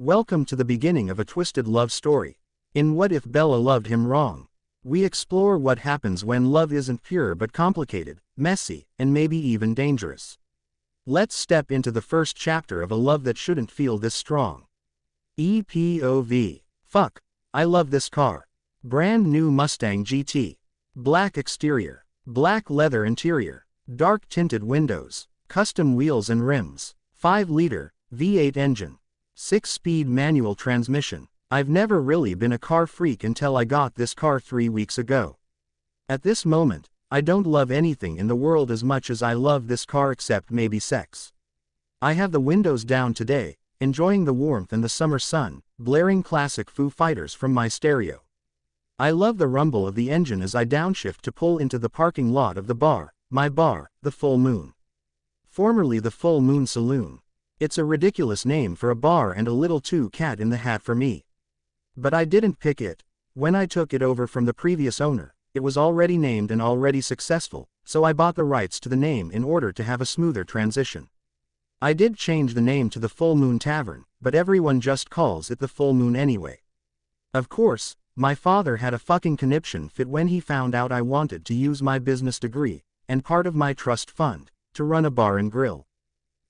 Welcome to the beginning of a twisted love story. In What If Bella Loved Him Wrong? We explore what happens when love isn't pure but complicated, messy, and maybe even dangerous. Let's step into the first chapter of a love that shouldn't feel this strong. EPOV. Fuck, I love this car. Brand new Mustang GT. Black exterior. Black leather interior. Dark tinted windows. Custom wheels and rims. 5-liter, V8 engine. 6-speed manual transmission. I've never really been a car freak until I got this car 3 weeks ago. At this moment, I don't love anything in the world as much as I love this car except maybe sex. I have the windows down today, enjoying the warmth and the summer sun, blaring classic Foo Fighters from my stereo. I love the rumble of the engine as I downshift to pull into the parking lot of the bar, my bar, the Full Moon. Formerly the Full Moon Saloon. It's a ridiculous name for a bar and a little too cat in the hat for me. But I didn't pick it. When I took it over from the previous owner, it was already named and already successful, so I bought the rights to the name in order to have a smoother transition. I did change the name to the Full Moon Tavern, but everyone just calls it the Full Moon anyway. Of course, my father had a fucking conniption fit when he found out I wanted to use my business degree, and part of my trust fund, to run a bar and grill.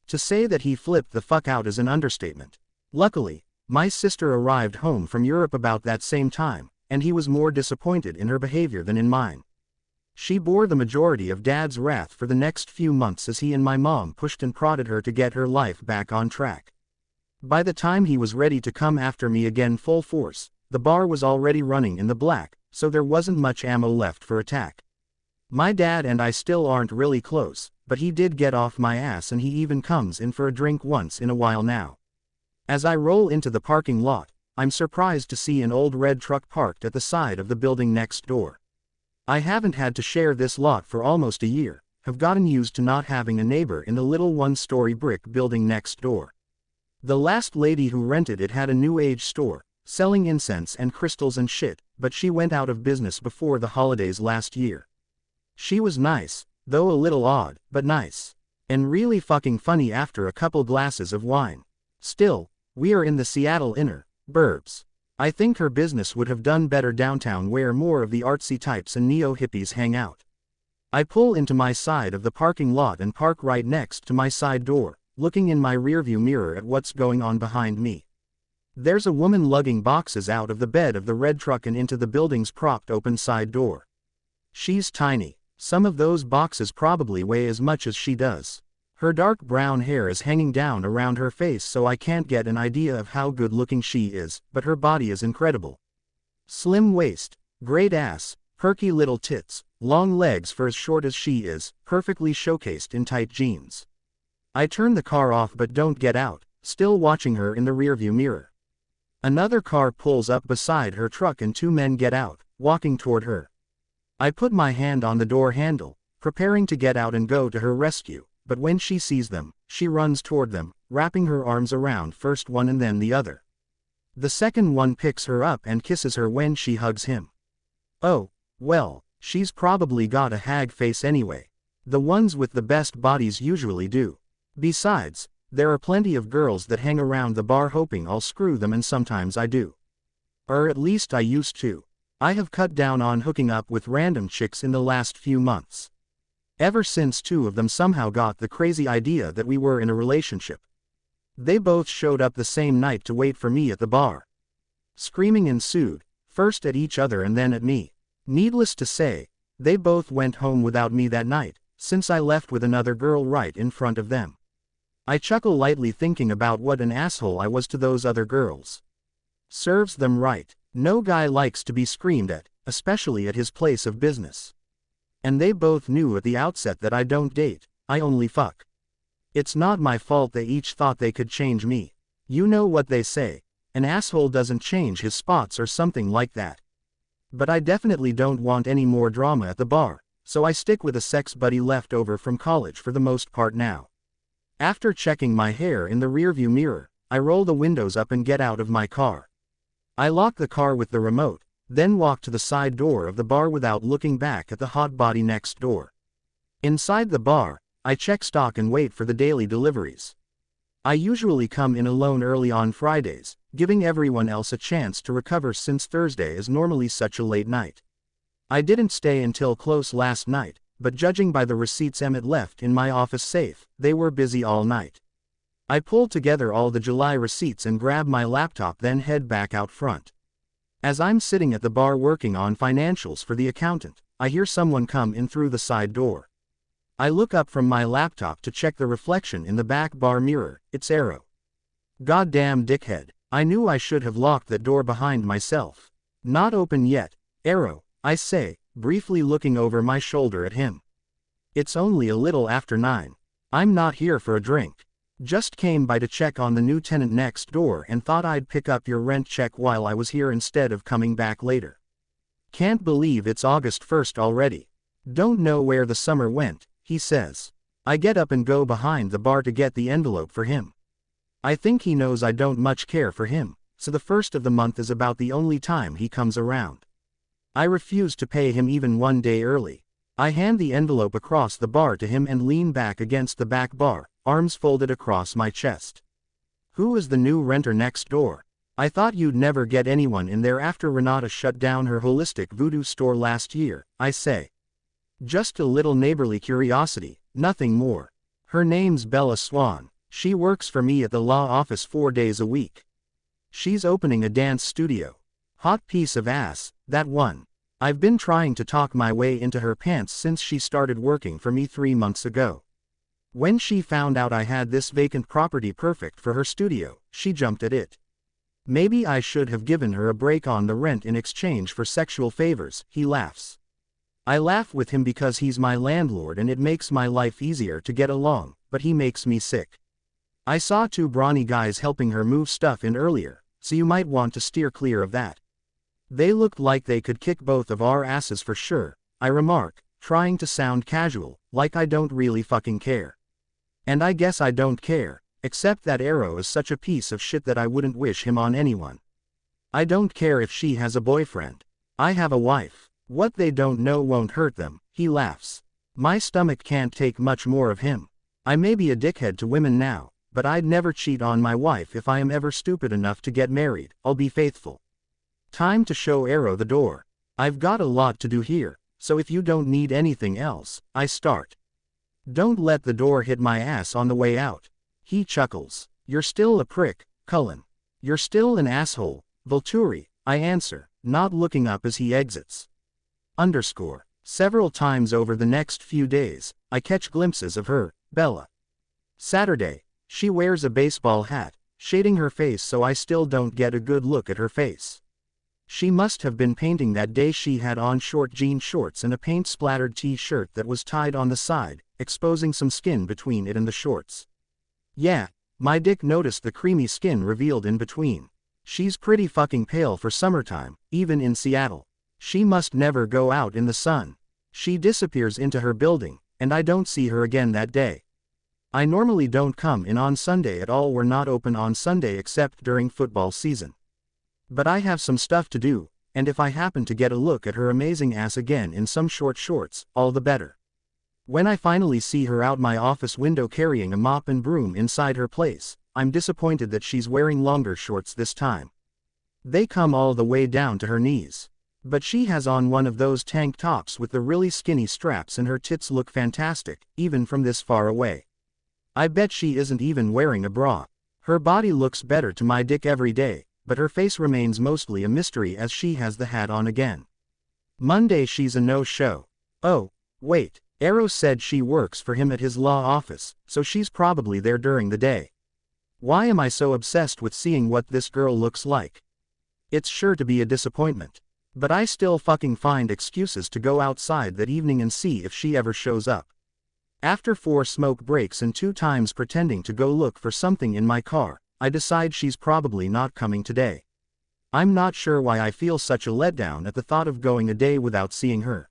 To say that he flipped the fuck out is an understatement. Luckily, my sister arrived home from Europe about that same time, and he was more disappointed in her behavior than in mine. She bore the majority of Dad's wrath for the next few months as he and my mom pushed and prodded her to get her life back on track. By the time he was ready to come after me again full force, the bar was already running in the black, so there wasn't much ammo left for attack. My dad and I still aren't really close, but he did get off my ass and he even comes in for a drink once in a while now. As I roll into the parking lot, I'm surprised to see an old red truck parked at the side of the building next door. I haven't had to share this lot for almost a year, have gotten used to not having a neighbor in the little one-story brick building next door. The last lady who rented it had a new age store, selling incense and crystals and shit, but she went out of business before the holidays last year. She was nice, though a little odd, but nice. And really fucking funny after a couple glasses of wine. Still, we are in the Seattle inner burbs. I think her business would have done better downtown where more of the artsy types and neo-hippies hang out. I pull into my side of the parking lot and park right next to my side door, looking in my rearview mirror at what's going on behind me. There's a woman lugging boxes out of the bed of the red truck and into the building's propped open side door. She's tiny. Some of those boxes probably weigh as much as she does. Her dark brown hair is hanging down around her face so I can't get an idea of how good looking she is, but her body is incredible. Slim waist, great ass, perky little tits, long legs for as short as she is, perfectly showcased in tight jeans. I turn the car off but don't get out, still watching her in the rearview mirror. Another car pulls up beside her truck and 2 men get out, walking toward her. I put my hand on the door handle, preparing to get out and go to her rescue, but when she sees them, she runs toward them, wrapping her arms around first one and then the other. The second one picks her up and kisses her when she hugs him. Oh, well, she's probably got a hag face anyway. The ones with the best bodies usually do. Besides, there are plenty of girls that hang around the bar hoping I'll screw them, and sometimes I do. Or at least I used to. I have cut down on hooking up with random chicks in the last few months. Ever since 2 of them somehow got the crazy idea that we were in a relationship. They both showed up the same night to wait for me at the bar. Screaming ensued, first at each other and then at me. Needless to say, they both went home without me that night, since I left with another girl right in front of them. I chuckle lightly thinking about what an asshole I was to those other girls. Serves them right. No guy likes to be screamed at, especially at his place of business. And they both knew at the outset that I don't date, I only fuck. It's not my fault they each thought they could change me. You know what they say, an asshole doesn't change his spots or something like that. But I definitely don't want any more drama at the bar, so I stick with a sex buddy left over from college for the most part now. After checking my hair in the rearview mirror, I roll the windows up and get out of my car. I lock the car with the remote, then walk to the side door of the bar without looking back at the hot body next door. Inside the bar, I check stock and wait for the daily deliveries. I usually come in alone early on Fridays, giving everyone else a chance to recover since Thursday is normally such a late night. I didn't stay until close last night, but judging by the receipts Emmett left in my office safe, they were busy all night. I pull together all the July receipts and grab my laptop, then head back out front. As I'm sitting at the bar working on financials for the accountant, I hear someone come in through the side door. I look up from my laptop to check the reflection in the back bar mirror. It's Arrow. Goddamn dickhead. I knew I should have locked that door behind myself. Not open yet, Arrow, I say, briefly looking over my shoulder at him. It's only a little after 9. I'm not here for a drink. Just came by to check on the new tenant next door and thought I'd pick up your rent check while I was here instead of coming back later. Can't believe it's August 1st already. Don't know where the summer went, he says. I get up and go behind the bar to get the envelope for him. I think he knows I don't much care for him, so the first of the month is about the only time he comes around. I refuse to pay him even one day early. I hand the envelope across the bar to him and lean back against the back bar, arms folded across my chest. Who is the new renter next door? I thought you'd never get anyone in there after Renata shut down her holistic voodoo store last year, I say. Just a little neighborly curiosity, nothing more. Her name's Bella Swan. She works for me at the law office 4 days a week. She's opening a dance studio. Hot piece of ass, that one. I've been trying to talk my way into her pants since she started working for me 3 months ago. When she found out I had this vacant property perfect for her studio, she jumped at it. Maybe I should have given her a break on the rent in exchange for sexual favors, he laughs. I laugh with him because he's my landlord and it makes my life easier to get along, but he makes me sick. I saw 2 brawny guys helping her move stuff in earlier, so you might want to steer clear of that. They looked like they could kick both of our asses for sure, I remark, trying to sound casual, like I don't really fucking care. And I guess I don't care, except that Arrow is such a piece of shit that I wouldn't wish him on anyone. I don't care if she has a boyfriend. I have a wife. What they don't know won't hurt them, he laughs. My stomach can't take much more of him. I may be a dickhead to women now, but I'd never cheat on my wife if I am ever stupid enough to get married. I'll be faithful. Time to show Arrow the door. I've got a lot to do here, so if you don't need anything else, I start. Don't let the door hit my ass on the way out. He chuckles. You're still a prick, Cullen. You're still an asshole, Volturi, I answer, not looking up as he exits. Several times over the next few days, I catch glimpses of her, Bella. Saturday. She wears a baseball hat, shading her face so I still don't get a good look at her face. She must have been painting that day. She had on short jean shorts and a paint-splattered t-shirt that was tied on the side, exposing some skin between it and the shorts. Yeah, my dick noticed the creamy skin revealed in between. She's pretty fucking pale for summertime, even in Seattle. She must never go out in the sun. She disappears into her building, and I don't see her again that day. I normally don't come in on Sunday at all. We're not open on Sunday except during football season. But I have some stuff to do, and if I happen to get a look at her amazing ass again in some short shorts, all the better. When I finally see her out my office window carrying a mop and broom inside her place, I'm disappointed that she's wearing longer shorts this time. They come all the way down to her knees. But she has on one of those tank tops with the really skinny straps and her tits look fantastic, even from this far away. I bet she isn't even wearing a bra. Her body looks better to my dick every day, but her face remains mostly a mystery as she has the hat on again. Monday she's a no-show. Oh, wait, Arrow said she works for him at his law office, so she's probably there during the day. Why am I so obsessed with seeing what this girl looks like? It's sure to be a disappointment. But I still fucking find excuses to go outside that evening and see if she ever shows up. After 4 smoke breaks and 2 times pretending to go look for something in my car, I decide she's probably not coming today. I'm not sure why I feel such a letdown at the thought of going a day without seeing her.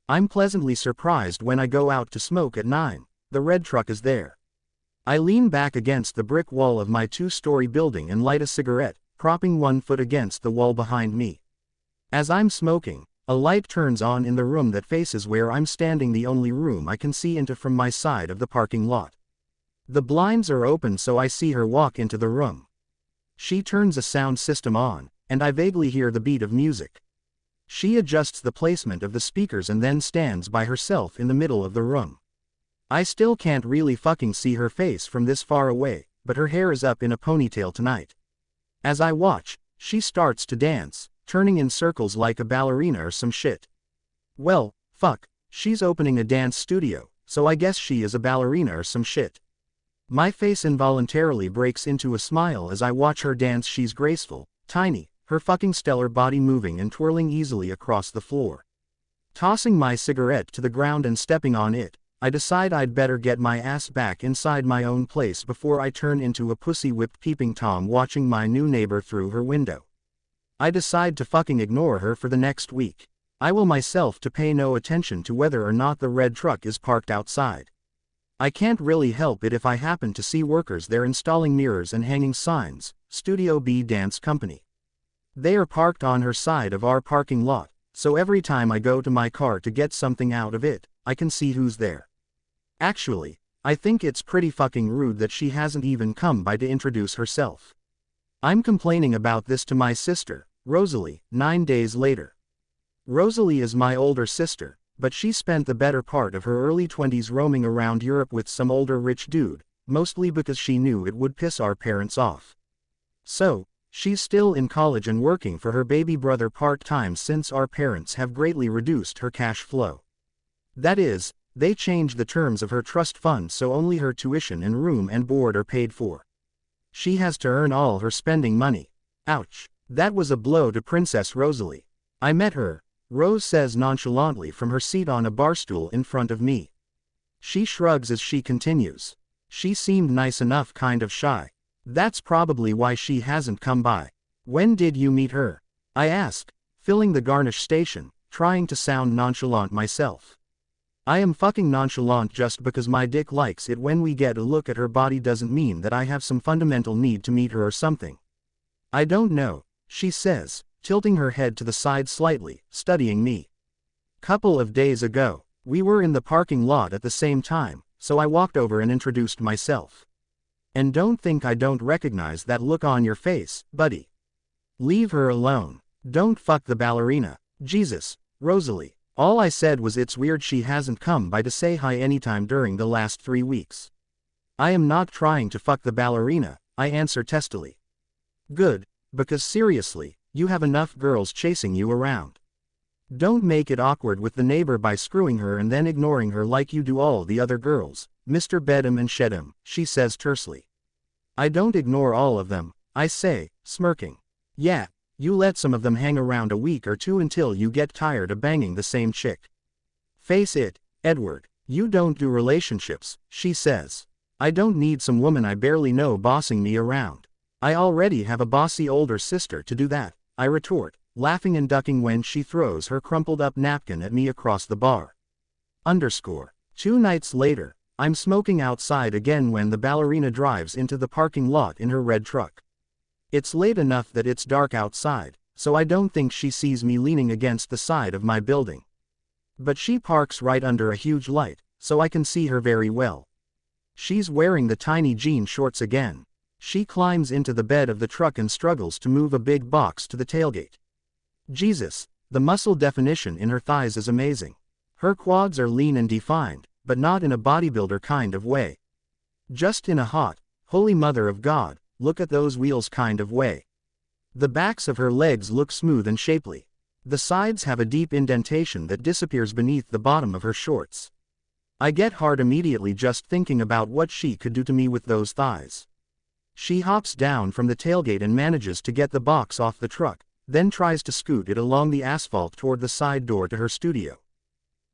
I'm pleasantly surprised when I go out to smoke at 9, the red truck is there. I lean back against the brick wall of my 2-story building and light a cigarette, propping one foot against the wall behind me. As I'm smoking, a light turns on in the room that faces where I'm standing, the only room I can see into from my side of the parking lot. The blinds are open so I see her walk into the room. She turns a sound system on, and I vaguely hear the beat of music. She adjusts the placement of the speakers and then stands by herself in the middle of the room. I still can't really fucking see her face from this far away, but her hair is up in a ponytail tonight. As I watch, she starts to dance, turning in circles like a ballerina or some shit. Well, fuck, she's opening a dance studio, so I guess she is a ballerina or some shit. My face involuntarily breaks into a smile as I watch her dance. She's graceful, tiny, her fucking stellar body moving and twirling easily across the floor. Tossing my cigarette to the ground and stepping on it, I decide I'd better get my ass back inside my own place before I turn into a pussy-whipped peeping Tom watching my new neighbor through her window. I decide to fucking ignore her for the next week. I will myself to pay no attention to whether or not the red truck is parked outside. I can't really help it if I happen to see workers there installing mirrors and hanging signs, Studio B Dance Company. They are parked on her side of our parking lot, so every time I go to my car to get something out of it, I can see who's there. Actually, I think it's pretty fucking rude that she hasn't even come by to introduce herself. I'm complaining about this to my sister, Rosalie, 9 days later. Rosalie is my older sister, but she spent the better part of her early 20s roaming around Europe with some older rich dude, mostly because she knew it would piss our parents off. So, she's still in college and working for her baby brother part-time since our parents have greatly reduced her cash flow. That is, they changed the terms of her trust fund so only her tuition and room and board are paid for. She has to earn all her spending money. Ouch. That was a blow to Princess Rosalie. I met her, Rose says nonchalantly from her seat on a barstool in front of me. She shrugs as she continues. She seemed nice enough, kind of shy. That's probably why she hasn't come by. When did you meet her? I asked, filling the garnish station, trying to sound nonchalant myself. I am fucking nonchalant. Just because my dick likes it when we get a look at her body doesn't mean that I have some fundamental need to meet her or something. I don't know, she says, tilting her head to the side slightly, studying me. Couple of days ago, we were in the parking lot at the same time, so I walked over and introduced myself. And don't think I don't recognize that look on your face, buddy. Leave her alone. Don't fuck the ballerina. Jesus, Rosalie. All I said was it's weird she hasn't come by to say hi anytime during the last 3 weeks. I am not trying to fuck the ballerina, I answer testily. Good, because seriously, you have enough girls chasing you around. Don't make it awkward with the neighbor by screwing her and then ignoring her like you do all the other girls, Mr. Bedham and Shedham, she says tersely. I don't ignore all of them, I say, smirking. Yeah, you let some of them hang around a week or two until you get tired of banging the same chick. Face it, Edward, you don't do relationships, she says. I don't need some woman I barely know bossing me around. I already have a bossy older sister to do that, I retort, laughing and ducking when she throws her crumpled up napkin at me across the bar. 2 nights later, I'm smoking outside again when the ballerina drives into the parking lot in her red truck. It's late enough that it's dark outside, so I don't think she sees me leaning against the side of my building. But she parks right under a huge light, so I can see her very well. She's wearing the tiny jean shorts again. She climbs into the bed of the truck and struggles to move a big box to the tailgate. Jesus, the muscle definition in her thighs is amazing. Her quads are lean and defined, but not in a bodybuilder kind of way. Just in a hot, holy mother of God, look at those wheels kind of way. The backs of her legs look smooth and shapely. The sides have a deep indentation that disappears beneath the bottom of her shorts. I get hard immediately just thinking about what she could do to me with those thighs. She hops down from the tailgate and manages to get the box off the truck, then tries to scoot it along the asphalt toward the side door to her studio.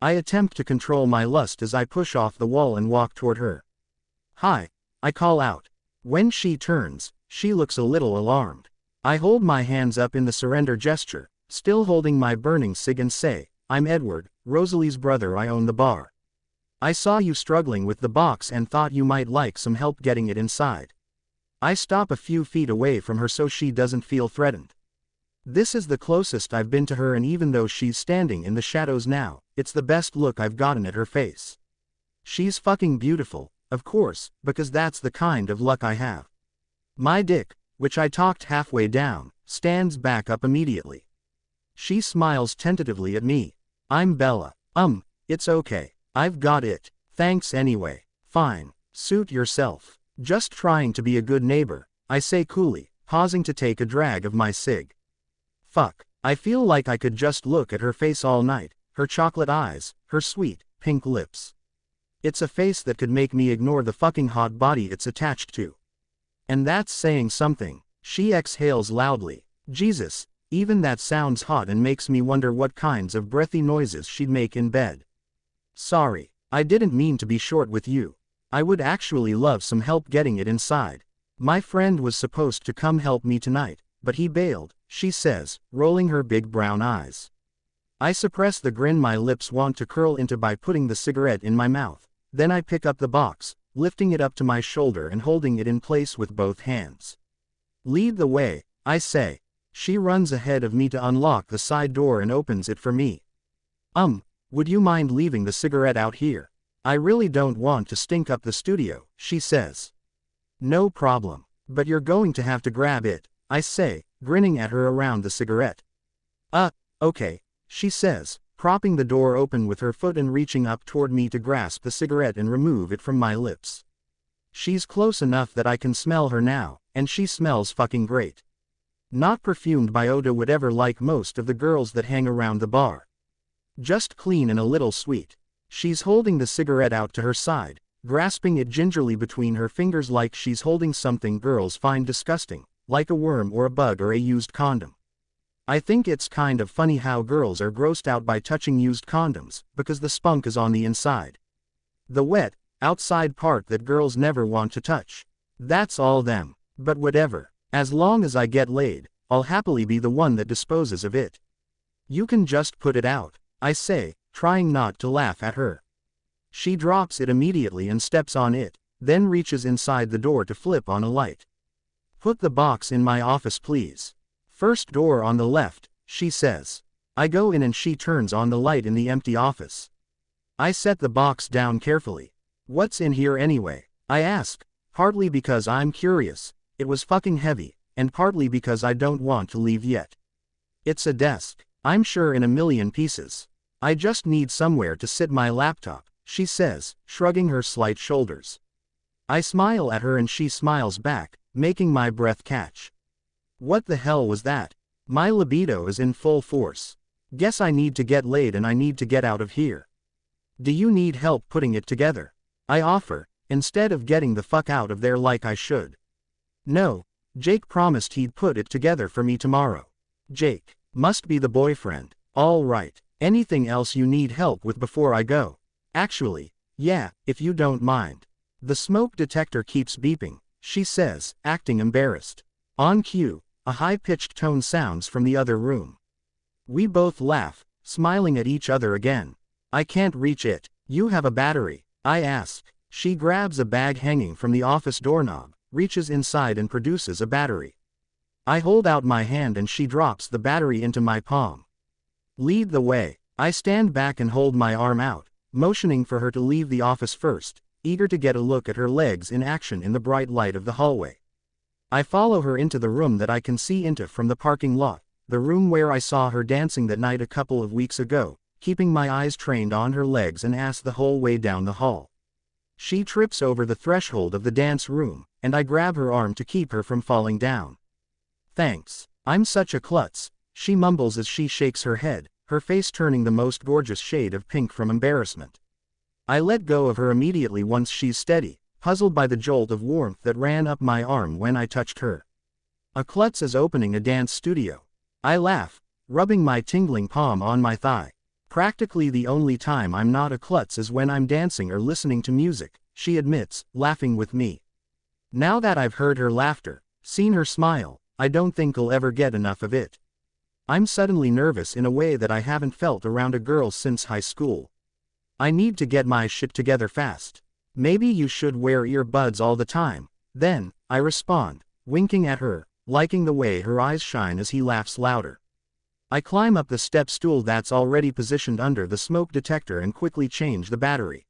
I attempt to control my lust as I push off the wall and walk toward her. Hi, I call out. When she turns, she looks a little alarmed. I hold my hands up in the surrender gesture, still holding my burning cig and say, I'm Edward, Rosalie's brother. I own the bar. I saw you struggling with the box and thought you might like some help getting it inside. I stop a few feet away from her so she doesn't feel threatened. This is the closest I've been to her, and even though she's standing in the shadows now, it's the best look I've gotten at her face. She's fucking beautiful, of course, because that's the kind of luck I have. My dick, which I talked halfway down, stands back up immediately. She smiles tentatively at me. I'm Bella. It's okay. I've got it. Thanks anyway. Fine. Suit yourself. Just trying to be a good neighbor, I say coolly, pausing to take a drag of my cig. Fuck. I feel like I could just look at her face all night, her chocolate eyes, her sweet, pink lips. It's a face that could make me ignore the fucking hot body it's attached to. And that's saying something. She exhales loudly. Jesus, even that sounds hot and makes me wonder what kinds of breathy noises she'd make in bed. Sorry, I didn't mean to be short with you. I would actually love some help getting it inside. My friend was supposed to come help me tonight, but he bailed, she says, rolling her big brown eyes. I suppress the grin my lips want to curl into by putting the cigarette in my mouth. Then I pick up the box, lifting it up to my shoulder and holding it in place with both hands. Lead the way, I say. She runs ahead of me to unlock the side door and opens it for me. Would you mind leaving the cigarette out here? I really don't want to stink up the studio, she says. No problem. But you're going to have to grab it, I say, grinning at her around the cigarette. Okay, she says, propping the door open with her foot and reaching up toward me to grasp the cigarette and remove it from my lips. She's close enough that I can smell her now, and she smells fucking great. Not perfumed by Oda would ever like most of the girls that hang around the bar. Just clean and a little sweet. She's holding the cigarette out to her side, grasping it gingerly between her fingers like she's holding something girls find disgusting, like a worm or a bug or a used condom. I think it's kind of funny how girls are grossed out by touching used condoms, because the spunk is on the inside. The wet, outside part that girls never want to touch. That's all them. But whatever. As long as I get laid, I'll happily be the one that disposes of it. You can just put it out, I say, trying not to laugh at her. She drops it immediately and steps on it, then reaches inside the door to flip on a light. Put the box in my office please. First door on the left, she says. I go in and she turns on the light in the empty office. I set the box down carefully. What's in here anyway? I ask, partly because I'm curious, it was fucking heavy, and partly because I don't want to leave yet. It's a desk, I'm sure in a million pieces. I just need somewhere to sit my laptop, she says, shrugging her slight shoulders. I smile at her and she smiles back, making my breath catch. What the hell was that? My libido is in full force. Guess I need to get laid and I need to get out of here. Do you need help putting it together? I offer, instead of getting the fuck out of there like I should. No, Jake promised he'd put it together for me tomorrow. Jake, must be the boyfriend. All right, anything else you need help with before I go? Actually, yeah, if you don't mind. The smoke detector keeps beeping, she says, acting embarrassed. On cue, a high-pitched tone sounds from the other room. We both laugh, smiling at each other again. I can't reach it. You have a battery, I ask. She grabs a bag hanging from the office doorknob, reaches inside and produces a battery. I hold out my hand and she drops the battery into my palm. Lead the way. I stand back and hold my arm out, motioning for her to leave the office first, eager to get a look at her legs in action in the bright light of the hallway. I follow her into the room that I can see into from the parking lot, the room where I saw her dancing that night a couple of weeks ago, keeping my eyes trained on her legs and ass the whole way down the hall. She trips over the threshold of the dance room, and I grab her arm to keep her from falling down. Thanks. I'm such a klutz, she mumbles as she shakes her head, her face turning the most gorgeous shade of pink from embarrassment. I let go of her immediately once she's steady, puzzled by the jolt of warmth that ran up my arm when I touched her. A klutz is opening a dance studio. I laugh, rubbing my tingling palm on my thigh. Practically the only time I'm not a klutz is when I'm dancing or listening to music, she admits, laughing with me. Now that I've heard her laughter, seen her smile, I don't think I'll ever get enough of it. I'm suddenly nervous in a way that I haven't felt around a girl since high school. I need to get my shit together fast. Maybe you should wear earbuds all the time, then, I respond, winking at her, liking the way her eyes shine as he laughs louder. I climb up the step stool that's already positioned under the smoke detector and quickly change the battery.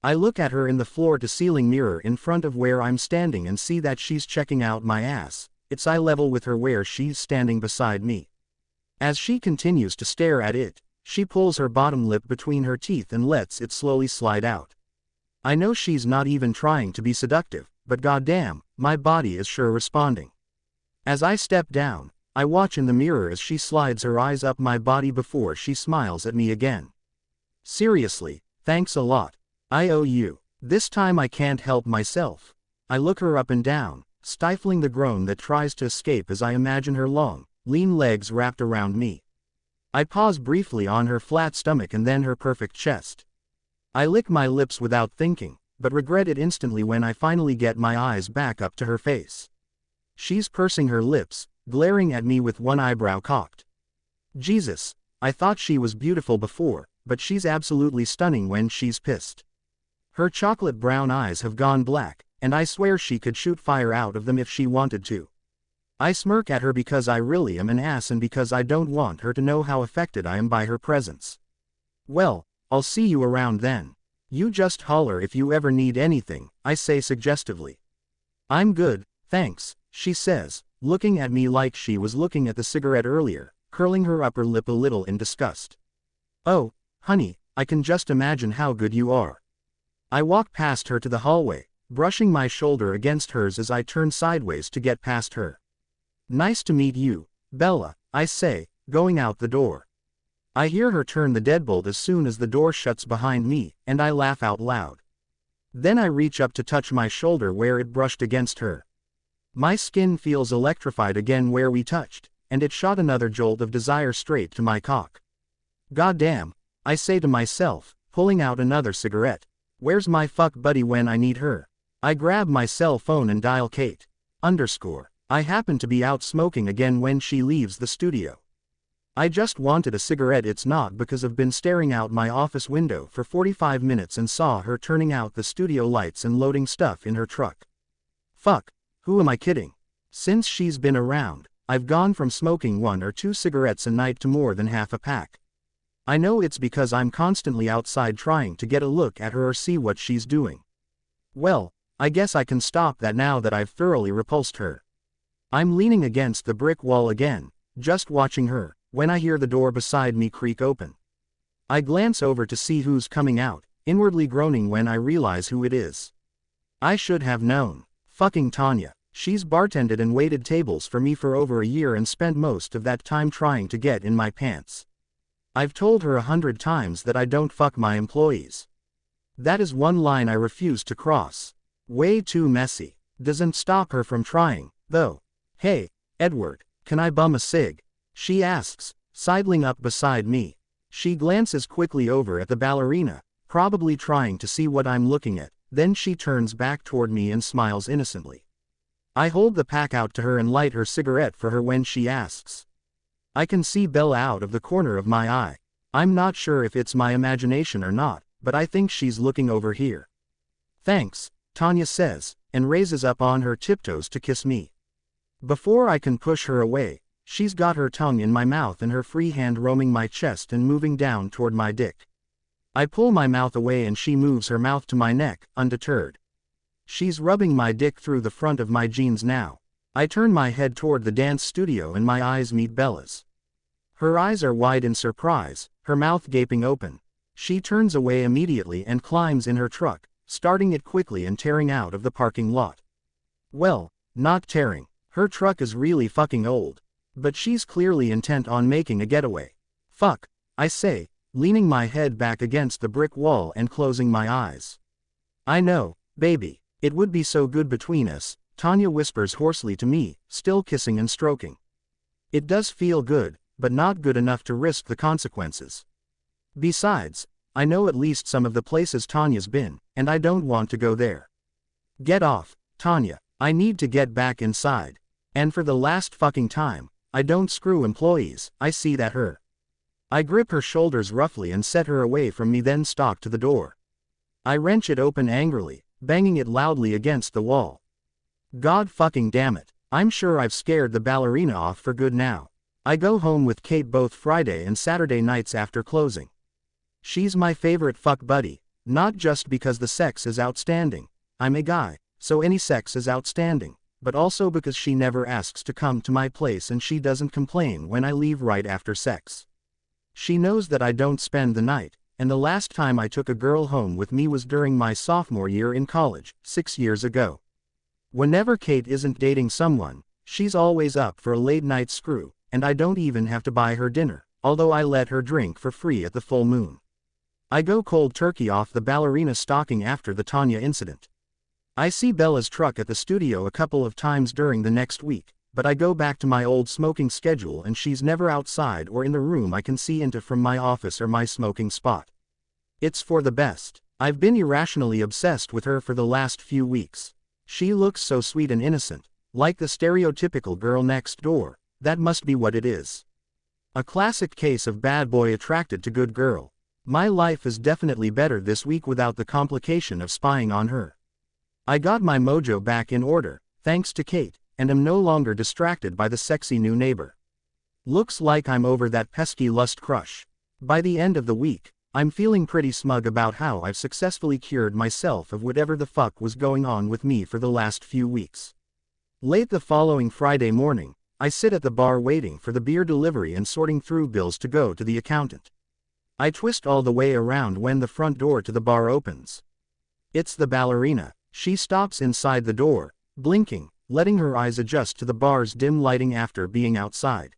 I look at her in the floor-to-ceiling mirror in front of where I'm standing and see that she's checking out my ass. It's eye level with her where she's standing beside me. As she continues to stare at it, she pulls her bottom lip between her teeth and lets it slowly slide out. I know she's not even trying to be seductive, but goddamn, my body is sure responding. As I step down, I watch in the mirror as she slides her eyes up my body before she smiles at me again. Seriously, thanks a lot. I owe you. This time I can't help myself. I look her up and down, stifling the groan that tries to escape as I imagine her long, lean legs wrapped around me. I pause briefly on her flat stomach and then her perfect chest. I lick my lips without thinking, but regret it instantly when I finally get my eyes back up to her face. She's pursing her lips, glaring at me with one eyebrow cocked. Jesus, I thought she was beautiful before, but she's absolutely stunning when she's pissed. Her chocolate brown eyes have gone black, and I swear she could shoot fire out of them if she wanted to. I smirk at her because I really am an ass and because I don't want her to know how affected I am by her presence. Well, I'll see you around then. You just holler if you ever need anything, I say suggestively. I'm good, thanks, she says, looking at me like she was looking at the cigarette earlier, curling her upper lip a little in disgust. Oh, honey, I can just imagine how good you are. I walk past her to the hallway, brushing my shoulder against hers as I turn sideways to get past her. Nice to meet you, Bella, I say, going out the door. I hear her turn the deadbolt as soon as the door shuts behind me, and I laugh out loud. Then I reach up to touch my shoulder where it brushed against her. My skin feels electrified again where we touched, and it shot another jolt of desire straight to my cock. Goddamn, I say to myself, pulling out another cigarette. Where's my fuck buddy when I need her? I grab my cell phone and dial Kate. I happen to be out smoking again when she leaves the studio. I just wanted a cigarette. It's not because I've been staring out my office window for 45 minutes and saw her turning out the studio lights and loading stuff in her truck. Fuck, who am I kidding? Since she's been around, I've gone from smoking 1 or 2 cigarettes a night to more than half a pack. I know it's because I'm constantly outside trying to get a look at her or see what she's doing. Well, I guess I can stop that now that I've thoroughly repulsed her. I'm leaning against the brick wall again, just watching her, when I hear the door beside me creak open. I glance over to see who's coming out, inwardly groaning when I realize who it is. I should have known. Fucking Tanya. She's bartended and waited tables for me for over a year and spent most of that time trying to get in my pants. I've told her 100 times that I don't fuck my employees. That is one line I refuse to cross. Way too messy. Doesn't stop her from trying, though. Hey, Edward, can I bum a cig? She asks, sidling up beside me. She glances quickly over at the ballerina, probably trying to see what I'm looking at, then she turns back toward me and smiles innocently. I hold the pack out to her and light her cigarette for her when she asks. I can see Bella out of the corner of my eye. I'm not sure if it's my imagination or not, but I think she's looking over here. Thanks, Tanya says, and raises up on her tiptoes to kiss me. Before I can push her away, she's got her tongue in my mouth and her free hand roaming my chest and moving down toward my dick. I pull my mouth away and she moves her mouth to my neck, undeterred. She's rubbing my dick through the front of my jeans now. I turn my head toward the dance studio and my eyes meet Bella's. Her eyes are wide in surprise, her mouth gaping open. She turns away immediately and climbs in her truck, starting it quickly and tearing out of the parking lot. Well, not tearing. Her truck is really fucking old. But she's clearly intent on making a getaway. Fuck, I say, leaning my head back against the brick wall and closing my eyes. I know, baby, it would be so good between us, Tanya whispers hoarsely to me, still kissing and stroking. It does feel good, but not good enough to risk the consequences. Besides, I know at least some of the places Tanya's been, and I don't want to go there. Get off, Tanya, I need to get back inside. And for the last fucking time, I don't screw employees, I see that her. I grip her shoulders roughly and set her away from me, then stalk to the door. I wrench it open angrily, banging it loudly against the wall. God fucking damn it, I'm sure I've scared the ballerina off for good now. I go home with Kate both Friday and Saturday nights after closing. She's my favorite fuck buddy, Not just because the sex is outstanding. I'm a guy, so any sex is outstanding. But also because she never asks to come to my place and she doesn't complain when I leave right after sex. She knows that I don't spend the night, and the last time I took a girl home with me was during my sophomore year in college, 6 years ago. Whenever Kate isn't dating someone, she's always up for a late-night screw, and I don't even have to buy her dinner, although I let her drink for free at the full moon. I go cold turkey off the ballerina stalking after the Tanya incident. I see Bella's truck at the studio a couple of times during the next week, but I go back to my old smoking schedule and she's never outside or in the room I can see into from my office or my smoking spot. It's for the best. I've been irrationally obsessed with her for the last few weeks. She looks so sweet and innocent, like the stereotypical girl next door. That must be what it is. A classic case of bad boy attracted to good girl. My life is definitely better this week without the complication of spying on her. I got my mojo back in order, thanks to Kate, and am no longer distracted by the sexy new neighbor. Looks like I'm over that pesky lust crush. By the end of the week, I'm feeling pretty smug about how I've successfully cured myself of whatever the fuck was going on with me for the last few weeks. Late the following Friday morning, I sit at the bar waiting for the beer delivery and sorting through bills to go to the accountant. I twist all the way around when the front door to the bar opens. It's the ballerina. She stops inside the door, blinking, letting her eyes adjust to the bar's dim lighting after being outside.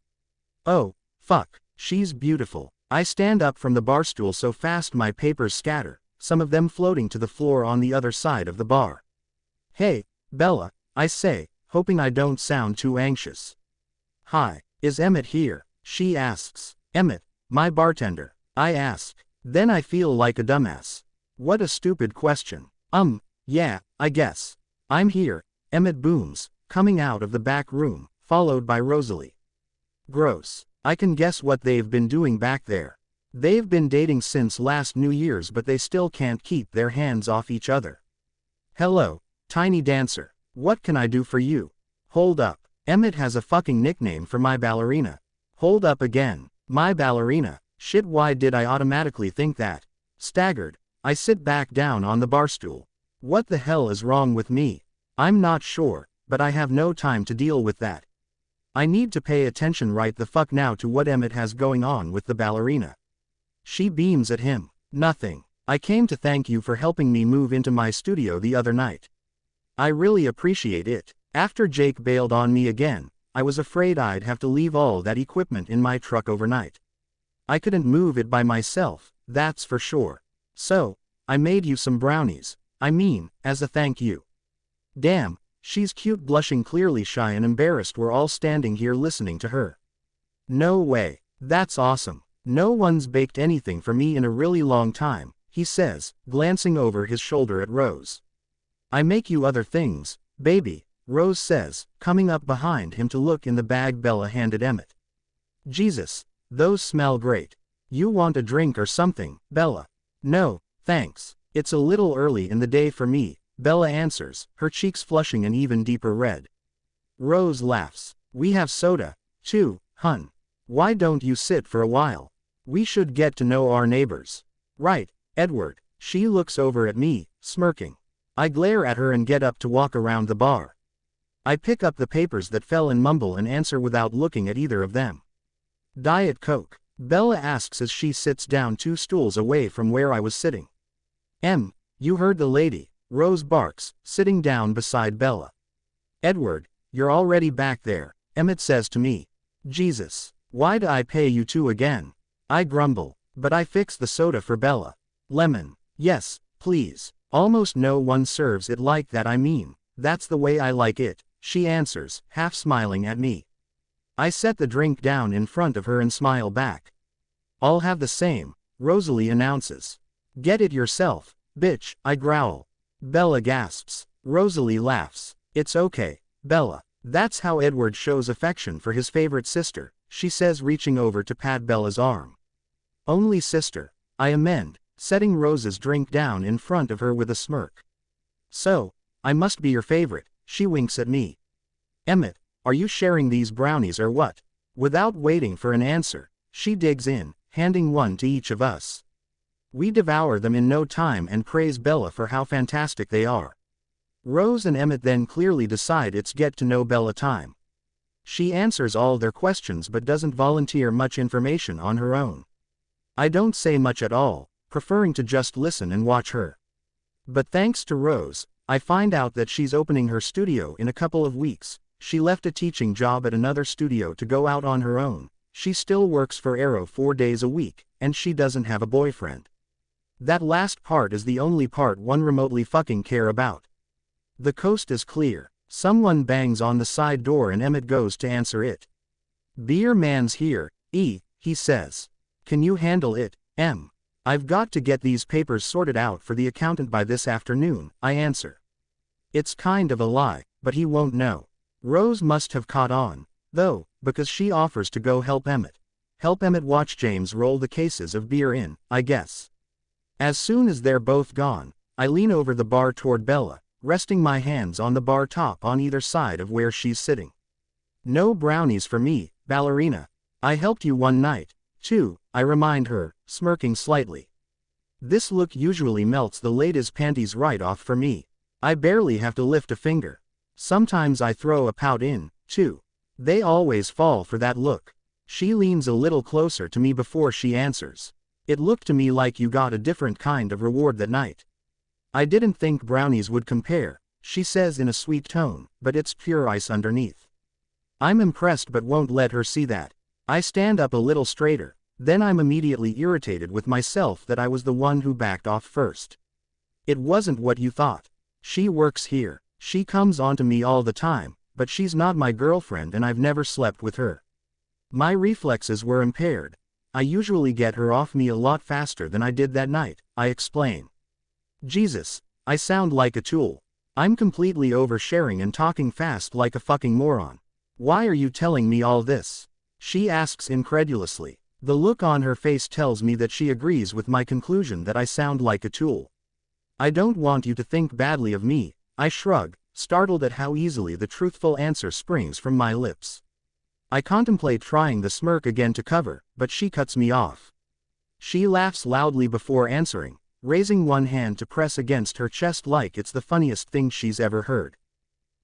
Oh, fuck, she's beautiful. I stand up from the bar stool so fast my papers scatter, some of them floating to the floor on the other side of the bar. Hey, Bella, I say, hoping I don't sound too anxious. Hi, is Emmett here? She asks. Emmett, my bartender, I ask. Then I feel like a dumbass. What a stupid question. Yeah, I guess. I'm here, Emmett booms, coming out of the back room, followed by Rosalie. Gross. I can guess what they've been doing back there. They've been dating since last New Year's but they still can't keep their hands off each other. Hello, tiny dancer. What can I do for you? Hold up. Emmett has a fucking nickname for my ballerina. Hold up again. My ballerina. Shit, why did I automatically think that? Staggered, I sit back down on the bar stool. What the hell is wrong with me? I'm not sure, but I have no time to deal with that. I need to pay attention right the fuck now to what Emmett has going on with the ballerina. She beams at him. Nothing. I came to thank you for helping me move into my studio the other night. I really appreciate it. After Jake bailed on me again, I was afraid I'd have to leave all that equipment in my truck overnight. I couldn't move it by myself, that's for sure. So, I made you some brownies. I mean, as a thank you. Damn. She's cute, blushing, clearly shy and embarrassed. We're all standing here listening to her. No way. That's awesome. No one's baked anything for me in a really long time, he says, glancing over his shoulder at Rose. I make you other things, baby, Rose says, coming up behind him to look in the bag Bella handed Emmett. Jesus, those smell great. You want a drink or something, Bella? No, thanks. It's a little early in the day for me, Bella answers, her cheeks flushing an even deeper red. Rose laughs. We have soda, too, hun. Why don't you sit for a while? We should get to know our neighbors. Right, Edward. She looks over at me, smirking. I glare at her and get up to walk around the bar. I pick up the papers that fell and mumble and answer without looking at either of them. Diet Coke, Bella asks as she sits down 2 stools away from where I was sitting. You heard the lady. Rose barks, sitting down beside Bella. Edward, you're already back there, Emmett says to me. Jesus, why'd I pay you 2 again? I grumble, but I fix the soda for Bella. Lemon, yes, please. Almost no one serves it like that. I mean, that's the way I like it, she answers, half smiling at me. I set the drink down in front of her and smile back. I'll have the same, Rosalie announces. Get it yourself, bitch, I growl. Bella gasps. Rosalie laughs. It's okay, Bella. That's how Edward shows affection for his favorite sister, she says, reaching over to pat Bella's arm. Only sister, I amend, setting Rose's drink down in front of her with a smirk. So, I must be your favorite, she winks at me. Emmett, are you sharing these brownies or what? Without waiting for an answer, she digs in, handing one to each of us. We devour them in no time and praise Bella for how fantastic they are. Rose and Emmett then clearly decide it's get to know Bella time. She answers all their questions but doesn't volunteer much information on her own. I don't say much at all, preferring to just listen and watch her. But thanks to Rose, I find out that she's opening her studio in a couple of weeks. She left a teaching job at another studio to go out on her own. She still works for Arrow 4 days a week, and she doesn't have a boyfriend. That last part is the only part one remotely fucking care about. The coast is clear. Someone bangs on the side door and Emmett goes to answer it. "Beer man's here, he says. "Can you handle it, Em? I've got to get these papers sorted out for the accountant by this afternoon," I answer. It's kind of a lie, but he won't know. Rose must have caught on, though, because she offers to go help Emmett. Help Emmett watch James roll the cases of beer in, I guess. As soon as they're both gone, I lean over the bar toward Bella, resting my hands on the bar top on either side of where she's sitting. "No brownies for me, ballerina. I helped you one night, too," I remind her, smirking slightly. This look usually melts the lady's panties right off for me. I barely have to lift a finger. Sometimes I throw a pout in, too. They always fall for that look. She leans a little closer to me before she answers. "It looked to me like you got a different kind of reward that night." "I didn't think brownies would compare," she says in a sweet tone, but it's pure ice underneath. I'm impressed but won't let her see that. I stand up a little straighter, then I'm immediately irritated with myself that I was the one who backed off first. "It wasn't what you thought. She works here. She comes onto me all the time, but she's not my girlfriend and I've never slept with her." My reflexes were impaired. I usually get her off me a lot faster than I did that night, I explain. Jesus, I sound like a tool. I'm completely oversharing and talking fast like a fucking moron. "Why are you telling me all this?" she asks incredulously. The look on her face tells me that she agrees with my conclusion that I sound like a tool. "I don't want you to think badly of me," I shrug, startled at how easily the truthful answer springs from my lips. I contemplate trying the smirk again to cover, but she cuts me off. She laughs loudly before answering, raising one hand to press against her chest like it's the funniest thing she's ever heard.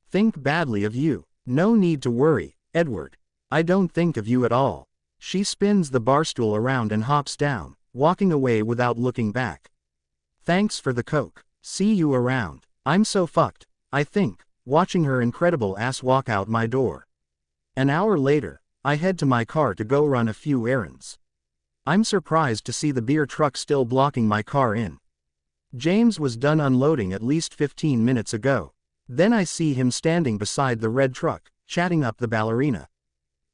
"Think badly of you? No need to worry, Edward. I don't think of you at all." She spins the barstool around and hops down, walking away without looking back. "Thanks for the coke. See you around." I'm so fucked, I think, watching her incredible ass walk out my door. An hour later, I head to my car to go run a few errands. I'm surprised to see the beer truck still blocking my car in. James was done unloading at least 15 minutes ago. Then I see him standing beside the red truck, chatting up the ballerina.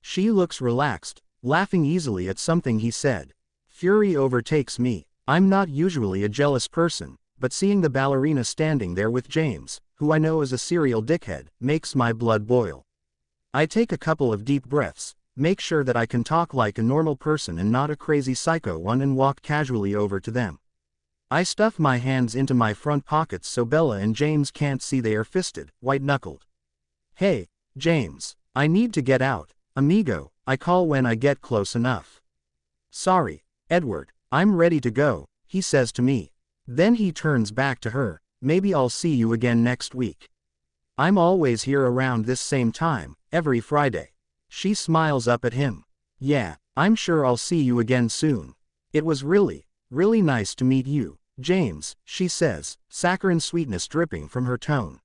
She looks relaxed, laughing easily at something he said. Fury overtakes me. I'm not usually a jealous person, but seeing the ballerina standing there with James, who I know is a serial dickhead, makes my blood boil. I take a couple of deep breaths, make sure that I can talk like a normal person and not a crazy psycho one, and walk casually over to them. I stuff my hands into my front pockets so Bella and James can't see they are fisted, white-knuckled. "Hey, James, I need to get out, amigo," I call when I get close enough. "Sorry, Edward, I'm ready to go," he says to me. Then he turns back to her. "Maybe I'll see you again next week. I'm always here around this same time, every Friday." She smiles up at him. "Yeah, I'm sure I'll see you again soon. It was really nice to meet you, James," she says, saccharine sweetness dripping from her tone.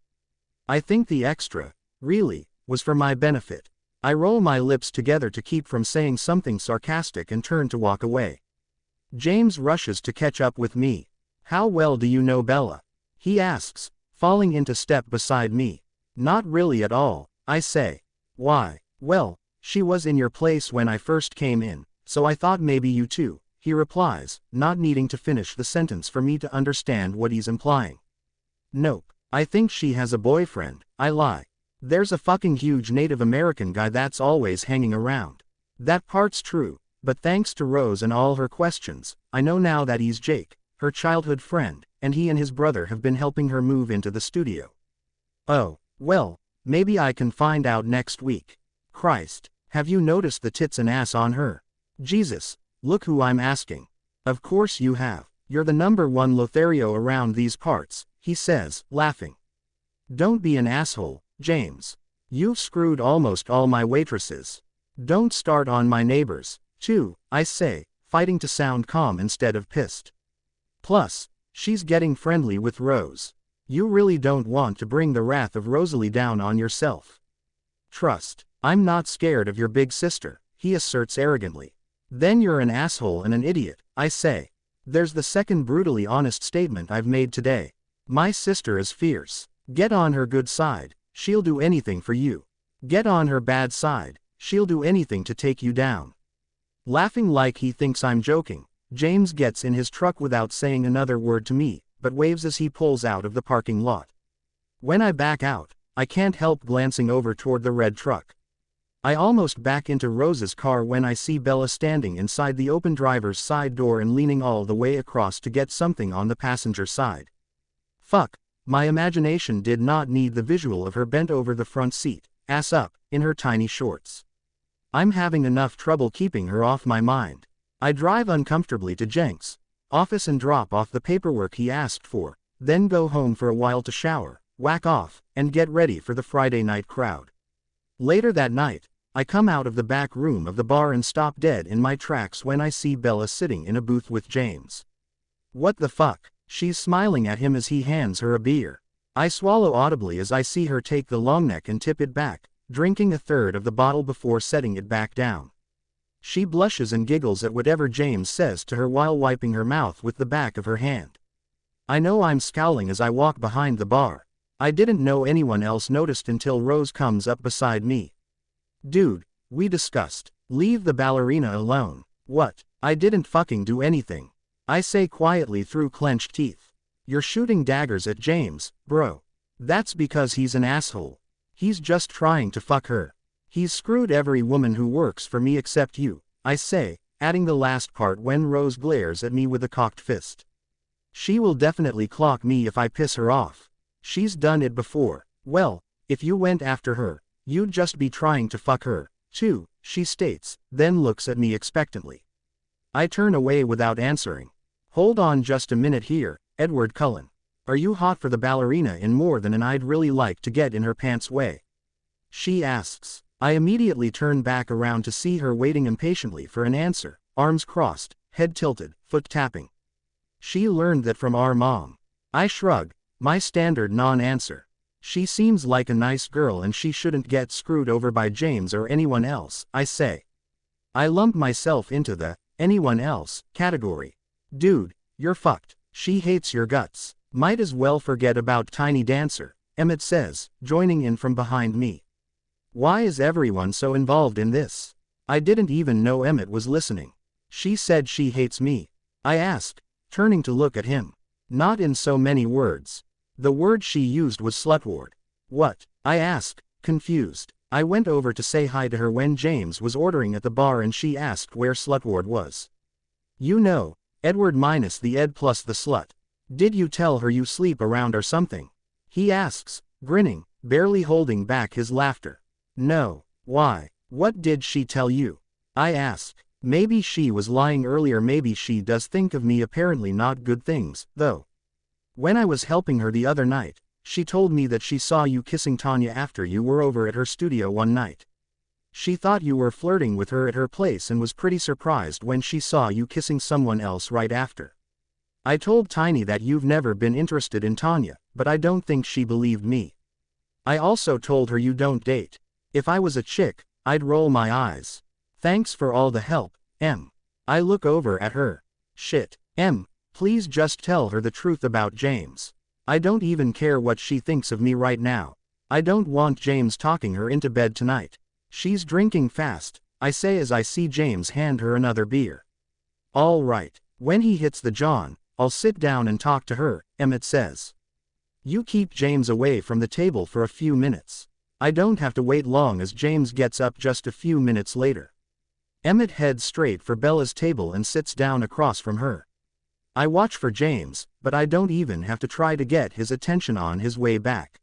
I think the extra, really, was for my benefit. I roll my lips together to keep from saying something sarcastic and turn to walk away. James rushes to catch up with me. "How well do you know Bella?" he asks, falling into step beside me. "Not really at all," I say. "Why?" "Well, she was in your place when I first came in, so I thought maybe you too," he replies, not needing to finish the sentence for me to understand what he's implying. "Nope, I think she has a boyfriend," I lie. "There's a fucking huge Native American guy that's always hanging around." That part's true, but thanks to Rose and all her questions, I know now that he's Jake, her childhood friend, and he and his brother have been helping her move into the studio. Oh, well, maybe I can find out next week. Christ, have you noticed the tits and ass on her? Jesus, look who I'm asking. Of course you have. You're the #1 Lothario around these parts, he says, laughing. Don't be an asshole, James. You've screwed almost all my waitresses. Don't start on my neighbors, too, I say, fighting to sound calm instead of pissed. Plus, she's getting friendly with Rose. You really don't want to bring the wrath of Rosalie down on yourself. Trust, I'm not scared of your big sister, he asserts arrogantly. Then you're an asshole and an idiot, I say. There's the second brutally honest statement I've made today. My sister is fierce. Get on her good side, she'll do anything for you. Get on her bad side, she'll do anything to take you down. Laughing like he thinks I'm joking, James gets in his truck without saying another word to me, but waves as he pulls out of the parking lot. When I back out, I can't help glancing over toward the red truck. I almost back into Rose's car when I see Bella standing inside the open driver's side door and leaning all the way across to get something on the passenger side. Fuck, my imagination did not need the visual of her bent over the front seat, ass up, in her tiny shorts. I'm having enough trouble keeping her off my mind. I drive uncomfortably to Jenks' office and drop off the paperwork he asked for, then go home for a while to shower, whack off, and get ready for the Friday night crowd. Later that night, I come out of the back room of the bar and stop dead in my tracks when I see Bella sitting in a booth with James. What the fuck? She's smiling at him as he hands her a beer. I swallow audibly as I see her take the long neck and tip it back, drinking a third of the bottle before setting it back down. She blushes and giggles at whatever James says to her while wiping her mouth with the back of her hand. I know I'm scowling as I walk behind the bar. I didn't know anyone else noticed until Rose comes up beside me. Dude, we discussed. Leave the ballerina alone. What? I didn't fucking do anything. I say quietly through clenched teeth. You're shooting daggers at James, bro. That's because he's an asshole. He's just trying to fuck her. He's screwed every woman who works for me except you, I say, adding the last part when Rose glares at me with a cocked fist. She will definitely clock me if I piss her off. She's done it before. Well, if you went after her, you'd just be trying to fuck her, too, she states, then looks at me expectantly. I turn away without answering. Hold on just a minute here, Edward Cullen. Are you hot for the ballerina in more than an I'd really like to get in her pants way? She asks. I immediately turn back around to see her waiting impatiently for an answer, arms crossed, head tilted, foot tapping. She learned that from our mom. I shrug, my standard non-answer. She seems like a nice girl and she shouldn't get screwed over by James or anyone else, I say. I lump myself into the anyone else category. Dude, you're fucked. She hates your guts. Might as well forget about Tiny Dancer, Emmett says, joining in from behind me. Why is everyone so involved in this? I didn't even know Emmett was listening. She said she hates me. I asked, turning to look at him. Not in so many words. The word she used was slutward. What? I asked, confused. I went over to say hi to her when James was ordering at the bar and she asked where slutward was. You know, Edward minus the ed plus the slut. Did you tell her you sleep around or something? He asks, grinning, barely holding back his laughter. No. Why? What did she tell you? I ask. Maybe she was lying earlier, maybe she does think of me apparently not good things, though. When I was helping her the other night, she told me that she saw you kissing Tanya after you were over at her studio one night. She thought you were flirting with her at her place and was pretty surprised when she saw you kissing someone else right after. I told Tiny that you've never been interested in Tanya, but I don't think she believed me. I also told her you don't date. If I was a chick, I'd roll my eyes. Thanks for all the help, Em. I look over at her. Shit, Em, please just tell her the truth about James. I don't even care what she thinks of me right now. I don't want James talking her into bed tonight. She's drinking fast, I say as I see James hand her another beer. All right, when he hits the John, I'll sit down and talk to her, Emmett says. You keep James away from the table for a few minutes. I don't have to wait long as James gets up just a few minutes later. Emmett heads straight for Bella's table and sits down across from her. I watch for James, but I don't even have to try to get his attention on his way back.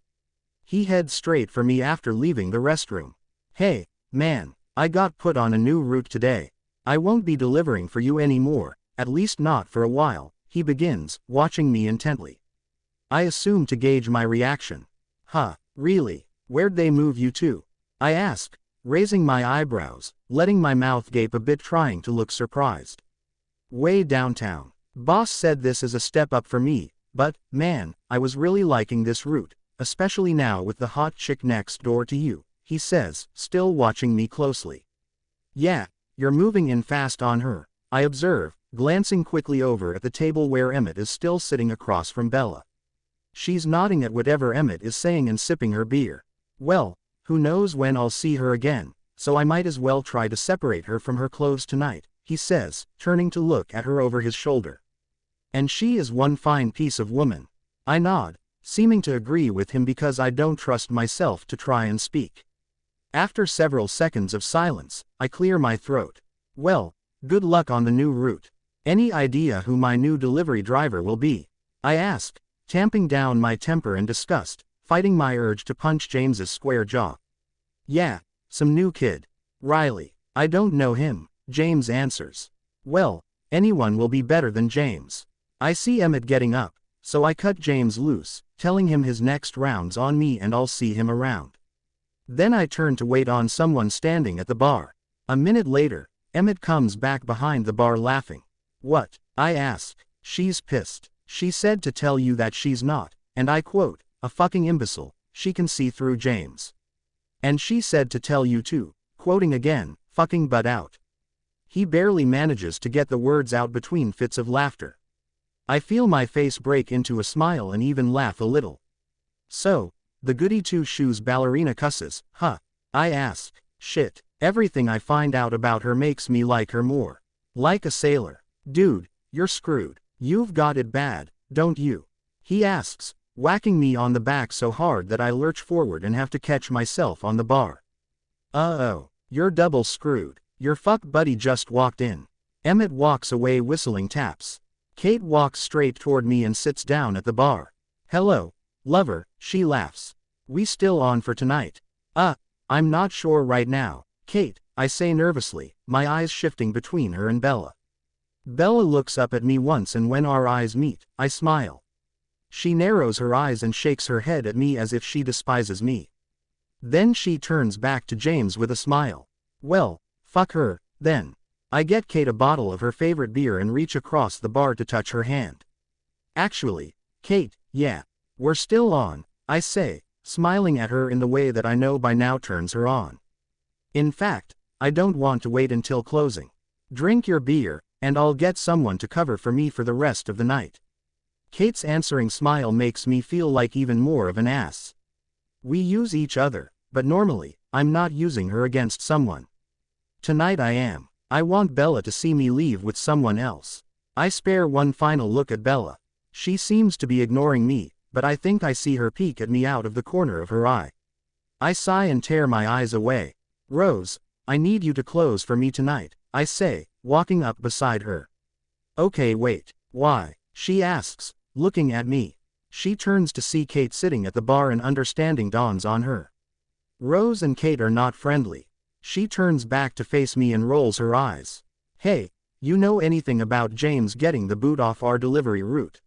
He heads straight for me after leaving the restroom. Hey, man, I got put on a new route today. I won't be delivering for you anymore, at least not for a while, he begins, watching me intently. I assume to gauge my reaction. Huh, really? Where'd they move you to? I ask, raising my eyebrows, letting my mouth gape a bit trying to look surprised. Way downtown. Boss said this is a step up for me, but, man, I was really liking this route, especially now with the hot chick next door to you, he says, still watching me closely. Yeah, you're moving in fast on her, I observe, glancing quickly over at the table where Emmett is still sitting across from Bella. She's nodding at whatever Emmett is saying and sipping her beer. Well, who knows when I'll see her again, so I might as well try to separate her from her clothes tonight, he says, turning to look at her over his shoulder. And she is one fine piece of woman. I nod, seeming to agree with him because I don't trust myself to try and speak. After several seconds of silence, I clear my throat. Well, good luck on the new route. Any idea who my new delivery driver will be? I ask, tamping down my temper and disgust, fighting my urge to punch James's square jaw. Yeah, some new kid. Riley. I don't know him, James answers. Well, anyone will be better than James. I see Emmett getting up, so I cut James loose, telling him his next round's on me and I'll see him around. Then I turn to wait on someone standing at the bar. A minute later, Emmett comes back behind the bar laughing. What? I ask. She's pissed. She said to tell you that she's not, and I quote, a fucking imbecile, she can see through James. And she said to tell you too, quoting again, fucking butt out. He barely manages to get the words out between fits of laughter. I feel my face break into a smile and even laugh a little. So, the goody two-shoes ballerina cusses, huh? I ask. Shit, everything I find out about her makes me like her more. Like a sailor. Dude, you're screwed. You've got it bad, don't you? He asks, whacking me on the back so hard that I lurch forward and have to catch myself on the bar. Uh-oh, you're double screwed. Your fuck buddy just walked in. Emmett walks away whistling taps. Kate walks straight toward me and sits down at the bar. Hello, lover, she laughs. We still on for tonight? I'm not sure right now, Kate, I say nervously, my eyes shifting between her and Bella. Bella looks up at me once and when our eyes meet, I smile. She narrows her eyes and shakes her head at me as if she despises me. Then she turns back to James with a smile. Well, fuck her, then. I get Kate a bottle of her favorite beer and reach across the bar to touch her hand. Actually, Kate, yeah, we're still on, I say, smiling at her in the way that I know by now turns her on. In fact, I don't want to wait until closing. Drink your beer, and I'll get someone to cover for me for the rest of the night. Kate's answering smile makes me feel like even more of an ass. We use each other, but normally, I'm not using her against someone. Tonight I am. I want Bella to see me leave with someone else. I spare one final look at Bella. She seems to be ignoring me, but I think I see her peek at me out of the corner of her eye. I sigh and tear my eyes away. Rose, I need you to close for me tonight, I say, walking up beside her. Okay, wait. Why? She asks, looking at me. She turns to see Kate sitting at the bar and understanding dawns on her. Rose and Kate are not friendly. She turns back to face me and rolls her eyes. Hey, you know anything about James getting the boot off our delivery route?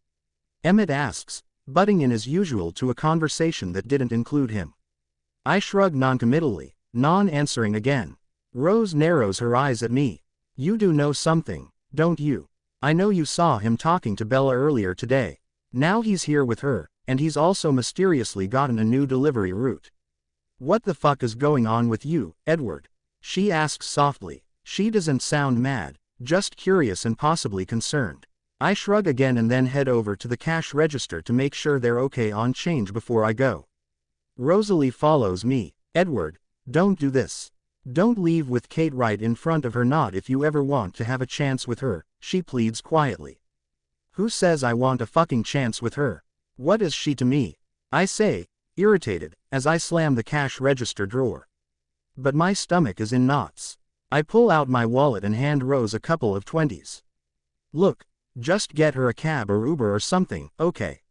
Emmett asks, butting in as usual to a conversation that didn't include him. I shrug noncommittally, non-answering again. Rose narrows her eyes at me. You do know something, don't you? I know you saw him talking to Bella earlier today. Now he's here with her, and he's also mysteriously gotten a new delivery route. What the fuck is going on with you, Edward? She asks softly. She doesn't sound mad, just curious and possibly concerned. I shrug again and then head over to the cash register to make sure they're okay on change before I go. Rosalie follows me. Edward, don't do this. Don't leave with Kate right in front of her. Not if you ever want to have a chance with her, she pleads quietly. Who says I want a fucking chance with her? What is she to me? I say, irritated, as I slam the cash register drawer. But my stomach is in knots. I pull out my wallet and hand Rose a couple of 20s. Look, just get her a cab or Uber or something, okay?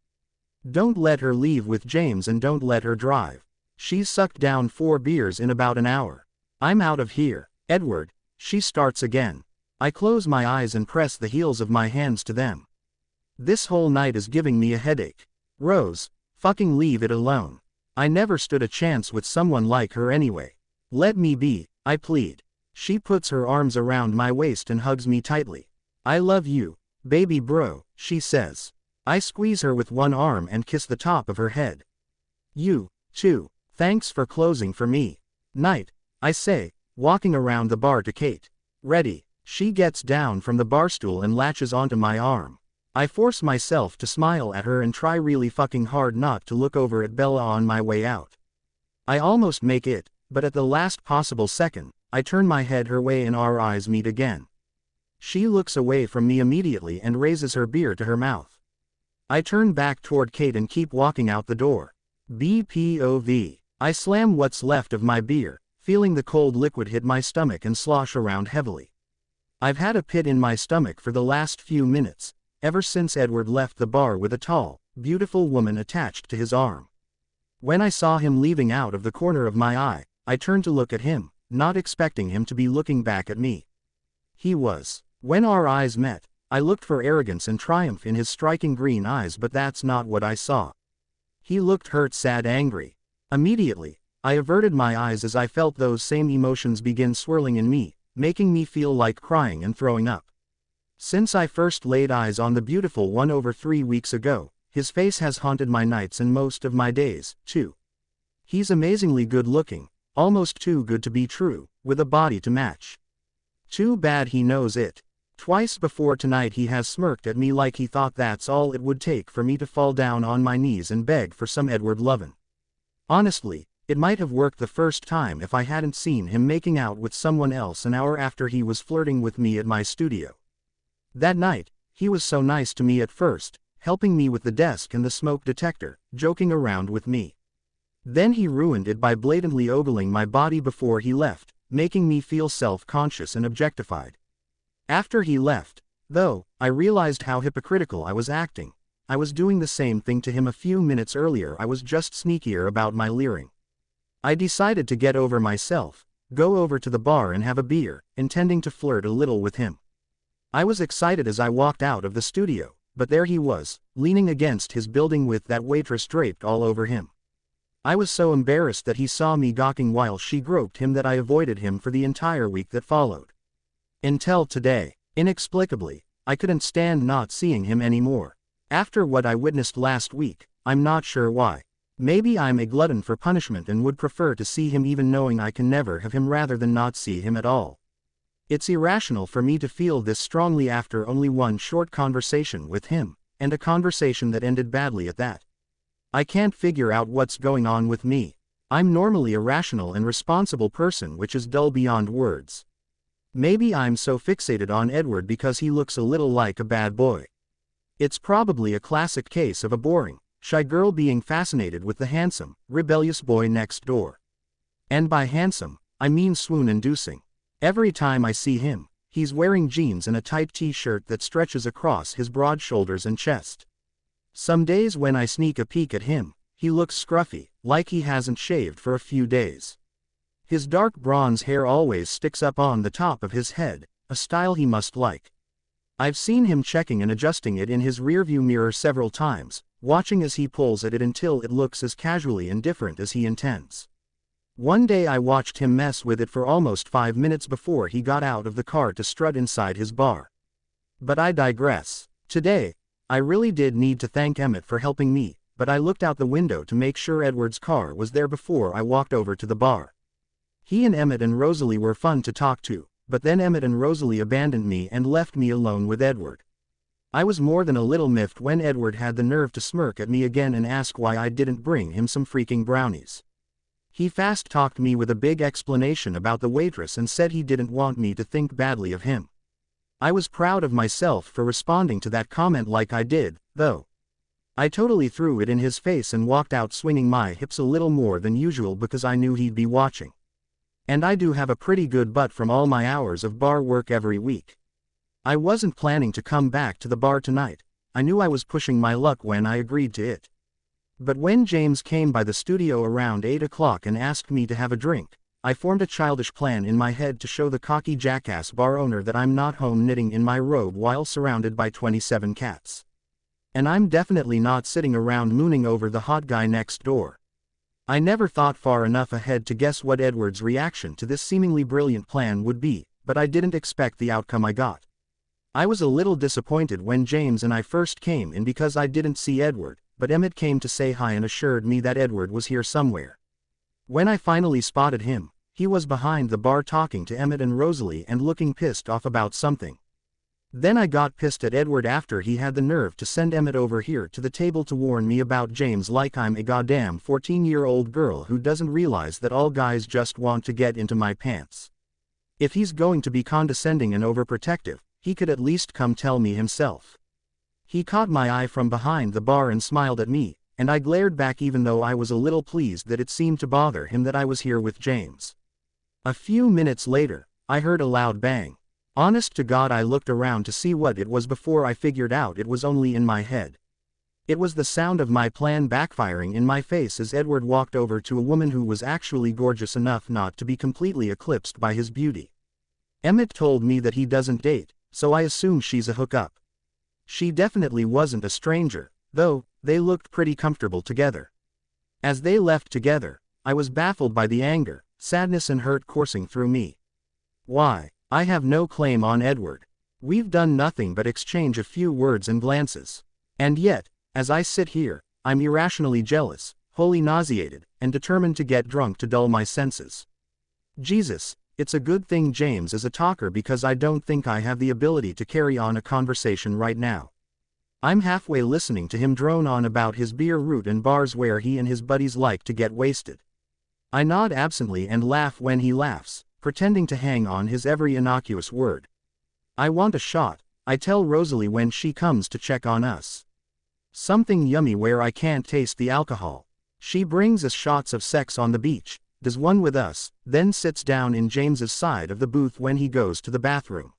Don't let her leave with James and don't let her drive. She's sucked down 4 beers in about an hour. I'm out of here, Edward, she starts again. I close my eyes and press the heels of my hands to them. This whole night is giving me a headache. Rose, fucking leave it alone. I never stood a chance with someone like her anyway. Let me be, I plead. She puts her arms around my waist and hugs me tightly. I love you, baby bro, she says. I squeeze her with one arm and kiss the top of her head. You, too, thanks for closing for me. Night, I say, walking around the bar to Kate. Ready? She gets down from the bar stool and latches onto my arm. I force myself to smile at her and try really fucking hard not to look over at Bella on my way out. I almost make it, but at the last possible second, I turn my head her way and our eyes meet again. She looks away from me immediately and raises her beer to her mouth. I turn back toward Kate and keep walking out the door. BPOV. I slam what's left of my beer, feeling the cold liquid hit my stomach and slosh around heavily. I've had a pit in my stomach for the last few minutes, ever since Edward left the bar with a tall, beautiful woman attached to his arm. When I saw him leaving out of the corner of my eye, I turned to look at him, not expecting him to be looking back at me. He was. When our eyes met, I looked for arrogance and triumph in his striking green eyes, but that's not what I saw. He looked hurt, sad, angry. Immediately, I averted my eyes as I felt those same emotions begin swirling in me, making me feel like crying and throwing up. Since I first laid eyes on the beautiful one over 3 weeks ago, his face has haunted my nights and most of my days, too. He's amazingly good looking, almost too good to be true, with a body to match. Too bad he knows it. Twice before tonight he has smirked at me like he thought that's all it would take for me to fall down on my knees and beg for some Edward lovin'. Honestly, it might have worked the first time if I hadn't seen him making out with someone else an hour after he was flirting with me at my studio. That night, he was so nice to me at first, helping me with the desk and the smoke detector, joking around with me. Then he ruined it by blatantly ogling my body before he left, making me feel self-conscious and objectified. After he left, though, I realized how hypocritical I was acting. I was doing the same thing to him a few minutes earlier. I was just sneakier about my leering. I decided to get over myself, go over to the bar and have a beer, intending to flirt a little with him. I was excited as I walked out of the studio, but there he was, leaning against his building with that waitress draped all over him. I was so embarrassed that he saw me gawking while she groped him that I avoided him for the entire week that followed. Until today, inexplicably, I couldn't stand not seeing him anymore. After what I witnessed last week, I'm not sure why. Maybe I'm a glutton for punishment and would prefer to see him even knowing I can never have him rather than not see him at all. It's irrational for me to feel this strongly after only one short conversation with him, and a conversation that ended badly at that. I can't figure out what's going on with me. I'm normally a rational and responsible person, which is dull beyond words. Maybe I'm so fixated on Edward because he looks a little like a bad boy. It's probably a classic case of a boring, shy girl being fascinated with the handsome, rebellious boy next door. And by handsome, I mean swoon-inducing. Every time I see him, he's wearing jeans and a tight t-shirt that stretches across his broad shoulders and chest. Some days when I sneak a peek at him, he looks scruffy, like he hasn't shaved for a few days. His dark bronze hair always sticks up on the top of his head, a style he must like. I've seen him checking and adjusting it in his rearview mirror several times, watching as he pulls at it until it looks as casually indifferent as he intends. One day I watched him mess with it for almost 5 minutes before he got out of the car to strut inside his bar. But I digress. Today, I really did need to thank Emmett for helping me, but I looked out the window to make sure Edward's car was there before I walked over to the bar. He and Emmett and Rosalie were fun to talk to, but then Emmett and Rosalie abandoned me and left me alone with Edward. I was more than a little miffed when Edward had the nerve to smirk at me again and ask why I didn't bring him some freaking brownies. He fast-talked me with a big explanation about the waitress and said he didn't want me to think badly of him. I was proud of myself for responding to that comment like I did, though. I totally threw it in his face and walked out swinging my hips a little more than usual because I knew he'd be watching. And I do have a pretty good butt from all my hours of bar work every week. I wasn't planning to come back to the bar tonight. I knew I was pushing my luck when I agreed to it. But when James came by the studio around 8 o'clock and asked me to have a drink, I formed a childish plan in my head to show the cocky jackass bar owner that I'm not home knitting in my robe while surrounded by 27 cats. And I'm definitely not sitting around mooning over the hot guy next door. I never thought far enough ahead to guess what Edward's reaction to this seemingly brilliant plan would be, but I didn't expect the outcome I got. I was a little disappointed when James and I first came in because I didn't see Edward, but Emmett came to say hi and assured me that Edward was here somewhere. When I finally spotted him, he was behind the bar talking to Emmett and Rosalie and looking pissed off about something. Then I got pissed at Edward after he had the nerve to send Emmett over here to the table to warn me about James like I'm a goddamn 14-year-old girl who doesn't realize that all guys just want to get into my pants. If he's going to be condescending and overprotective, he could at least come tell me himself. He caught my eye from behind the bar and smiled at me, and I glared back even though I was a little pleased that it seemed to bother him that I was here with James. A few minutes later, I heard a loud bang. Honest to God, I looked around to see what it was before I figured out it was only in my head. It was the sound of my plan backfiring in my face as Edward walked over to a woman who was actually gorgeous enough not to be completely eclipsed by his beauty. Emmett told me that he doesn't date, so I assume she's a hookup. She definitely wasn't a stranger, though. They looked pretty comfortable together. As they left together, I was baffled by the anger, sadness and hurt coursing through me. Why? I have no claim on Edward. We've done nothing but exchange a few words and glances. And yet, as I sit here, I'm irrationally jealous, wholly nauseated, and determined to get drunk to dull my senses. Jesus, it's a good thing James is a talker because I don't think I have the ability to carry on a conversation right now. I'm halfway listening to him drone on about his beer route and bars where he and his buddies like to get wasted. I nod absently and laugh when he laughs, pretending to hang on his every innocuous word. I want a shot, I tell Rosalie when she comes to check on us. Something yummy where I can't taste the alcohol. She brings us shots of sex on the beach, does one with us, then sits down in James's side of the booth when he goes to the bathroom.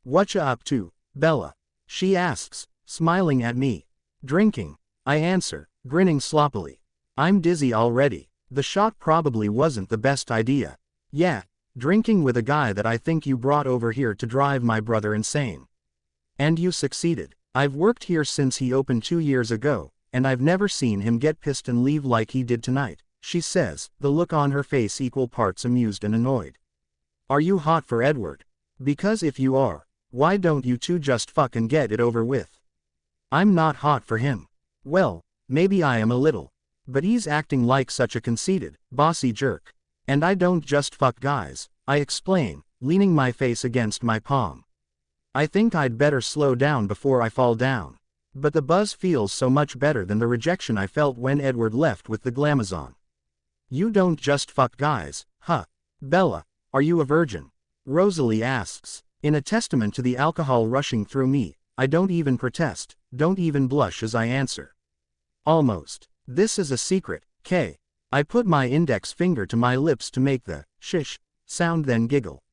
"Whatcha up to, Bella?" she asks, smiling at me. "Drinking," I answer, grinning sloppily. I'm dizzy already. The shot probably wasn't the best idea. Yeah, drinking with a guy that I think you brought over here to drive my brother insane. And you succeeded. I've worked here since he opened 2 years ago, and I've never seen him get pissed and leave like he did tonight, she says, the look on her face equal parts amused and annoyed. Are you hot for Edward? Because if you are, why don't you two just fuck and get it over with? I'm not hot for him. Well, maybe I am a little. But he's acting like such a conceited, bossy jerk. And I don't just fuck guys, I explain, leaning my face against my palm. I think I'd better slow down before I fall down. But the buzz feels so much better than the rejection I felt when Edward left with the glamazon. You don't just fuck guys, huh? Bella, are you a virgin? Rosalie asks. In a testament to the alcohol rushing through me, I don't even protest, don't even blush as I answer. Almost. This is a secret, Kay. I put my index finger to my lips to make the shish sound, then giggle.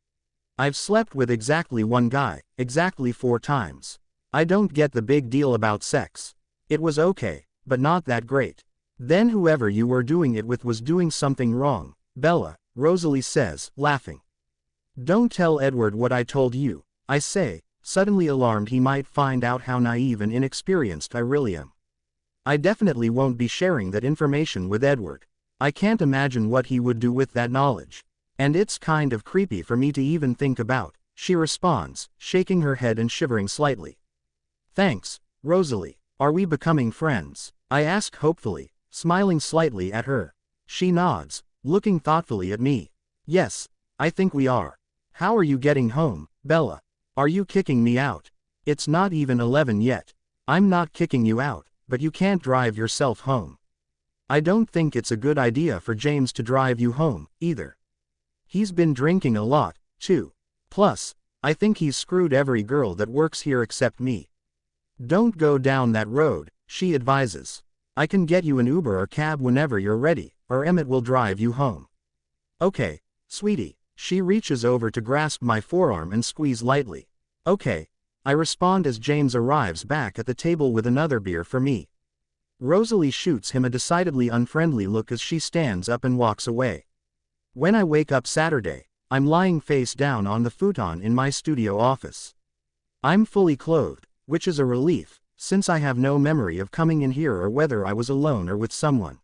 I've slept with exactly one guy, exactly 4 times. I don't get the big deal about sex. It was okay, but not that great. Then whoever you were doing it with was doing something wrong, Bella, Rosalie says, laughing. Don't tell Edward what I told you, I say, suddenly alarmed he might find out how naive and inexperienced I really am. I definitely won't be sharing that information with Edward. I can't imagine what he would do with that knowledge. And it's kind of creepy for me to even think about, she responds, shaking her head and shivering slightly. Thanks, Rosalie. Are we becoming friends? I ask hopefully, smiling slightly at her. She nods, looking thoughtfully at me. Yes, I think we are. How are you getting home, Bella? Are you kicking me out? It's not even 11 yet. I'm not kicking you out, but you can't drive yourself home. I don't think it's a good idea for James to drive you home, either. He's been drinking a lot, too. Plus, I think he's screwed every girl that works here except me. Don't go down that road, she advises. I can get you an Uber or cab whenever you're ready, or Emmett will drive you home. Okay, sweetie. She reaches over to grasp my forearm and squeeze lightly. Okay, I respond as James arrives back at the table with another beer for me. Rosalie shoots him a decidedly unfriendly look as she stands up and walks away. When I wake up Saturday, I'm lying face down on the futon in my studio office. I'm fully clothed, which is a relief, since I have no memory of coming in here or whether I was alone or with someone.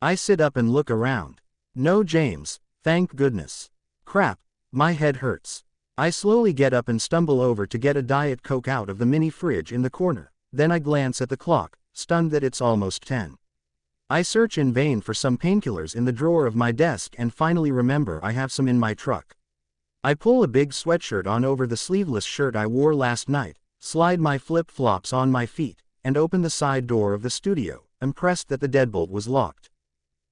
I sit up and look around. No James, thank goodness. Crap, my head hurts. I slowly get up and stumble over to get a Diet Coke out of the mini fridge in the corner, then I glance at the clock, stunned that it's almost 10. I search in vain for some painkillers in the drawer of my desk and finally remember I have some in my truck. I pull a big sweatshirt on over the sleeveless shirt I wore last night, slide my flip-flops on my feet, and open the side door of the studio, impressed that the deadbolt was locked.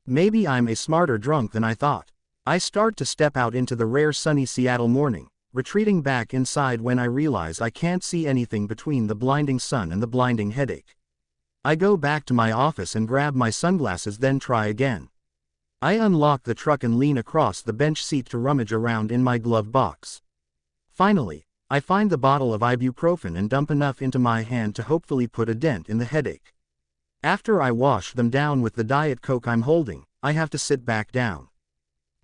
Maybe I'm a smarter drunk than I thought. I start to step out into the rare sunny Seattle morning, retreating back inside when I realize I can't see anything between the blinding sun and the blinding headache. I go back to my office and grab my sunglasses, then try again. I unlock the truck and lean across the bench seat to rummage around in my glove box. Finally, I find the bottle of ibuprofen and dump enough into my hand to hopefully put a dent in the headache. After I wash them down with the Diet Coke I'm holding, I have to sit back down.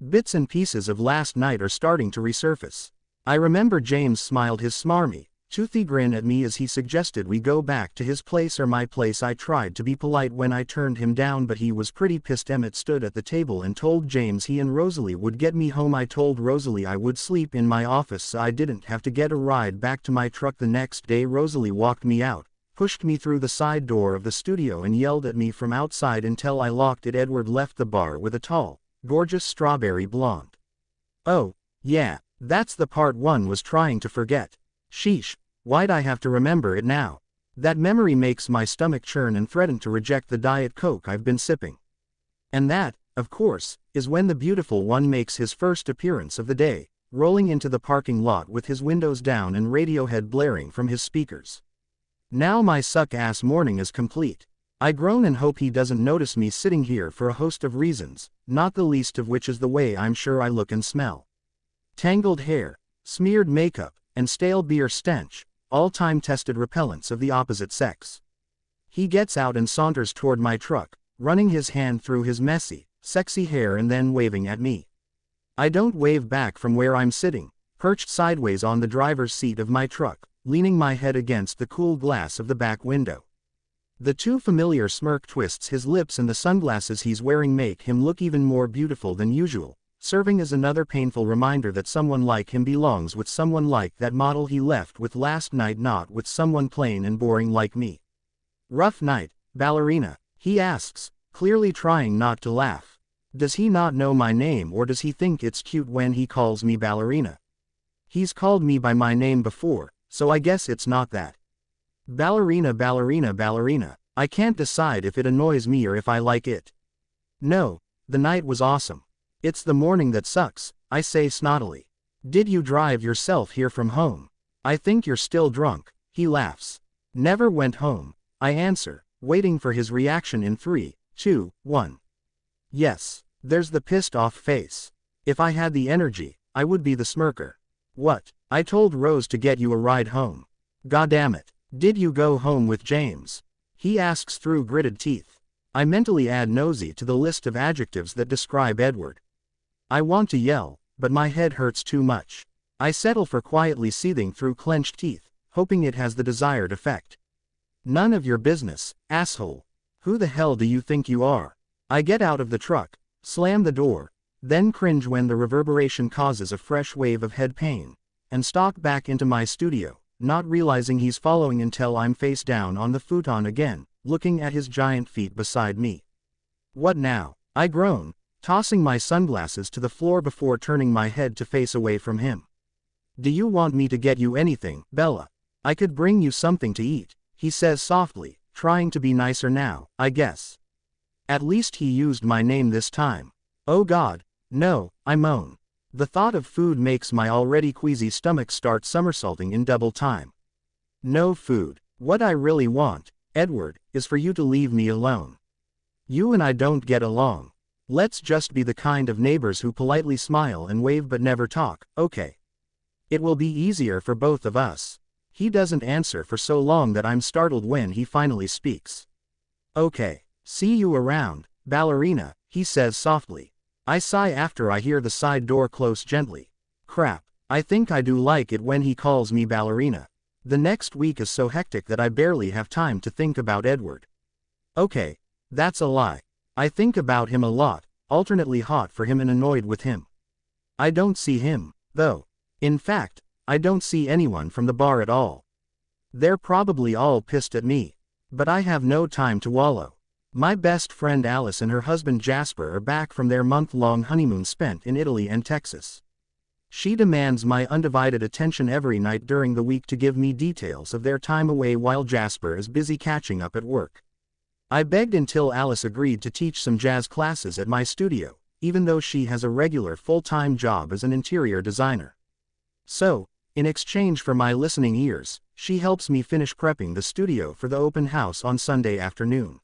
Bits and pieces of last night are starting to resurface. I remember James smiled his smarmy, toothy grin at me as he suggested we go back to his place or my place. I tried to be polite when I turned him down, but he was pretty pissed. Emmett stood at the table and told James he and Rosalie would get me home. I told Rosalie I would sleep in my office so I didn't have to get a ride back to my truck the next day. Rosalie walked me out, pushed me through the side door of the studio and yelled at me from outside until I locked it. Edward left the bar with a tall, gorgeous strawberry blonde. Oh, yeah, that's the part one was trying to forget. Sheesh, why'd I have to remember it now? That memory makes my stomach churn and threaten to reject the Diet Coke I've been sipping. And that, of course, is when the beautiful one makes his first appearance of the day, rolling into the parking lot with his windows down and Radiohead blaring from his speakers. Now my suck-ass morning is complete. I groan and hope he doesn't notice me sitting here for a host of reasons, not the least of which is the way I'm sure I look and smell. Tangled hair, smeared makeup, and stale beer stench, all time-tested repellents of the opposite sex. He gets out and saunters toward my truck, running his hand through his messy, sexy hair and then waving at me. I don't wave back from where I'm sitting, perched sideways on the driver's seat of my truck, leaning my head against the cool glass of the back window. The too familiar smirk twists his lips and the sunglasses he's wearing make him look even more beautiful than usual, serving as another painful reminder that someone like him belongs with someone like that model he left with last night, not with someone plain and boring like me. Rough night, ballerina? He asks, clearly trying not to laugh. Does he not know my name, or does he think it's cute when he calls me ballerina? He's called me by my name before, so I guess it's not that. Ballerina, ballerina, ballerina. I can't decide if it annoys me or if I like it. No, the night was awesome. It's the morning that sucks, I say snottily. Did you drive yourself here from home? I think you're still drunk, he laughs. Never went home, I answer, waiting for his reaction in 3, 2, 1. Yes, there's the pissed off face. If I had the energy, I would be the smirker. What? I told Rose to get you a ride home. Goddamn. Did you go home with James? He asks through gritted teeth. I mentally add nosy to the list of adjectives that describe Edward. I want to yell, but my head hurts too much. I settle for quietly seething through clenched teeth, hoping it has the desired effect. None of your business, asshole. Who the hell do you think you are? I get out of the truck, slam the door, then cringe when the reverberation causes a fresh wave of head pain, and stalk back into my studio, not realizing he's following until I'm face down on the futon again, looking at his giant feet beside me. What now? I groan, tossing my sunglasses to the floor before turning my head to face away from him. Do you want me to get you anything, Bella? I could bring you something to eat, he says softly, trying to be nicer now, I guess. At least he used my name this time. Oh God, no, I moan. The thought of food makes my already queasy stomach start somersaulting in double time. No food. What I really want, Edward, is for you to leave me alone. You and I don't get along. Let's just be the kind of neighbors who politely smile and wave but never talk, okay? It will be easier for both of us. He doesn't answer for so long that I'm startled when he finally speaks. Okay, see you around, ballerina, he says softly. I sigh after I hear the side door close gently. Crap, I think I do like it when he calls me ballerina. The next week is so hectic that I barely have time to think about Edward. Okay, that's a lie. I think about him a lot, alternately hot for him and annoyed with him. I don't see him, though. In fact, I don't see anyone from the bar at all. They're probably all pissed at me. But I have no time to wallow. My best friend Alice and her husband Jasper are back from their month-long honeymoon spent in Italy and Texas. She demands my undivided attention every night during the week to give me details of their time away while Jasper is busy catching up at work. I begged until Alice agreed to teach some jazz classes at my studio, even though she has a regular full-time job as an interior designer. So, in exchange for my listening ears, she helps me finish prepping the studio for the open house on Sunday afternoon.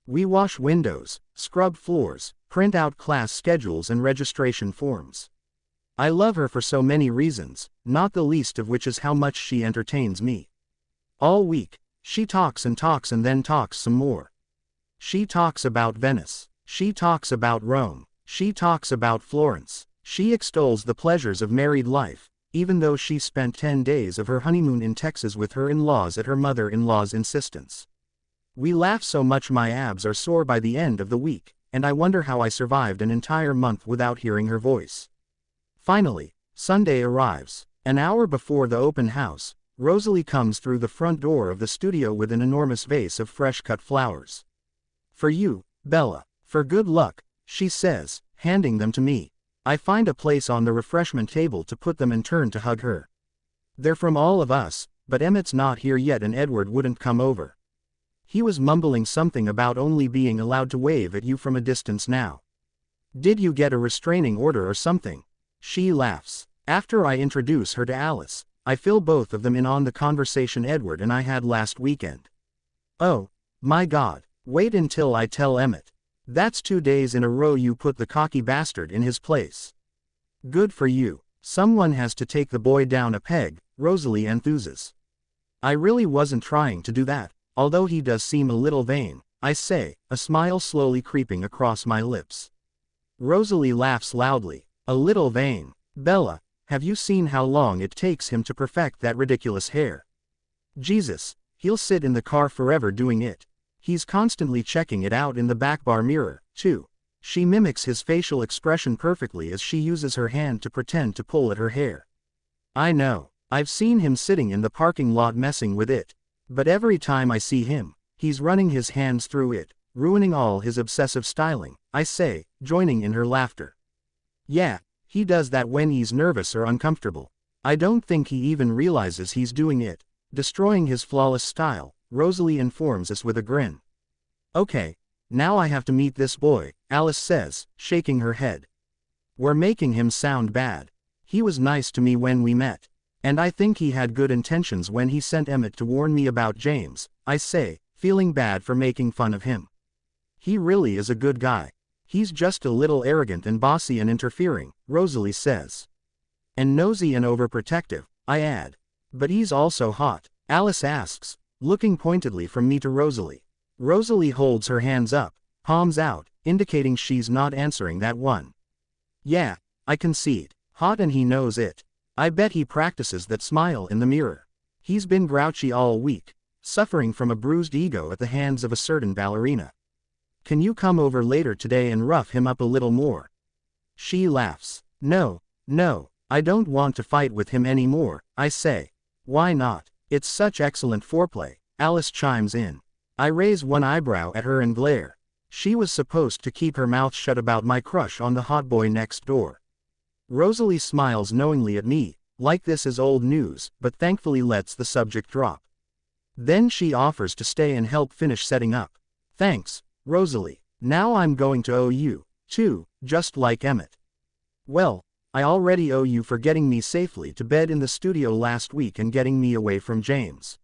We wash windows, scrub floors, print out class schedules and registration forms. I love her for so many reasons, not the least of which is how much she entertains me. All week, she talks and then talks some more. She talks about Venice. She talks about Rome. She talks about Florence. She extols the pleasures of married life, even though she spent 10 days of her honeymoon in Texas with her in-laws at her mother-in-law's insistence. We laugh so much my abs are sore by the end of the week, and I wonder how I survived an entire month without hearing her voice. Finally, Sunday arrives. An hour before the open house, Rosalie comes through the front door of the studio with an enormous vase of fresh-cut flowers. "For you, Bella. For good luck," she says, handing them to me. I find a place on the refreshment table to put them and turn to hug her. They're from all of us, but Emmett's not here yet and Edward wouldn't come over. He was mumbling something about only being allowed to wave at you from a distance now. Did you get a restraining order or something? She laughs. After I introduce her to Alice, I fill both of them in on the conversation Edward and I had last weekend. Oh, my God, wait until I tell Emmett. That's 2 days in a row you put the cocky bastard in his place. Good for you. Someone has to take the boy down a peg, Rosalie enthuses. I really wasn't trying to do that, although he does seem a little vain, I say, a smile slowly creeping across my lips. Rosalie laughs loudly. A little vain. Bella, have you seen how long it takes him to perfect that ridiculous hair? Jesus, he'll sit in the car forever doing it. He's constantly checking it out in the back bar mirror, too. She mimics his facial expression perfectly as she uses her hand to pretend to pull at her hair. I know, I've seen him sitting in the parking lot messing with it. But every time I see him, he's running his hands through it, ruining all his obsessive styling, I say, joining in her laughter. Yeah, he does that when he's nervous or uncomfortable. I don't think he even realizes he's doing it, destroying his flawless style, Rosalie informs us with a grin. Okay, now I have to meet this boy, Alice says, shaking her head. We're making him sound bad. He was nice to me when we met. And I think he had good intentions when he sent Emmett to warn me about James, I say, feeling bad for making fun of him. He really is a good guy. He's just a little arrogant and bossy and interfering, Rosalie says. And nosy and overprotective, I add. But he's also hot, Alice asks, looking pointedly from me to Rosalie. Rosalie holds her hands up, palms out, indicating she's not answering that one. Yeah, I concede. Hot and he knows it. I bet he practices that smile in the mirror. He's been grouchy all week, suffering from a bruised ego at the hands of a certain ballerina. Can you come over later today and rough him up a little more? She laughs. No, I don't want to fight with him anymore, I say. Why not? It's such excellent foreplay, Alice chimes in. I raise one eyebrow at her and glare. She was supposed to keep her mouth shut about my crush on the hot boy next door. Rosalie smiles knowingly at me, like this is old news, but thankfully lets the subject drop. Then she offers to stay and help finish setting up. Thanks, Rosalie. Now I'm going to owe you, too, just like Emmett. Well, I already owe you for getting me safely to bed in the studio last week and getting me away from James.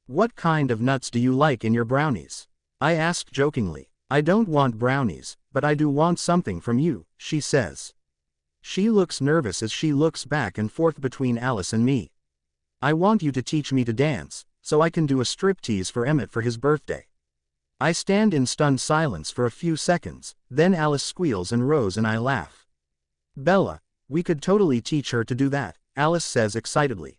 What kind of nuts do you like in your brownies? I asked jokingly. I don't want brownies, but I do want something from you, she says. She looks nervous as she looks back and forth between Alice and me. I want you to teach me to dance, so I can do a striptease for Emmett for his birthday. I stand in stunned silence for a few seconds, then Alice squeals and Rose and I laugh. Bella, we could totally teach her to do that, Alice says excitedly.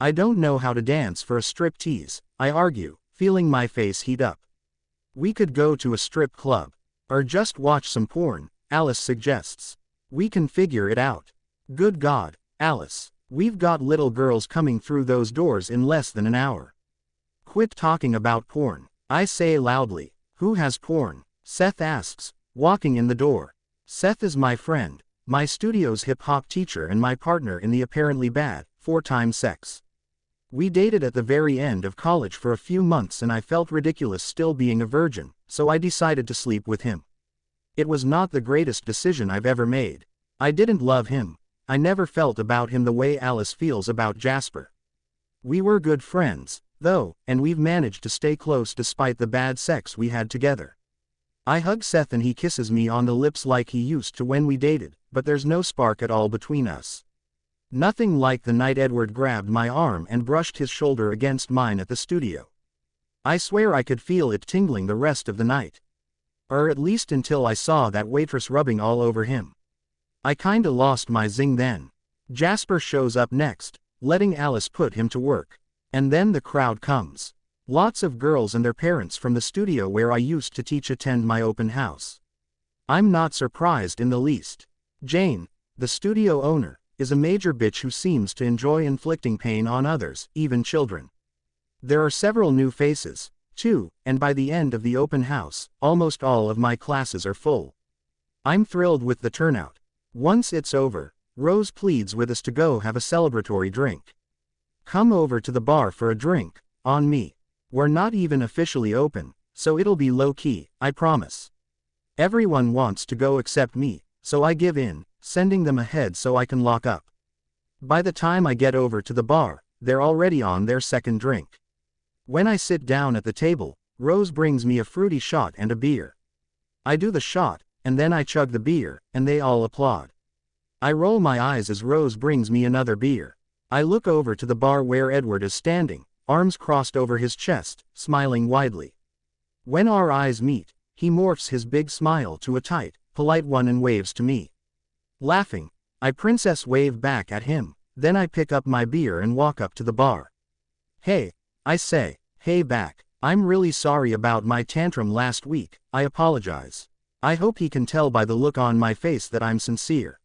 I don't know how to dance for a strip tease, I argue, feeling my face heat up. We could go to a strip club. Or just watch some porn, Alice suggests. We can figure it out. Good God, Alice, we've got little girls coming through those doors in less than an hour. Quit talking about porn, I say loudly. Who has porn? Seth asks, walking in the door. Seth is my friend, my studio's hip-hop teacher and my partner in the apparently bad, 4-time sex. We dated at the very end of college for a few months and I felt ridiculous still being a virgin, so I decided to sleep with him. It was not the greatest decision I've ever made. I didn't love him. I never felt about him the way Alice feels about Jasper. We were good friends, though, and we've managed to stay close despite the bad sex we had together. I hug Seth and he kisses me on the lips like he used to when we dated, but there's no spark at all between us. Nothing like the night Edward grabbed my arm and brushed his shoulder against mine at the studio. I swear I could feel it tingling the rest of the night. Or at least until I saw that waitress rubbing all over him. I kinda lost my zing then. Jasper shows up next, letting Alice put him to work. And then the crowd comes. Lots of girls and their parents from the studio where I used to teach attend my open house. I'm not surprised in the least. Jane, the studio owner, is a major bitch who seems to enjoy inflicting pain on others, even children. There are several new faces, too, and by the end of the open house, almost all of my classes are full. I'm thrilled with the turnout. Once it's over, Rose pleads with us to go have a celebratory drink. Come over to the bar for a drink, on me. We're not even officially open, so it'll be low-key, I promise. Everyone wants to go except me, so I give in, sending them ahead so I can lock up. By the time I get over to the bar, they're already on their second drink. When I sit down at the table, Rose brings me a fruity shot and a beer. I do the shot, and then I chug the beer, and they all applaud. I roll my eyes as Rose brings me another beer. I look over to the bar where Edward is standing, arms crossed over his chest, smiling widely. When our eyes meet, he morphs his big smile to a tight, polite one and waves to me. Laughing, I princess wave back at him, then I pick up my beer and walk up to the bar. Hey, I say, hey back, I'm really sorry about my tantrum last week, I apologize. I hope he can tell by the look on my face that I'm sincere.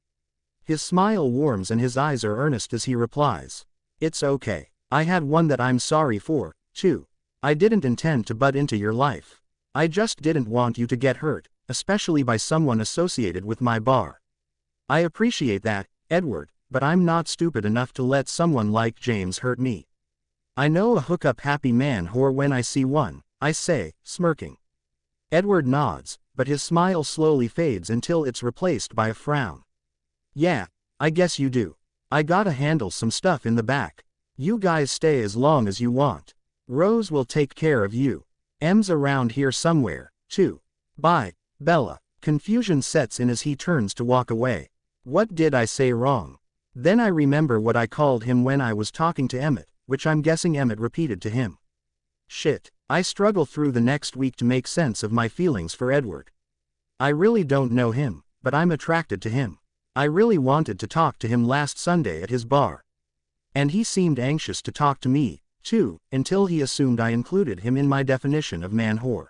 His smile warms and his eyes are earnest as he replies. It's okay. I had one that I'm sorry for, too. I didn't intend to butt into your life. I just didn't want you to get hurt, especially by someone associated with my bar. I appreciate that, Edward, but I'm not stupid enough to let someone like James hurt me. I know a hookup happy man whore when I see one, I say, smirking. Edward nods, but his smile slowly fades until it's replaced by a frown. Yeah, I guess you do. I gotta handle some stuff in the back. You guys stay as long as you want. Rose will take care of you. M's around here somewhere, too. Bye, Bella. Confusion sets in as he turns to walk away. What did I say wrong? Then I remember what I called him when I was talking to Emmett, which I'm guessing Emmett repeated to him. Shit, I struggle through the next week to make sense of my feelings for Edward. I really don't know him, but I'm attracted to him. I really wanted to talk to him last Sunday at his bar. And he seemed anxious to talk to me, too, until he assumed I included him in my definition of man-whore.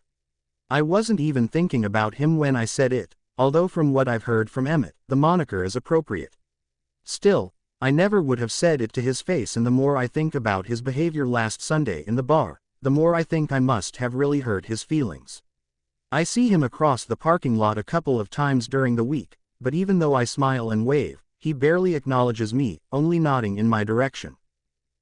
I wasn't even thinking about him when I said it, although from what I've heard from Emmett, the moniker is appropriate. Still, I never would have said it to his face, and the more I think about his behavior last Sunday in the bar, the more I think I must have really hurt his feelings. I see him across the parking lot a couple of times during the week, but even though I smile and wave, he barely acknowledges me, only nodding in my direction.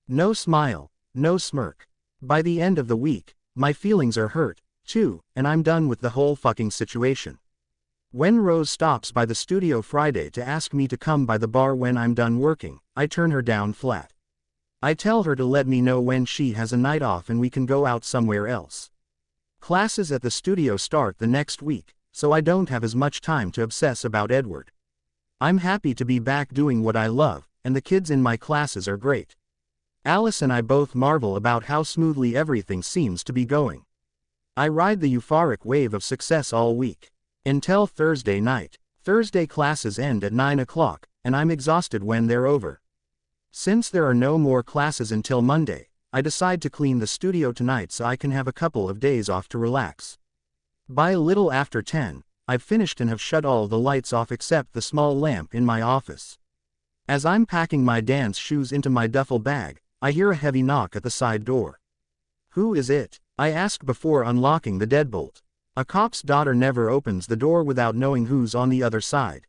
No smile, no smirk. By the end of the week, my feelings are hurt, too, and I'm done with the whole fucking situation. When Rose stops by the studio Friday to ask me to come by the bar when I'm done working, I turn her down flat. I tell her to let me know when she has a night off and we can go out somewhere else. Classes at the studio start the next week, so I don't have as much time to obsess about Edward. I'm happy to be back doing what I love, and the kids in my classes are great. Alice and I both marvel about how smoothly everything seems to be going. I ride the euphoric wave of success all week. Until Thursday night. Thursday classes end at 9 o'clock, and I'm exhausted when they're over. Since there are no more classes until Monday, I decide to clean the studio tonight so I can have a couple of days off to relax. By a little after 10, I've finished and have shut all the lights off except the small lamp in my office. As I'm packing my dance shoes into my duffel bag, I hear a heavy knock at the side door. Who is it? I ask before unlocking the deadbolt. A cop's daughter never opens the door without knowing who's on the other side.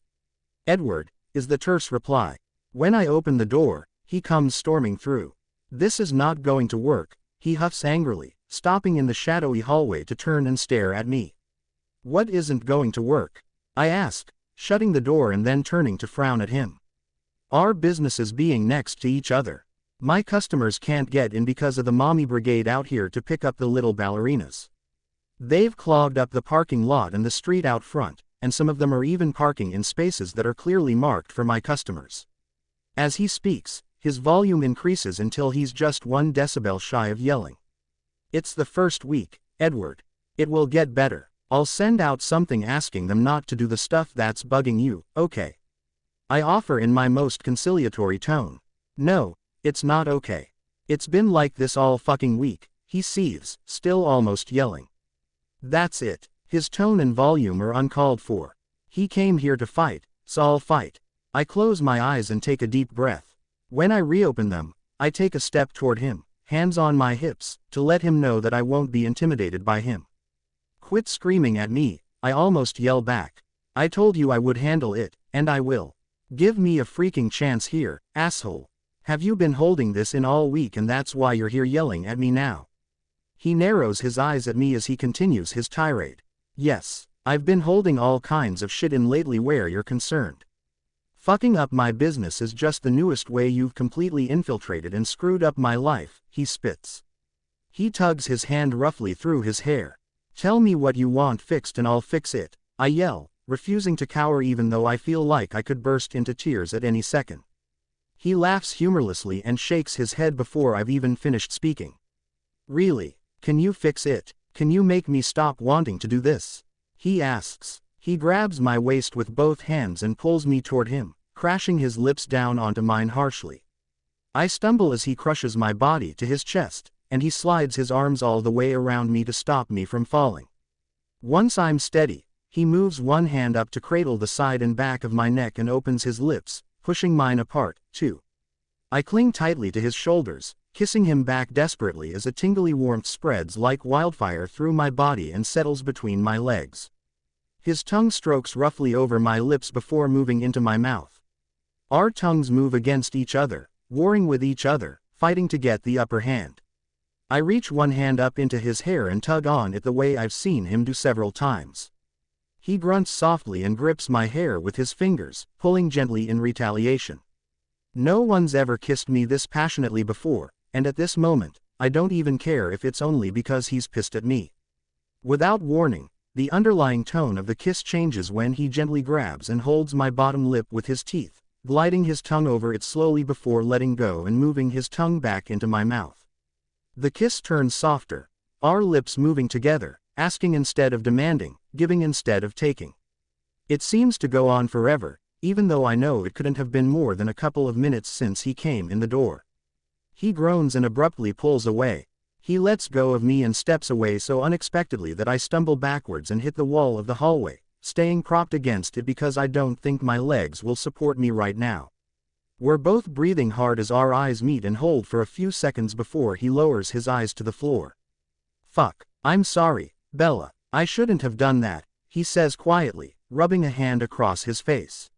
Edward, is the terse reply. When I open the door, he comes storming through. This is not going to work, he huffs angrily, stopping in the shadowy hallway to turn and stare at me. What isn't going to work? I ask, shutting the door and then turning to frown at him. Our businesses being next to each other. My customers can't get in because of the mommy brigade out here to pick up the little ballerinas. They've clogged up the parking lot and the street out front, and some of them are even parking in spaces that are clearly marked for my customers. As he speaks, his volume increases until he's just 1 decibel shy of yelling. It's the first week, Edward. It will get better. I'll send out something asking them not to do the stuff that's bugging you, okay? I offer in my most conciliatory tone. No, it's not okay. It's been like this all fucking week, he seethes, still almost yelling. That's it. His tone and volume are uncalled for. He came here to fight, so I'll fight. I close my eyes and take a deep breath. When I reopen them, I take a step toward him, hands on my hips, to let him know that I won't be intimidated by him. Quit screaming at me, I almost yell back. I told you I would handle it, and I will. Give me a freaking chance here, asshole. Have you been holding this in all week and that's why you're here yelling at me now? He narrows his eyes at me as he continues his tirade. Yes, I've been holding all kinds of shit in lately where you're concerned. Fucking up my business is just the newest way you've completely infiltrated and screwed up my life, he spits. He tugs his hand roughly through his hair. Tell me what you want fixed and I'll fix it, I yell, refusing to cower even though I feel like I could burst into tears at any second. He laughs humorlessly and shakes his head before I've even finished speaking. Really, can you fix it? Can you make me stop wanting to do this? He asks. He grabs my waist with both hands and pulls me toward him, crashing his lips down onto mine harshly. I stumble as he crushes my body to his chest, and he slides his arms all the way around me to stop me from falling. Once I'm steady, he moves one hand up to cradle the side and back of my neck and opens his lips, pushing mine apart, too. I cling tightly to his shoulders, kissing him back desperately as a tingly warmth spreads like wildfire through my body and settles between my legs. His tongue strokes roughly over my lips before moving into my mouth. Our tongues move against each other, warring with each other, fighting to get the upper hand. I reach one hand up into his hair and tug on it the way I've seen him do several times. He grunts softly and grips my hair with his fingers, pulling gently in retaliation. No one's ever kissed me this passionately before, and at this moment, I don't even care if it's only because he's pissed at me. Without warning, the underlying tone of the kiss changes when he gently grabs and holds my bottom lip with his teeth, gliding his tongue over it slowly before letting go and moving his tongue back into my mouth. The kiss turns softer, our lips moving together, asking instead of demanding, giving instead of taking. It seems to go on forever, even though I know it couldn't have been more than a couple of minutes since he came in the door. He groans and abruptly pulls away. He lets go of me and steps away so unexpectedly that I stumble backwards and hit the wall of the hallway, staying propped against it because I don't think my legs will support me right now. We're both breathing hard as our eyes meet and hold for a few seconds before he lowers his eyes to the floor. Fuck, I'm sorry, Bella, I shouldn't have done that, he says quietly, rubbing a hand across his face.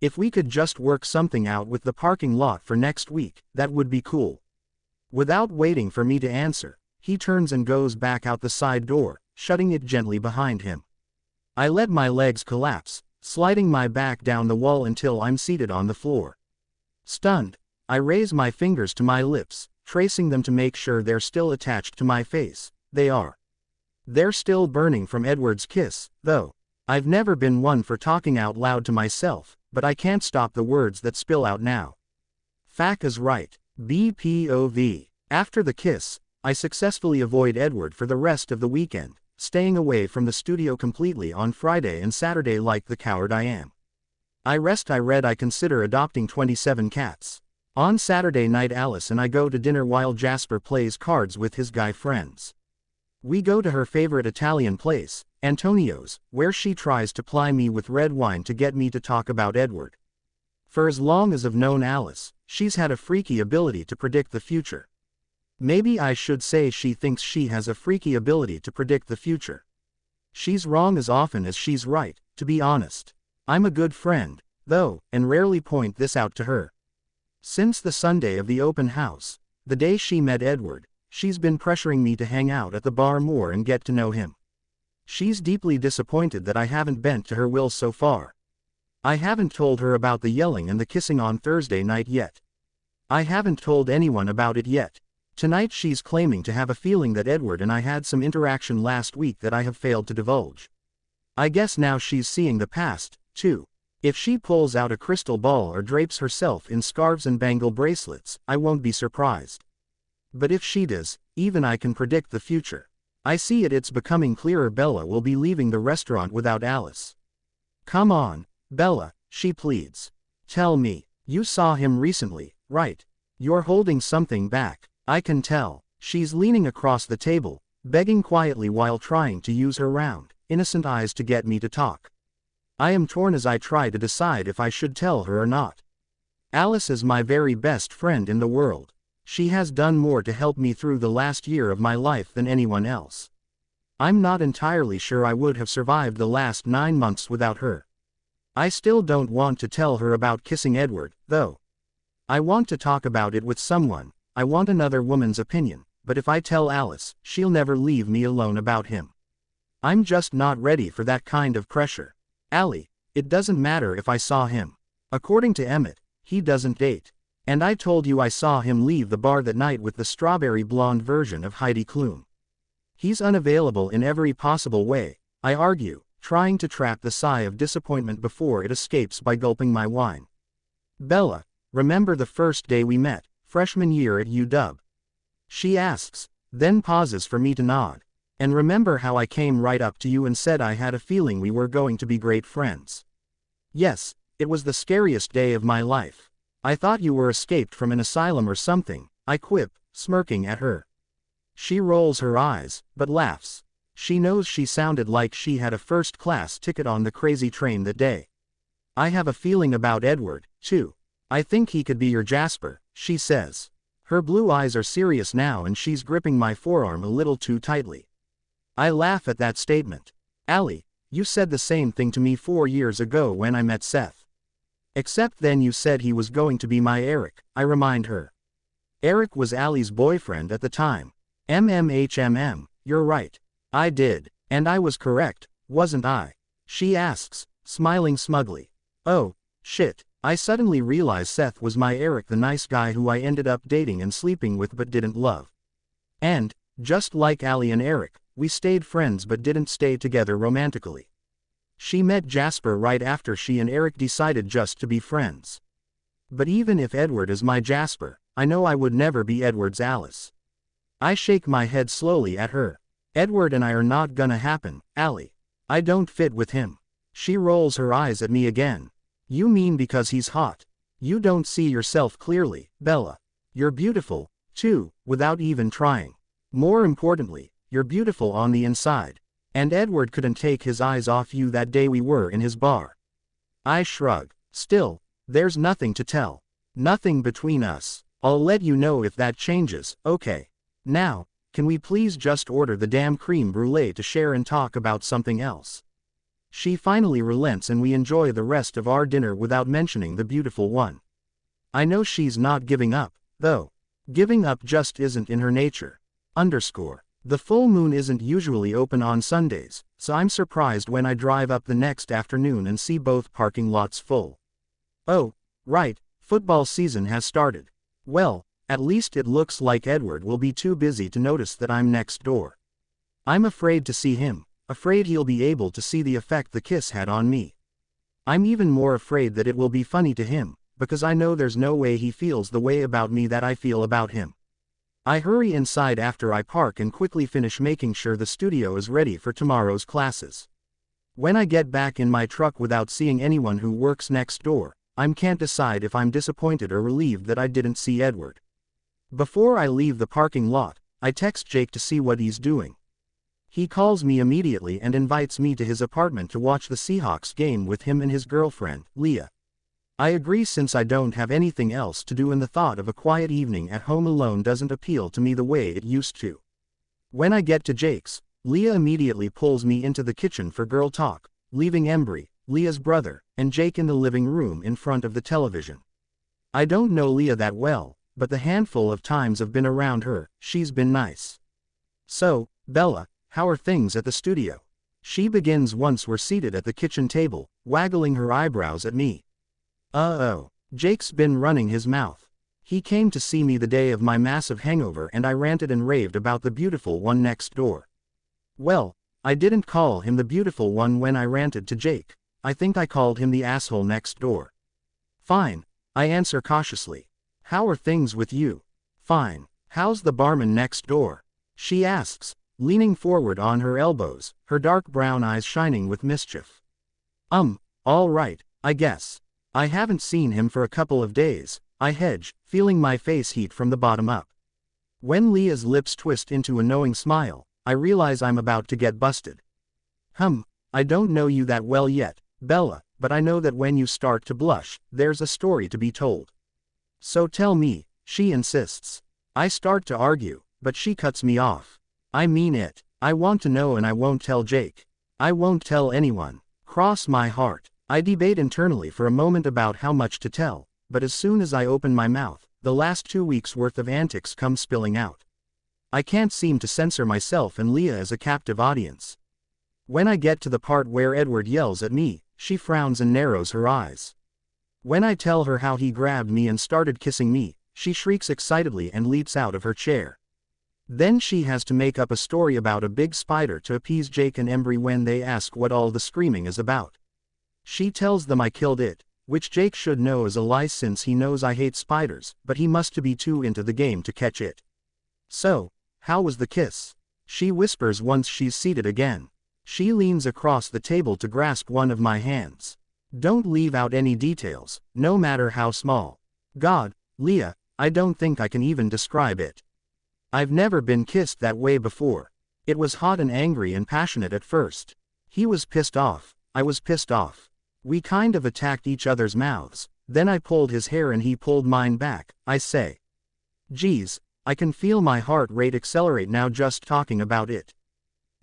If we could just work something out with the parking lot for next week, that would be cool. Without waiting for me to answer, he turns and goes back out the side door, shutting it gently behind him. I let my legs collapse, sliding my back down the wall until I'm seated on the floor. Stunned, I raise my fingers to my lips, tracing them to make sure they're still attached to my face. They are. They're still burning from Edward's kiss, though. I've never been one for talking out loud to myself, but I can't stop the words that spill out now. Fac is right. BPOV. After the kiss, I successfully avoid Edward for the rest of the weekend, staying away from the studio completely on Friday and Saturday like the coward I am. I read I consider adopting 27 cats. On Saturday night Alice and I go to dinner while Jasper plays cards with his guy friends. We go to her favorite Italian place, Antonio's, where she tries to ply me with red wine to get me to talk about Edward. For as long as I've known Alice, she's had a freaky ability to predict the future. Maybe I should say she thinks she has a freaky ability to predict the future. She's wrong as often as she's right, to be honest. I'm a good friend, though, and rarely point this out to her. Since the Sunday of the open house, the day she met Edward, she's been pressuring me to hang out at the bar more and get to know him. She's deeply disappointed that I haven't bent to her will so far. I haven't told her about the yelling and the kissing on Thursday night yet. I haven't told anyone about it yet. Tonight she's claiming to have a feeling that Edward and I had some interaction last week that I have failed to divulge. I guess now she's seeing the past, too. If she pulls out a crystal ball or drapes herself in scarves and bangle bracelets, I won't be surprised. But if she does, even I can predict the future. I see it's becoming clearer Bella will be leaving the restaurant without Alice. Come on, Bella, she pleads. Tell me, you saw him recently, right? You're holding something back, I can tell. She's leaning across the table, begging quietly while trying to use her round, innocent eyes to get me to talk. I am torn as I try to decide if I should tell her or not. Alice is my very best friend in the world. She has done more to help me through the last year of my life than anyone else. I'm not entirely sure I would have survived the last 9 months without her. I still don't want to tell her about kissing Edward, though. I want to talk about it with someone. I want another woman's opinion, but if I tell Alice, she'll never leave me alone about him. I'm just not ready for that kind of pressure. Allie, it doesn't matter if I saw him. According to Emmett, he doesn't date. And I told you I saw him leave the bar that night with the strawberry blonde version of Heidi Klum. He's unavailable in every possible way, I argue, trying to trap the sigh of disappointment before it escapes by gulping my wine. Bella, remember the first day we met, freshman year at UW? She asks, then pauses for me to nod. And remember how I came right up to you and said I had a feeling we were going to be great friends? Yes, it was the scariest day of my life. I thought you were escaped from an asylum or something, I quip, smirking at her. She rolls her eyes, but laughs. She knows she sounded like she had a first-class ticket on the crazy train that day. I have a feeling about Edward, too. I think he could be your Jasper, she says. Her blue eyes are serious now and she's gripping my forearm a little too tightly. I laugh at that statement. Allie, you said the same thing to me 4 years ago when I met Seth. Except then you said he was going to be my Eric, I remind her. Eric was Allie's boyfriend at the time. You're right. I did. And I was correct, wasn't I? She asks, smiling smugly. Oh, shit. I suddenly realize Seth was my Eric, the nice guy who I ended up dating and sleeping with but didn't love. And, just like Allie and Eric, we stayed friends but didn't stay together romantically. She met Jasper right after she and Eric decided just to be friends. But even if Edward is my Jasper, I know I would never be Edward's Alice. I shake my head slowly at her. Edward and I are not gonna happen, Allie. I don't fit with him. She rolls her eyes at me again. You mean because he's hot? You don't see yourself clearly, Bella. You're beautiful, too, without even trying. More importantly, you're beautiful on the inside. And Edward couldn't take his eyes off you that day we were in his bar. I shrug. Still, there's nothing to tell. Nothing between us. I'll let you know if that changes, okay? Now, can we please just order the damn creme brulee to share and talk about something else? She finally relents and we enjoy the rest of our dinner without mentioning the beautiful one. I know she's not giving up, though. Giving up just isn't in her nature. The full moon isn't usually open on Sundays, so I'm surprised when I drive up the next afternoon and see both parking lots full. Oh, right, football season has started. Well, at least it looks like Edward will be too busy to notice that I'm next door. I'm afraid to see him, afraid he'll be able to see the effect the kiss had on me. I'm even more afraid that it will be funny to him, because I know there's no way he feels the way about me that I feel about him. I hurry inside after I park and quickly finish making sure the studio is ready for tomorrow's classes. When I get back in my truck without seeing anyone who works next door, I can't decide if I'm disappointed or relieved that I didn't see Edward. Before I leave the parking lot, I text Jake to see what he's doing. He calls me immediately and invites me to his apartment to watch the Seahawks game with him and his girlfriend, Leah. I agree since I don't have anything else to do and the thought of a quiet evening at home alone doesn't appeal to me the way it used to. When I get to Jake's, Leah immediately pulls me into the kitchen for girl talk, leaving Embry, Leah's brother, and Jake in the living room in front of the television. I don't know Leah that well, but the handful of times I've been around her, she's been nice. So, Bella, how are things at the studio? She begins once we're seated at the kitchen table, waggling her eyebrows at me. Oh, Jake's been running his mouth. He came to see me the day of my massive hangover and I ranted and raved about the beautiful one next door. Well, I didn't call him the beautiful one when I ranted to Jake. I think I called him the asshole next door. Fine, I answer cautiously. How are things with you? Fine. How's the barman next door? She asks, leaning forward on her elbows, her dark brown eyes shining with mischief. All right, I guess. I haven't seen him for a couple of days, I hedge, feeling my face heat from the bottom up. When Leah's lips twist into a knowing smile, I realize I'm about to get busted. I don't know you that well yet, Bella, but I know that when you start to blush, there's a story to be told. So tell me, she insists. I start to argue, but she cuts me off. I mean it, I want to know and I won't tell Jake. I won't tell anyone. Cross my heart. I debate internally for a moment about how much to tell, but as soon as I open my mouth, the last 2 weeks' worth of antics come spilling out. I can't seem to censor myself and Leah as a captive audience. When I get to the part where Edward yells at me, she frowns and narrows her eyes. When I tell her how he grabbed me and started kissing me, she shrieks excitedly and leaps out of her chair. Then she has to make up a story about a big spider to appease Jake and Embry when they ask what all the screaming is about. She tells them I killed it, which Jake should know is a lie since he knows I hate spiders, but he must be too into the game to catch it. So, how was the kiss? She whispers once she's seated again. She leans across the table to grasp one of my hands. Don't leave out any details, no matter how small. God, Leah, I don't think I can even describe it. I've never been kissed that way before. It was hot and angry and passionate at first. He was pissed off, I was pissed off. We kind of attacked each other's mouths, then I pulled his hair and he pulled mine back, I say. Geez, I can feel my heart rate accelerate now just talking about it.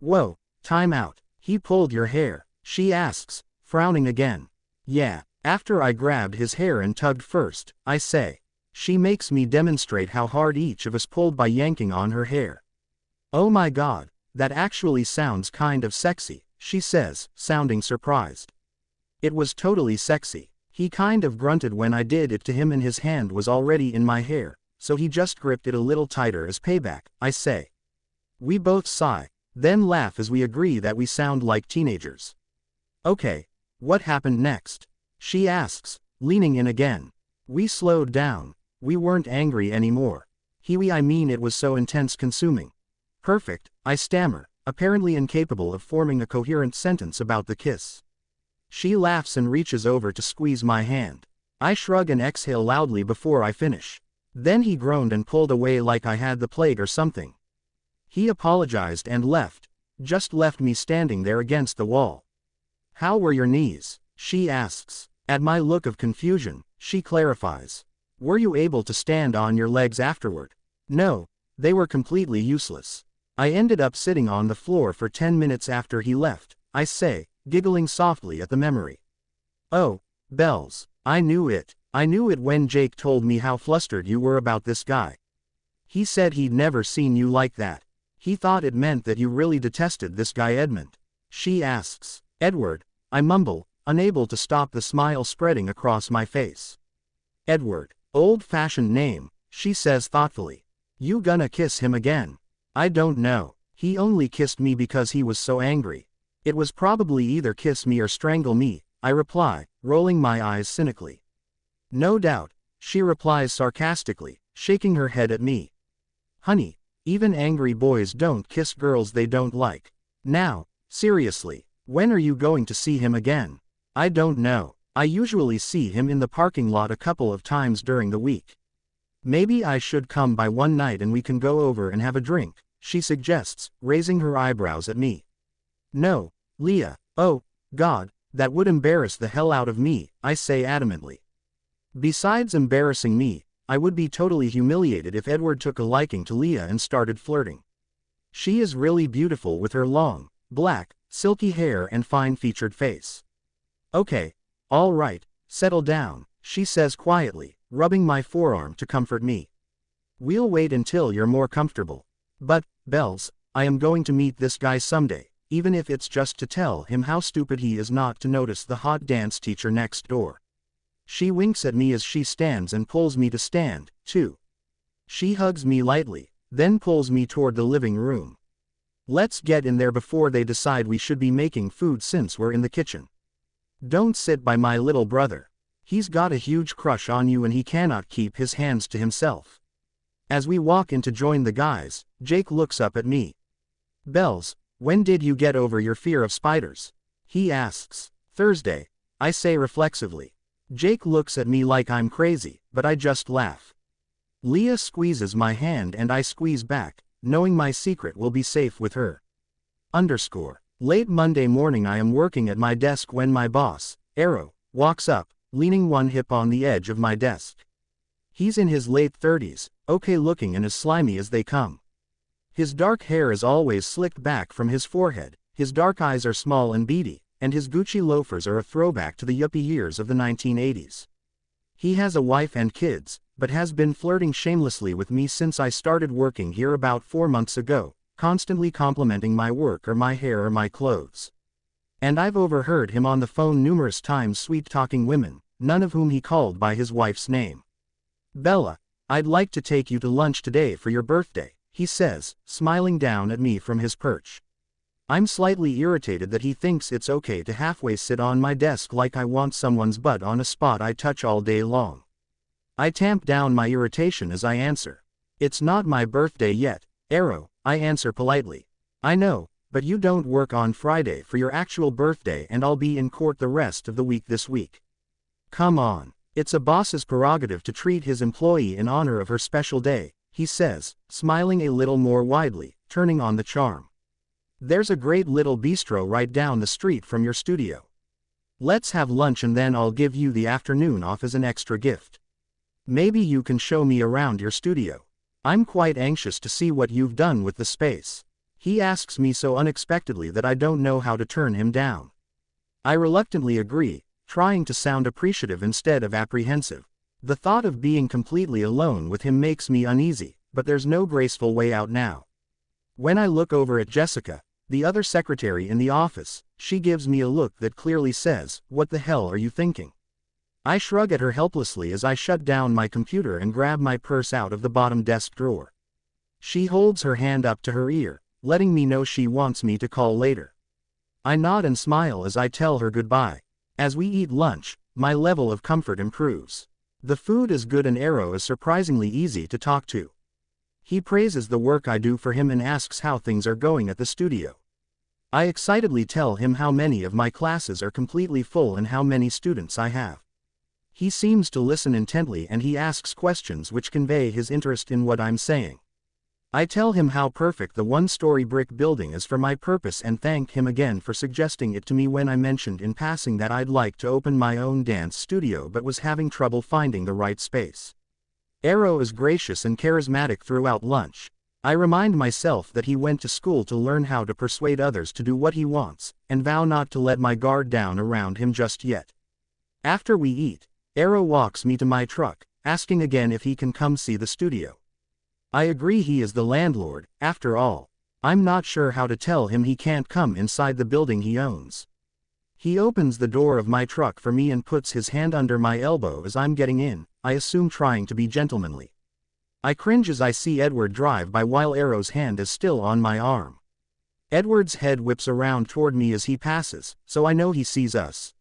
Whoa, time out, he pulled your hair, she asks, frowning again. Yeah, after I grabbed his hair and tugged first, I say. She makes me demonstrate how hard each of us pulled by yanking on her hair. Oh my God, that actually sounds kind of sexy, she says, sounding surprised. It was totally sexy. He kind of grunted when I did it to him and his hand was already in my hair, so he just gripped it a little tighter as payback, I say. We both sigh, then laugh as we agree that we sound like teenagers. Okay, what happened next? She asks, leaning in again. We slowed down. We weren't angry anymore. I mean it was so intense consuming. Perfect, I stammer, apparently incapable of forming a coherent sentence about the kiss. She laughs and reaches over to squeeze my hand. I shrug and exhale loudly before I finish. Then he groaned and pulled away like I had the plague or something. He apologized and left, just left me standing there against the wall. How were your knees? She asks. At my look of confusion, she clarifies. Were you able to stand on your legs afterward? No, they were completely useless. I ended up sitting on the floor for 10 minutes after he left, I say, giggling softly at the memory. Oh, bells, I knew it when Jake told me how flustered you were about this guy. He said he'd never seen you like that. He thought it meant that you really detested this guy Edmund. She asks. Edward, I mumble, unable to stop the smile spreading across my face. Edward, old-fashioned name, she says thoughtfully. You gonna kiss him again? I don't know. He only kissed me because he was so angry. It was probably either kiss me or strangle me, I reply, rolling my eyes cynically. No doubt, she replies sarcastically, shaking her head at me. Honey, even angry boys don't kiss girls they don't like. Now, seriously, when are you going to see him again? I don't know. I usually see him in the parking lot a couple of times during the week. Maybe I should come by one night and we can go over and have a drink, she suggests, raising her eyebrows at me. No, Leah, oh, God, that would embarrass the hell out of me, I say adamantly. Besides embarrassing me, I would be totally humiliated if Edward took a liking to Leah and started flirting. She is really beautiful with her long, black, silky hair and fine-featured face. Okay, all right, settle down, she says quietly, rubbing my forearm to comfort me. We'll wait until you're more comfortable. But, Bells, I am going to meet this guy someday, even if it's just to tell him how stupid he is not to notice the hot dance teacher next door. She winks at me as she stands and pulls me to stand, too. She hugs me lightly, then pulls me toward the living room. Let's get in there before they decide we should be making food since we're in the kitchen. Don't sit by my little brother. He's got a huge crush on you and he cannot keep his hands to himself. As we walk in to join the guys, Jake looks up at me. Bells, when did you get over your fear of spiders? He asks. Thursday, I say reflexively. Jake looks at me like I'm crazy, but I just laugh. Leah squeezes my hand and I squeeze back, knowing my secret will be safe with her. Late Monday morning I am working at my desk when my boss, Arrow, walks up, leaning one hip on the edge of my desk. He's in his late 30s, okay looking and as slimy as they come. His dark hair is always slicked back from his forehead, his dark eyes are small and beady, and his Gucci loafers are a throwback to the yuppie years of the 1980s. He has a wife and kids, but has been flirting shamelessly with me since I started working here about 4 months ago, constantly complimenting my work or my hair or my clothes. And I've overheard him on the phone numerous times sweet-talking women, none of whom he called by his wife's name. Bella, I'd like to take you to lunch today for your birthday, he says, smiling down at me from his perch. I'm slightly irritated that he thinks it's okay to halfway sit on my desk like I want someone's butt on a spot I touch all day long. I tamp down my irritation as I answer. It's not my birthday yet, Arrow, I answer politely. I know, but you don't work on Friday for your actual birthday and I'll be in court the rest of the week this week. Come on, it's a boss's prerogative to treat his employee in honor of her special day, he says, smiling a little more widely, turning on the charm. There's a great little bistro right down the street from your studio. Let's have lunch and then I'll give you the afternoon off as an extra gift. Maybe you can show me around your studio. I'm quite anxious to see what you've done with the space. He asks me so unexpectedly that I don't know how to turn him down. I reluctantly agree, trying to sound appreciative instead of apprehensive. The thought of being completely alone with him makes me uneasy, but there's no graceful way out now. When I look over at Jessica, the other secretary in the office, she gives me a look that clearly says, "What the hell are you thinking?" I shrug at her helplessly as I shut down my computer and grab my purse out of the bottom desk drawer. She holds her hand up to her ear, letting me know she wants me to call later. I nod and smile as I tell her goodbye. As we eat lunch, my level of comfort improves. The food is good and Arrow is surprisingly easy to talk to. He praises the work I do for him and asks how things are going at the studio. I excitedly tell him how many of my classes are completely full and how many students I have. He seems to listen intently and he asks questions which convey his interest in what I'm saying. I tell him how perfect the one-story brick building is for my purpose and thank him again for suggesting it to me when I mentioned in passing that I'd like to open my own dance studio but was having trouble finding the right space. Arrow is gracious and charismatic throughout lunch. I remind myself that he went to school to learn how to persuade others to do what he wants, and vow not to let my guard down around him just yet. After we eat, Arrow walks me to my truck, asking again if he can come see the studio. I agree. He is the landlord, after all. I'm not sure how to tell him he can't come inside the building he owns. He opens the door of my truck for me and puts his hand under my elbow as I'm getting in, I assume trying to be gentlemanly. I cringe as I see Edward drive by while Arrow's hand is still on my arm. Edward's head whips around toward me as he passes, so I know he sees us.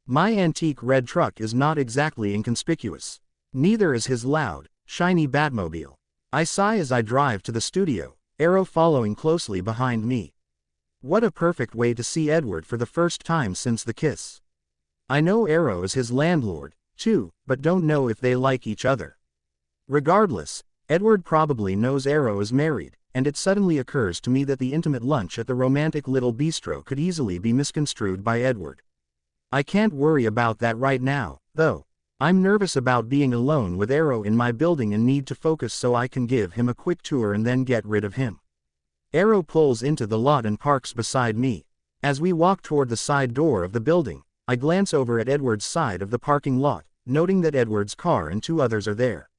My antique red truck is not exactly inconspicuous. Neither is his loud, shiny Batmobile. I sigh as I drive to the studio, Arrow following closely behind me. What a perfect way to see Edward for the first time since the kiss. I know Arrow is his landlord, too, but don't know if they like each other. Regardless, Edward probably knows Arrow is married, and it suddenly occurs to me that the intimate lunch at the romantic little bistro could easily be misconstrued by Edward. I can't worry about that right now, though. I'm nervous about being alone with Arrow in my building and need to focus so I can give him a quick tour and then get rid of him. Arrow pulls into the lot and parks beside me. As we walk toward the side door of the building, I glance over at Edward's side of the parking lot, noting that Edward's car and 2 others are there.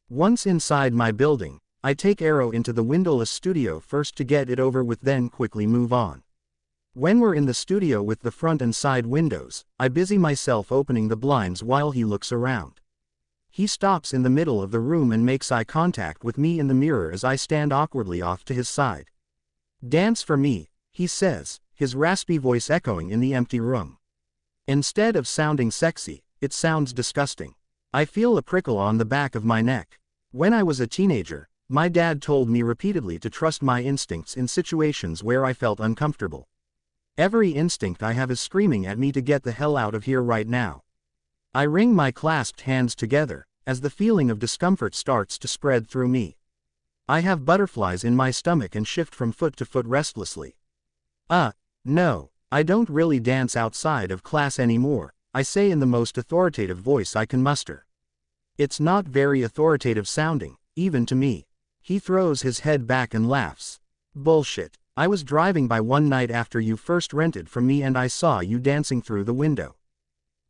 Once inside my building, I take Arrow into the windowless studio first to get it over with, then quickly move on. When we're in the studio with the front and side windows, I busy myself opening the blinds while he looks around. He stops in the middle of the room and makes eye contact with me in the mirror as I stand awkwardly off to his side. "Dance for me," he says, his raspy voice echoing in the empty room. Instead of sounding sexy, it sounds disgusting. I feel a prickle on the back of my neck. When I was a teenager, my dad told me repeatedly to trust my instincts in situations where I felt uncomfortable. Every instinct I have is screaming at me to get the hell out of here right now. I wring my clasped hands together, as the feeling of discomfort starts to spread through me. I have butterflies in my stomach and shift from foot to foot restlessly. No, I don't really dance outside of class anymore, I say in the most authoritative voice I can muster. It's not very authoritative sounding, even to me. He throws his head back and laughs. "Bullshit. I was driving by one night after you first rented from me and I saw you dancing through the window.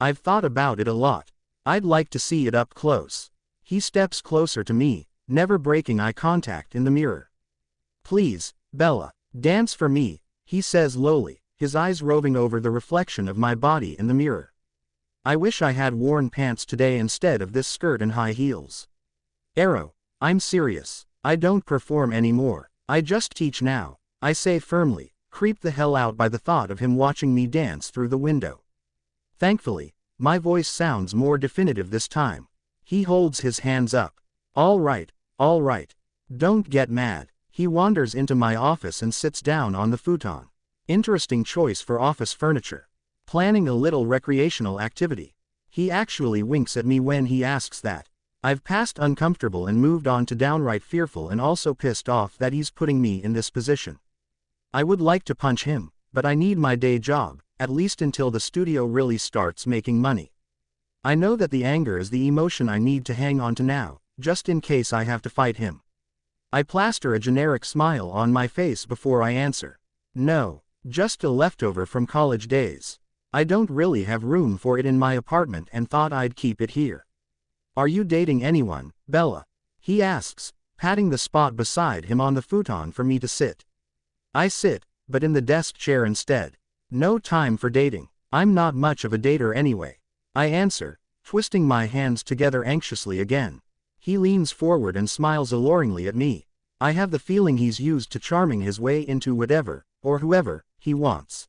I've thought about it a lot. I'd like to see it up close." He steps closer to me, never breaking eye contact in the mirror. "Please, Bella, dance for me," he says lowly, his eyes roving over the reflection of my body in the mirror. I wish I had worn pants today instead of this skirt and high heels. "Arrow, I'm serious. I don't perform anymore. I just teach now," I say firmly, creeped the hell out by the thought of him watching me dance through the window. Thankfully, my voice sounds more definitive this time. He holds his hands up. All right. Don't get mad." He wanders into my office and sits down on the futon. Interesting choice for office furniture. Planning a little recreational activity. He actually winks at me when he asks that. I've passed uncomfortable and moved on to downright fearful and also pissed off that he's putting me in this position. I would like to punch him, but I need my day job, at least until the studio really starts making money. I know that the anger is the emotion I need to hang on to now, just in case I have to fight him. I plaster a generic smile on my face before I answer. "No, just a leftover from college days. I don't really have room for it in my apartment and thought I'd keep it here." "Are you dating anyone, Bella?" he asks, patting the spot beside him on the futon for me to sit. I sit, but in the desk chair instead. "No time for dating. I'm not much of a dater anyway," I answer, twisting my hands together anxiously again. He leans forward and smiles alluringly at me. I have the feeling he's used to charming his way into whatever, or whoever, he wants.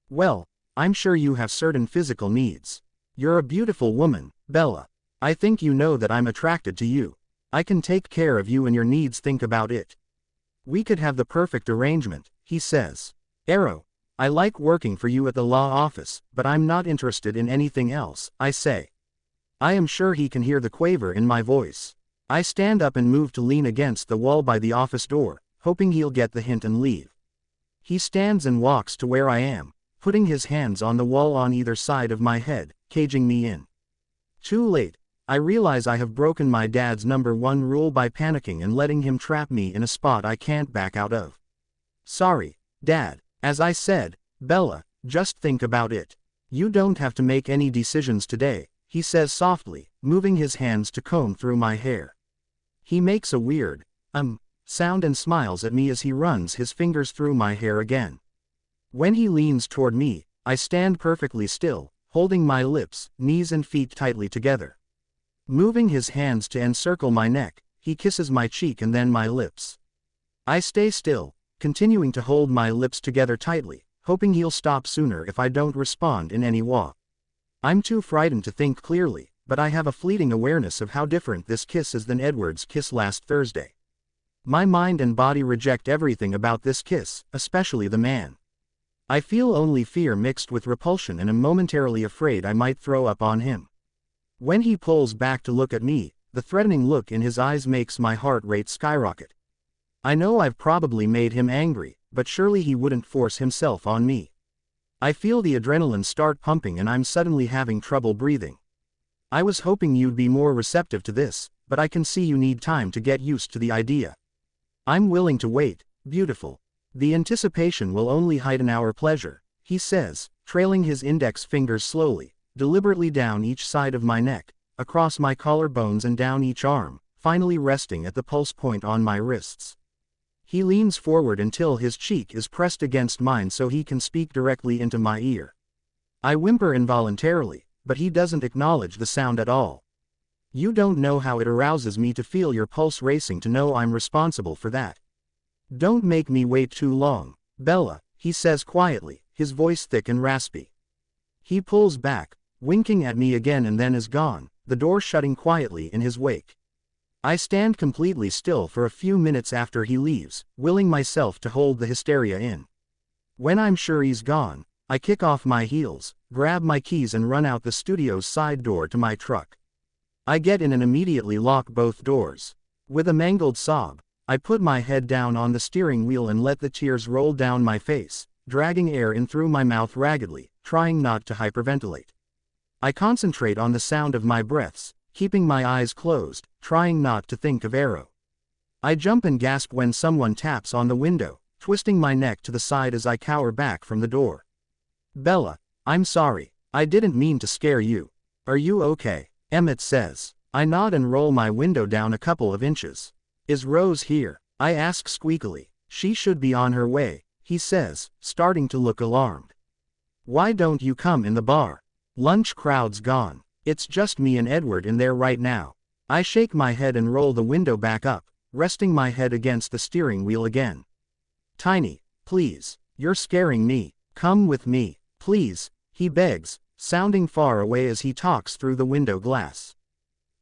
"Well, I'm sure you have certain physical needs. You're a beautiful woman, Bella. I think you know that I'm attracted to you. I can take care of you and your needs, think about it. We could have the perfect arrangement," he says. "Arrow, I like working for you at the law office, but I'm not interested in anything else," I say. I am sure he can hear the quaver in my voice. I stand up and move to lean against the wall by the office door, hoping he'll get the hint and leave. He stands and walks to where I am, putting his hands on the wall on either side of my head, caging me in. Too late. I realize I have broken my dad's #1 rule by panicking and letting him trap me in a spot I can't back out of. "Sorry, Dad. As I said, Bella, just think about it. You don't have to make any decisions today," he says softly, moving his hands to comb through my hair. He makes a weird, sound and smiles at me as he runs his fingers through my hair again. When he leans toward me, I stand perfectly still, holding my lips, knees and feet tightly together. Moving his hands to encircle my neck, he kisses my cheek and then my lips. I stay still, continuing to hold my lips together tightly, hoping he'll stop sooner if I don't respond in any way. I'm too frightened to think clearly, but I have a fleeting awareness of how different this kiss is than Edward's kiss last Thursday. My mind and body reject everything about this kiss, especially the man. I feel only fear mixed with repulsion and am momentarily afraid I might throw up on him. When he pulls back to look at me, the threatening look in his eyes makes my heart rate skyrocket. I know I've probably made him angry, but surely he wouldn't force himself on me. I feel the adrenaline start pumping and I'm suddenly having trouble breathing. I was hoping you'd be more receptive to this, but I can see you need time to get used to the idea. I'm willing to wait, beautiful. The anticipation will only heighten our pleasure, he says, trailing his index fingers slowly, deliberately down each side of my neck, across my collarbones and down each arm, finally resting at the pulse point on my wrists. He leans forward until his cheek is pressed against mine so he can speak directly into my ear. I whimper involuntarily, but he doesn't acknowledge the sound at all. You don't know how it arouses me to feel your pulse racing, to know I'm responsible for that. Don't make me wait too long, Bella, he says quietly, his voice thick and raspy. He pulls back, winking at me again and then is gone, the door shutting quietly in his wake. I stand completely still for a few minutes after he leaves, willing myself to hold the hysteria in. When I'm sure he's gone, I kick off my heels, grab my keys and run out the studio's side door to my truck. I get in and immediately lock both doors. With a mangled sob, I put my head down on the steering wheel and let the tears roll down my face, dragging air in through my mouth raggedly, trying not to hyperventilate. I concentrate on the sound of my breaths, keeping my eyes closed, trying not to think of Arrow. I jump and gasp when someone taps on the window, twisting my neck to the side as I cower back from the door. Bella, I'm sorry, I didn't mean to scare you. Are you okay? Emmett says. I nod and roll my window down a couple of inches. Is Rose here? I ask squeakily. She should be on her way, he says, starting to look alarmed. Why don't you come in the bar? Lunch crowd's gone. It's just me and Edward in there right now. I shake my head and roll the window back up, resting my head against the steering wheel again. Tiny, please, you're scaring me. Come with me, please, he begs, sounding far away as he talks through the window glass.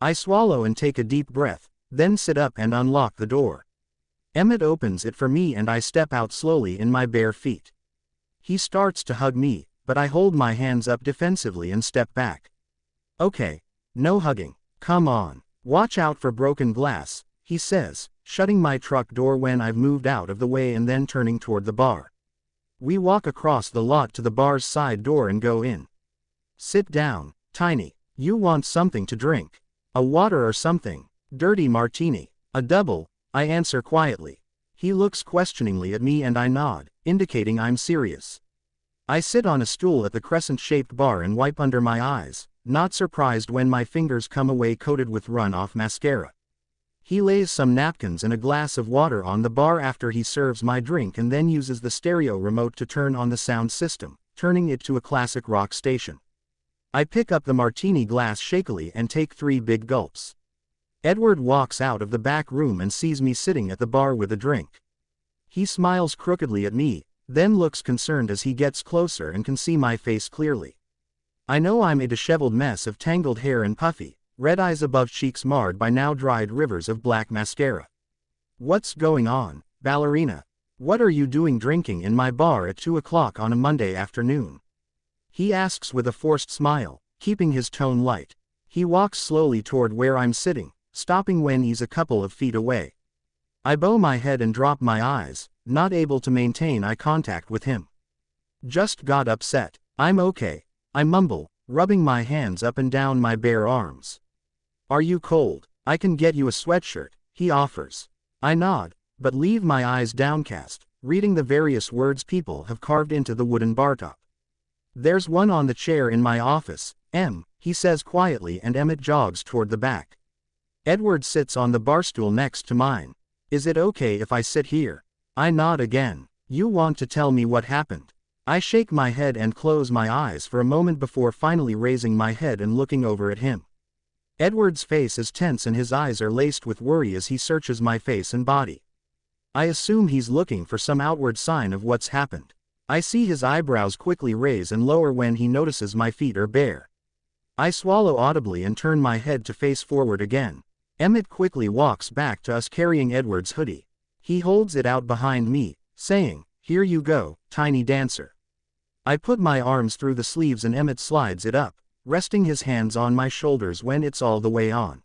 I swallow and take a deep breath, then sit up and unlock the door. Emmett opens it for me and I step out slowly in my bare feet. He starts to hug me, but I hold my hands up defensively and step back. Okay, no hugging, come on, watch out for broken glass, he says, shutting my truck door when I've moved out of the way and then turning toward the bar. We walk across the lot to the bar's side door and go in. Sit down, Tiny, you want something to drink? A water or something? Dirty martini. A double, I answer quietly. He looks questioningly at me and I nod, indicating I'm serious. I sit on a stool at the crescent-shaped bar and wipe under my eyes, not surprised when my fingers come away coated with run-off mascara. He lays some napkins and a glass of water on the bar after he serves my drink and then uses the stereo remote to turn on the sound system, turning it to a classic rock station. I pick up the martini glass shakily and take 3 big gulps. Edward walks out of the back room and sees me sitting at the bar with a drink. He smiles crookedly at me, then looks concerned as he gets closer and can see my face clearly. I know I'm a disheveled mess of tangled hair and puffy, red eyes above cheeks marred by now dried rivers of black mascara. What's going on, ballerina? What are you doing drinking in my bar at 2 o'clock on a Monday afternoon? He asks with a forced smile, keeping his tone light. He walks slowly toward where I'm sitting, stopping when he's a couple of feet away. I bow my head and drop my eyes, not able to maintain eye contact with him. Just got upset. I'm okay, I mumble, rubbing my hands up and down my bare arms. Are you cold? I can get you a sweatshirt, he offers. I nod, but leave my eyes downcast, reading the various words people have carved into the wooden bar top. There's one on the chair in my office, he says quietly, and Emmett jogs toward the back. Edward sits on the bar stool next to mine. Is it okay if I sit here? I nod again. You want to tell me what happened? I shake my head and close my eyes for a moment before finally raising my head and looking over at him. Edward's face is tense and his eyes are laced with worry as he searches my face and body. I assume he's looking for some outward sign of what's happened. I see his eyebrows quickly raise and lower when he notices my feet are bare. I swallow audibly and turn my head to face forward again. Emmett quickly walks back to us carrying Edward's hoodie. He holds it out behind me, saying, "Here you go, tiny dancer." I put my arms through the sleeves and Emmett slides it up, resting his hands on my shoulders when it's all the way on.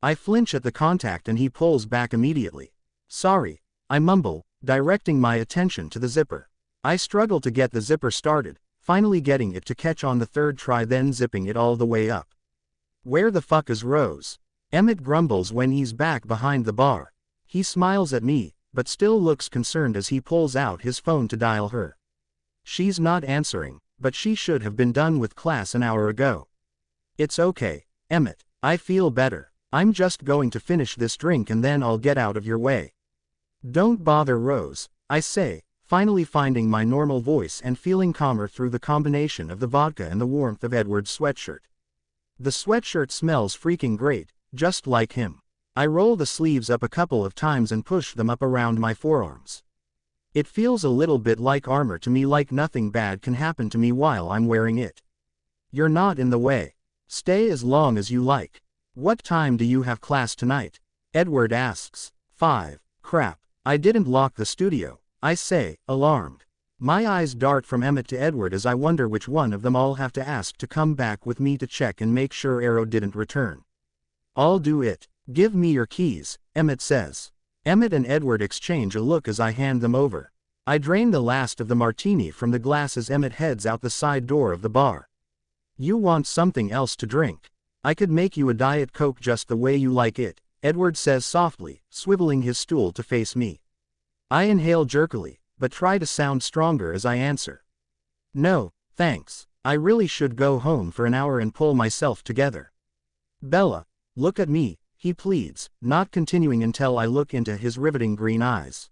I flinch at the contact and he pulls back immediately. Sorry, I mumble, directing my attention to the zipper. I struggle to get the zipper started, finally getting it to catch on the third try, then zipping it all the way up. Where the fuck is Rose? Emmett grumbles when he's back behind the bar. He smiles at me, but still looks concerned as he pulls out his phone to dial her. She's not answering, but she should have been done with class an hour ago. It's okay, Emmett, I feel better. I'm just going to finish this drink and then I'll get out of your way. Don't bother Rose, I say, finally finding my normal voice and feeling calmer through the combination of the vodka and the warmth of Edward's sweatshirt. The sweatshirt smells freaking great, just like him. I roll the sleeves up a couple of times and push them up around my forearms. It feels a little bit like armor to me, like nothing bad can happen to me while I'm wearing it. You're not in the way. Stay as long as you like. What time do you have class tonight? Edward asks. 5. Crap, I didn't lock the studio, I say, alarmed. My eyes dart from Emmett to Edward as I wonder which one of them I'll have to ask to come back with me to check and make sure Arrow didn't return. I'll do it. Give me your keys, Emmett says. Emmett and Edward exchange a look as I hand them over. I drain the last of the martini from the glass as Emmett heads out the side door of the bar. You want something else to drink? I could make you a Diet Coke just the way you like it, Edward says softly, swiveling his stool to face me. I inhale jerkily, but try to sound stronger as I answer. No, thanks. I really should go home for an hour and pull myself together. Bella, look at me, he pleads, not continuing until I look into his riveting green eyes.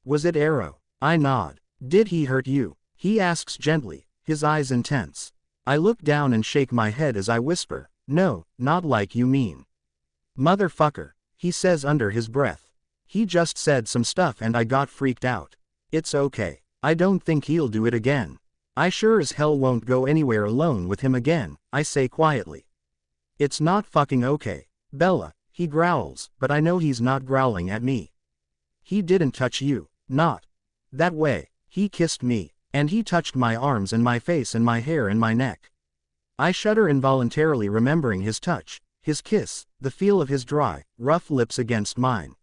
Was it Arrow? I nod. Did he hurt you? He asks gently, his eyes intense. I look down and shake my head as I whisper, no, not like you mean. Motherfucker, he says under his breath. He just said some stuff and I got freaked out. It's okay. I don't think he'll do it again. I sure as hell won't go anywhere alone with him again, I say quietly. It's not fucking okay, Bella, he growls, but I know he's not growling at me. He didn't touch you, not that way. He kissed me, and he touched my arms and my face and my hair and my neck. I shudder involuntarily remembering his touch, his kiss, the feel of his dry, rough lips against mine.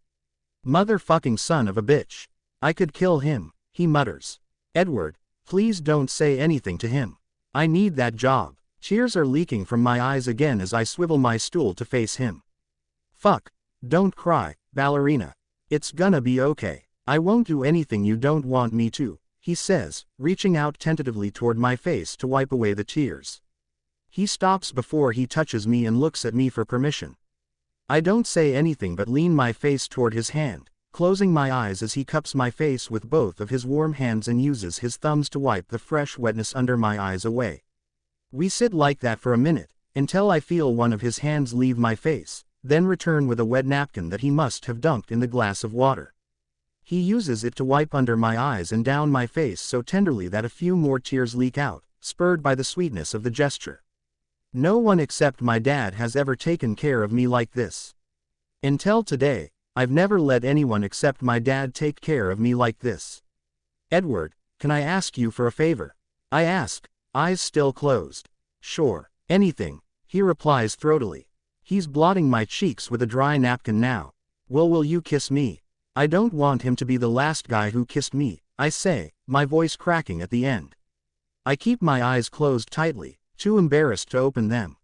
Motherfucking son of a bitch. I could kill him, he mutters. Edward, please don't say anything to him. I need that job. Tears are leaking from my eyes again as I swivel my stool to face him. Fuck. Don't cry, ballerina. It's gonna be okay. I won't do anything you don't want me to, he says, reaching out tentatively toward my face to wipe away the tears. He stops before he touches me and looks at me for permission. I don't say anything but lean my face toward his hand, closing my eyes as he cups my face with both of his warm hands and uses his thumbs to wipe the fresh wetness under my eyes away. We sit like that for a minute, until I feel one of his hands leave my face, then return with a wet napkin that he must have dunked in the glass of water. He uses it to wipe under my eyes and down my face so tenderly that a few more tears leak out, spurred by the sweetness of the gesture. No one except my dad has ever taken care of me like this. Until today, I've never let anyone except my dad take care of me like this. Edward, can I ask you for a favor? I ask, eyes still closed. Sure, anything, he replies throatily. He's blotting my cheeks with a dry napkin now. Well, will you kiss me? I don't want him to be the last guy who kissed me, I say, my voice cracking at the end. I keep my eyes closed tightly, too embarrassed to open them.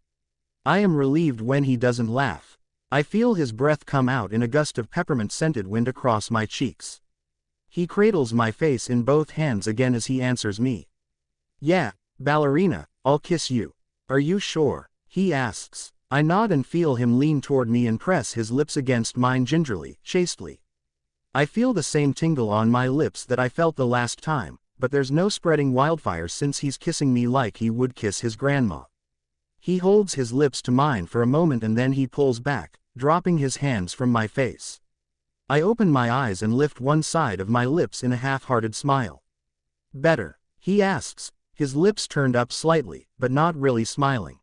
I am relieved when he doesn't laugh. I feel his breath come out in a gust of peppermint-scented wind across my cheeks. He cradles my face in both hands again as he answers me. Yeah, ballerina, I'll kiss you. Are you sure? He asks. I nod and feel him lean toward me and press his lips against mine gingerly, chastely. I feel the same tingle on my lips that I felt the last time, but there's no spreading wildfire since he's kissing me like he would kiss his grandma. He holds his lips to mine for a moment and then he pulls back, dropping his hands from my face. I open my eyes and lift one side of my lips in a half-hearted smile. Better, he asks, his lips turned up slightly, but not really smiling.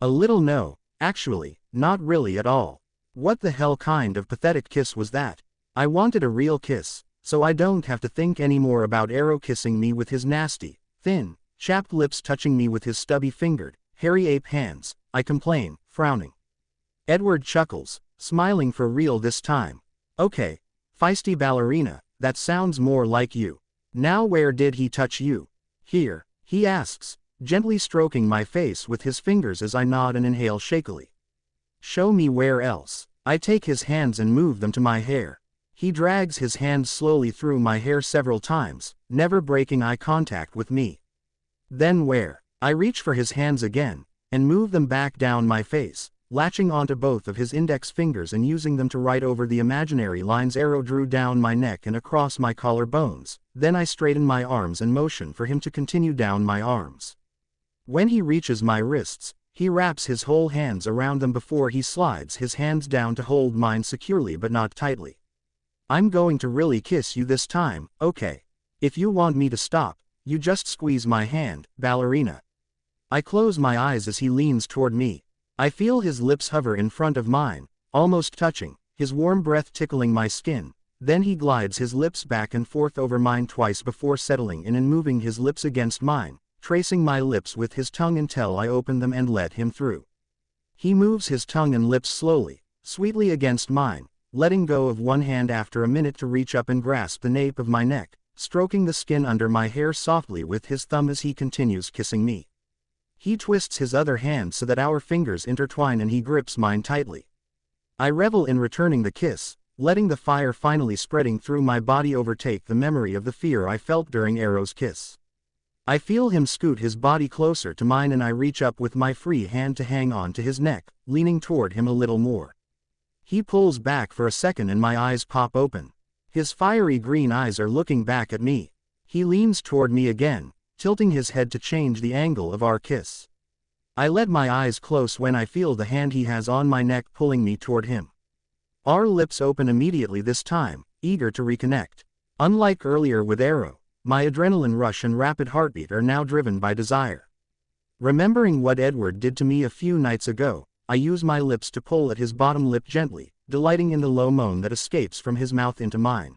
A little no, actually, not really at all. What the hell kind of pathetic kiss was that? I wanted a real kiss, so I don't have to think anymore about Arrow kissing me with his nasty, thin, chapped lips touching me with his stubby-fingered, hairy ape hands, I complain, frowning. Edward chuckles, smiling for real this time. Okay, feisty ballerina, that sounds more like you. Now where did he touch you? Here, he asks, gently stroking my face with his fingers as I nod and inhale shakily. Show me where else. I take his hands and move them to my hair. He drags his hands slowly through my hair several times, never breaking eye contact with me. Then where? I reach for his hands again, and move them back down my face, latching onto both of his index fingers and using them to write over the imaginary lines Arrow drew down my neck and across my collarbones. Then I straighten my arms and motion for him to continue down my arms. When he reaches my wrists, he wraps his whole hands around them before he slides his hands down to hold mine securely but not tightly. I'm going to really kiss you this time, okay? If you want me to stop, you just squeeze my hand, ballerina. I close my eyes as he leans toward me. I feel his lips hover in front of mine, almost touching, his warm breath tickling my skin. Then he glides his lips back and forth over mine twice before settling in and moving his lips against mine, tracing my lips with his tongue until I open them and let him through. He moves his tongue and lips slowly, sweetly against mine, letting go of one hand after a minute to reach up and grasp the nape of my neck, stroking the skin under my hair softly with his thumb as he continues kissing me. He twists his other hand so that our fingers intertwine and he grips mine tightly. I revel in returning the kiss, letting the fire finally spreading through my body overtake the memory of the fear I felt during Arrow's kiss. I feel him scoot his body closer to mine and I reach up with my free hand to hang on to his neck, leaning toward him a little more. He pulls back for a second and my eyes pop open. His fiery green eyes are looking back at me. He leans toward me again, tilting his head to change the angle of our kiss. I let my eyes close when I feel the hand he has on my neck pulling me toward him. Our lips open immediately this time, eager to reconnect. Unlike earlier with Arrow, my adrenaline rush and rapid heartbeat are now driven by desire. Remembering what Edward did to me a few nights ago, I use my lips to pull at his bottom lip gently, delighting in the low moan that escapes from his mouth into mine.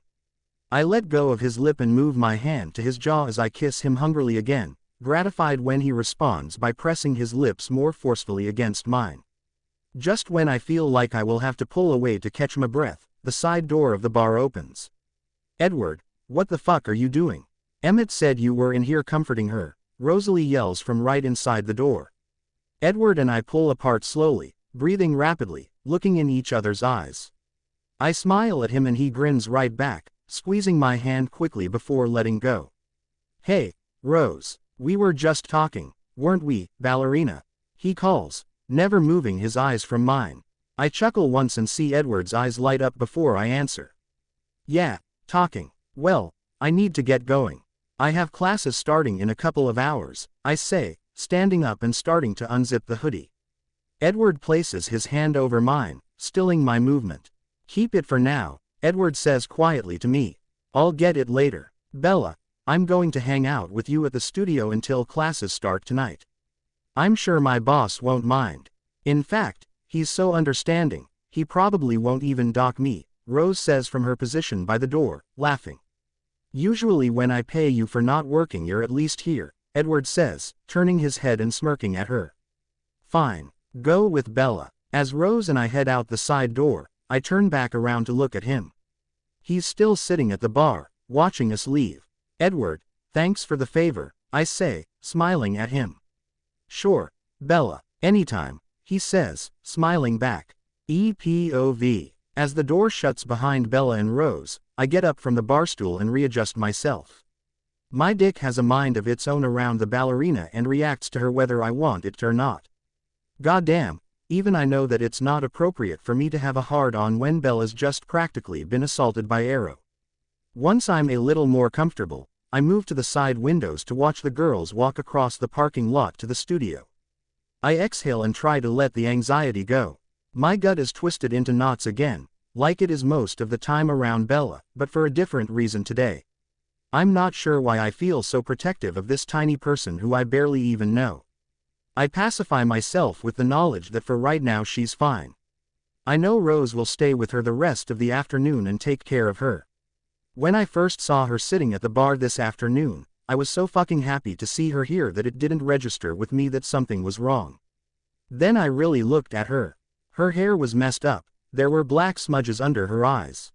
I let go of his lip and move my hand to his jaw as I kiss him hungrily again, gratified when he responds by pressing his lips more forcefully against mine. Just when I feel like I will have to pull away to catch my breath, the side door of the bar opens. Edward, what the fuck are you doing? Emmett said you were in here comforting her, Rosalie yells from right inside the door. Edward and I pull apart slowly, breathing rapidly, looking in each other's eyes. I smile at him and he grins right back, squeezing my hand quickly before letting go. Hey, Rose, we were just talking, weren't we, ballerina? He calls, never moving his eyes from mine. I chuckle once and see Edward's eyes light up before I answer. Yeah, talking. Well, I need to get going. I have classes starting in a couple of hours, I say, standing up and starting to unzip the hoodie. Edward places his hand over mine, stilling my movement. Keep it for now, Edward says quietly to me. I'll get it later. Bella, I'm going to hang out with you at the studio until classes start tonight. I'm sure my boss won't mind. In fact, he's so understanding, he probably won't even dock me, Rose says from her position by the door, laughing. Usually when I pay you for not working you're at least here, Edward says, turning his head and smirking at her. Fine. Go with Bella. As Rose and I head out the side door, I turn back around to look at him. He's still sitting at the bar, watching us leave. Edward, thanks for the favor, I say, smiling at him. Sure, Bella, anytime, he says, smiling back. EPOV. As the door shuts behind Bella and Rose, I get up from the barstool and readjust myself. My dick has a mind of its own around the ballerina and reacts to her whether I want it or not. Goddamn, even I know that it's not appropriate for me to have a hard-on when Bella's just practically been assaulted by Arrow. Once I'm a little more comfortable, I move to the side windows to watch the girls walk across the parking lot to the studio. I exhale and try to let the anxiety go. My gut is twisted into knots again, like it is most of the time around Bella, but for a different reason today. I'm not sure why I feel so protective of this tiny person who I barely even know. I pacify myself with the knowledge that for right now she's fine. I know Rose will stay with her the rest of the afternoon and take care of her. When I first saw her sitting at the bar this afternoon, I was so fucking happy to see her here that it didn't register with me that something was wrong. Then I really looked at her. Her hair was messed up, there were black smudges under her eyes.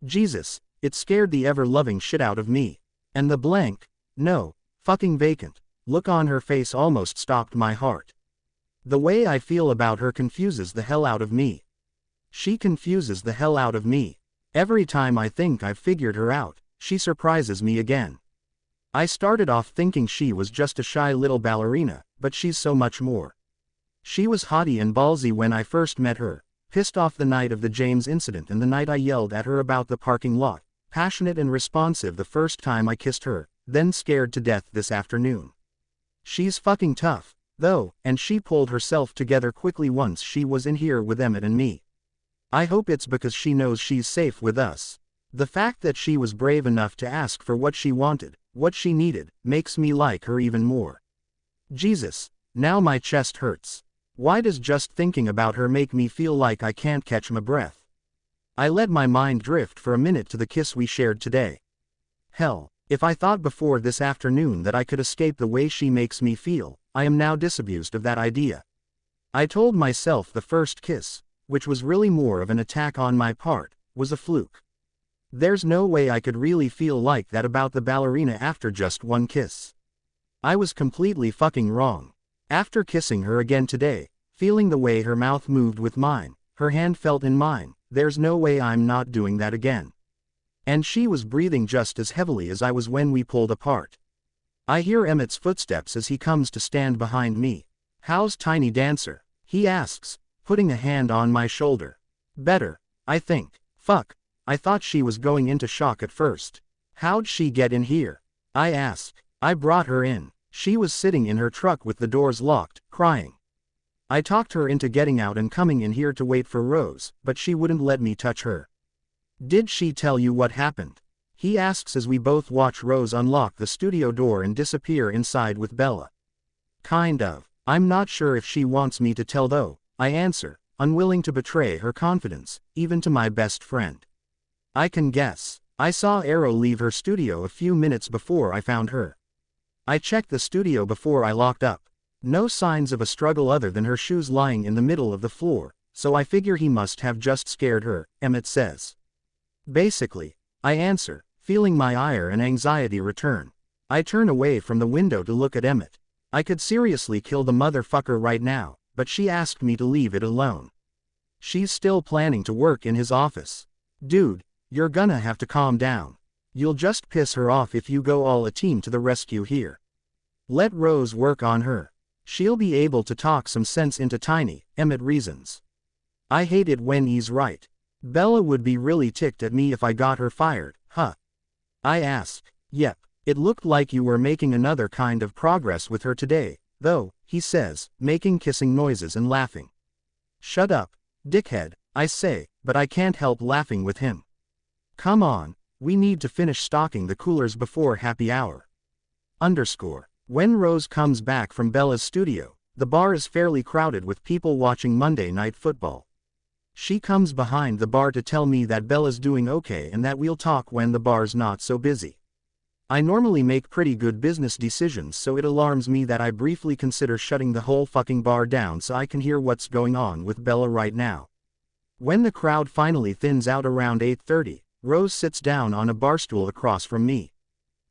Jesus, it scared the ever-loving shit out of me. And the blank, no, fucking vacant, look on her face almost stopped my heart. The way I feel about her confuses the hell out of me. She confuses the hell out of me. Every time I think I've figured her out, she surprises me again. I started off thinking she was just a shy little ballerina, but she's so much more. She was haughty and ballsy when I first met her, pissed off the night of the James incident and the night I yelled at her about the parking lot, passionate and responsive the first time I kissed her, then scared to death this afternoon. She's fucking tough, though, and she pulled herself together quickly once she was in here with Emmett and me. I hope it's because she knows she's safe with us. The fact that she was brave enough to ask for what she wanted, what she needed, makes me like her even more. Jesus, now my chest hurts. Why does just thinking about her make me feel like I can't catch my breath? I let my mind drift for a minute to the kiss we shared today. Hell, if I thought before this afternoon that I could escape the way she makes me feel, I am now disabused of that idea. I told myself the first kiss, which was really more of an attack on my part, was a fluke. There's no way I could really feel like that about the ballerina after just one kiss. I was completely fucking wrong. After kissing her again today, feeling the way her mouth moved with mine, her hand felt in mine, there's no way I'm not doing that again. And she was breathing just as heavily as I was when we pulled apart. I hear Emmett's footsteps as he comes to stand behind me. "How's Tiny Dancer?" he asks, putting a hand on my shoulder. "Better, I think." "Fuck, I thought she was going into shock at first." "How'd she get in here?" I ask. "I brought her in. She was sitting in her truck with the doors locked, crying. I talked her into getting out and coming in here to wait for Rose, but she wouldn't let me touch her." "Did she tell you what happened?" he asks as we both watch Rose unlock the studio door and disappear inside with Bella. "Kind of. I'm not sure if she wants me to tell though," I answer, unwilling to betray her confidence, even to my best friend. "I can guess. I saw Arrow leave her studio a few minutes before I found her. I checked the studio before I locked up. No signs of a struggle other than her shoes lying in the middle of the floor, so I figure he must have just scared her," Emmett says. "Basically," I answer, feeling my ire and anxiety return. I turn away from the window to look at Emmett. I could seriously kill the motherfucker right now, but she asked me to leave it alone. She's still planning to work in his office. Dude, you're gonna have to calm down. You'll just piss her off if you go all a team to the rescue here. Let Rose work on her. She'll be able to talk some sense into Tiny," Emmett reasons. "I hate it when he's right. Bella would be really ticked at me if I got her fired, huh?" I ask. "Yep, it looked like you were making another kind of progress with her today, though," he says, making kissing noises and laughing. "Shut up, dickhead," I say, but I can't help laughing with him. "Come on, we need to finish stocking the coolers before happy hour." When Rose comes back from Bella's studio, the bar is fairly crowded with people watching Monday Night Football. She comes behind the bar to tell me that Bella's doing okay and that we'll talk when the bar's not so busy. I normally make pretty good business decisions, so it alarms me that I briefly consider shutting the whole fucking bar down so I can hear what's going on with Bella right now. When the crowd finally thins out around 8:30, Rose sits down on a barstool across from me.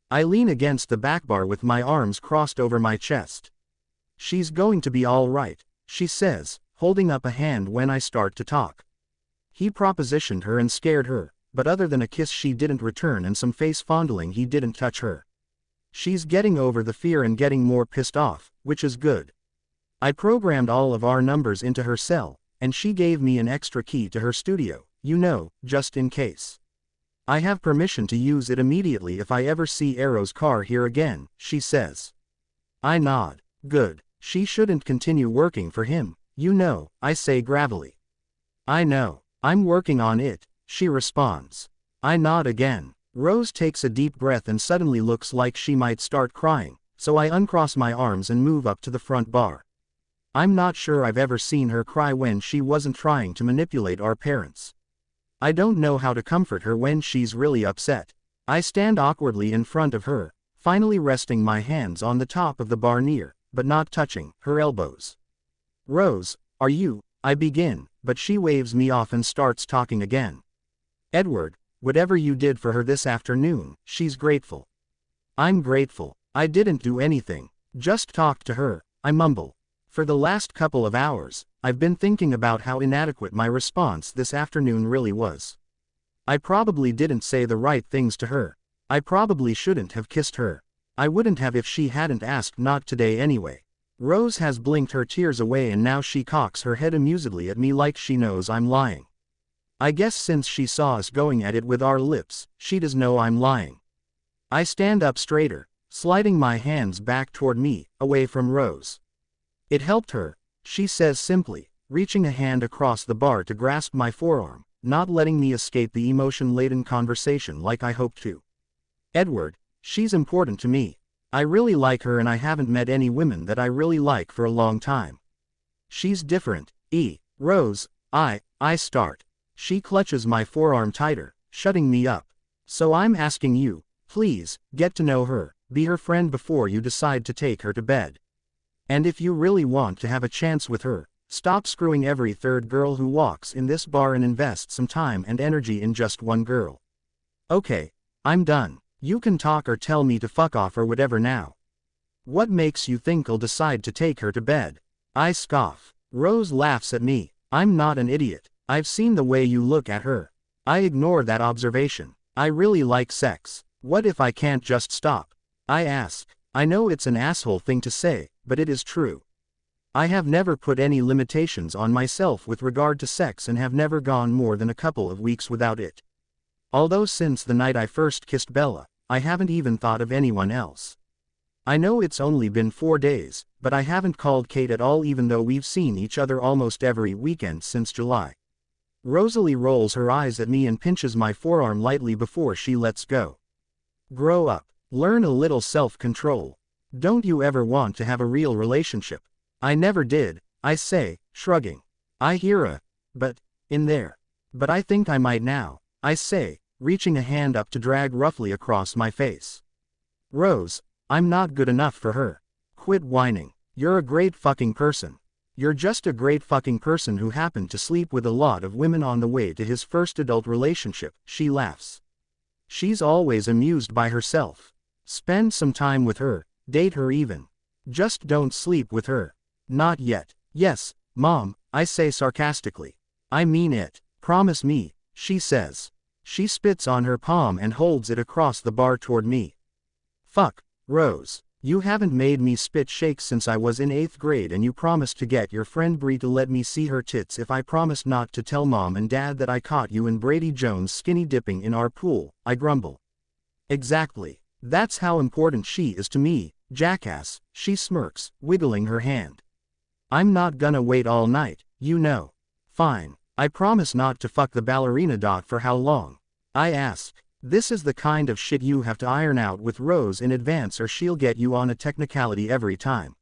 I lean against the back bar with my arms crossed over my chest. "She's going to be all right," she says, holding up a hand when I start to talk. He propositioned her and scared her, but other than a kiss she didn't return and some face fondling he didn't touch her. She's getting over the fear and getting more pissed off, which is good. I programmed all of our numbers into her cell, and she gave me an extra key to her studio, just in case. I have permission to use it immediately if I ever see Arrow's car here again, she says. I nod. Good. She shouldn't continue working for him, I say gravelly. I know. I'm working on it, she responds. I nod again. Rose takes a deep breath and suddenly looks like she might start crying, so I uncross my arms and move up to the front bar. I'm not sure I've ever seen her cry when she wasn't trying to manipulate our parents. I don't know how to comfort her when she's really upset. I stand awkwardly in front of her, finally resting my hands on the top of the bar near, but not touching, her elbows. Rose, are you, I begin, but she waves me off and starts talking again. Edward, whatever you did for her this afternoon, she's grateful. I'm grateful. I didn't do anything, just talked to her, I mumble. For the last couple of hours, I've been thinking about how inadequate my response this afternoon really was. I probably didn't say the right things to her. I probably shouldn't have kissed her. I wouldn't have if she hadn't asked not today anyway. Rose has blinked her tears away and now she cocks her head amusedly at me like she knows I'm lying. I guess since she saw us going at it with our lips, she does know I'm lying. I stand up straighter, sliding my hands back toward me, away from Rose. It helped her, she says simply, reaching a hand across the bar to grasp my forearm, not letting me escape the emotion-laden conversation like I hoped to. Edward, she's important to me. I really like her and I haven't met any women that I really like for a long time. She's different, Rose, I start. She clutches my forearm tighter, shutting me up. So I'm asking you, please, get to know her, be her friend before you decide to take her to bed. And if you really want to have a chance with her, stop screwing every third girl who walks in this bar and invest some time and energy in just one girl. Okay, I'm done. You can talk or tell me to fuck off or whatever now. What makes you think I'll decide to take her to bed? I scoff. Rose laughs at me. I'm not an idiot. I've seen the way you look at her. I ignore that observation. I really like sex. What if I can't just stop? I ask. I know it's an asshole thing to say, but it is true. I have never put any limitations on myself with regard to sex and have never gone more than a couple of weeks without it. Although since the night I first kissed Bella, I haven't even thought of anyone else. I know it's only been 4 days, but I haven't called Kate at all even though we've seen each other almost every weekend since July. Rosalie rolls her eyes at me and pinches my forearm lightly before she lets go. Grow up. Learn a little self-control. Don't you ever want to have a real relationship? I never did, I say, shrugging. I hear a but in there. But I think I might now, I say, reaching a hand up to drag roughly across my face. Rose, I'm not good enough for her. Quit whining. You're a great fucking person. You're just a great fucking person who happened to sleep with a lot of women on the way to his first adult relationship, she laughs. She's always amused by herself. Spend some time with her, date her even. Just don't sleep with her. Not yet. Yes, Mom, I say sarcastically. I mean it. Promise me, she says. She spits on her palm and holds it across the bar toward me. Fuck, Rose. You haven't made me spit shake since I was in 8th grade and you promised to get your friend Bree to let me see her tits if I promised not to tell Mom and Dad that I caught you and Brady Jones skinny dipping in our pool, I grumble. Exactly. That's how important she is to me, jackass, she smirks, wiggling her hand. I'm not gonna wait all night, you know. Fine. I promise not to fuck the ballerina. For how long? I ask. This is the kind of shit you have to iron out with Rose in advance or she'll get you on a technicality every time.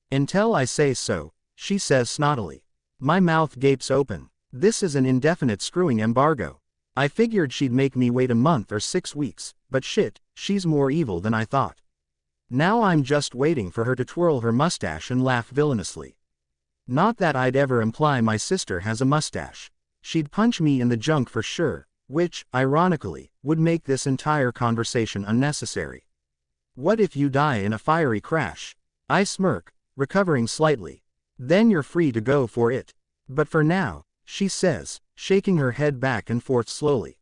Until I say so, she says snottily. My mouth gapes open. This is an indefinite screwing embargo. I figured she'd make me wait a month or 6 weeks, but shit, she's more evil than I thought. Now I'm just waiting for her to twirl her mustache and laugh villainously. Not that I'd ever imply my sister has a mustache. She'd punch me in the junk for sure, which, ironically, would make this entire conversation unnecessary. What if you die in a fiery crash? I smirk, recovering slightly. Then you're free to go for it. But for now, she says, shaking her head back and forth slowly.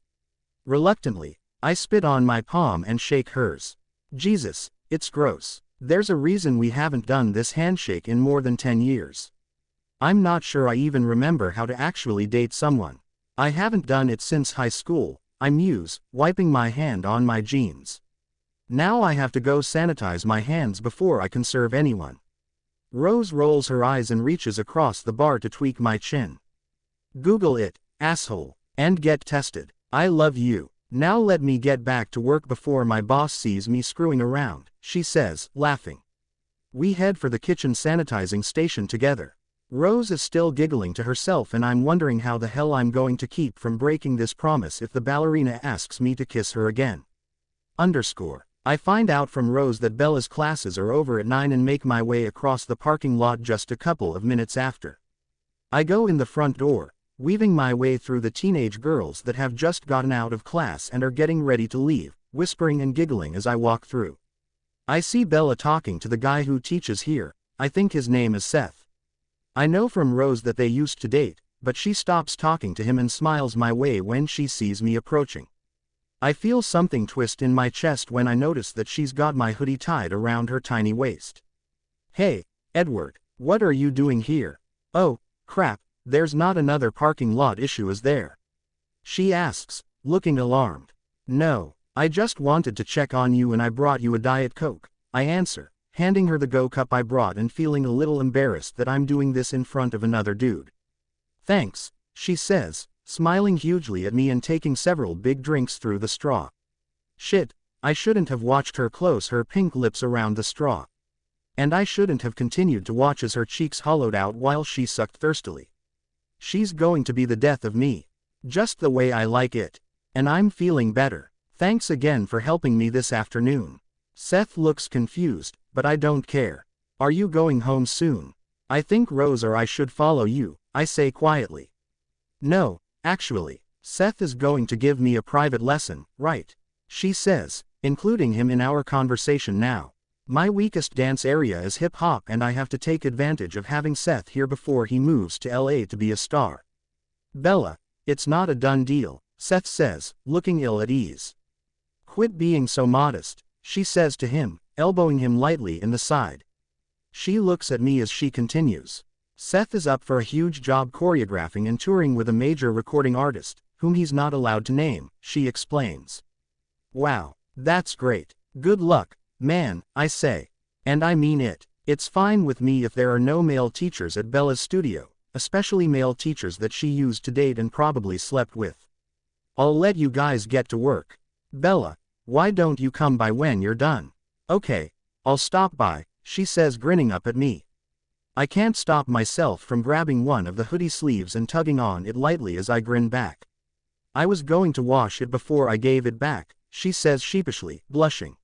Reluctantly, I spit on my palm and shake hers. Jesus, it's gross. There's a reason we haven't done this handshake in more than 10 years. I'm not sure I even remember how to actually date someone. I haven't done it since high school, I muse, wiping my hand on my jeans. Now I have to go sanitize my hands before I can serve anyone. Rose rolls her eyes and reaches across the bar to tweak my chin. Google it, asshole, and get tested. I love you. Now let me get back to work before my boss sees me screwing around, she says, laughing. We head for the kitchen sanitizing station together. Rose is still giggling to herself and I'm wondering how the hell I'm going to keep from breaking this promise if the ballerina asks me to kiss her again. I find out from Rose that Bella's classes are over at 9 and make my way across the parking lot just a couple of minutes after. I go in the front door, weaving my way through the teenage girls that have just gotten out of class and are getting ready to leave, whispering and giggling as I walk through. I see Bella talking to the guy who teaches here. I think his name is Seth. I know from Rose that they used to date, but she stops talking to him and smiles my way when she sees me approaching. I feel something twist in my chest when I notice that she's got my hoodie tied around her tiny waist. "Hey, Edward, what are you doing here?" "Oh, crap, there's not another parking lot issue, is there?" she asks, looking alarmed. "No, I just wanted to check on you and I brought you a Diet Coke," I answer, handing her the Go cup I brought and feeling a little embarrassed that I'm doing this in front of another dude. "Thanks," she says, smiling hugely at me and taking several big drinks through the straw. Shit, I shouldn't have watched her close her pink lips around the straw. And I shouldn't have continued to watch as her cheeks hollowed out while she sucked thirstily. She's going to be the death of me. Just the way I like it. And I'm feeling better. "Thanks again for helping me this afternoon." Seth looks confused, but I don't care. "Are you going home soon?" "I think Rose or I should follow you," I say quietly. "No, actually, Seth is going to give me a private lesson, right?" she says, including him in our conversation now. My weakest dance area is hip-hop and I have to take advantage of having Seth here before he moves to LA to be a star. "Bella, it's not a done deal," Seth says, looking ill at ease. "Quit being so modest," she says to him, elbowing him lightly in the side. She looks at me as she continues. "Seth is up for a huge job choreographing and touring with a major recording artist, whom he's not allowed to name," she explains. "Wow, that's great. Good luck, man," I say. And I mean it. It's fine with me if there are no male teachers at Bella's studio, especially male teachers that she used to date and probably slept with. "I'll let you guys get to work. Bella, why don't you come by when you're done?" "Okay, I'll stop by," she says, grinning up at me. I can't stop myself from grabbing one of the hoodie sleeves and tugging on it lightly as I grin back. "I was going to wash it before I gave it back," she says sheepishly, blushing.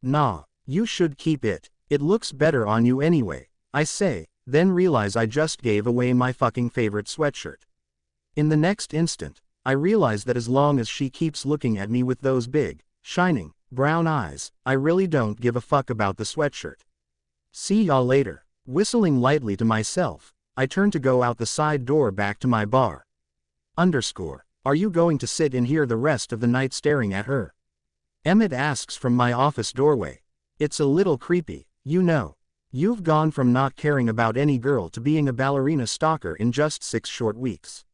"Nah, you should keep it. It looks better on you anyway," I say, then realize I just gave away my fucking favorite sweatshirt. In the next instant, I realize that as long as she keeps looking at me with those big, shining, brown eyes, I really don't give a fuck about the sweatshirt. "See y'all later." Whistling lightly to myself, I turn to go out the side door back to my bar. Are you going to sit in here the rest of the night staring at her?" Emmett asks from my office doorway. "It's a little creepy, you know. You've gone from not caring about any girl to being a ballerina stalker in just 6 short weeks.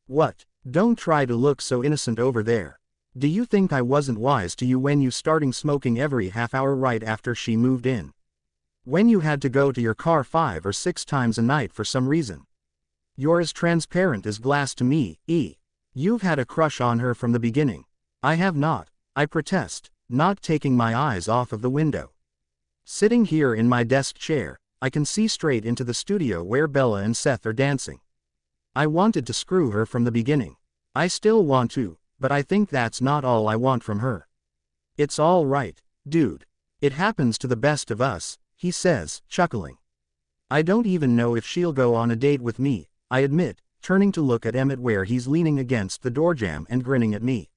What? Don't try to look so innocent over there. Do you think I wasn't wise to you when you started smoking every half hour right after she moved in? When you had to go to your car 5 or 6 times a night for some reason? You're as transparent as glass to me, You've had a crush on her from the beginning." "I have not," I protest, not taking my eyes off of the window. Sitting here in my desk chair, I can see straight into the studio where Bella and Seth are dancing. I wanted to screw her from the beginning. I still want to, but I think that's not all I want from her. "It's all right, dude. It happens to the best of us," he says, chuckling. "I don't even know if she'll go on a date with me," I admit, turning to look at Emmett where he's leaning against the doorjamb and grinning at me.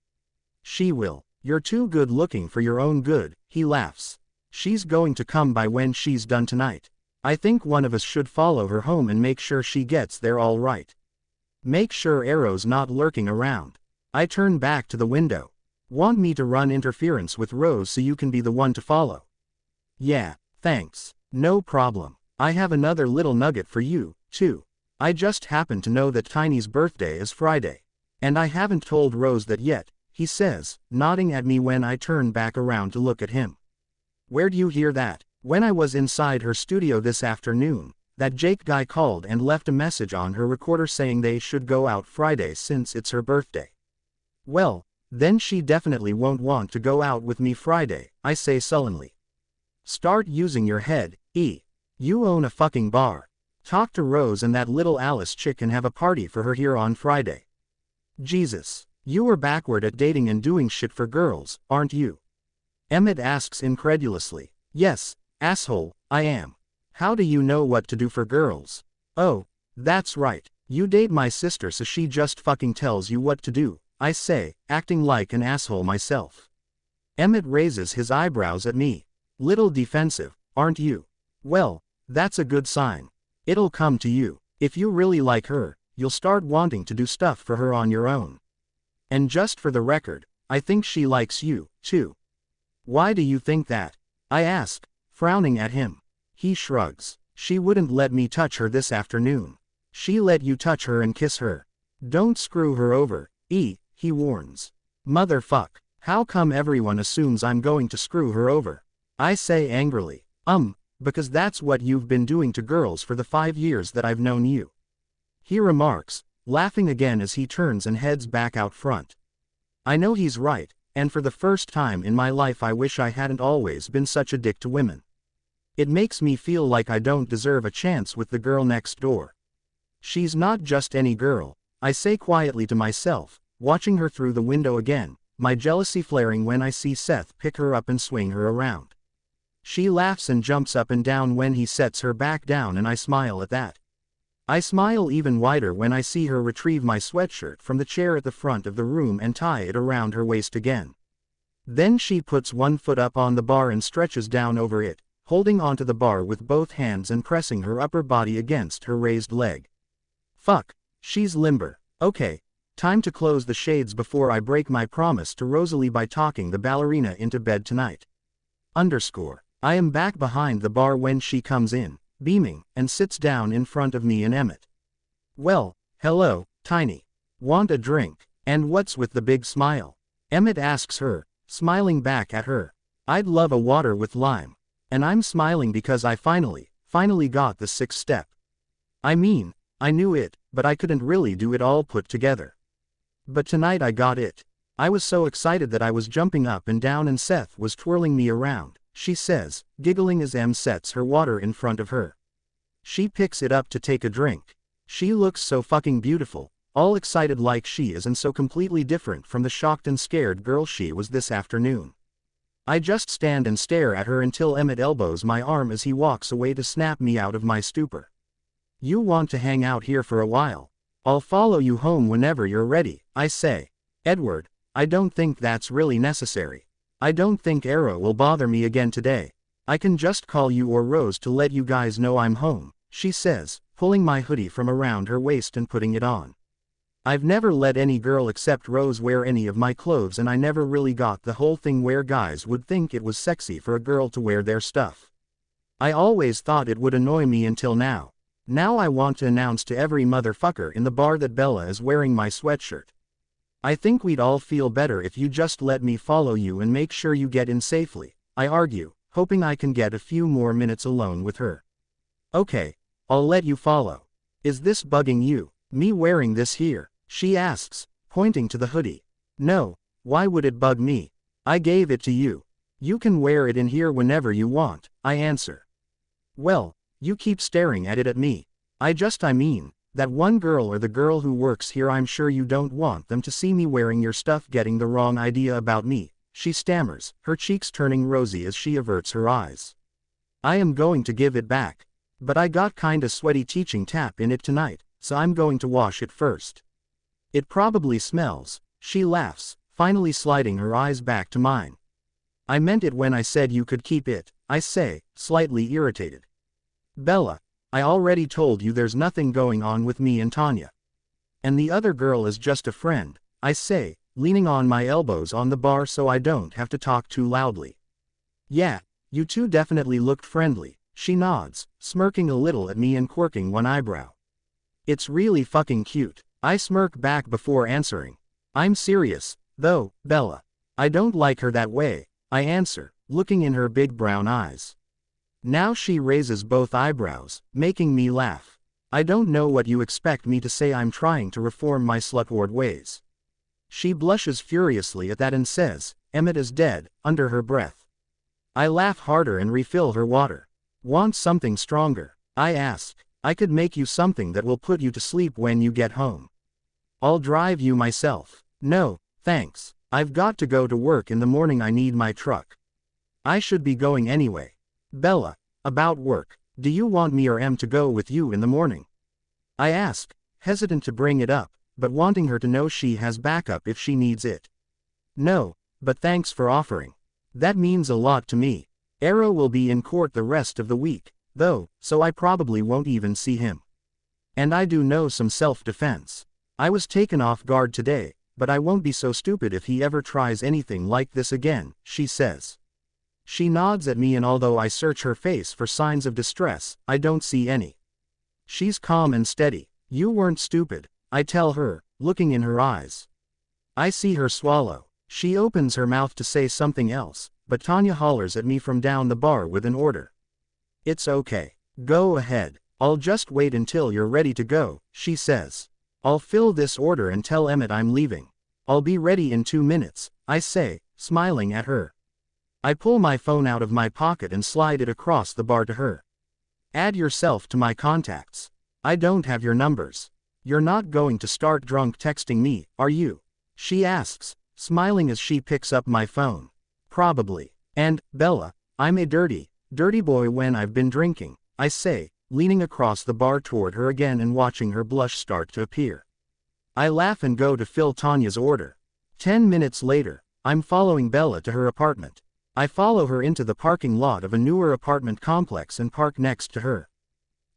"She will. You're too good looking for your own good," he laughs. "She's going to come by when she's done tonight. I think one of us should follow her home and make sure she gets there all right. Make sure Arrow's not lurking around." I turn back to the window. "Want me to run interference with Rose so you can be the one to follow?" "Yeah, thanks. No problem. I have another little nugget for you, too. I just happen to know that Tiny's birthday is Friday. And I haven't told Rose that yet," he says, nodding at me when I turn back around to look at him. "Where'd you hear that?" "When I was inside her studio this afternoon, that Jake guy called and left a message on her recorder saying they should go out Friday since it's her birthday." "Well, then she definitely won't want to go out with me Friday," I say sullenly. "Start using your head, You own a fucking bar. Talk to Rose and that little Alice chick and have a party for her here on Friday. Jesus, you are backward at dating and doing shit for girls, aren't you?" Emmett asks incredulously. Yes, asshole, I am. How do you know what to do for girls? Oh, that's right. You date my sister so she just fucking tells you what to do, I say, acting like an asshole myself. Emmett raises his eyebrows at me. Little defensive, aren't you? Well, that's a good sign. It'll come to you. If you really like her, you'll start wanting to do stuff for her on your own. And just for the record, I think she likes you, too. Why do you think that? I ask, frowning at him. He shrugs. She wouldn't let me touch her this afternoon. She let you touch her and kiss her. Don't screw her over, he warns. Motherfuck. How come everyone assumes I'm going to screw her over? I say angrily. Because that's what you've been doing to girls for the 5 years that I've known you. He remarks, laughing again as he turns and heads back out front. I know he's right, and for the first time in my life I wish I hadn't always been such a dick to women. It makes me feel like I don't deserve a chance with the girl next door. She's not just any girl, I say quietly to myself, watching her through the window again, my jealousy flaring when I see Seth pick her up and swing her around. She laughs and jumps up and down when he sets her back down, and I smile at that. I smile even wider when I see her retrieve my sweatshirt from the chair at the front of the room and tie it around her waist again. Then she puts one foot up on the bar and stretches down over it, holding onto the bar with both hands and pressing her upper body against her raised leg. Fuck, she's limber. Okay, time to close the shades before I break my promise to Rosalie by talking the ballerina into bed tonight. I am back behind the bar when she comes in, beaming, and sits down in front of me and Emmett. Well, hello, Tiny. Want a drink? And what's with the big smile? Emmett asks her, smiling back at her. I'd love a water with lime. And I'm smiling because I finally got the 6th step. I mean, I knew it, but I couldn't really do it all put together. But tonight I got it. I was so excited that I was jumping up and down and Seth was twirling me around, she says, giggling as Em sets her water in front of her. She picks it up to take a drink. She looks so fucking beautiful, all excited like she is, and so completely different from the shocked and scared girl she was this afternoon. I just stand and stare at her until Emmett elbows my arm as he walks away to snap me out of my stupor. You want to hang out here for a while? I'll follow you home whenever you're ready, I say. Edward, I don't think that's really necessary. I don't think Arrow will bother me again today. I can just call you or Rose to let you guys know I'm home, she says, pulling my hoodie from around her waist and putting it on. I've never let any girl except Rose wear any of my clothes, and I never really got the whole thing where guys would think it was sexy for a girl to wear their stuff. I always thought it would annoy me until now. Now I want to announce to every motherfucker in the bar that Bella is wearing my sweatshirt. I think we'd all feel better if you just let me follow you and make sure you get in safely, I argue, hoping I can get a few more minutes alone with her. Okay, I'll let you follow. Is this bugging you, me wearing this here? She asks, pointing to the hoodie. No, why would it bug me? I gave it to you. You can wear it in here whenever you want, I answer. Well, you keep staring at it at me. I mean, that one girl or the girl who works here, I'm sure you don't want them to see me wearing your stuff getting the wrong idea about me, she stammers, her cheeks turning rosy as she averts her eyes. I am going to give it back. But I got kinda sweaty teaching tap in it tonight, so I'm going to wash it first. It probably smells, she laughs, finally sliding her eyes back to mine. I meant it when I said you could keep it, I say, slightly irritated. Bella, I already told you there's nothing going on with me and Tanya. And the other girl is just a friend, I say, leaning on my elbows on the bar so I don't have to talk too loudly. Yeah, you two definitely looked friendly, she nods, smirking a little at me and quirking one eyebrow. It's really fucking cute, I smirk back before answering. I'm serious, though, Bella. I don't like her that way, I answer, looking in her big brown eyes. Now she raises both eyebrows, making me laugh. I don't know what you expect me to say. I'm trying to reform my slutward ways. She blushes furiously at that and says, Emmett is dead, under her breath. I laugh harder and refill her water. Want something stronger? I ask. I could make you something that will put you to sleep when you get home. I'll drive you myself. No, thanks. I've got to go to work in the morning. I need my truck. I should be going anyway. Bella, about work. Do you want me or Em to go with you in the morning? I ask, hesitant to bring it up, but wanting her to know she has backup if she needs it. No, but thanks for offering. That means a lot to me. Arrow will be in court the rest of the week, though, so I probably won't even see him. And I do know some self-defense. I was taken off guard today, but I won't be so stupid if he ever tries anything like this again, she says. She nods at me, and although I search her face for signs of distress, I don't see any. She's calm and steady. You weren't stupid, I tell her, looking in her eyes. I see her swallow. She opens her mouth to say something else, but Tanya hollers at me from down the bar with an order. It's okay. Go ahead. I'll just wait until you're ready to go, she says. I'll fill this order and tell Emmett I'm leaving. I'll be ready in 2 minutes, I say, smiling at her. I pull my phone out of my pocket and slide it across the bar to her. Add yourself to my contacts. I don't have your numbers. You're not going to start drunk texting me, are you? She asks, smiling as she picks up my phone. Probably. And, Bella, I'm a dirty boy when I've been drinking, I say, leaning across the bar toward her again and watching her blush start to appear. I laugh and go to fill Tanya's order. 10 minutes later, I'm following Bella to her apartment. I follow her into the parking lot of a newer apartment complex and park next to her.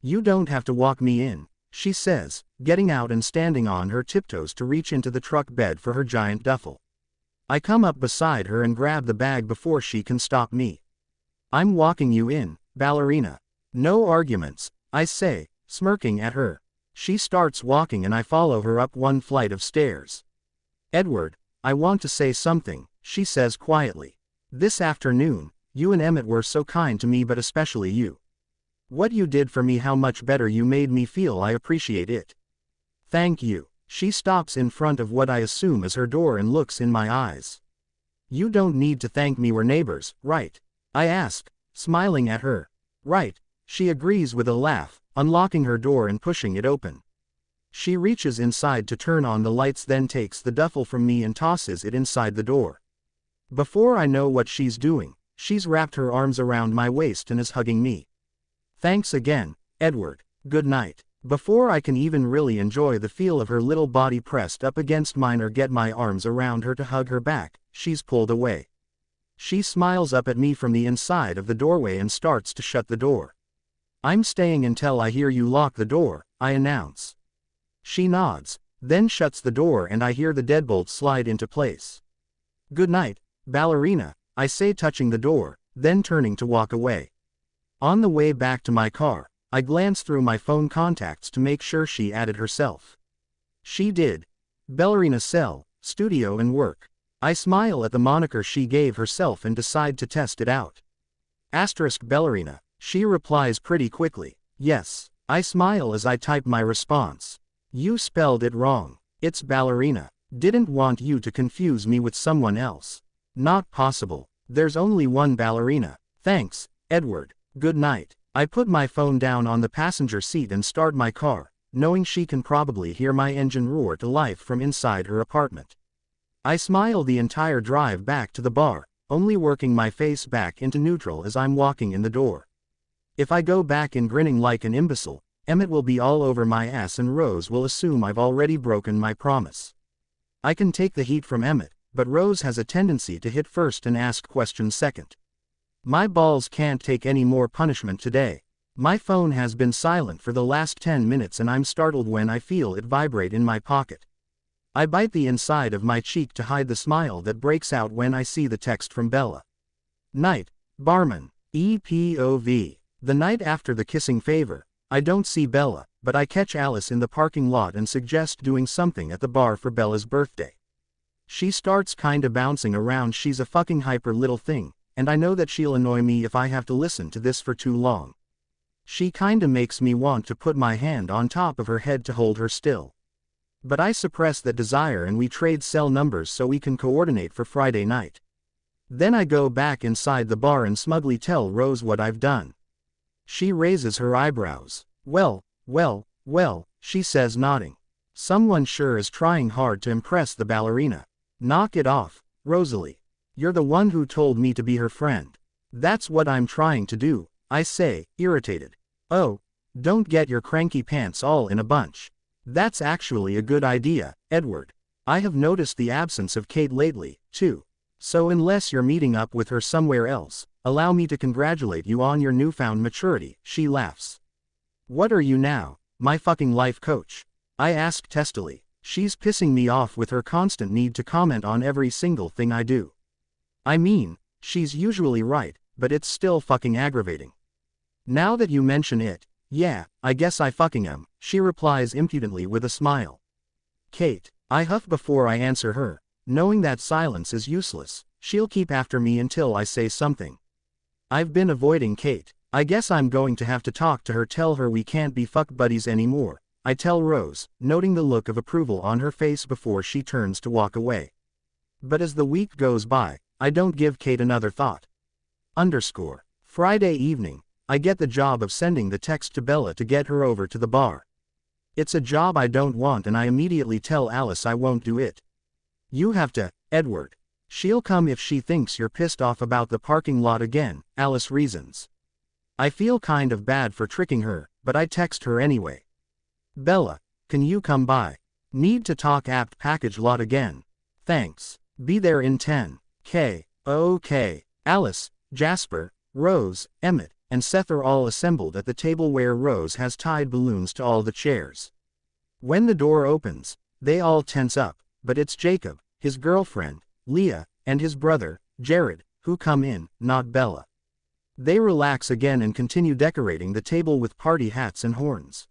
You don't have to walk me in, she says, getting out and standing on her tiptoes to reach into the truck bed for her giant duffel. I come up beside her and grab the bag before she can stop me. I'm walking you in, ballerina. No arguments, I say, smirking at her. She starts walking and I follow her up one flight of stairs. Edward, I want to say something, she says quietly. This afternoon, you and Emmett were so kind to me, but especially you. What you did for me, how much better you made me feel, I appreciate it. Thank you. She stops in front of what I assume is her door and looks in my eyes. You don't need to thank me, we're neighbors, right? I ask, smiling at her. Right, she agrees with a laugh, unlocking her door and pushing it open. She reaches inside to turn on the lights, then takes the duffel from me and tosses it inside the door. Before I know what she's doing, she's wrapped her arms around my waist and is hugging me. Thanks again, Edward. Good night. Before I can even really enjoy the feel of her little body pressed up against mine or get my arms around her to hug her back, she's pulled away. She smiles up at me from the inside of the doorway and starts to shut the door. I'm staying until I hear you lock the door, I announce. She nods, then shuts the door and I hear the deadbolt slide into place. Good night, ballerina, I say, touching the door, then turning to walk away. On the way back to my car, I glance through my phone contacts to make sure she added herself. She did. Ballerina cell, studio and work. I smile at the moniker she gave herself and decide to test it out. Asterisk ballerina, she replies pretty quickly. Yes. I smile as I type my response. You spelled it wrong. It's ballerina. Didn't want you to confuse me with someone else. Not possible. There's only one ballerina. Thanks, Edward. Good night. I put my phone down on the passenger seat and start my car, knowing she can probably hear my engine roar to life from inside her apartment. I smile the entire drive back to the bar, only working my face back into neutral as I'm walking in the door. If I go back in grinning like an imbecile, Emmett will be all over my ass and Rose will assume I've already broken my promise. I can take the heat from Emmett, but Rose has a tendency to hit first and ask questions second. My balls can't take any more punishment today. My phone has been silent for the last 10 minutes and I'm startled when I feel it vibrate in my pocket. I bite the inside of my cheek to hide the smile that breaks out when I see the text from Bella. Night, barman, EPOV. The night after the kissing favor, I don't see Bella, but I catch Alice in the parking lot and suggest doing something at the bar for Bella's birthday. She starts kinda bouncing around. She's a fucking hyper little thing, and I know that she'll annoy me if I have to listen to this for too long. She kinda makes me want to put my hand on top of her head to hold her still. But I suppress that desire and we trade cell numbers so we can coordinate for Friday night. Then I go back inside the bar and smugly tell Rose what I've done. She raises her eyebrows. Well, she says, nodding. Someone sure is trying hard to impress the ballerina. Knock it off, Rosalie. You're the one who told me to be her friend. That's what I'm trying to do, I say, irritated. Oh, don't get your cranky pants all in a bunch. That's actually a good idea, Edward. I have noticed the absence of Kate lately, too. So unless you're meeting up with her somewhere else, allow me to congratulate you on your newfound maturity, she laughs. What are you now, my fucking life coach? I ask testily. She's pissing me off with her constant need to comment on every single thing I do. I mean, she's usually right, but it's still fucking aggravating. Now that you mention it, yeah, I guess I fucking am, she replies impudently with a smile. Kate, I huff before I answer her, knowing that silence is useless. She'll keep after me until I say something. I've been avoiding Kate. I guess I'm going to have to talk to her, tell her we can't be fuck buddies anymore, I tell Rose, noting the look of approval on her face before she turns to walk away. But as the week goes by, I don't give Kate another thought. Friday evening, I get the job of sending the text to Bella to get her over to the bar. It's a job I don't want and I immediately tell Alice I won't do it. You have to, Edward. She'll come if she thinks you're pissed off about the parking lot again, Alice reasons. I feel kind of bad for tricking her, but I text her anyway. Bella, can you come by? Need to talk apt package lot again. Thanks. Be there in 10. K. Okay. Alice, Jasper, Rose, Emmett, and Seth are all assembled at the table where Rose has tied balloons to all the chairs. When the door opens, they all tense up, but it's Jacob, his girlfriend, Leah, and his brother, Jared, who come in, not Bella. They relax again and continue decorating the table with party hats and horns.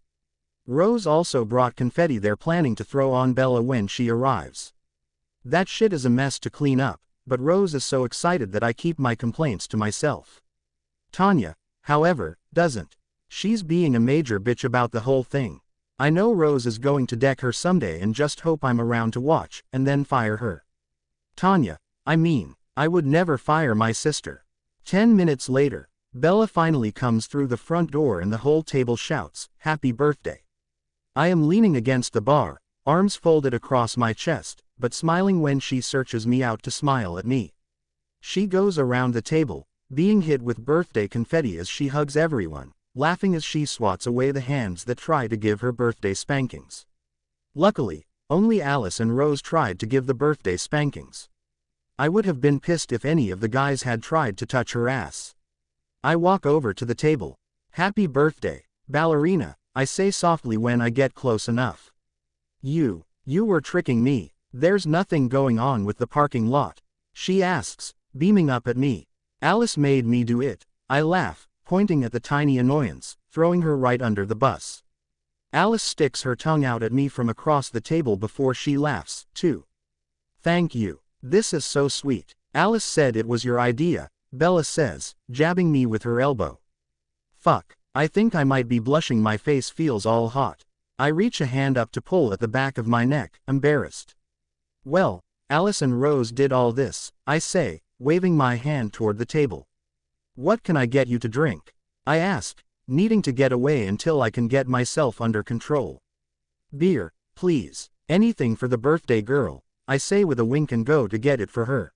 Rose also brought confetti they're planning to throw on Bella when she arrives. That shit is a mess to clean up, but Rose is so excited that I keep my complaints to myself. Tanya, however, doesn't. She's being a major bitch about the whole thing. I know Rose is going to deck her someday and just hope I'm around to watch, and then fire her. Tanya, I would never fire my sister. 10 minutes later, Bella finally comes through the front door and the whole table shouts, "Happy birthday." I am leaning against the bar, arms folded across my chest, but smiling when she searches me out to smile at me. She goes around the table, being hit with birthday confetti as she hugs everyone, laughing as she swats away the hands that try to give her birthday spankings. Luckily, only Alice and Rose tried to give the birthday spankings. I would have been pissed if any of the guys had tried to touch her ass. I walk over to the table. "Happy birthday, ballerina," I say softly when I get close enough. You were tricking me. There's nothing going on with the parking lot," she asks, beaming up at me. "Alice made me do it," I laugh, pointing at the tiny annoyance, throwing her right under the bus. Alice sticks her tongue out at me from across the table before she laughs, too. "Thank you. This is so sweet. Alice said it was your idea," Bella says, jabbing me with her elbow. Fuck, I think I might be blushing, my face feels all hot. I reach a hand up to pull at the back of my neck, embarrassed. "Well, Alice and Rose did all this," I say, waving my hand toward the table. "What can I get you to drink?" I ask, needing to get away until I can get myself under control. "Beer, please. Anything for the birthday girl," I say with a wink and go to get it for her.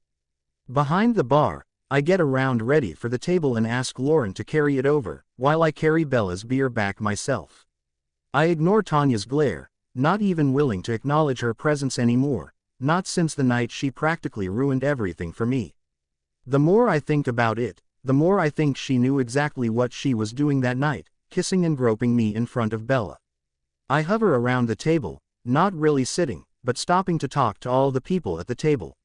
Behind the bar, I get a round ready for the table and ask Lauren to carry it over, while I carry Bella's beer back myself. I ignore Tanya's glare, not even willing to acknowledge her presence anymore, not since the night she practically ruined everything for me. The more I think about it, the more I think she knew exactly what she was doing that night, kissing and groping me in front of Bella. I hover around the table, not really sitting, but stopping to talk to all the people at the table.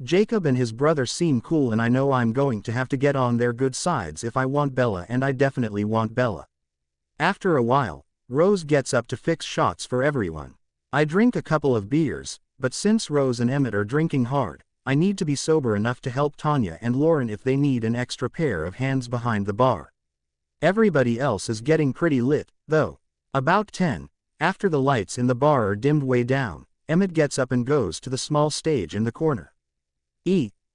Jacob and his brother seem cool and I know I'm going to have to get on their good sides if I want Bella, and I definitely want Bella. After a while, Rose gets up to fix shots for everyone. I drink a couple of beers, but since Rose and Emmett are drinking hard, I need to be sober enough to help Tanya and Lauren if they need an extra pair of hands behind the bar. Everybody else is getting pretty lit, though. About 10, after the lights in the bar are dimmed way down, Emmett gets up and goes to the small stage in the corner.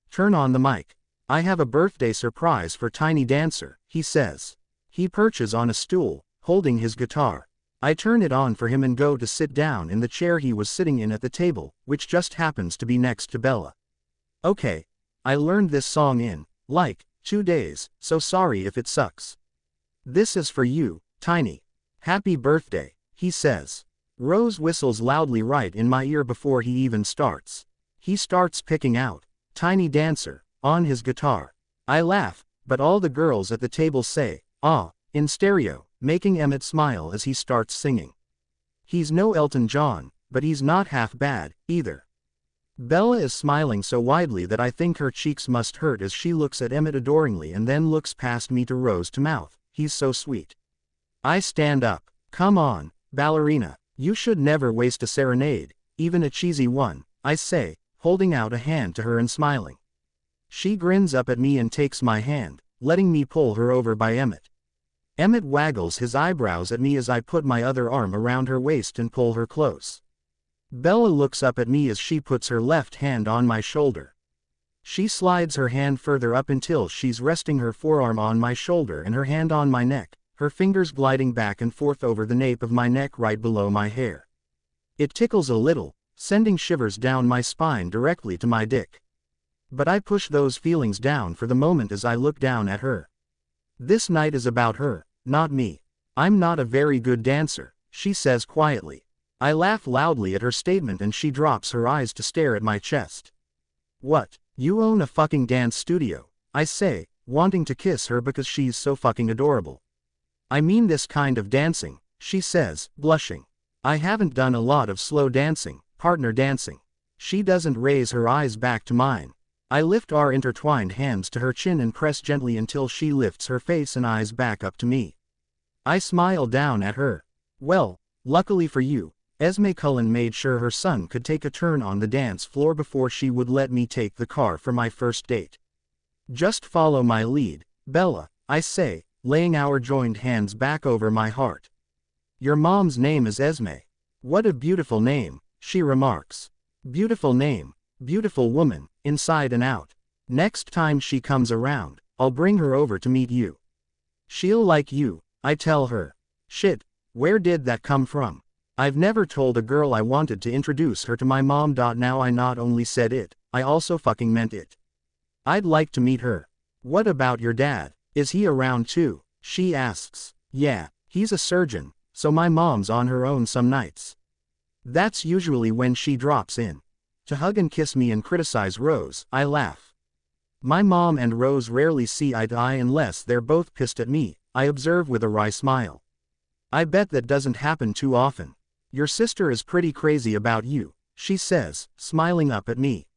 Turn on the mic. I have a birthday surprise for Tiny Dancer," he says. He perches on a stool, holding his guitar. I turn it on for him and go to sit down in the chair he was sitting in at the table, which just happens to be next to Bella. "Okay, I learned this song in, 2 days, so sorry if it sucks. This is for you, Tiny. Happy birthday, he says. Rose whistles loudly right in my ear before he even starts. He starts picking out Tiny Dancer on his guitar. I laugh, but all the girls at the table say, "Ah," in stereo, making Emmett smile as he starts singing. He's no Elton John, but he's not half bad, either. Bella is smiling so widely that I think her cheeks must hurt as she looks at Emmett adoringly and then looks past me to Rose to mouth, "He's so sweet." I stand up. "Come on, ballerina, you should never waste a serenade, even a cheesy one," I say, holding out a hand to her and smiling. She grins up at me and takes my hand, letting me pull her over by Emmett. Emmett waggles his eyebrows at me as I put my other arm around her waist and pull her close. Bella looks up at me as she puts her left hand on my shoulder. She slides her hand further up until she's resting her forearm on my shoulder and her hand on my neck, her fingers gliding back and forth over the nape of my neck right below my hair. It tickles a little, sending shivers down my spine directly to my dick. But I push those feelings down for the moment as I look down at her. This night is about her, not me. "I'm not a very good dancer," she says quietly. I laugh loudly at her statement and she drops her eyes to stare at my chest. "What, you own a fucking dance studio?" I say, wanting to kiss her because she's so fucking adorable. "I mean this kind of dancing," she says, blushing. "I haven't done a lot of slow dancing, partner dancing." She doesn't raise her eyes back to mine. I lift our intertwined hands to her chin and press gently until she lifts her face and eyes back up to me. I smile down at her. "Well, luckily for you, Esme Cullen made sure her son could take a turn on the dance floor before she would let me take the car for my first date. Just follow my lead, Bella," I say, laying our joined hands back over my heart. "Your mom's name is Esme." "What a beautiful name," she remarks. "Beautiful name, beautiful woman, inside and out. Next time she comes around, I'll bring her over to meet you. She'll like you," I tell her. Shit, where did that come from? I've never told a girl I wanted to introduce her to my mom. Now I not only said it, I also fucking meant it. "I'd like to meet her." "What about your dad? Is he around too?" she asks. "Yeah, he's a surgeon, so my mom's on her own some nights. That's usually when she drops in to hug and kiss me and criticize Rose." I laugh. "My mom and Rose rarely see eye to eye unless they're both pissed at me," I observe with a wry smile. "I bet that doesn't happen too often. Your sister is pretty crazy about you," she says, smiling up at me.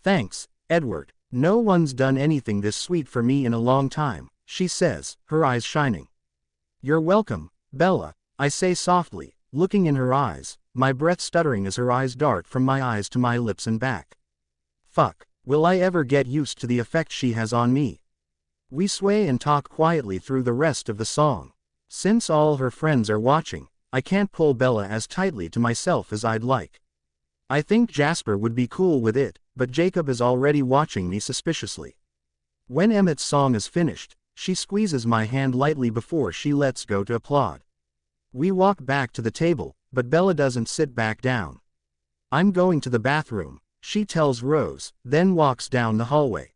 "Thanks, Edward. No one's done anything this sweet for me in a long time," she says, her eyes shining. "You're welcome, Bella," I say softly, looking in her eyes, my breath stuttering as her eyes dart from my eyes to my lips and back. Fuck, will I ever get used to the effect she has on me? We sway and talk quietly through the rest of the song. Since all her friends are watching, I can't pull Bella as tightly to myself as I'd like. I think Jasper would be cool with it, but Jacob is already watching me suspiciously. When Emmett's song is finished, she squeezes my hand lightly before she lets go to applaud. We walk back to the table, but Bella doesn't sit back down. "I'm going to the bathroom," she tells Rose, then walks down the hallway.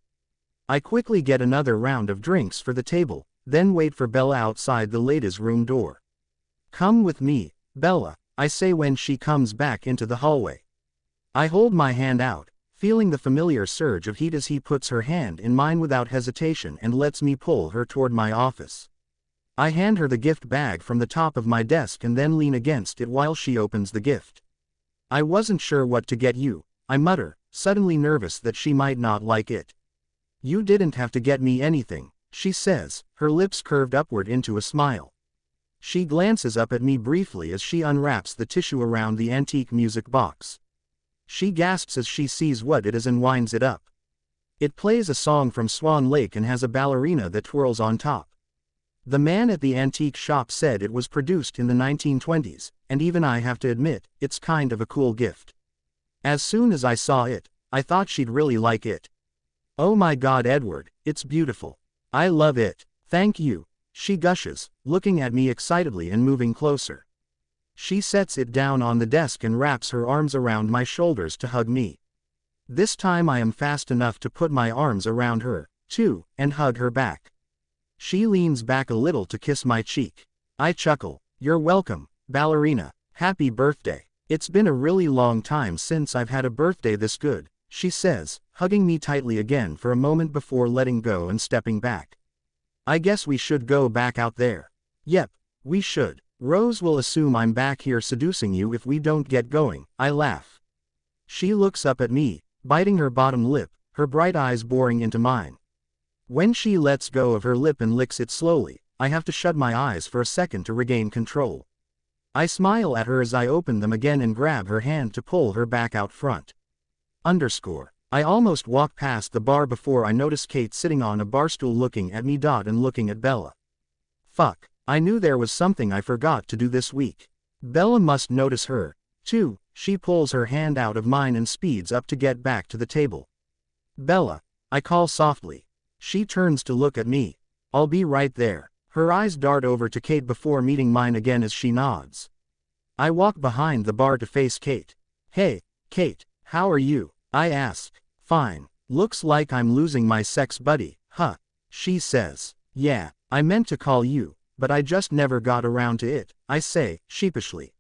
I quickly get another round of drinks for the table, then wait for Bella outside the ladies' room door. "Come with me, Bella," I say when she comes back into the hallway. I hold my hand out, feeling the familiar surge of heat as he puts her hand in mine without hesitation and lets me pull her toward my office. I hand her the gift bag from the top of my desk and then lean against it while she opens the gift. "I wasn't sure what to get you," I mutter, suddenly nervous that she might not like it. "You didn't have to get me anything," she says, her lips curved upward into a smile. She glances up at me briefly as she unwraps the tissue around the antique music box. She gasps as she sees what it is and winds it up. It plays a song from Swan Lake and has a ballerina that twirls on top. The man at the antique shop said it was produced in the 1920s, and even I have to admit, it's kind of a cool gift. As soon as I saw it, I thought she'd really like it. "Oh my God, Edward, it's beautiful. I love it. Thank you," she gushes, looking at me excitedly and moving closer. She sets it down on the desk and wraps her arms around my shoulders to hug me. This time I am fast enough to put my arms around her, too, and hug her back. She leans back a little to kiss my cheek. I chuckle. You're welcome, ballerina. Happy birthday. It's been a really long time since I've had a birthday this good, she says, hugging me tightly again for a moment before letting go and stepping back. I guess we should go back out there. Yep, we should. Rose will assume I'm back here seducing you if we don't get going, I laugh. She looks up at me, biting her bottom lip, her bright eyes boring into mine. When she lets go of her lip and licks it slowly, I have to shut my eyes for a second to regain control. I smile at her as I open them again and grab her hand to pull her back out front. I almost walk past the bar before I notice Kate sitting on a bar stool looking at me and looking at Bella. Fuck, I knew there was something I forgot to do this week. Bella must notice her, too. She pulls her hand out of mine and speeds up to get back to the table. Bella, I call softly. She turns to look at me. I'll be right there. Her eyes dart over to Kate before meeting mine again as she nods. I walk behind the bar to face Kate. Hey, Kate, how are you? I ask. Fine. Looks like I'm losing my sex buddy, huh? She says. Yeah, I meant to call you, but I just never got around to it, I say, sheepishly.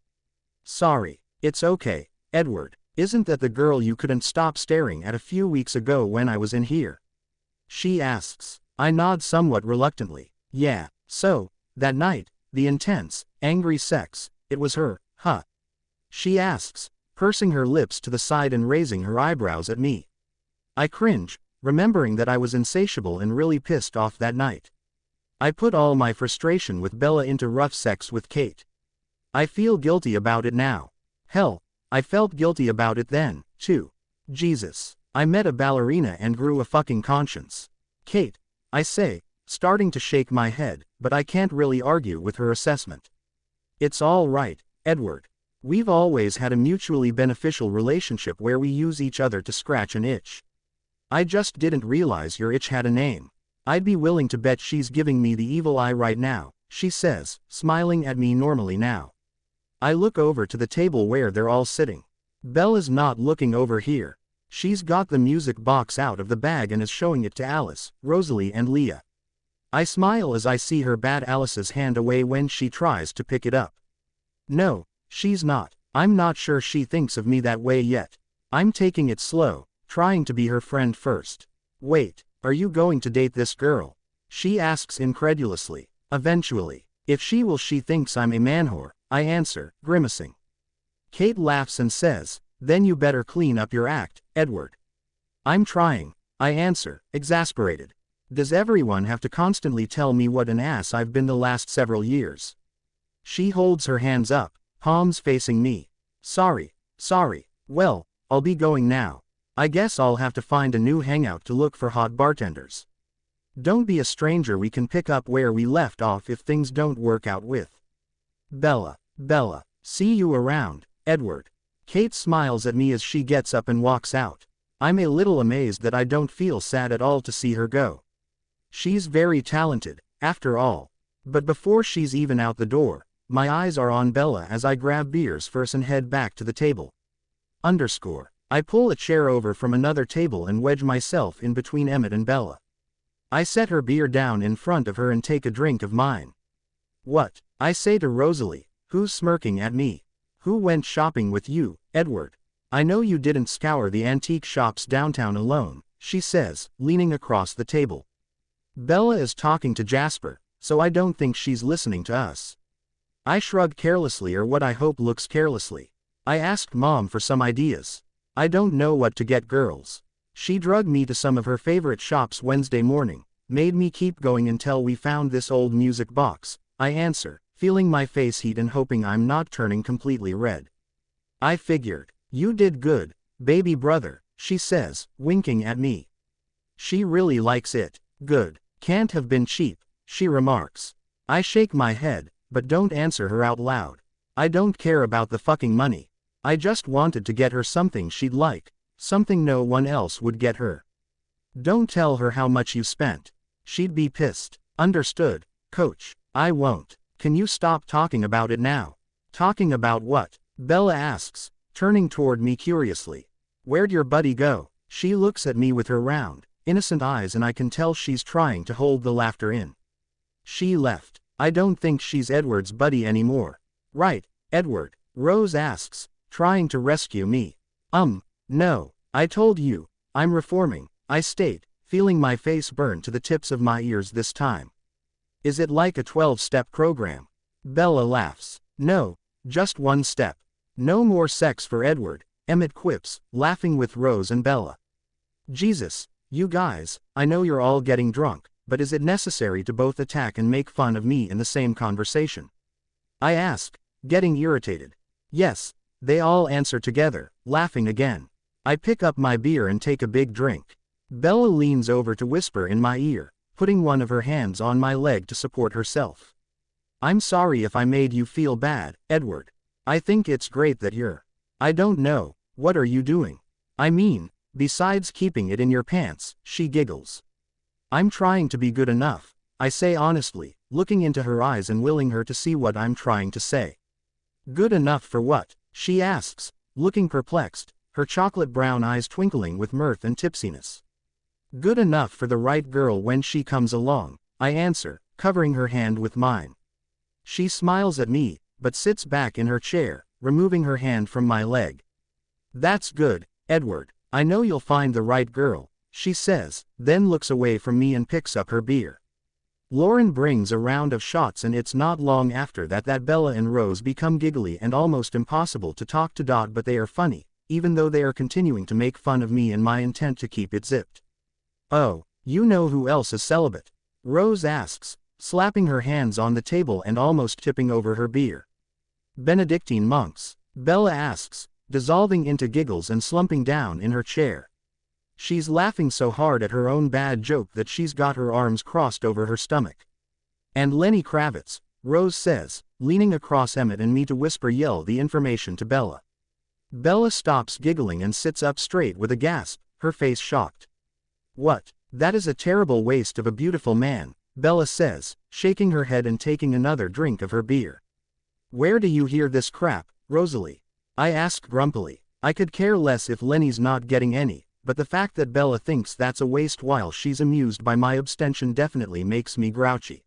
Sorry. It's okay, Edward. Isn't that the girl you couldn't stop staring at a few weeks ago when I was in here? She asks. I nod somewhat reluctantly. Yeah, so, that night, the intense, angry sex, it was her, huh? She asks, pursing her lips to the side and raising her eyebrows at me. I cringe, remembering that I was insatiable and really pissed off that night. I put all my frustration with Bella into rough sex with Kate. I feel guilty about it now. Hell, I felt guilty about it then, too. Jesus. I met a ballerina and grew a fucking conscience. Kate, I say, starting to shake my head, but I can't really argue with her assessment. It's all right, Edward. We've always had a mutually beneficial relationship where we use each other to scratch an itch. I just didn't realize your itch had a name. I'd be willing to bet she's giving me the evil eye right now, she says, smiling at me normally now. I look over to the table where they're all sitting. Bella's not looking over here. She's got the music box out of the bag and is showing it to Alice, Rosalie and Leah. I smile as I see her bat Alice's hand away when she tries to pick it up. No, she's not. I'm not sure she thinks of me that way yet. I'm taking it slow, trying to be her friend first. Wait, are you going to date this girl? She asks incredulously. Eventually. If she will, she thinks I'm a man-whore, I answer, grimacing. Kate laughs and says, then you better clean up your act, Edward. I'm trying, I answer, exasperated. Does everyone have to constantly tell me what an ass I've been the last several years? She holds her hands up, palms facing me. Sorry. Well, I'll be going now. I guess I'll have to find a new hangout to look for hot bartenders. Don't be a stranger, we can pick up where we left off if things don't work out with Bella. See you around, Edward. Kate smiles at me as she gets up and walks out. I'm a little amazed that I don't feel sad at all to see her go. She's very talented, after all. But before she's even out the door, my eyes are on Bella as I grab beers first and head back to the table. I pull a chair over from another table and wedge myself in between Emmett and Bella. I set her beer down in front of her and take a drink of mine. What? I say to Rosalie, who's smirking at me. Who went shopping with you, Edward? I know you didn't scour the antique shops downtown alone, she says, leaning across the table. Bella is talking to Jasper, so I don't think she's listening to us. I shrug carelessly, or what I hope looks carelessly. I asked Mom for some ideas. I don't know what to get girls. She drugged me to some of her favorite shops Wednesday morning, made me keep going until we found this old music box, I answer, feeling my face heat and hoping I'm not turning completely red. I figured. You did good, baby brother, she says, winking at me. She really likes it. Good. Can't have been cheap, she remarks. I shake my head, but don't answer her out loud. I don't care about the fucking money. I just wanted to get her something she'd like, something no one else would get her. Don't tell her how much you spent. She'd be pissed. Understood, coach. I won't. Can you stop talking about it now? Talking about what? Bella asks, turning toward me curiously. Where'd your buddy go? She looks at me with her round, innocent eyes, and I can tell she's trying to hold the laughter in. She left. I don't think she's Edward's buddy anymore. Right, Edward? Rose asks, trying to rescue me. No. I told you, I'm reforming, I state, feeling my face burn to the tips of my ears this time. Is it like a 12-step program? Bella laughs. No, just one step. No more sex for Edward, Emmett quips, laughing with Rose and Bella. Jesus, you guys, I know you're all getting drunk, but is it necessary to both attack and make fun of me in the same conversation? I ask, getting irritated. Yes, they all answer together, laughing again. I pick up my beer and take a big drink. Bella leans over to whisper in my ear, putting one of her hands on my leg to support herself. I'm sorry if I made you feel bad, Edward. I think it's great that you're. I don't know, what are you doing? I mean, besides keeping it in your pants, she giggles. I'm trying to be good enough, I say honestly, looking into her eyes and willing her to see what I'm trying to say. Good enough for what? She asks, looking perplexed, her chocolate brown eyes twinkling with mirth and tipsiness. Good enough for the right girl when she comes along, I answer, covering her hand with mine. She smiles at me, but sits back in her chair, removing her hand from my leg. That's good, Edward, I know you'll find the right girl, she says, then looks away from me and picks up her beer. Lauren brings a round of shots, and it's not long after that Bella and Rose become giggly and almost impossible to talk to. But they are funny, even though they are continuing to make fun of me and my intent to keep it zipped. Oh, you know who else is celibate? Rose asks, slapping her hands on the table and almost tipping over her beer. Benedictine monks, Bella asks, dissolving into giggles and slumping down in her chair. She's laughing so hard at her own bad joke that she's got her arms crossed over her stomach. And Lenny Kravitz, Rose says, leaning across Emmett and me to yell the information to Bella. Bella stops giggling and sits up straight with a gasp, her face shocked. What? That is a terrible waste of a beautiful man, Bella says, shaking her head and taking another drink of her beer. Where do you hear this crap, Rosalie? I ask grumpily. I could care less if Lenny's not getting any, but the fact that Bella thinks that's a waste while she's amused by my abstention definitely makes me grouchy.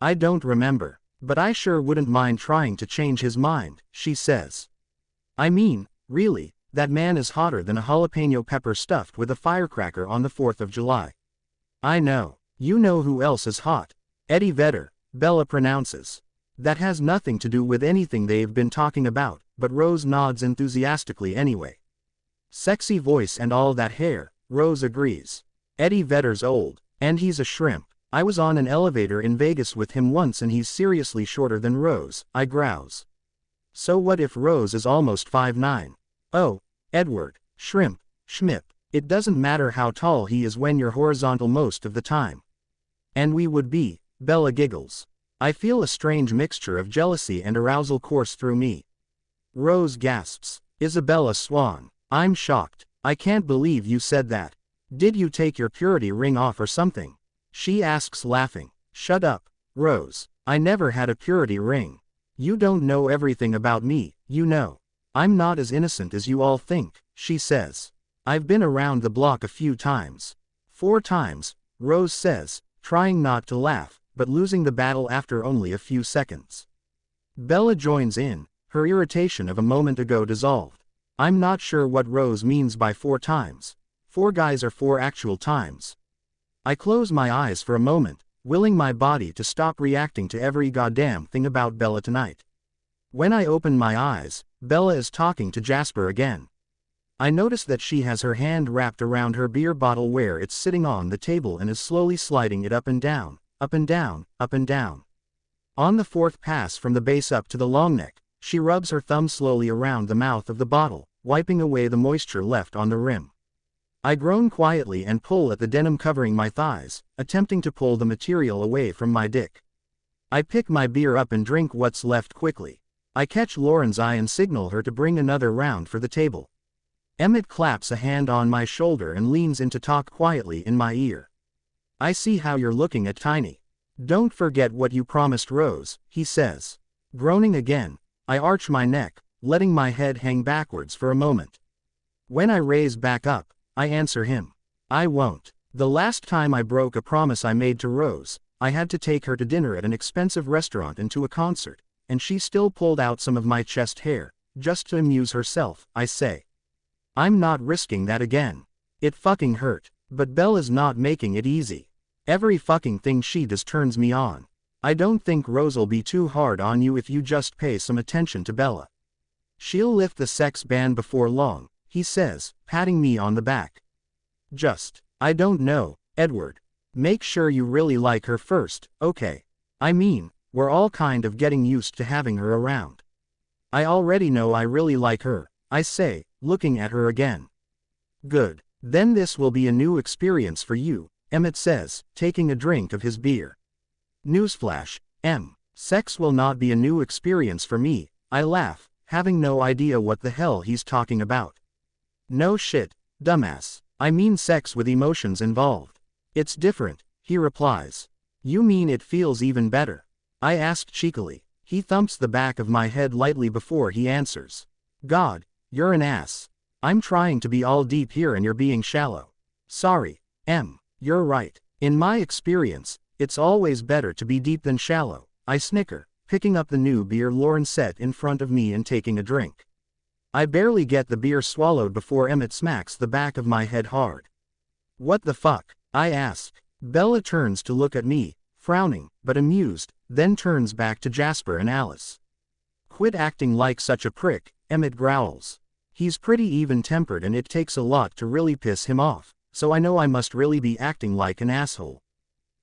I don't remember, but I sure wouldn't mind trying to change his mind, she says. I mean, really, that man is hotter than a jalapeno pepper stuffed with a firecracker on the 4th of July. I know. You know who else is hot? Eddie Vedder, Bella pronounces. That has nothing to do with anything they've been talking about, but Rose nods enthusiastically anyway. Sexy voice and all that hair, Rose agrees. Eddie Vedder's old, and he's a shrimp. I was on an elevator in Vegas with him once and he's seriously shorter than Rose, I grouse. So what if Rose is almost 5'9"? Oh, Edward, shrimp, schmip, it doesn't matter how tall he is when you're horizontal most of the time. And we would be, Bella giggles. I feel a strange mixture of jealousy and arousal course through me. Rose gasps. Isabella Swan. I'm shocked. I can't believe you said that. Did you take your purity ring off or something? She asks laughing. Shut up, Rose. I never had a purity ring. You don't know everything about me, you know. I'm not as innocent as you all think, she says. I've been around the block a few times. 4 times, Rose says, trying not to laugh, but losing the battle after only a few seconds. Bella joins in, her irritation of a moment ago dissolved. I'm not sure what Rose means by 4 times. 4 guys are 4 actual times. I close my eyes for a moment, willing my body to stop reacting to every goddamn thing about Bella tonight. When I open my eyes, Bella is talking to Jasper again. I notice that she has her hand wrapped around her beer bottle where it's sitting on the table and is slowly sliding it up and down, up and down, up and down. On the 4th pass from the base up to the long neck, she rubs her thumb slowly around the mouth of the bottle, wiping away the moisture left on the rim. I groan quietly and pull at the denim covering my thighs, attempting to pull the material away from my dick. I pick my beer up and drink what's left quickly. I catch Lauren's eye and signal her to bring another round for the table. Emmett claps a hand on my shoulder and leans in to talk quietly in my ear. I see how you're looking at Tiny. Don't forget what you promised Rose, he says. Groaning again, I arch my neck, letting my head hang backwards for a moment. When I raise back up, I answer him. I won't. The last time I broke a promise I made to Rose, I had to take her to dinner at an expensive restaurant and to a concert, and she still pulled out some of my chest hair, just to amuse herself, I say. I'm not risking that again. It fucking hurt, but Bella's not making it easy. Every fucking thing she does turns me on. I don't think Rose'll be too hard on you if you just pay some attention to Bella. She'll lift the sex ban before long, he says, patting me on the back. I don't know, Edward. Make sure you really like her first, okay? I mean, we're all kind of getting used to having her around. I already know I really like her, I say, looking at her again. Good. Then this will be a new experience for you, Emmett says, taking a drink of his beer. Newsflash, sex will not be a new experience for me, I laugh, having no idea what the hell he's talking about. No shit, dumbass. I mean sex with emotions involved. It's different, he replies. You mean it feels even better? I ask cheekily. He thumps the back of my head lightly before he answers. God, you're an ass. I'm trying to be all deep here and you're being shallow. Sorry, you're right. In my experience, it's always better to be deep than shallow, I snicker, picking up the new beer Lauren set in front of me and taking a drink. I barely get the beer swallowed before Emmett smacks the back of my head hard. What the fuck? I ask. Bella turns to look at me, frowning, but amused, then turns back to Jasper and Alice. Quit acting like such a prick, Emmett growls. He's pretty even-tempered and it takes a lot to really piss him off, so I know I must really be acting like an asshole.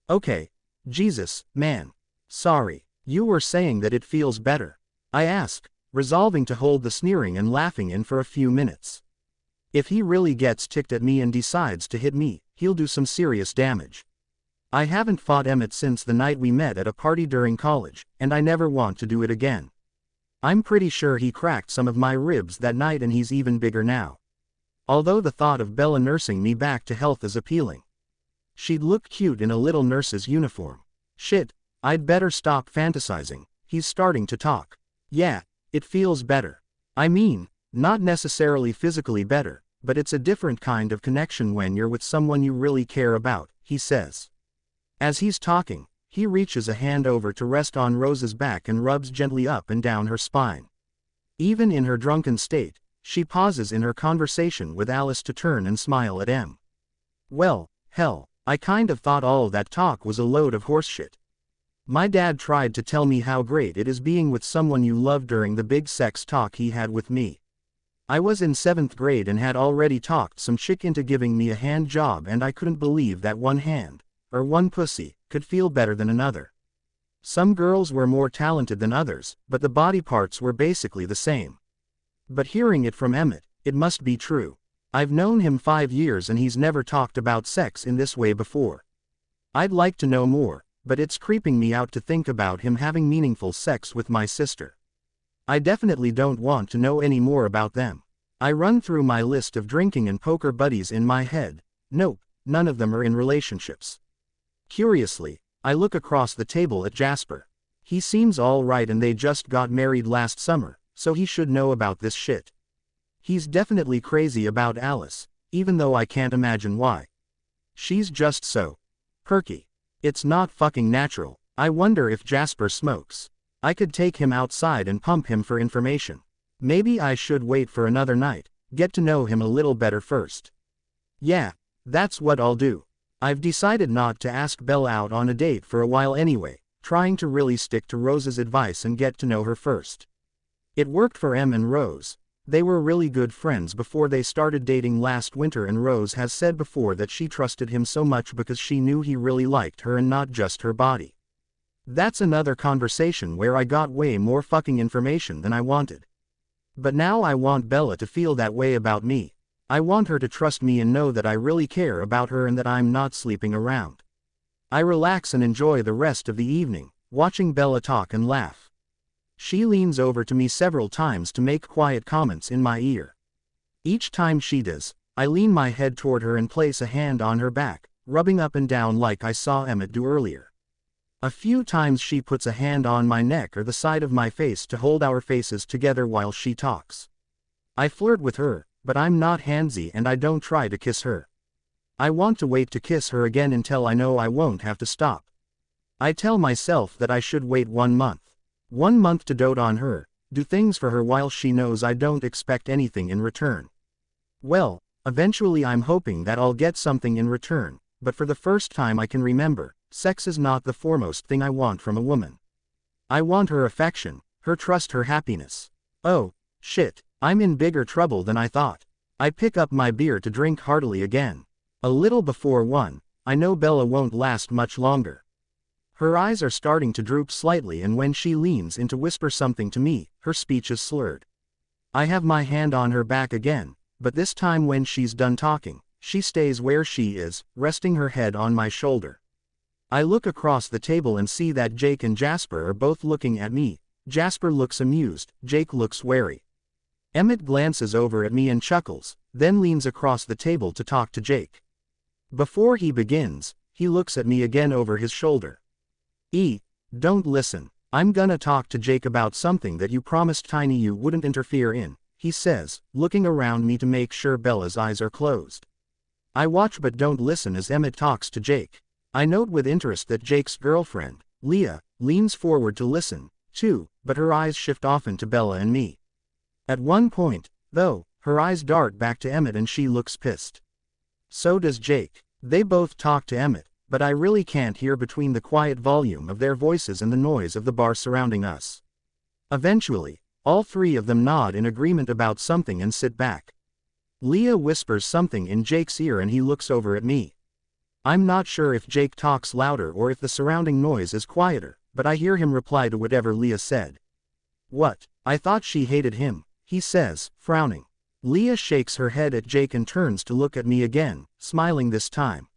Okay. Jesus, man. Sorry. You were saying that it feels better. I ask, resolving to hold the sneering and laughing in for a few minutes. If he really gets ticked at me and decides to hit me, he'll do some serious damage. I haven't fought Emmett since the night we met at a party during college, and I never want to do it again. I'm pretty sure he cracked some of my ribs that night and he's even bigger now. Although the thought of Bella nursing me back to health is appealing. She'd look cute in a little nurse's uniform. Shit, I'd better stop fantasizing. He's starting to talk. Yeah, it feels better. I mean, not necessarily physically better, but it's a different kind of connection when you're with someone you really care about, he says. As he's talking, he reaches a hand over to rest on Rose's back and rubs gently up and down her spine. Even in her drunken state, she pauses in her conversation with Alice to turn and smile at Em. Well, hell, I kind of thought all that talk was a load of horseshit. My dad tried to tell me how great it is being with someone you love during the big sex talk he had with me. I was in 7th grade and had already talked some chick into giving me a hand job and I couldn't believe that one hand, or one pussy, could feel better than another. Some girls were more talented than others, but the body parts were basically the same. But hearing it from Emmett, it must be true. I've known him 5 years and he's never talked about sex in this way before. I'd like to know more, but it's creeping me out to think about him having meaningful sex with my sister. I definitely don't want to know any more about them. I run through my list of drinking and poker buddies in my head. Nope, none of them are in relationships. Curiously, I look across the table at Jasper. He seems all right and they just got married last summer, so he should know about this shit. He's definitely crazy about Alice, even though I can't imagine why. She's just so perky. It's not fucking natural. I wonder if Jasper smokes. I could take him outside and pump him for information. Maybe I should wait for another night, get to know him a little better first. Yeah, that's what I'll do. I've decided not to ask Bella out on a date for a while anyway, trying to really stick to Rose's advice and get to know her first. It worked for Em and Rose. They were really good friends before they started dating last winter and Rose has said before that she trusted him so much because she knew he really liked her and not just her body. That's another conversation where I got way more fucking information than I wanted. But now I want Bella to feel that way about me. I want her to trust me and know that I really care about her and that I'm not sleeping around. I relax and enjoy the rest of the evening, watching Bella talk and laugh. She leans over to me several times to make quiet comments in my ear. Each time she does, I lean my head toward her and place a hand on her back, rubbing up and down like I saw Emmett do earlier. A few times she puts a hand on my neck or the side of my face to hold our faces together while she talks. I flirt with her, but I'm not handsy and I don't try to kiss her. I want to wait to kiss her again until I know I won't have to stop. I tell myself that I should wait 1 month. 1 month to dote on her, do things for her while she knows I don't expect anything in return. Well, eventually I'm hoping that I'll get something in return, but for the first time I can remember, sex is not the foremost thing I want from a woman. I want her affection, her trust, her happiness. Oh, shit, I'm in bigger trouble than I thought. I pick up my beer to drink heartily again. A little before 1, I know Bella won't last much longer. Her eyes are starting to droop slightly, and when she leans in to whisper something to me, her speech is slurred. I have my hand on her back again, but this time when she's done talking, she stays where she is, resting her head on my shoulder. I look across the table and see that Jake and Jasper are both looking at me. Jasper looks amused, Jake looks wary. Emmett glances over at me and chuckles, then leans across the table to talk to Jake. Before he begins, he looks at me again over his shoulder. Don't listen. I'm gonna talk to Jake about something that you promised Tiny you wouldn't interfere in, he says, looking around me to make sure Bella's eyes are closed. I watch but don't listen as Emmett talks to Jake. I note with interest that Jake's girlfriend, Leah, leans forward to listen, too, but her eyes shift often to Bella and me. At one point, though, her eyes dart back to Emmett and she looks pissed. So does Jake. They both talk to Emmett, but I really can't hear between the quiet volume of their voices and the noise of the bar surrounding us. Eventually, all 3 of them nod in agreement about something and sit back. Leah whispers something in Jake's ear and he looks over at me. I'm not sure if Jake talks louder or if the surrounding noise is quieter, but I hear him reply to whatever Leah said. What? I thought she hated him, he says, frowning. Leah shakes her head at Jake and turns to look at me again, smiling this time.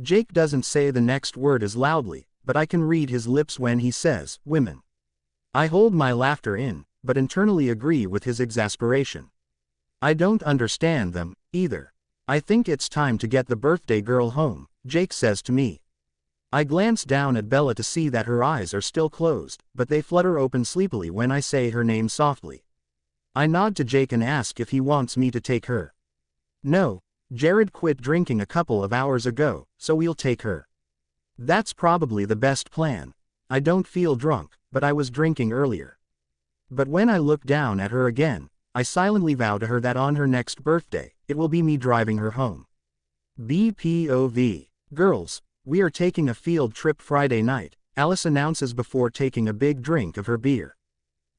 Jake doesn't say the next word as loudly, but I can read his lips when he says, women. I hold my laughter in, but internally agree with his exasperation. I don't understand them, either. I think it's time to get the birthday girl home, Jake says to me. I glance down at Bella to see that her eyes are still closed, but they flutter open sleepily when I say her name softly. I nod to Jake and ask if he wants me to take her. No, Jared quit drinking a couple of hours ago, so we'll take her. That's probably the best plan. I don't feel drunk, but I was drinking earlier. But when I look down at her again, I silently vow to her that on her next birthday, it will be me driving her home. BPOV. Girls, we are taking a field trip Friday night, Alice announces before taking a big drink of her beer.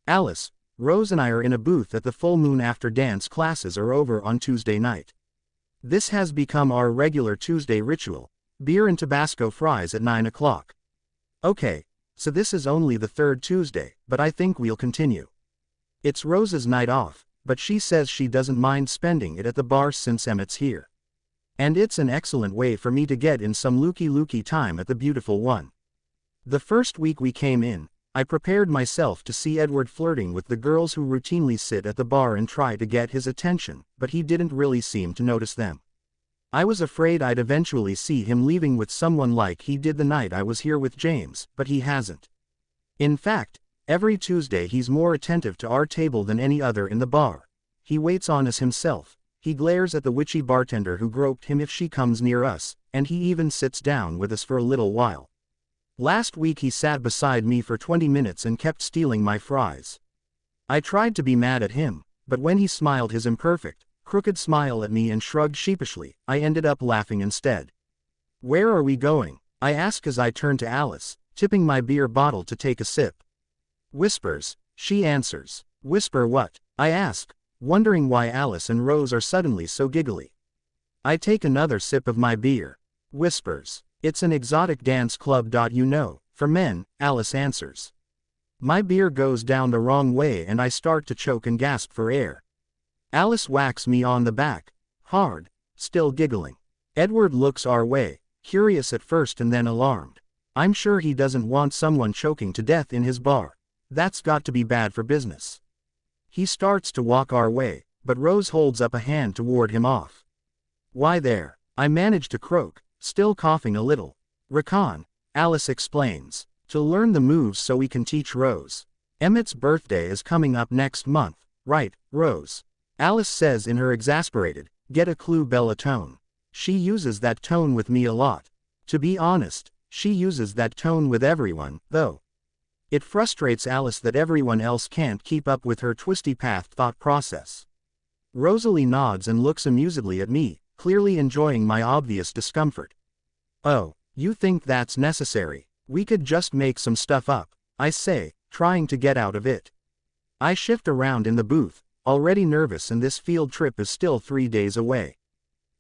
Alice, Rose and I are in a booth at the full moon after dance classes are over on Tuesday night. This has become our regular Tuesday ritual, beer and Tabasco fries at 9 o'clock. Okay, so this is only the 3rd Tuesday, but I think we'll continue. It's Rose's night off, but she says she doesn't mind spending it at the bar since Emmett's here. And it's an excellent way for me to get in some looky-looky time at the beautiful one. The first week we came in, I prepared myself to see Edward flirting with the girls who routinely sit at the bar and try to get his attention, but he didn't really seem to notice them. I was afraid I'd eventually see him leaving with someone like he did the night I was here with James, but he hasn't. In fact, every Tuesday he's more attentive to our table than any other in the bar. He waits on us himself, he glares at the witchy bartender who groped him if she comes near us, and he even sits down with us for a little while. Last week he sat beside me for 20 minutes and kept stealing my fries. I tried to be mad at him, but when he smiled his imperfect, crooked smile at me and shrugged sheepishly, I ended up laughing instead. Where are we going? I ask as I turn to Alice, tipping my beer bottle to take a sip. Whispers, she answers. Whisper what? I ask, wondering why Alice and Rose are suddenly so giggly. I take another sip of my beer. Whispers. It's an exotic dance club. For men, Alice answers. My beer goes down the wrong way and I start to choke and gasp for air. Alice whacks me on the back, hard, still giggling. Edward looks our way, curious at first and then alarmed. I'm sure he doesn't want someone choking to death in his bar. That's got to be bad for business. He starts to walk our way, but Rose holds up a hand to ward him off. Why there? I manage to croak, still coughing a little. Recon, Alice explains, to learn the moves so we can teach Rose. Emmett's birthday is coming up next month, right, Rose? Alice says in her exasperated, get a clue Bella tone. She uses that tone with me a lot. To be honest, she uses that tone with everyone, though. It frustrates Alice that everyone else can't keep up with her twisty path thought process. Rosalie nods and looks amusedly at me, clearly enjoying my obvious discomfort. Oh, you think that's necessary? We could just make some stuff up, I say, trying to get out of it. I shift around in the booth, already nervous, and this field trip is still 3 days away.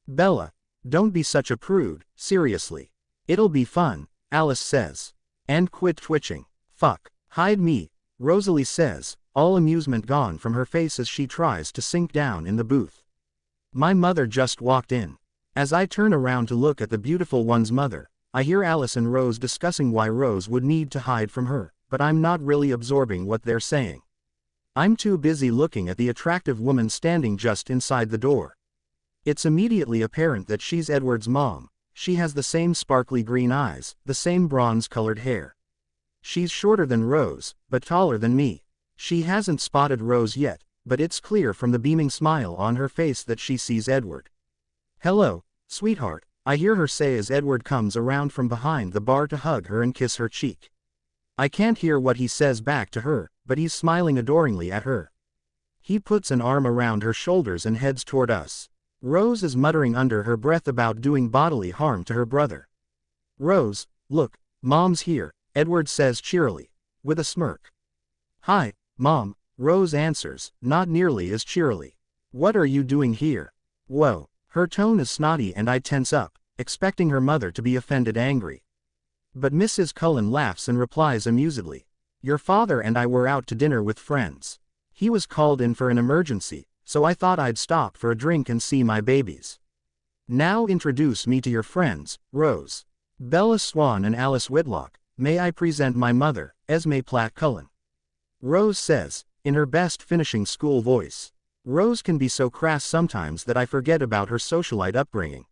Bella, don't be such a prude, seriously. It'll be fun, Alice says. And quit twitching. Fuck. Hide me, Rosalie says, all amusement gone from her face as she tries to sink down in the booth. My mother just walked in. As I turn around to look at the beautiful one's mother, I hear Alice and Rose discussing why Rose would need to hide from her, but I'm not really absorbing what they're saying. I'm too busy looking at the attractive woman standing just inside the door. It's immediately apparent that she's Edward's mom. She has the same sparkly green eyes, the same bronze-colored hair. She's shorter than Rose, but taller than me. She hasn't spotted Rose yet, but it's clear from the beaming smile on her face that she sees Edward. "Hello, sweetheart," I hear her say as Edward comes around from behind the bar to hug her and kiss her cheek. I can't hear what he says back to her, but he's smiling adoringly at her. He puts an arm around her shoulders and heads toward us. Rose is muttering under her breath about doing bodily harm to her brother. "Rose, look, Mom's here," Edward says cheerily, with a smirk. "Hi, Mom," Rose answers, not nearly as cheerily. "What are you doing here?" Whoa, her tone is snotty and I tense up, expecting her mother to be offended angry. But Mrs. Cullen laughs and replies amusedly. "Your father and I were out to dinner with friends. He was called in for an emergency, so I thought I'd stop for a drink and see my babies. Now introduce me to your friends, Rose. Bella Swan and Alice Whitlock. May I present my mother, Esme Platt Cullen," Rose says, in her best finishing school voice. Rose can be so crass sometimes that I forget about her socialite upbringing.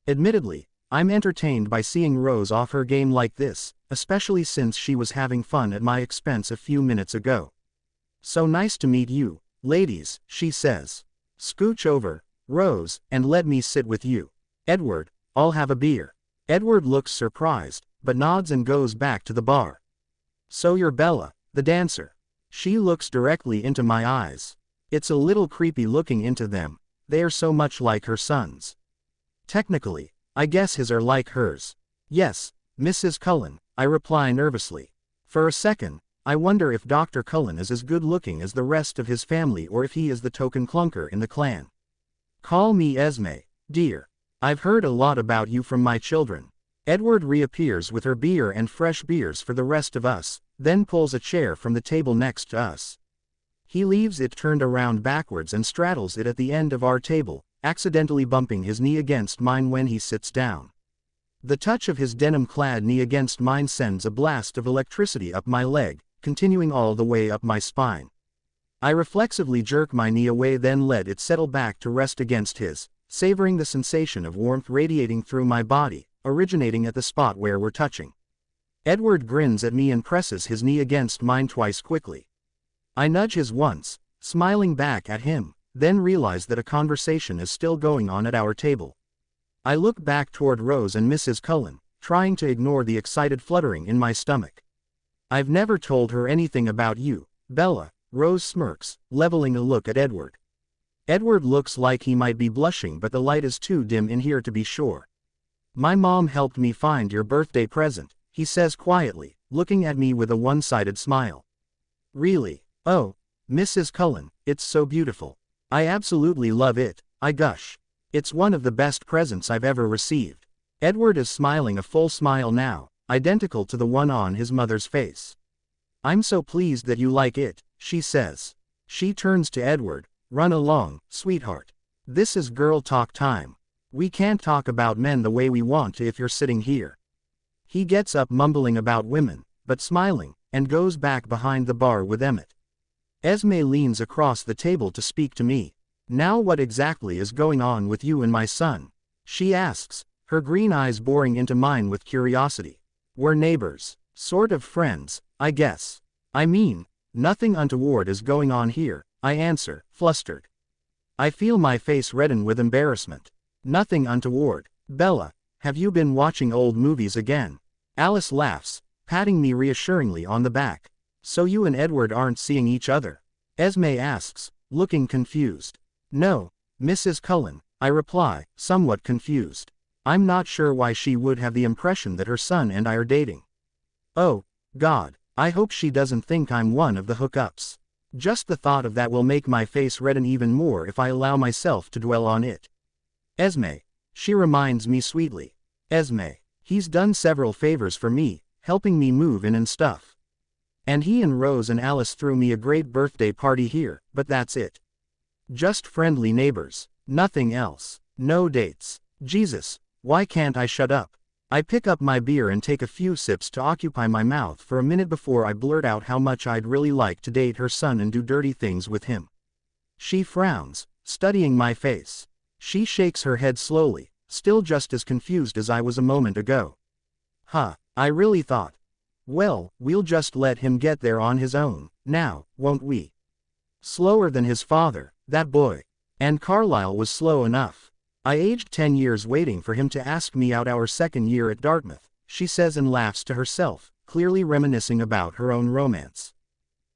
Admittedly, I'm entertained by seeing Rose off her game like this, especially since she was having fun at my expense a few minutes ago. "So nice to meet you, ladies," she says. "Scooch over, Rose, and let me sit with you. Edward, I'll have a beer." Edward looks surprised, but nods and goes back to the bar. "So you're Bella, the dancer." She looks directly into my eyes. It's a little creepy looking into them. They are so much like her son's. Technically, I guess his are like hers. "Yes, Mrs. Cullen," I reply nervously. For a second, I wonder if Dr. Cullen is as good looking as the rest of his family or if he is the token clunker in the clan. "Call me Esme, dear. I've heard a lot about you from my children." Edward reappears with her beer and fresh beers for the rest of us, then pulls a chair from the table next to us. He leaves it turned around backwards and straddles it at the end of our table, accidentally bumping his knee against mine when he sits down. The touch of his denim-clad knee against mine sends a blast of electricity up my leg, continuing all the way up my spine. I reflexively jerk my knee away, then let it settle back to rest against his, savoring the sensation of warmth radiating through my body, originating at the spot where we're touching. Edward grins at me and presses his knee against mine twice quickly. I nudge his once, smiling back at him, then realize that a conversation is still going on at our table. I look back toward Rose and Mrs. Cullen, trying to ignore the excited fluttering in my stomach. "I've never told her anything about you, Bella," Rose smirks, leveling a look at Edward. Edward looks like he might be blushing, but the light is too dim in here to be sure. "My mom helped me find your birthday present," he says quietly, looking at me with a one-sided smile. "Really? Oh, Mrs. Cullen, it's so beautiful. I absolutely love it," I gush. "It's one of the best presents I've ever received." Edward is smiling a full smile now, identical to the one on his mother's face. "I'm so pleased that you like it," she says. She turns to Edward. "Run along, sweetheart. This is girl talk time. We can't talk about men the way we want to if you're sitting here." He gets up mumbling about women, but smiling, and goes back behind the bar with Emmett. Esme leans across the table to speak to me. "Now what exactly is going on with you and my son?" she asks, her green eyes boring into mine with curiosity. "We're neighbors. Sort of friends, I guess. I mean, nothing untoward is going on here," I answer, flustered. I feel my face redden with embarrassment. Nothing untoward. Bella, have you been watching old movies again? Alice laughs, patting me reassuringly on the back. So you and Edward aren't seeing each other? Esme asks, looking confused. No, Mrs. Cullen, I reply, somewhat confused. I'm not sure why she would have the impression that her son and I are dating. Oh, God, I hope she doesn't think I'm one of the hookups. Just the thought of that will make my face redden even more if I allow myself to dwell on it. Esme, she reminds me sweetly. Esme, he's done several favors for me, helping me move in and stuff. And he and Rose and Alice threw me a great birthday party here, but that's it. Just friendly neighbors, nothing else, no dates. Jesus, why can't I shut up? I pick up my beer and take a few sips to occupy my mouth for a minute before I blurt out how much I'd really like to date her son and do dirty things with him. She frowns, studying my face. She shakes her head slowly, still just as confused as I was a moment ago. Huh, I really thought. Well, we'll just let him get there on his own, now, won't we? Slower than his father, that boy. And Carlisle was slow enough. I aged 10 years waiting for him to ask me out our second year at Dartmouth, she says and laughs to herself, clearly reminiscing about her own romance.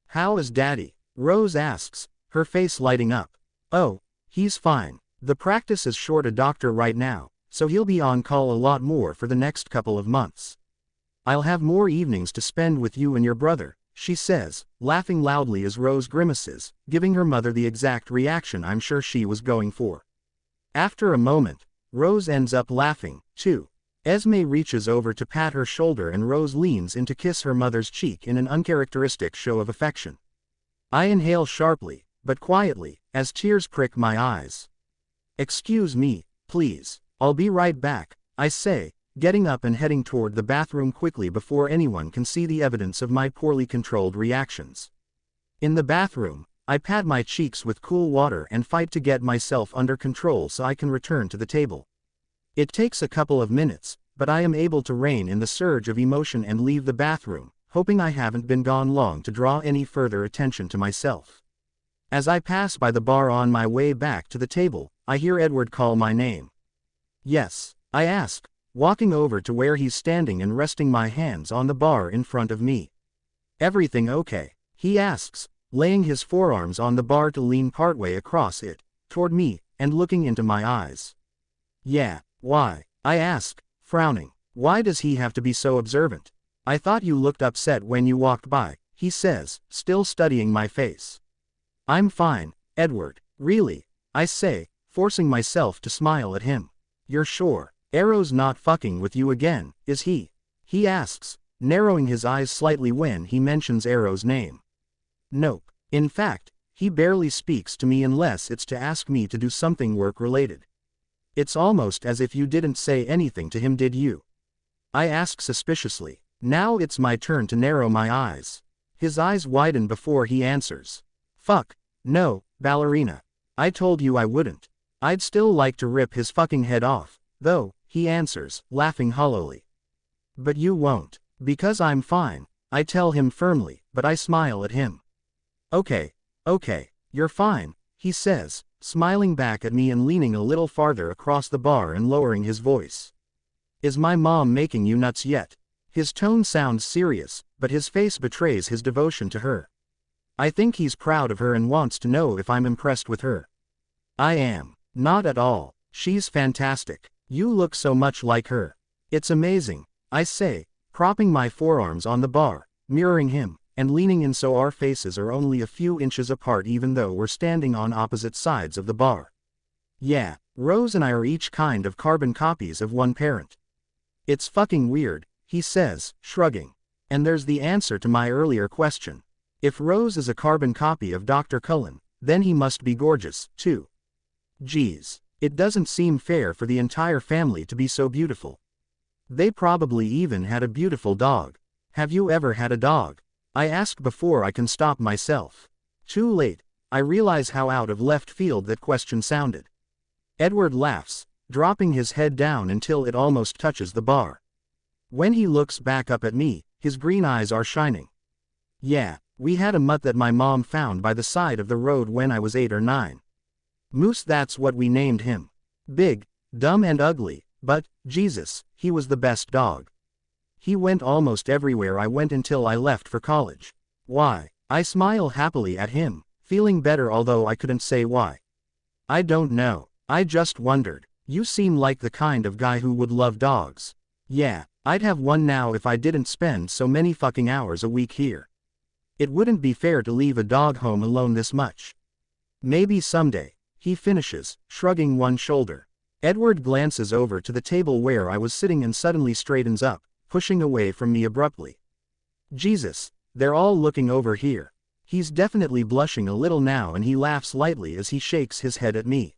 How is Daddy? Rose asks, her face lighting up. Oh, he's fine. The practice is short a doctor right now, so he'll be on call a lot more for the next couple of months. I'll have more evenings to spend with you and your brother, she says, laughing loudly as Rose grimaces, giving her mother the exact reaction I'm sure she was going for. After a moment, Rose ends up laughing, too. Esme reaches over to pat her shoulder and Rose leans in to kiss her mother's cheek in an uncharacteristic show of affection. I inhale sharply, but quietly, as tears prick my eyes. Excuse me, please. I'll be right back, I say, getting up and heading toward the bathroom quickly before anyone can see the evidence of my poorly controlled reactions. In the bathroom, I pat my cheeks with cool water and fight to get myself under control so I can return to the table. It takes a couple of minutes, but I am able to rein in the surge of emotion and leave the bathroom, hoping I haven't been gone long to draw any further attention to myself. As I pass by the bar on my way back to the table, I hear Edward call my name. Yes, I ask, walking over to where he's standing and resting my hands on the bar in front of me. Everything okay? He asks, laying his forearms on the bar to lean partway across it, toward me, and looking into my eyes. Yeah, why? I ask, frowning. Why does he have to be so observant? I thought you looked upset when you walked by, he says, still studying my face. I'm fine, Edward. Really? I say, forcing myself to smile at him. You're sure? Arrow's not fucking with you again, is he? He asks, narrowing his eyes slightly when he mentions Arrow's name. Nope. In fact, he barely speaks to me unless it's to ask me to do something work-related. It's almost as if you didn't say anything to him, did you? I ask suspiciously. Now it's my turn to narrow my eyes. His eyes widen before he answers. Fuck. No, ballerina. I told you I wouldn't. I'd still like to rip his fucking head off, though, he answers, laughing hollowly. But you won't. Because I'm fine, I tell him firmly, but I smile at him. Okay, you're fine, he says, smiling back at me and leaning a little farther across the bar and lowering his voice. Is my mom making you nuts yet? His tone sounds serious, but his face betrays his devotion to her. I think he's proud of her and wants to know if I'm impressed with her. I am. Not at all. She's fantastic. You look so much like her. It's amazing, I say, propping my forearms on the bar, mirroring him, and leaning in so our faces are only a few inches apart even though we're standing on opposite sides of the bar. Yeah, Rose and I are each kind of carbon copies of one parent. It's fucking weird, he says, shrugging. And there's the answer to my earlier question. If Rose is a carbon copy of Dr. Cullen, then he must be gorgeous, too. Geez, it doesn't seem fair for the entire family to be so beautiful. They probably even had a beautiful dog. Have you ever had a dog? I ask before I can stop myself. Too late, I realize how out of left field that question sounded. Edward laughs, dropping his head down until it almost touches the bar. When he looks back up at me, his green eyes are shining. Yeah, we had a mutt that my mom found by the side of the road when I was 8 or 9. Moose, that's what we named him. Big, Dumb and ugly, but, Jesus, he was the best dog. He went almost everywhere I went until I left for college. Why? I smile happily at him, feeling better although I couldn't say why. I don't know. I just wondered. You seem like the kind of guy who would love dogs. Yeah, I'd have one now if I didn't spend so many fucking hours a week here. It wouldn't be fair to leave a dog home alone this much. Maybe someday, he finishes, shrugging one shoulder. Edward glances over to the table where I was sitting and suddenly straightens up, pushing away from me abruptly. Jesus, they're all looking over here. He's definitely blushing a little now and he laughs lightly as he shakes his head at me.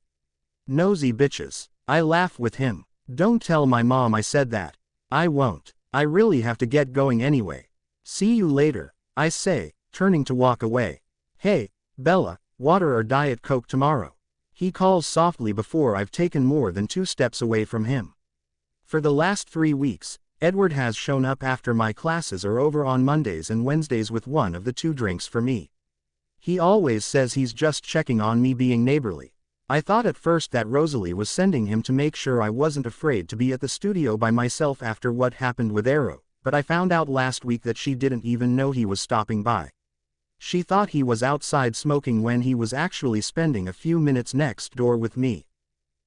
Nosy bitches. I laugh with him. Don't tell my mom I said that. I won't. I really have to get going anyway. See you later, I say, turning to walk away. Hey, Bella, water or Diet Coke tomorrow? He calls softly before I've taken more than 2 steps away from him. For the last 3 weeks, Edward has shown up after my classes are over on Mondays and Wednesdays with one of the 2 drinks for me. He always says he's just checking on me, being neighborly. I thought at first that Rosalie was sending him to make sure I wasn't afraid to be at the studio by myself after what happened with Arrow, but I found out last week that she didn't even know he was stopping by. She thought he was outside smoking when he was actually spending a few minutes next door with me.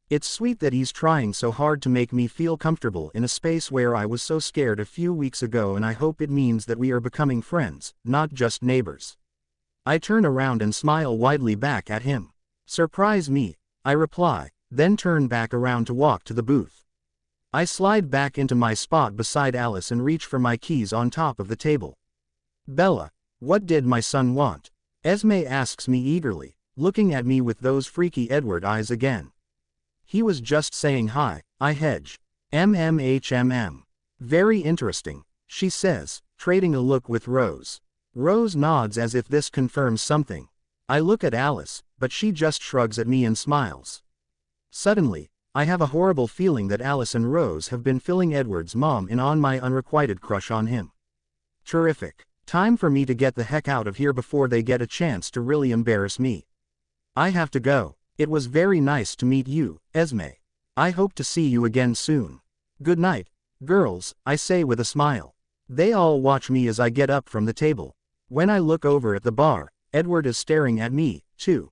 It's sweet that he's trying so hard to make me feel comfortable in a space where I was so scared a few weeks ago, and I hope it means that we are becoming friends, not just neighbors. I turn around and smile widely back at him. Surprise me, I reply, then turn back around to walk to the booth. I slide back into my spot beside Alice and reach for my keys on top of the table. Bella, what did my son want? Esme asks me eagerly, looking at me with those freaky Edward eyes again. He was just saying hi, I hedge. MMHMM. Very interesting, she says, trading a look with Rose. Rose nods as if this confirms something. I look at Alice, but she just shrugs at me and smiles. Suddenly, I have a horrible feeling that Alice and Rose have been filling Edward's mom in on my unrequited crush on him. Terrific. Time for me to get the heck out of here before they get a chance to really embarrass me. I have to go. It was very nice to meet you, Esme. I hope to see you again soon. Good night, girls, I say with a smile. They all watch me as I get up from the table. When I look over at the bar, Edward is staring at me, too.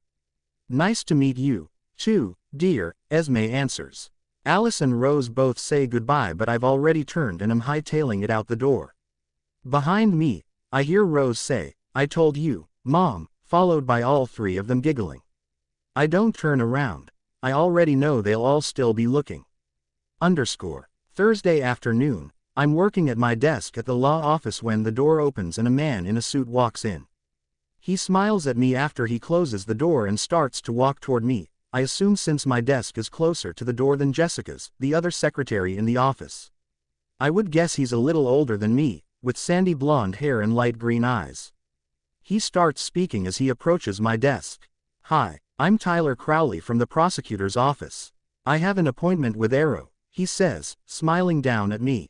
Nice to meet you, too, dear, Esme answers. Alice and Rose both say goodbye, but I've already turned and am hightailing it out the door. Behind me, I hear Rose say, I told you, Mom, followed by all 3 of them giggling. I don't turn around. I already know they'll all still be looking. Thursday afternoon, I'm working at my desk at the law office when the door opens and a man in a suit walks in. He smiles at me after he closes the door and starts to walk toward me, I assume since my desk is closer to the door than Jessica's, the other secretary in the office. I would guess he's a little older than me, with sandy blonde hair and light green eyes. He starts speaking as he approaches my desk. Hi, I'm Tyler Crowley from the prosecutor's office. I have an appointment with Arrow, he says, smiling down at me.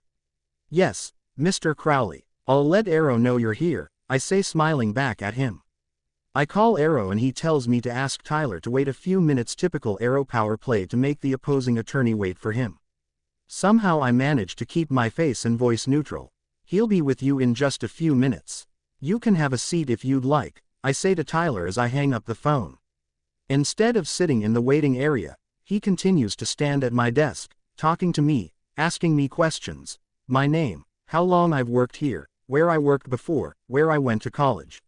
Yes, Mr. Crowley. I'll let Arrow know you're here, I say, smiling back at him. I call Arrow and he tells me to ask Tyler to wait a few minutes, typical Arrow power play to make the opposing attorney wait for him. Somehow I manage to keep my face and voice neutral. He'll be with you in just a few minutes. You can have a seat if you'd like, I say to Tyler as I hang up the phone. Instead of sitting in the waiting area, he continues to stand at my desk, talking to me, asking me questions. My name, how long I've worked here, where I worked before, where I went to college.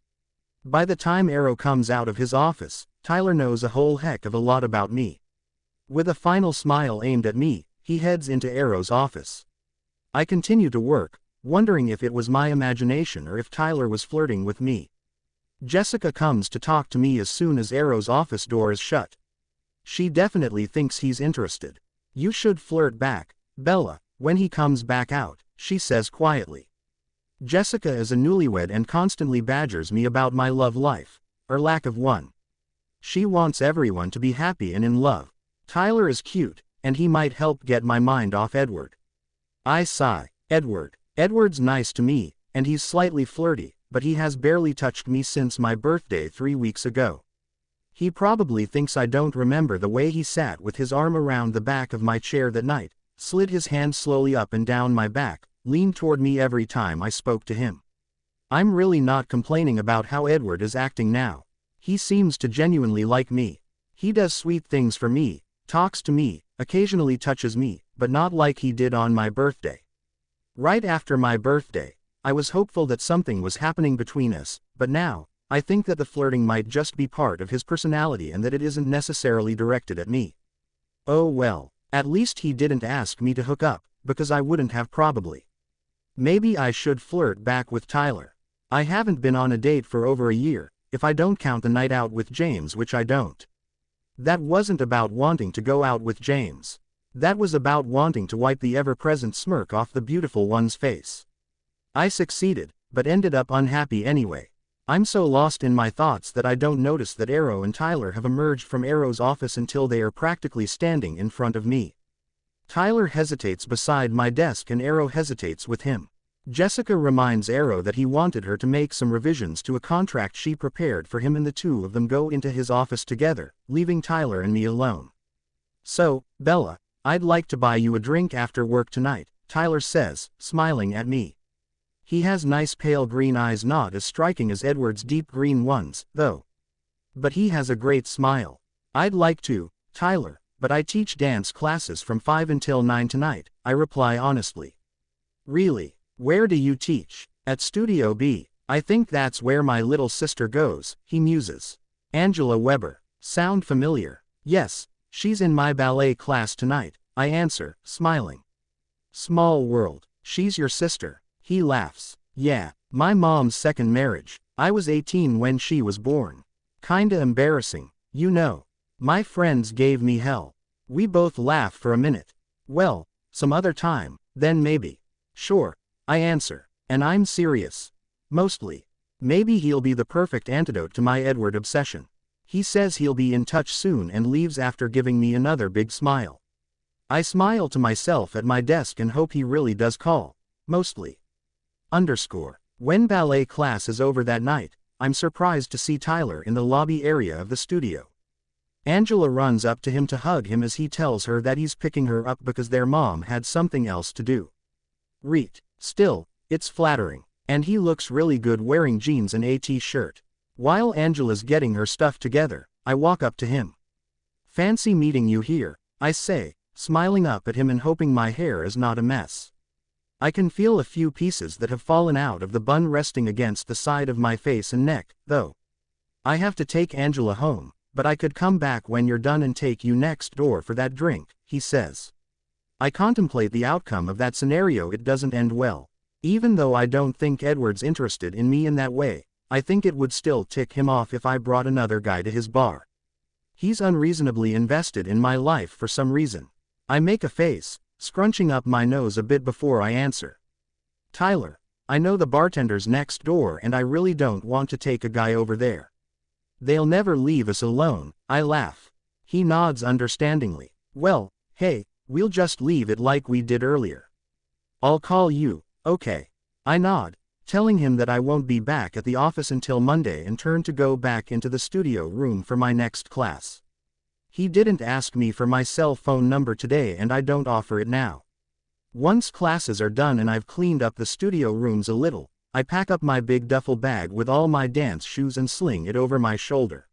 By the time Arrow comes out of his office, Tyler knows a whole heck of a lot about me. With a final smile aimed at me, he heads into Arrow's office. I continue to work, wondering if it was my imagination or if Tyler was flirting with me. Jessica comes to talk to me as soon as Arrow's office door is shut. She definitely thinks he's interested. You should flirt back, Bella, when he comes back out, she says quietly. Jessica is a newlywed and constantly badgers me about my love life, or lack of one. She wants everyone to be happy and in love. Tyler is cute, and he might help get my mind off Edward. I sigh. Edward's nice to me, and he's slightly flirty, but he has barely touched me since my birthday 3 weeks ago. He probably thinks I don't remember the way he sat with his arm around the back of my chair that night, slid his hand slowly up and down my back, leaned toward me every time I spoke to him. I'm really not complaining about how Edward is acting now. He seems to genuinely like me. He does sweet things for me, talks to me, occasionally touches me, but not like he did on my birthday. Right after my birthday, I was hopeful that something was happening between us, but now, I think that the flirting might just be part of his personality and that it isn't necessarily directed at me. Oh well, at least he didn't ask me to hook up, because I wouldn't have probably. Maybe I should flirt back with Tyler. I haven't been on a date for over a year, if I don't count the night out with James, which I don't. That wasn't about wanting to go out with James. That was about wanting to wipe the ever-present smirk off the beautiful one's face. I succeeded, but ended up unhappy anyway. I'm so lost in my thoughts that I don't notice that Arrow and Tyler have emerged from Arrow's office until they are practically standing in front of me. Tyler hesitates beside my desk and Arrow hesitates with him. Jessica reminds Arrow that he wanted her to make some revisions to a contract she prepared for him, and the two of them go into his office together, leaving Tyler and me alone. So, Bella, I'd like to buy you a drink after work tonight, Tyler says, smiling at me. He has nice pale green eyes, not as striking as Edward's deep green ones, though. But he has a great smile. I'd like to, Tyler, but I teach dance classes from 5 until 9 tonight, I reply honestly. Really? Where do you teach? At Studio B. I think that's where my little sister goes, he muses. Angela Weber. Sound familiar? Yes, she's in my ballet class tonight, I answer, smiling. Small world. She's your sister. He laughs. Yeah, my mom's second marriage. I was 18 when she was born. Kinda embarrassing, you know. My friends gave me hell. We both laugh for a minute. Well, some other time, then maybe. Sure, I answer. And I'm serious. Mostly. Maybe he'll be the perfect antidote to my Edward obsession. He says he'll be in touch soon and leaves after giving me another big smile. I smile to myself at my desk and hope he really does call. Mostly. When ballet class is over that night, I'm surprised to see Tyler in the lobby area of the studio. Angela runs up to him to hug him as he tells her that he's picking her up because their mom had something else to do. Still, it's flattering, and he looks really good wearing jeans and a t-shirt. While Angela's getting her stuff together, I walk up to him. Fancy meeting you here, I say, smiling up at him and hoping my hair is not a mess. I can feel a few pieces that have fallen out of the bun resting against the side of my face and neck, though. I have to take Angela home, but I could come back when you're done and take you next door for that drink, he says. I contemplate the outcome of that scenario. It doesn't end well. Even though I don't think Edward's interested in me in that way, I think it would still tick him off if I brought another guy to his bar. He's unreasonably invested in my life for some reason. I make a face, scrunching up my nose a bit before I answer. Tyler, I know the bartender's next door and I really don't want to take a guy over there. They'll never leave us alone, I laugh. He nods understandingly. Well, hey, we'll just leave it like we did earlier. I'll call you, okay. I nod, telling him that I won't be back at the office until Monday and turn to go back into the studio room for my next class. He didn't ask me for my cell phone number today and I don't offer it now. Once classes are done and I've cleaned up the studio rooms a little, I pack up my big duffel bag with all my dance shoes and sling it over my shoulder.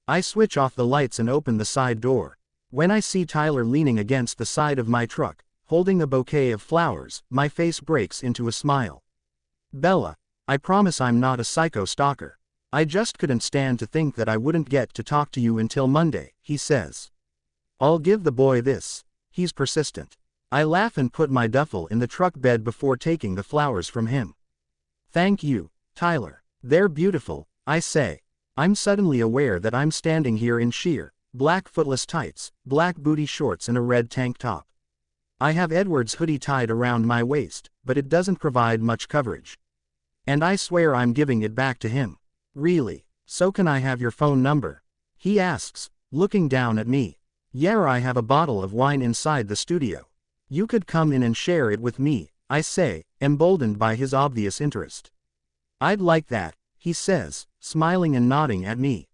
I switch off the lights and open the side door. When I see Tyler leaning against the side of my truck, holding a bouquet of flowers, my face breaks into a smile. Bella, I promise I'm not a psycho stalker. I just couldn't stand to think that I wouldn't get to talk to you until Monday, he says. I'll give the boy this. He's persistent. I laugh and put my duffel in the truck bed before taking the flowers from him. Thank you, Tyler. They're beautiful, I say. I'm suddenly aware that I'm standing here in sheer, black footless tights, black booty shorts and a red tank top. I have Edward's hoodie tied around my waist, but it doesn't provide much coverage. And I swear I'm giving it back to him. Really? So can I have your phone number? He asks, looking down at me. Yeah, I have a bottle of wine inside the studio. You could come in and share it with me, I say, emboldened by his obvious interest. I'd like that, he says, smiling and nodding at me.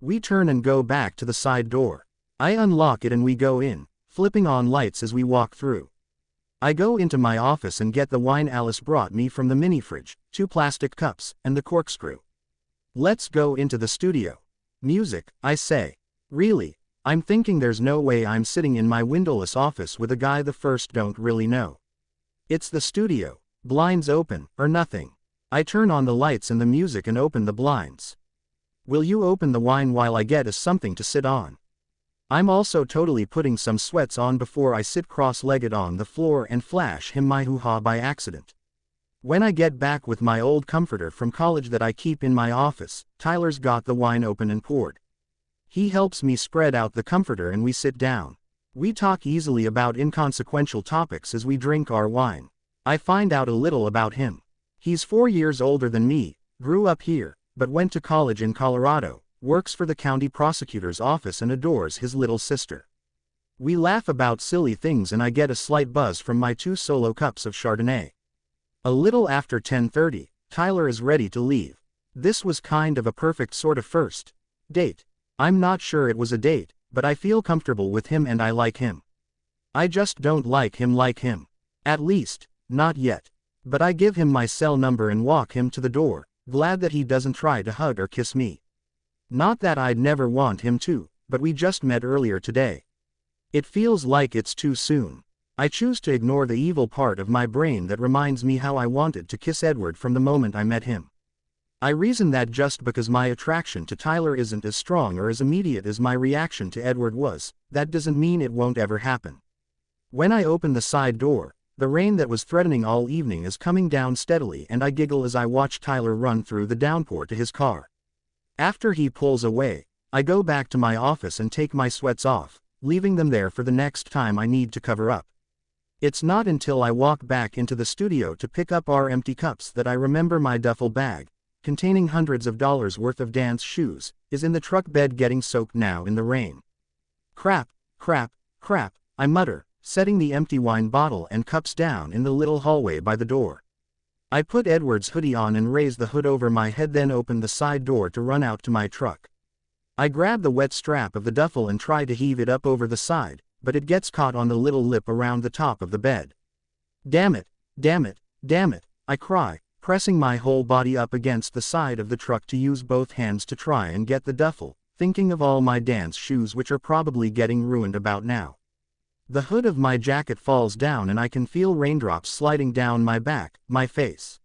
We turn and go back to the side door. I unlock it and we go in, flipping on lights as we walk through. I go into my office and get the wine Alice brought me from the mini fridge, 2 plastic cups, and the corkscrew. Let's go into the studio. Music, I say. Really? I'm thinking there's no way I'm sitting in my windowless office with a guy the first don't really know. It's the studio, blinds open, or nothing. I turn on the lights and the music and open the blinds. Will you open the wine while I get us something to sit on? I'm also totally putting some sweats on before I sit cross-legged on the floor and flash him my hoo-ha by accident. When I get back with my old comforter from college that I keep in my office, Tyler's got the wine open and poured. He helps me spread out the comforter and we sit down. We talk easily about inconsequential topics as we drink our wine. I find out a little about him. He's 4 years older than me, grew up here, but went to college in Colorado, works for the county prosecutor's office and adores his little sister. We laugh about silly things and I get a slight buzz from my 2 solo cups of Chardonnay. A little after 10:30, Tyler is ready to leave. This was kind of a perfect sort of first date. I'm not sure it was a date, but I feel comfortable with him and I like him. I just don't like him. At least, not yet. But I give him my cell number and walk him to the door, glad that he doesn't try to hug or kiss me. Not that I'd never want him to, but we just met earlier today. It feels like it's too soon. I choose to ignore the evil part of my brain that reminds me how I wanted to kiss Edward from the moment I met him. I reason that just because my attraction to Tyler isn't as strong or as immediate as my reaction to Edward was, that doesn't mean it won't ever happen. When I open the side door, the rain that was threatening all evening is coming down steadily and I giggle as I watch Tyler run through the downpour to his car. After he pulls away, I go back to my office and take my sweats off, leaving them there for the next time I need to cover up. It's not until I walk back into the studio to pick up our empty cups that I remember my duffel bag, containing hundreds of dollars worth of dance shoes, is in the truck bed getting soaked now in the rain. Crap, I mutter, setting the empty wine bottle and cups down in the little hallway by the door. I put Edward's hoodie on and raise the hood over my head, then open the side door to run out to my truck. I grab the wet strap of the duffel and try to heave it up over the side, but it gets caught on the little lip around the top of the bed. Damn it, I cry, pressing my whole body up against the side of the truck to use both hands to try and get the duffel, thinking of all my dance shoes which are probably getting ruined about now. The hood of my jacket falls down and I can feel raindrops sliding down my back, my face.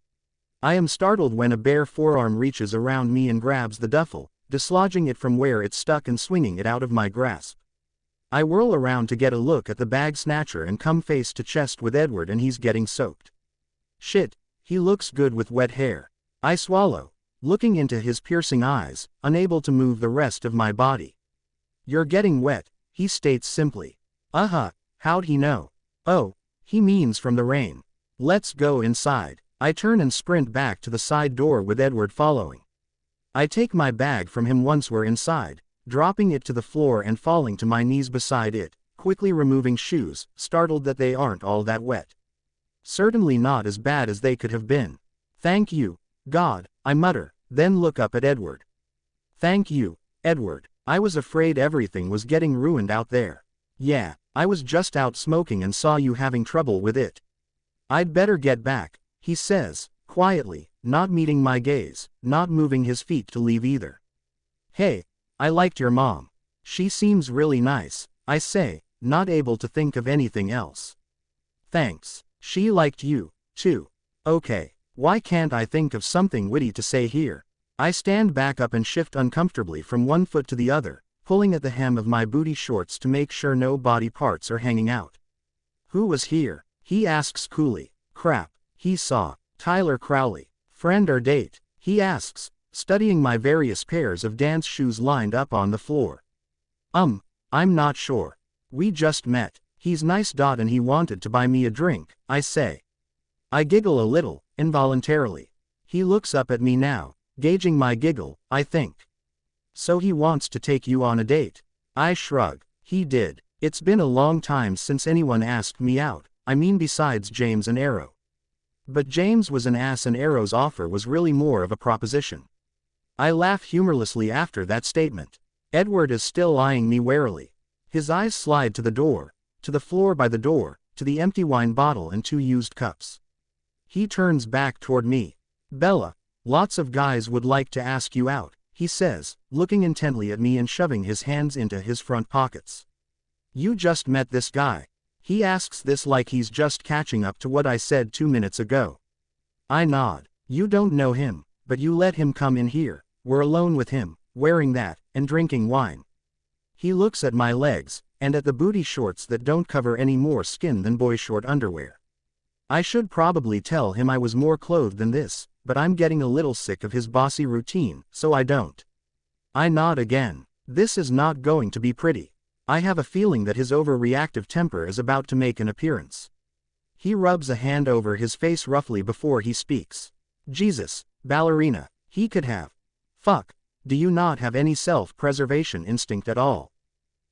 I am startled when a bare forearm reaches around me and grabs the duffel, dislodging it from where it's stuck and swinging it out of my grasp. I whirl around to get a look at the bag snatcher and come face to chest with Edward and he's getting soaked. Shit, he looks good with wet hair. I swallow, looking into his piercing eyes, unable to move the rest of my body. You're getting wet, he states simply. How'd he know? Oh, he means from the rain. Let's go inside. I turn and sprint back to the side door with Edward following. I take my bag from him once we're inside, dropping it to the floor and falling to my knees beside it, quickly removing shoes, startled that they aren't all that wet. Certainly not as bad as they could have been. Thank you, God, I mutter, then look up at Edward. Thank you, Edward. I was afraid everything was getting ruined out there. Yeah, I was just out smoking and saw you having trouble with it. I'd better get back, he says, quietly, not meeting my gaze, not moving his feet to leave either. Hey, I liked your mom. She seems really nice, I say, not able to think of anything else. Thanks. She liked you, too. Okay, why can't I think of something witty to say here? I stand back up and shift uncomfortably from one foot to the other, pulling at the hem of my booty shorts to make sure no body parts are hanging out. Who was here? He asks coolly. Crap, he saw. Tyler Crowley. Friend or date? He asks, studying my various pairs of dance shoes lined up on the floor. I'm not sure. We just met. He's nice. And he wanted to buy me a drink, I say. I giggle a little, involuntarily. He looks up at me now, gauging my giggle, I think. So he wants to take you on a date? I shrug. He did. It's been a long time since anyone asked me out, I mean besides James and Arrow. But James was an ass and Arrow's offer was really more of a proposition. I laugh humorlessly after that statement. Edward is still eyeing me warily. His eyes slide to the door, to the floor by the door, to the empty wine bottle and 2 used cups. He turns back toward me. Bella, lots of guys would like to ask you out, he says, looking intently at me and shoving his hands into his front pockets. You just met this guy. He asks this like he's just catching up to what I said 2 minutes ago. I nod. You don't know him, but you let him come in here. We're alone with him, wearing that, and drinking wine. He looks at my legs, and at the booty shorts that don't cover any more skin than boy short underwear. I should probably tell him I was more clothed than this, but I'm getting a little sick of his bossy routine, so I don't. I nod again. This is not going to be pretty. I have a feeling that his overreactive temper is about to make an appearance. He rubs a hand over his face roughly before he speaks. Jesus, ballerina, he could have. Fuck, do you not have any self-preservation instinct at all?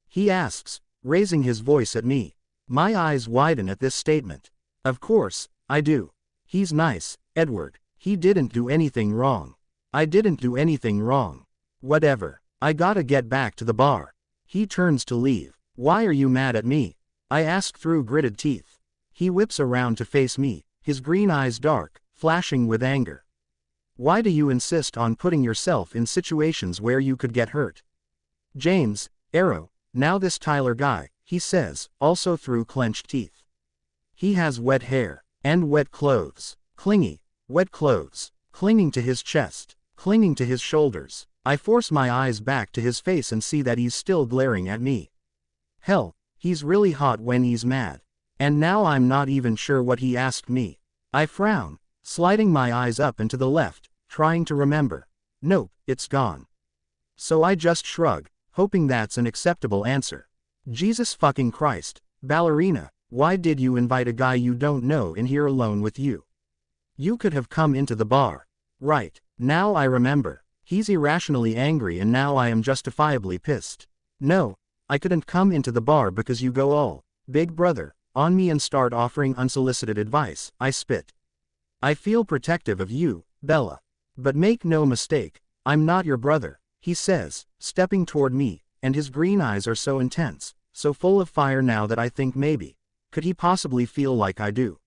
He asks, raising his voice at me. My eyes widen at this statement. Of course, I do. He's nice, Edward. He didn't do anything wrong. I didn't do anything wrong. Whatever. I gotta get back to the bar. He turns to leave. Why are you mad at me? I ask through gritted teeth. He whips around to face me, his green eyes dark, flashing with anger. Why do you insist on putting yourself in situations where you could get hurt? James, Arrow, now this Tyler guy, he says, also through clenched teeth. He has wet hair, and wet clothes. Clingy, wet clothes, clinging to his chest, clinging to his shoulders. I force my eyes back to his face and see that he's still glaring at me. Hell, he's really hot when he's mad. And now I'm not even sure what he asked me. I frown, sliding my eyes up and to the left, trying to remember. Nope, it's gone. So I just shrug, hoping that's an acceptable answer. Jesus fucking Christ, ballerina, why did you invite a guy you don't know in here alone with you? You could have come into the bar. Right, now I remember. He's irrationally angry and now I am justifiably pissed. No, I couldn't come into the bar because you go all, big brother, on me and start offering unsolicited advice. I spit. I feel protective of you, Bella. But make no mistake, I'm not your brother, he says, stepping toward me, and his green eyes are so intense, so full of fire now that I think maybe, could he possibly feel like I do?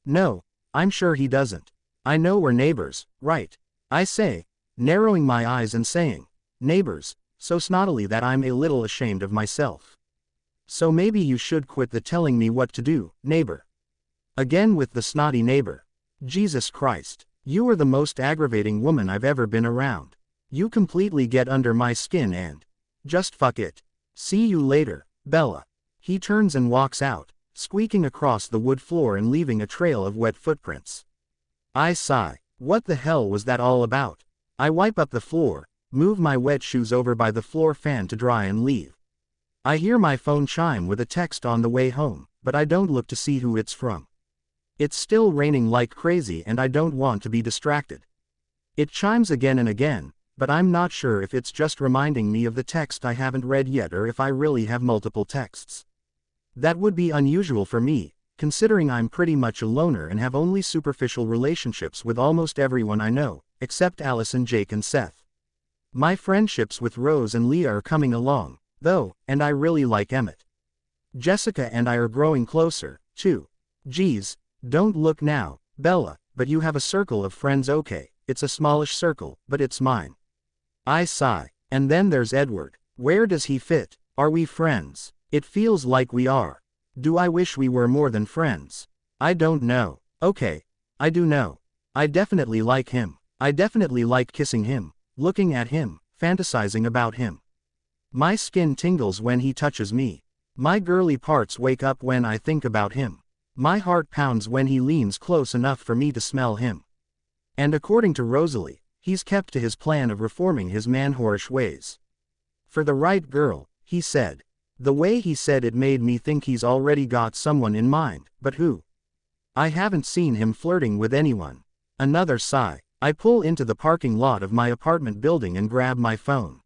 No, I'm sure he doesn't. I know we're neighbors, right? I say, narrowing my eyes and saying, neighbors, so snottily that I'm a little ashamed of myself. So maybe you should quit the telling me what to do, neighbor. Again with the snotty neighbor. Jesus Christ, you are the most aggravating woman I've ever been around. You completely get under my skin and just fuck it. See you later, Bella. He turns and walks out, squeaking across the wood floor and leaving a trail of wet footprints. I sigh. What the hell was that all about? I wipe up the floor, move my wet shoes over by the floor fan to dry and leave. I hear my phone chime with a text on the way home, but I don't look to see who it's from. It's still raining like crazy and I don't want to be distracted. It chimes again and again, but I'm not sure if it's just reminding me of the text I haven't read yet or if I really have multiple texts. That would be unusual for me, considering I'm pretty much a loner and have only superficial relationships with almost everyone I know, except Allison, Jake and Seth. My friendships with Rose and Leah are coming along, though, and I really like Emmett. Jessica and I are growing closer, too. Geez, don't look now, Bella, but you have a circle of friends. Okay, it's a smallish circle, but it's mine. I sigh. And then there's Edward. Where does he fit? Are we friends? It feels like we are. Do I wish we were more than friends? I don't know. Okay, I do know. I definitely like him. I definitely like kissing him, looking at him, fantasizing about him. My skin tingles when he touches me. My girly parts wake up when I think about him. My heart pounds when he leans close enough for me to smell him. And according to Rosalie, he's kept to his plan of reforming his man-whorish ways. For the right girl, he said. The way he said it made me think he's already got someone in mind, but who? I haven't seen him flirting with anyone. Another sigh. I pull into the parking lot of my apartment building and grab my phone.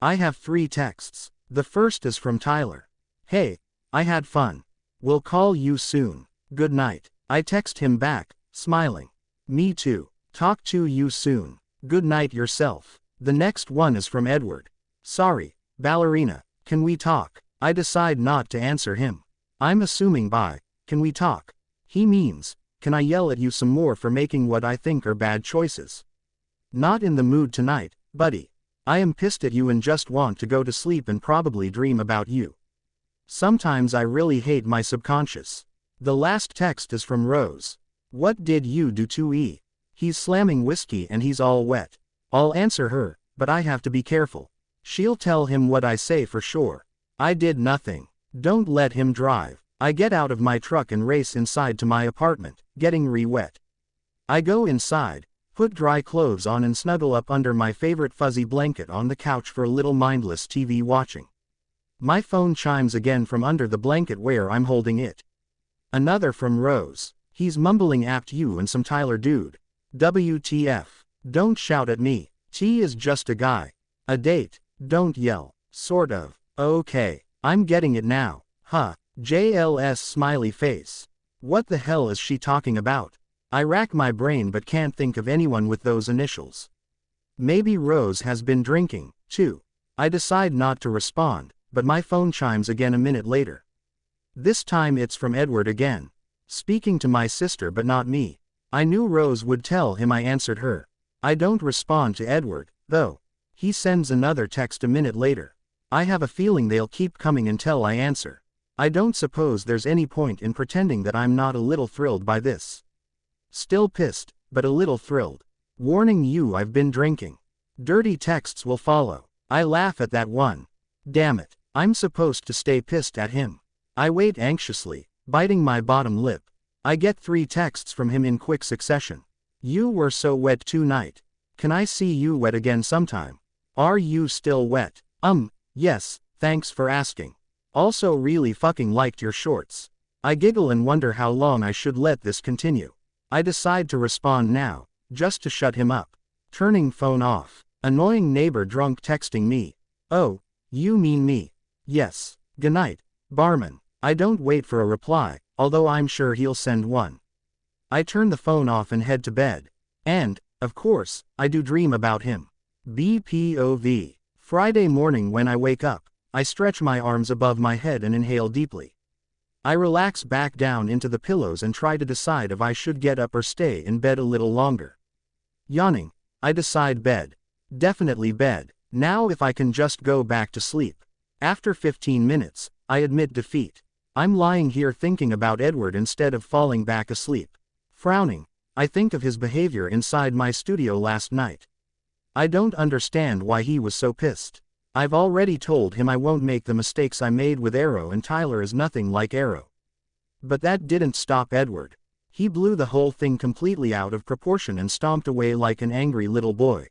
I have 3 texts. The first is from Tyler. Hey, I had fun. We'll call you soon. Good night. I text him back, smiling. Me too. Talk to you soon. Good night yourself. The next one is from Edward. Sorry, ballerina, can we talk? I decide not to answer him. I'm assuming by, can we talk? He means, can I yell at you some more for making what I think are bad choices? Not in the mood tonight, buddy. I am pissed at you and just want to go to sleep and probably dream about you. Sometimes I really hate my subconscious. The last text is from Rose. What did you do to E? He's slamming whiskey and he's all wet. I'll answer her, but I have to be careful. She'll tell him what I say for sure. I did nothing. Don't let him drive. I get out of my truck and race inside to my apartment, getting re-wet. I go inside, put dry clothes on and snuggle up under my favorite fuzzy blanket on the couch for a little mindless TV watching. My phone chimes again from under the blanket where I'm holding it. Another from Rose. He's mumbling apt you and some Tyler dude. WTF. Don't shout at me. T is just a guy. A date. Don't yell. Sort of. Okay. I'm getting it now. Huh. JLS smiley face. What the hell is she talking about? I rack my brain but can't think of anyone with those initials. Maybe Rose has been drinking, too. I decide not to respond, but my phone chimes again a minute later. This time it's from Edward again. Speaking to my sister but not me. I knew Rose would tell him I answered her. I don't respond to Edward, though. He sends another text a minute later. I have a feeling they'll keep coming until I answer. I don't suppose there's any point in pretending that I'm not a little thrilled by this. Still pissed, but a little thrilled. Warning you, I've been drinking. Dirty texts will follow. I laugh at that one. Damn it, I'm supposed to stay pissed at him. I wait anxiously, biting my bottom lip. I get 3 texts from him in quick succession. You were so wet tonight. Can I see you wet again sometime? Are you still wet? Yes, thanks for asking. Also really fucking liked your shorts. I giggle and wonder how long I should let this continue. I decide to respond now, just to shut him up. Turning phone off. Annoying neighbor drunk texting me. Oh, you mean me? Yes. Goodnight, barman. I don't wait for a reply, although I'm sure he'll send one. I turn the phone off and head to bed. And, of course, I do dream about him. BPOV. Friday morning when I wake up, I stretch my arms above my head and inhale deeply. I relax back down into the pillows and try to decide if I should get up or stay in bed a little longer. Yawning, I decide bed. Definitely bed. Now if I can just go back to sleep. After 15 minutes, I admit defeat. I'm lying here thinking about Edward instead of falling back asleep. Frowning, I think of his behavior inside my studio last night. I don't understand why he was so pissed. I've already told him I won't make the mistakes I made with Arrow and Tyler is nothing like Arrow. But that didn't stop Edward. He blew the whole thing completely out of proportion and stomped away like an angry little boy.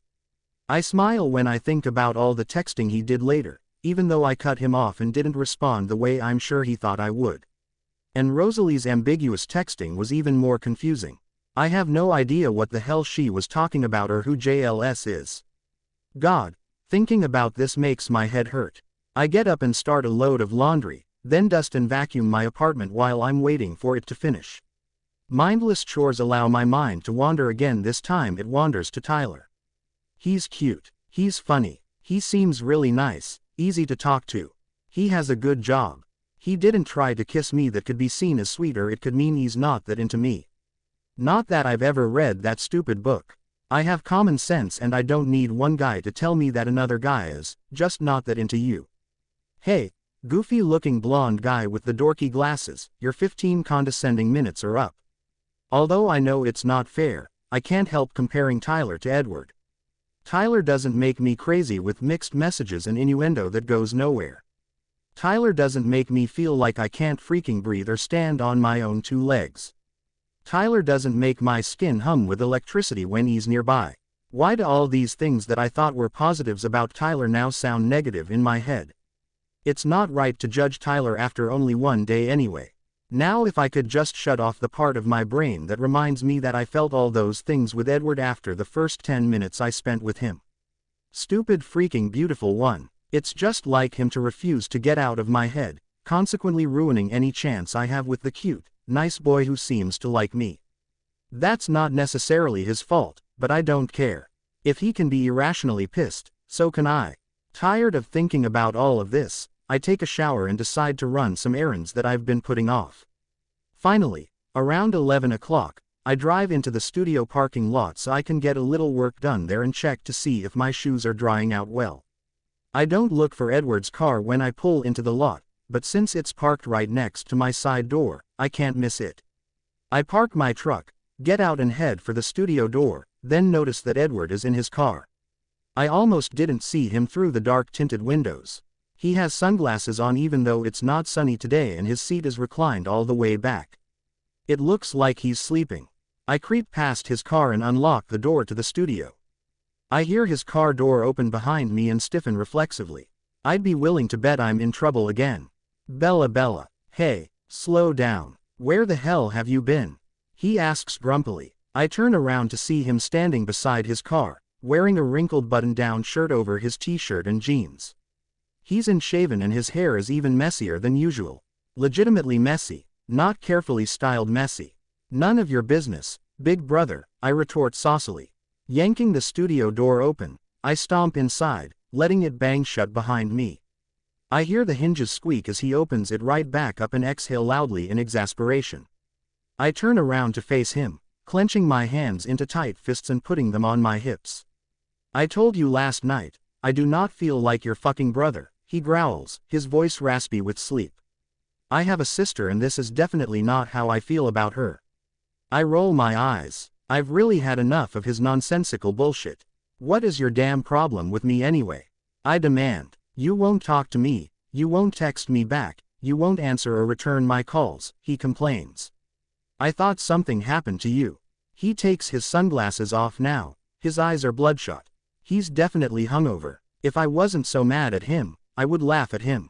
I smile when I think about all the texting he did later, even though I cut him off and didn't respond the way I'm sure he thought I would. And Rosalie's ambiguous texting was even more confusing. I have no idea what the hell she was talking about or who JLS is. God, thinking about this makes my head hurt. I get up and start a load of laundry, then dust and vacuum my apartment while I'm waiting for it to finish. Mindless chores allow my mind to wander again. This time it wanders to Tyler. He's cute. He's funny. He seems really nice, easy to talk to. He has a good job. He didn't try to kiss me. That could be seen as sweet, or it could mean he's not that into me. Not that I've ever read that stupid book. I have common sense and I don't need one guy to tell me that another guy is just not that into you. Hey, goofy looking blonde guy with the dorky glasses, your 15 condescending minutes are up. Although I know it's not fair, I can't help comparing Tyler to Edward. Tyler doesn't make me crazy with mixed messages and innuendo that goes nowhere. Tyler doesn't make me feel like I can't freaking breathe or stand on my own 2 legs. Tyler doesn't make my skin hum with electricity when he's nearby. Why do all these things that I thought were positives about Tyler now sound negative in my head? It's not right to judge Tyler after only 1 day anyway. Now if I could just shut off the part of my brain that reminds me that I felt all those things with Edward after the first 10 minutes I spent with him. Stupid freaking beautiful one. It's just like him to refuse to get out of my head, consequently ruining any chance I have with the cute, nice boy who seems to like me. That's not necessarily his fault, but I don't care. If he can be irrationally pissed, so can I. Tired of thinking about all of this, I take a shower and decide to run some errands that I've been putting off. Finally, around 11 o'clock, I drive into the studio parking lot so I can get a little work done there and check to see if my shoes are drying out well. I don't look for Edward's car when I pull into the lot, but since it's parked right next to my side door, I can't miss it. I park my truck, get out and head for the studio door, then notice that Edward is in his car. I almost didn't see him through the dark tinted windows. He has sunglasses on even though it's not sunny today and his seat is reclined all the way back. It looks like he's sleeping. I creep past his car and unlock the door to the studio. I hear his car door open behind me and stiffen reflexively. I'd be willing to bet I'm in trouble again. Bella, hey, slow down. Where the hell have you been? He asks grumpily. I turn around to see him standing beside his car, wearing a wrinkled button-down shirt over his t-shirt and jeans. He's unshaven and his hair is even messier than usual. Legitimately messy, not carefully styled messy. None of your business, big brother, I retort saucily. Yanking the studio door open, I stomp inside, letting it bang shut behind me. I hear the hinges squeak as he opens it right back up and exhale loudly in exasperation. I turn around to face him, clenching my hands into tight fists and putting them on my hips. I told you last night, I do not feel like your fucking brother, he growls, his voice raspy with sleep. I have a sister and this is definitely not how I feel about her. I roll my eyes. I've really had enough of his nonsensical bullshit. What is your damn problem with me anyway? I demand. You won't talk to me, you won't text me back, you won't answer or return my calls, he complains. I thought something happened to you. He takes his sunglasses off now, his eyes are bloodshot. He's definitely hungover. If I wasn't so mad at him, I would laugh at him.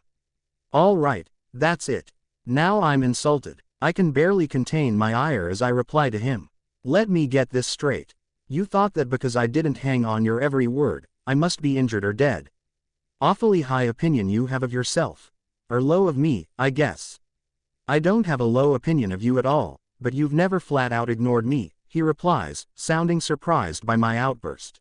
All right, that's it. Now I'm insulted. I can barely contain my ire as I reply to him. Let me get this straight. You thought that because I didn't hang on your every word, I must be injured or dead. Awfully high opinion you have of yourself. Or low of me, I guess. I don't have a low opinion of you at all, but you've never flat out ignored me, he replies, sounding surprised by my outburst.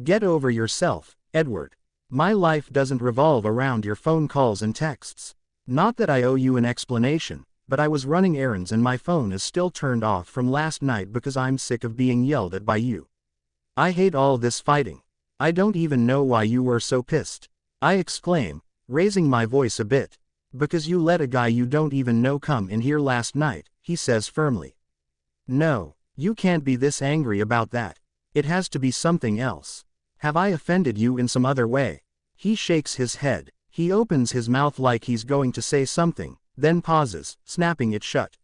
Get over yourself, Edward. My life doesn't revolve around your phone calls and texts. Not that I owe you an explanation, but I was running errands and my phone is still turned off from last night because I'm sick of being yelled at by you. I hate all this fighting. I don't even know why you were so pissed. I exclaim, raising my voice a bit. Because you let a guy you don't even know come in here last night, he says firmly. No, you can't be this angry about that. It has to be something else. Have I offended you in some other way? He shakes his head. He opens his mouth like he's going to say something, then pauses, snapping it shut.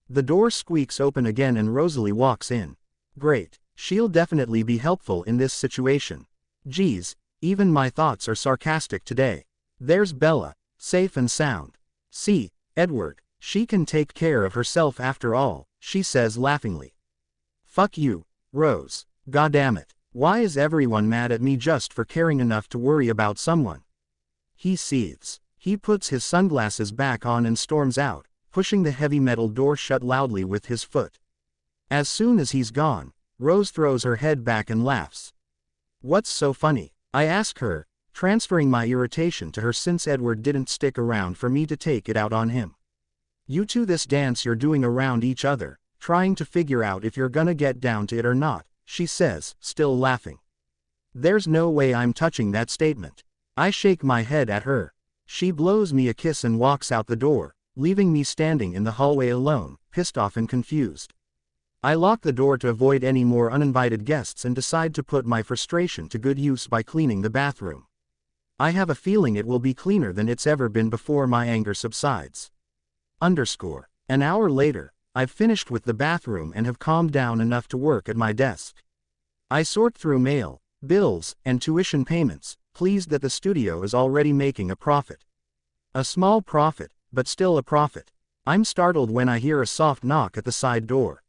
The door squeaks open again and Rosalie walks in. Great, she'll definitely be helpful in this situation. Geez, even my thoughts are sarcastic today. There's Bella, safe and sound. See, Edward, she can take care of herself after all, she says laughingly. Fuck you, Rose, goddammit. Why is everyone mad at me just for caring enough to worry about someone? He seethes. He puts his sunglasses back on and storms out, pushing the heavy metal door shut loudly with his foot. As soon as he's gone, Rose throws her head back and laughs. What's so funny? I ask her, transferring my irritation to her since Edward didn't stick around for me to take it out on him. You two, this dance you're doing around each other, trying to figure out if you're gonna get down to it or not, she says, still laughing. There's no way I'm touching that statement. I shake my head at her. She blows me a kiss and walks out the door, leaving me standing in the hallway alone, pissed off and confused. I lock the door to avoid any more uninvited guests and decide to put my frustration to good use by cleaning the bathroom. I have a feeling it will be cleaner than it's ever been before my anger subsides. An hour later, I've finished with the bathroom and have calmed down enough to work at my desk. I sort through mail, bills, and tuition payments, pleased that the studio is already making a profit. A small profit, but still a profit. I'm startled when I hear a soft knock at the side door.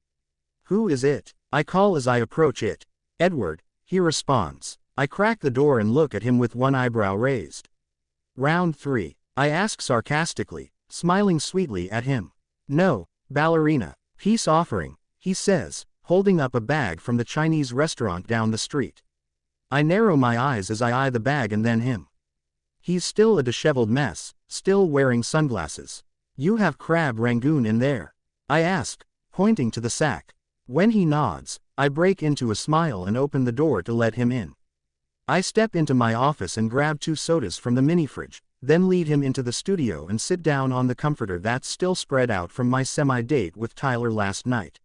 Who is it? I call as I approach it. Edward, he responds. I crack the door and look at him with one eyebrow raised. Round 3. I ask sarcastically, smiling sweetly at him. No, ballerina, peace offering, he says, holding up a bag from the Chinese restaurant down the street. I narrow my eyes as I eye the bag and then him. He's still a disheveled mess, still wearing sunglasses. You have crab rangoon in there? I ask, pointing to the sack. When he nods, I break into a smile and open the door to let him in. I step into my office and grab 2 sodas from the mini fridge, then lead him into the studio and sit down on the comforter that's still spread out from my semi-date with Tyler last night.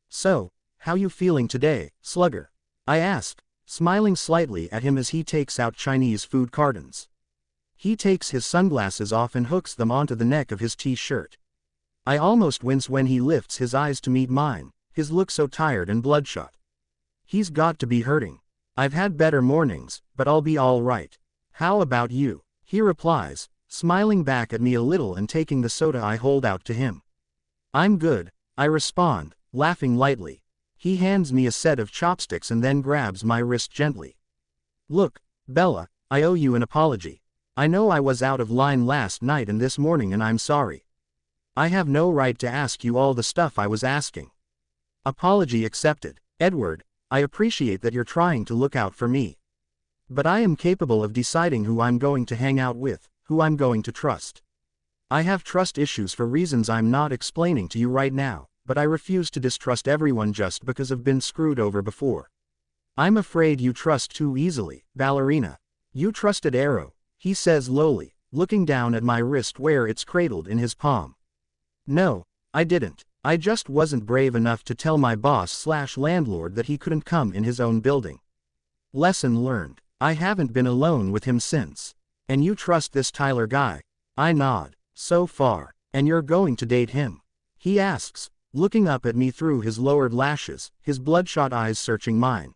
So, how you feeling today, slugger? I ask, smiling slightly at him as he takes out Chinese food cartons. He takes his sunglasses off and hooks them onto the neck of his t-shirt. I almost wince when he lifts his eyes to meet mine, his look so tired and bloodshot. He's got to be hurting. I've had better mornings, but I'll be all right. How about you? He replies, smiling back at me a little and taking the soda I hold out to him. I'm good, I respond, laughing lightly. He hands me a set of chopsticks and then grabs my wrist gently. Look, Bella, I owe you an apology. I know I was out of line last night and this morning and I'm sorry. I have no right to ask you all the stuff I was asking. Apology accepted. Edward, I appreciate that you're trying to look out for me. But I am capable of deciding who I'm going to hang out with, who I'm going to trust. I have trust issues for reasons I'm not explaining to you right now, but I refuse to distrust everyone just because I've been screwed over before. I'm afraid you trust too easily, ballerina. You trusted Arrow, he says lowly, looking down at my wrist where it's cradled in his palm. No, I didn't. I just wasn't brave enough to tell my boss/landlord that he couldn't come in his own building. Lesson learned. I haven't been alone with him since. And you trust this Tyler guy? I nod. So far. And you're going to date him? He asks, looking up at me through his lowered lashes, his bloodshot eyes searching mine.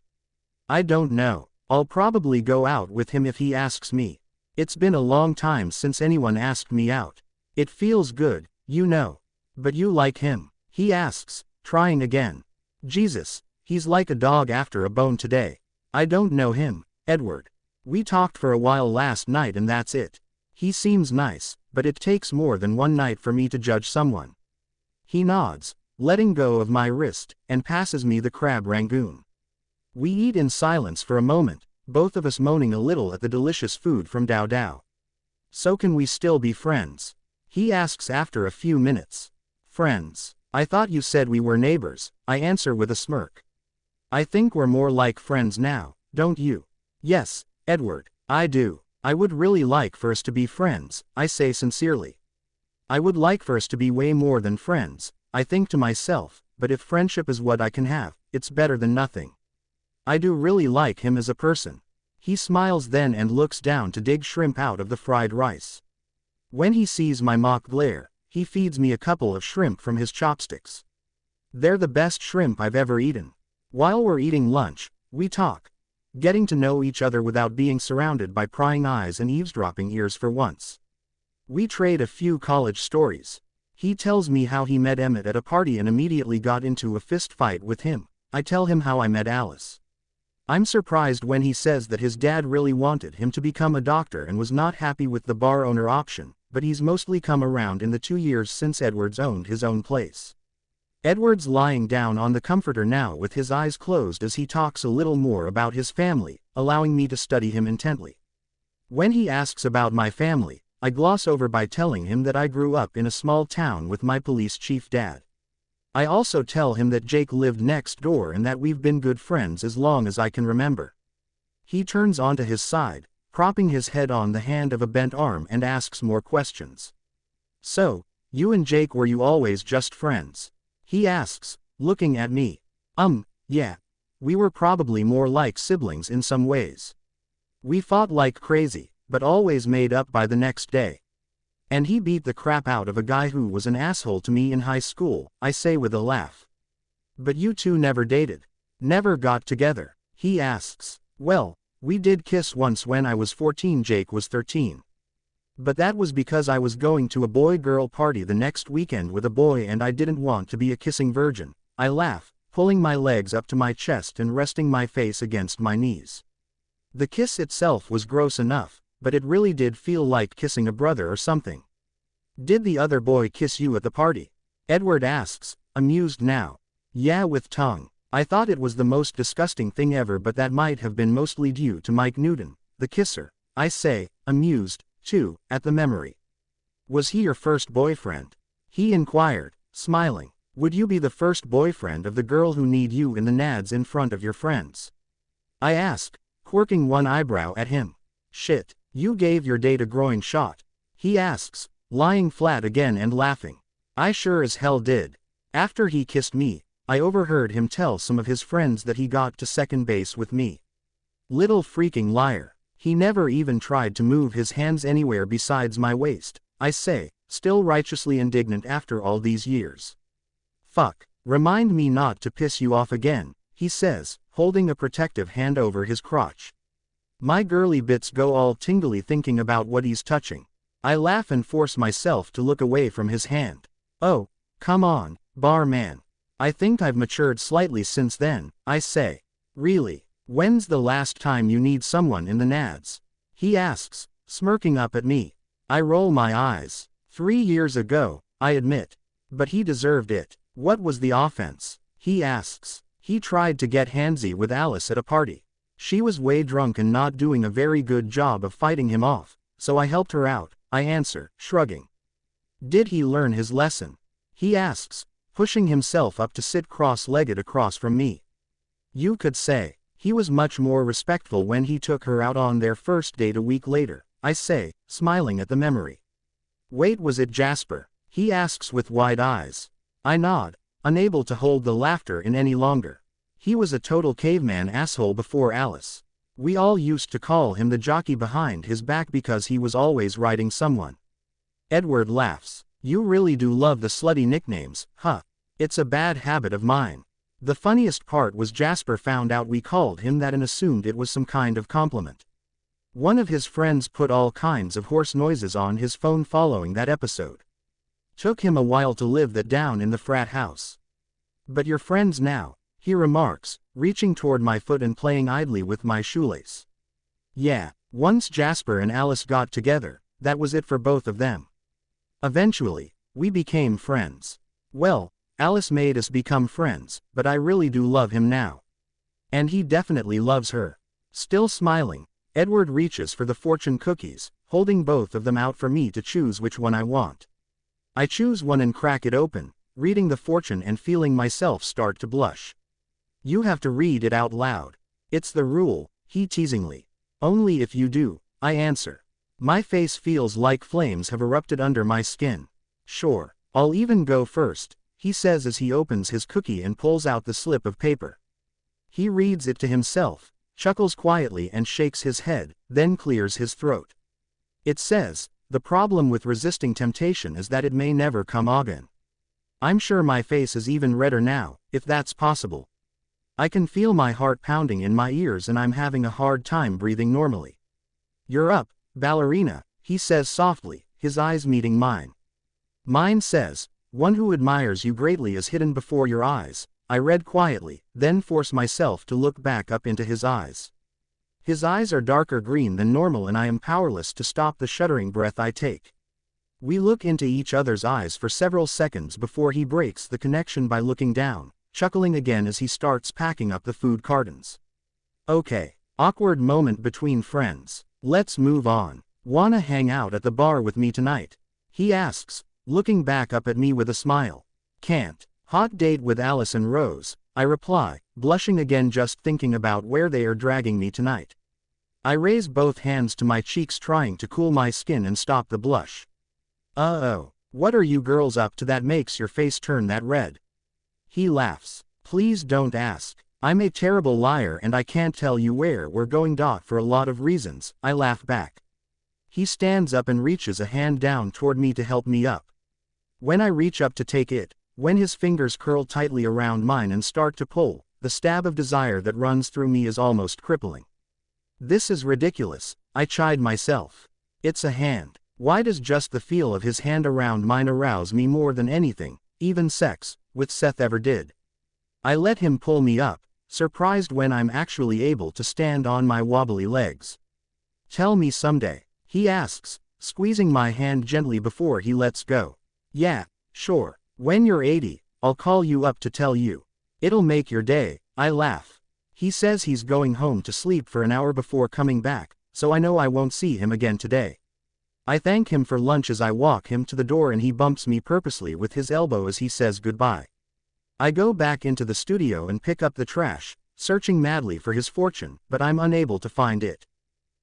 I don't know. I'll probably go out with him if he asks me. It's been a long time since anyone asked me out. It feels good, you know. But you like him? He asks, trying again. Jesus, he's like a dog after a bone today. I don't know him, Edward. We talked for a while last night and that's it. He seems nice, but it takes more than one night for me to judge someone. He nods, letting go of my wrist, and passes me the crab rangoon. We eat in silence for a moment, both of us moaning a little at the delicious food from Dao Dao. So can we still be friends? He asks after a few minutes. Friends. I thought you said we were neighbors, I answer with a smirk. I think we're more like friends now, don't you? Yes, Edward, I do. I would really like for us to be friends, I say sincerely. I would like for us to be way more than friends, I think to myself, but if friendship is what I can have, it's better than nothing. I do really like him as a person. He smiles then and looks down to dig shrimp out of the fried rice. When he sees my mock glare, he feeds me a couple of shrimp from his chopsticks. They're the best shrimp I've ever eaten. While we're eating lunch, we talk, getting to know each other without being surrounded by prying eyes and eavesdropping ears for once. We trade a few college stories. He tells me how he met Emmett at a party and immediately got into a fist fight with him. I tell him how I met Alice. I'm surprised when he says that his dad really wanted him to become a doctor and was not happy with the bar owner option, but he's mostly come around in the 2 years since Edward's owned his own place. Edward's lying down on the comforter now with his eyes closed as he talks a little more about his family, allowing me to study him intently. When he asks about my family, I gloss over by telling him that I grew up in a small town with my police chief dad. I also tell him that Jake lived next door and that we've been good friends as long as I can remember. He turns onto his side, propping his head on the hand of a bent arm and asks more questions. So, you and Jake, were you always just friends? He asks, looking at me. Yeah. We were probably more like siblings in some ways. We fought like crazy, but always made up by the next day. And he beat the crap out of a guy who was an asshole to me in high school, I say with a laugh. But you two never dated? Never got together? He asks. Well, we did kiss once when I was 14, Jake was 13. But that was because I was going to a boy-girl party the next weekend with a boy and I didn't want to be a kissing virgin. I laugh, pulling my legs up to my chest and resting my face against my knees. The kiss itself was gross enough, but it really did feel like kissing a brother or something. Did the other boy kiss you at the party? Edward asks, amused now. Yeah, with tongue. I thought it was the most disgusting thing ever, but that might have been mostly due to Mike Newton, the kisser, I say, amused, too, at the memory. Was he your first boyfriend? He inquired, smiling. Would you be the first boyfriend of the girl who need you in the nads in front of your friends? I asked, quirking one eyebrow at him. Shit, you gave your date a groin shot. He asks, lying flat again and laughing. I sure as hell did. After he kissed me, I overheard him tell some of his friends that he got to second base with me. Little freaking liar. He never even tried to move his hands anywhere besides my waist, I say, still righteously indignant after all these years. Fuck. Remind me not to piss you off again, he says, holding a protective hand over his crotch. My girly bits go all tingly thinking about what he's touching. I laugh and force myself to look away from his hand. Oh, come on, barman. I think I've matured slightly since then, I say. Really? When's the last time you need someone in the nads? He asks, smirking up at me. I roll my eyes. 3 years ago, I admit. But he deserved it. What was the offense? He asks. He tried to get handsy with Alice at a party. She was way drunk and not doing a very good job of fighting him off, so I helped her out, I answer, shrugging. Did he learn his lesson? He asks, pushing himself up to sit cross-legged across from me. You could say. He was much more respectful when he took her out on their first date a week later, I say, smiling at the memory. Wait, was it Jasper? He asks with wide eyes. I nod, unable to hold the laughter in any longer. He was a total caveman asshole before Alice. We all used to call him the jockey behind his back because he was always riding someone. Edward laughs. You really do love the slutty nicknames, huh? It's a bad habit of mine. The funniest part was Jasper found out we called him that and assumed it was some kind of compliment. One of his friends put all kinds of horse noises on his phone following that episode. Took him a while to live that down in the frat house. But you're friends now, he remarks, reaching toward my foot and playing idly with my shoelace. Yeah, once Jasper and Alice got together, that was it for both of them. Eventually, we became friends. Well, Alice made us become friends, but I really do love him now. And he definitely loves her. Still smiling, Edward reaches for the fortune cookies, holding both of them out for me to choose which one I want. I choose one and crack it open, reading the fortune and feeling myself start to blush. You have to read it out loud. It's the rule, he teasingly. Only if you do, I answer. My face feels like flames have erupted under my skin. Sure, I'll even go first, he says as he opens his cookie and pulls out the slip of paper. He reads it to himself, chuckles quietly and shakes his head, then clears his throat. It says, the problem with resisting temptation is that it may never come again. I'm sure my face is even redder now, if that's possible. I can feel my heart pounding in my ears and I'm having a hard time breathing normally. You're up, ballerina, he says softly, his eyes meeting mine. Mine says, one who admires you greatly is hidden before your eyes, I read quietly, then force myself to look back up into his eyes. His eyes are darker green than normal and I am powerless to stop the shuddering breath I take. We look into each other's eyes for several seconds before he breaks the connection by looking down, chuckling again as he starts packing up the food cartons. Okay, awkward moment between friends. Let's move on. Wanna hang out at the bar with me tonight? He asks, looking back up at me with a smile. Can't. Hot date with Alice and Rose, I reply, blushing again just thinking about where they are dragging me tonight. I raise both hands to my cheeks trying to cool my skin and stop the blush. Uh-oh, what are you girls up to that makes your face turn that red? He laughs. Please don't ask. I'm a terrible liar and I can't tell you where we're going. For a lot of reasons, I laugh back. He stands up and reaches a hand down toward me to help me up. When I reach up to take it, when his fingers curl tightly around mine and start to pull, the stab of desire that runs through me is almost crippling. This is ridiculous, I chide myself. It's a hand. Why does just the feel of his hand around mine arouse me more than anything, even sex, with Seth ever did? I let him pull me up, surprised when I'm actually able to stand on my wobbly legs. Tell me someday, he asks, squeezing my hand gently before he lets go. Yeah, sure. When you're 80, I'll call you up to tell you. It'll make your day, I laugh. He says he's going home to sleep for an hour before coming back, so I know I won't see him again today. I thank him for lunch as I walk him to the door and he bumps me purposely with his elbow as he says goodbye. I go back into the studio and pick up the trash, searching madly for his fortune, but I'm unable to find it.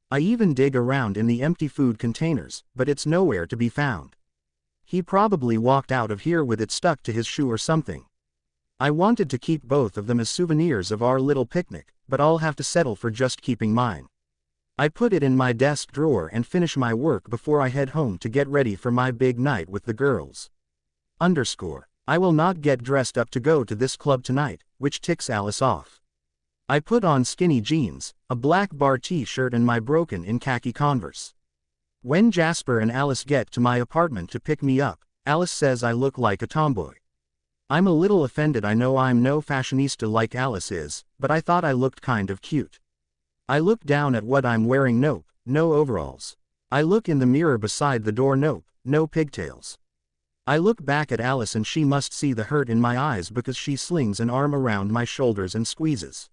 I even dig around in the empty food containers, but it's nowhere to be found. He probably walked out of here with it stuck to his shoe or something. I wanted to keep both of them as souvenirs of our little picnic, but I'll have to settle for just keeping mine. I put it in my desk drawer and finish my work before I head home to get ready for my big night with the girls. I will not get dressed up to go to this club tonight, which ticks Alice off. I put on skinny jeans, a black bar t-shirt and my broken-in khaki Converse. When Jasper and Alice get to my apartment to pick me up, Alice says I look like a tomboy. I'm a little offended. I know I'm no fashionista like Alice is, but I thought I looked kind of cute. I look down at what I'm wearing. Nope, no overalls. I look in the mirror beside the door. Nope, no pigtails. I look back at Alice and she must see the hurt in my eyes because she slings an arm around my shoulders and squeezes.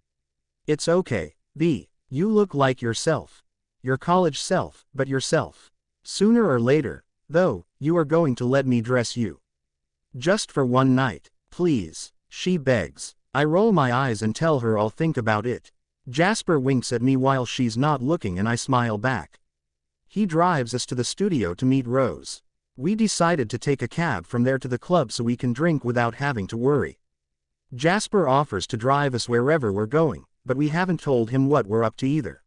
It's okay, B. You look like yourself. Your college self, but yourself. Sooner or later, though, you are going to let me dress you. Just for one night, please, she begs. I roll my eyes and tell her I'll think about it. Jasper winks at me while she's not looking and I smile back. He drives us to the studio to meet Rose. We decided to take a cab from there to the club so we can drink without having to worry. Jasper offers to drive us wherever we're going, but we haven't told him what we're up to either.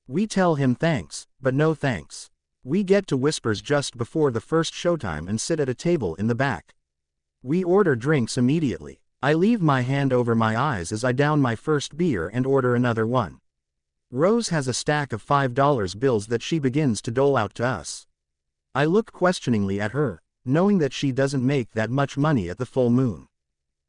We tell him thanks, but no thanks. We get to Whispers just before the first showtime and sit at a table in the back. We order drinks immediately. I leave my hand over my eyes as I down my first beer and order another one. Rose has a stack of $5 bills that she begins to dole out to us. I look questioningly at her, knowing that she doesn't make that much money at the full moon.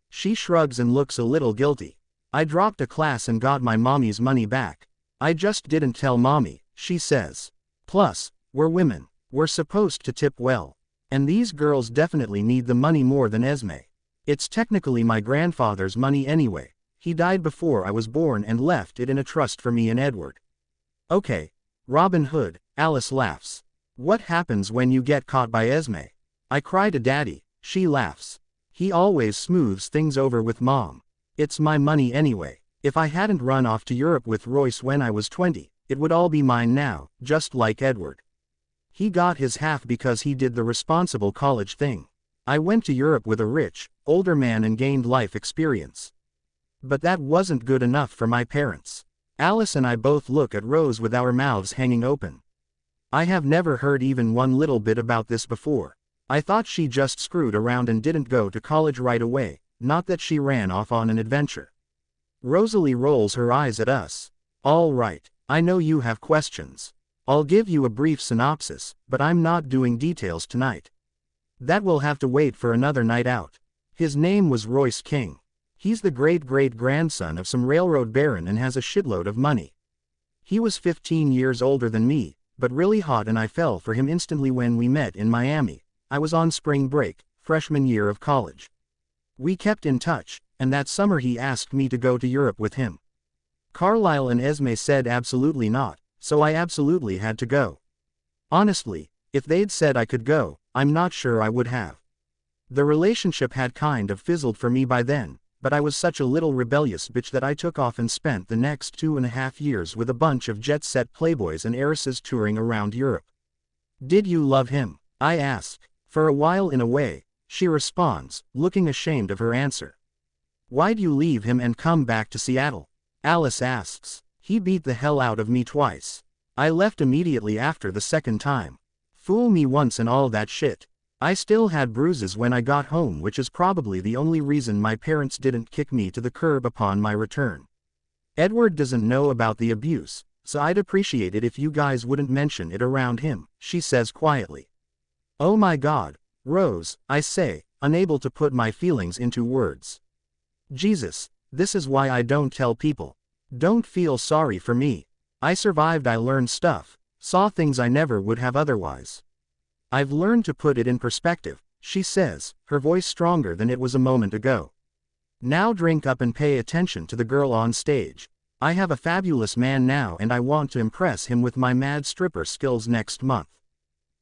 She shrugs and looks a little guilty. I dropped a class and got my mommy's money back. I just didn't tell mommy, she says. Plus, we're women. We're supposed to tip well. And these girls definitely need the money more than Esme. It's technically my grandfather's money anyway. He died before I was born and left it in a trust for me and Edward. Okay. Robin Hood, Alice laughs. What happens when you get caught by Esme? I cry to Daddy, she laughs. He always smooths things over with Mom. It's my money anyway. If I hadn't run off to Europe with Royce when I was 20, it would all be mine now, just like Edward. He got his half because he did the responsible college thing. I went to Europe with a rich, older man and gained life experience. But that wasn't good enough for my parents. Alice and I both look at Rose with our mouths hanging open. I have never heard even one little bit about this before. I thought she just screwed around and didn't go to college right away, not that she ran off on an adventure. Rosalie rolls her eyes at us. All right, I know you have questions. I'll give you a brief synopsis, but I'm not doing details tonight. That will have to wait for another night out. His name was Royce King. He's the great-great-grandson of some railroad baron and has a shitload of money. He was 15 years older than me, but really hot and I fell for him instantly when we met in Miami. I was on spring break, freshman year of college. We kept in touch, and that summer he asked me to go to Europe with him. Carlisle and Esme said absolutely not, so I absolutely had to go. Honestly, if they'd said I could go, I'm not sure I would have. The relationship had kind of fizzled for me by then, but I was such a little rebellious bitch that I took off and spent the next 2.5 years with a bunch of jet-set playboys and heiresses touring around Europe. Did you love him? I ask. For a while in a way, she responds, looking ashamed of her answer. Why'd you leave him and come back to Seattle? Alice asks. He beat the hell out of me twice. I left immediately after the second time. Fool me once and all that shit. I still had bruises when I got home, which is probably the only reason my parents didn't kick me to the curb upon my return. Edward doesn't know about the abuse, so I'd appreciate it if you guys wouldn't mention it around him, she says quietly. Oh my God, Rose, I say, unable to put my feelings into words. Jesus, this is why I don't tell people. Don't feel sorry for me. I survived. I learned stuff, saw things I never would have otherwise. I've learned to put it in perspective, she says, her voice stronger than it was a moment ago. Now drink up and pay attention to the girl on stage. I have a fabulous man now and I want to impress him with my mad stripper skills next month.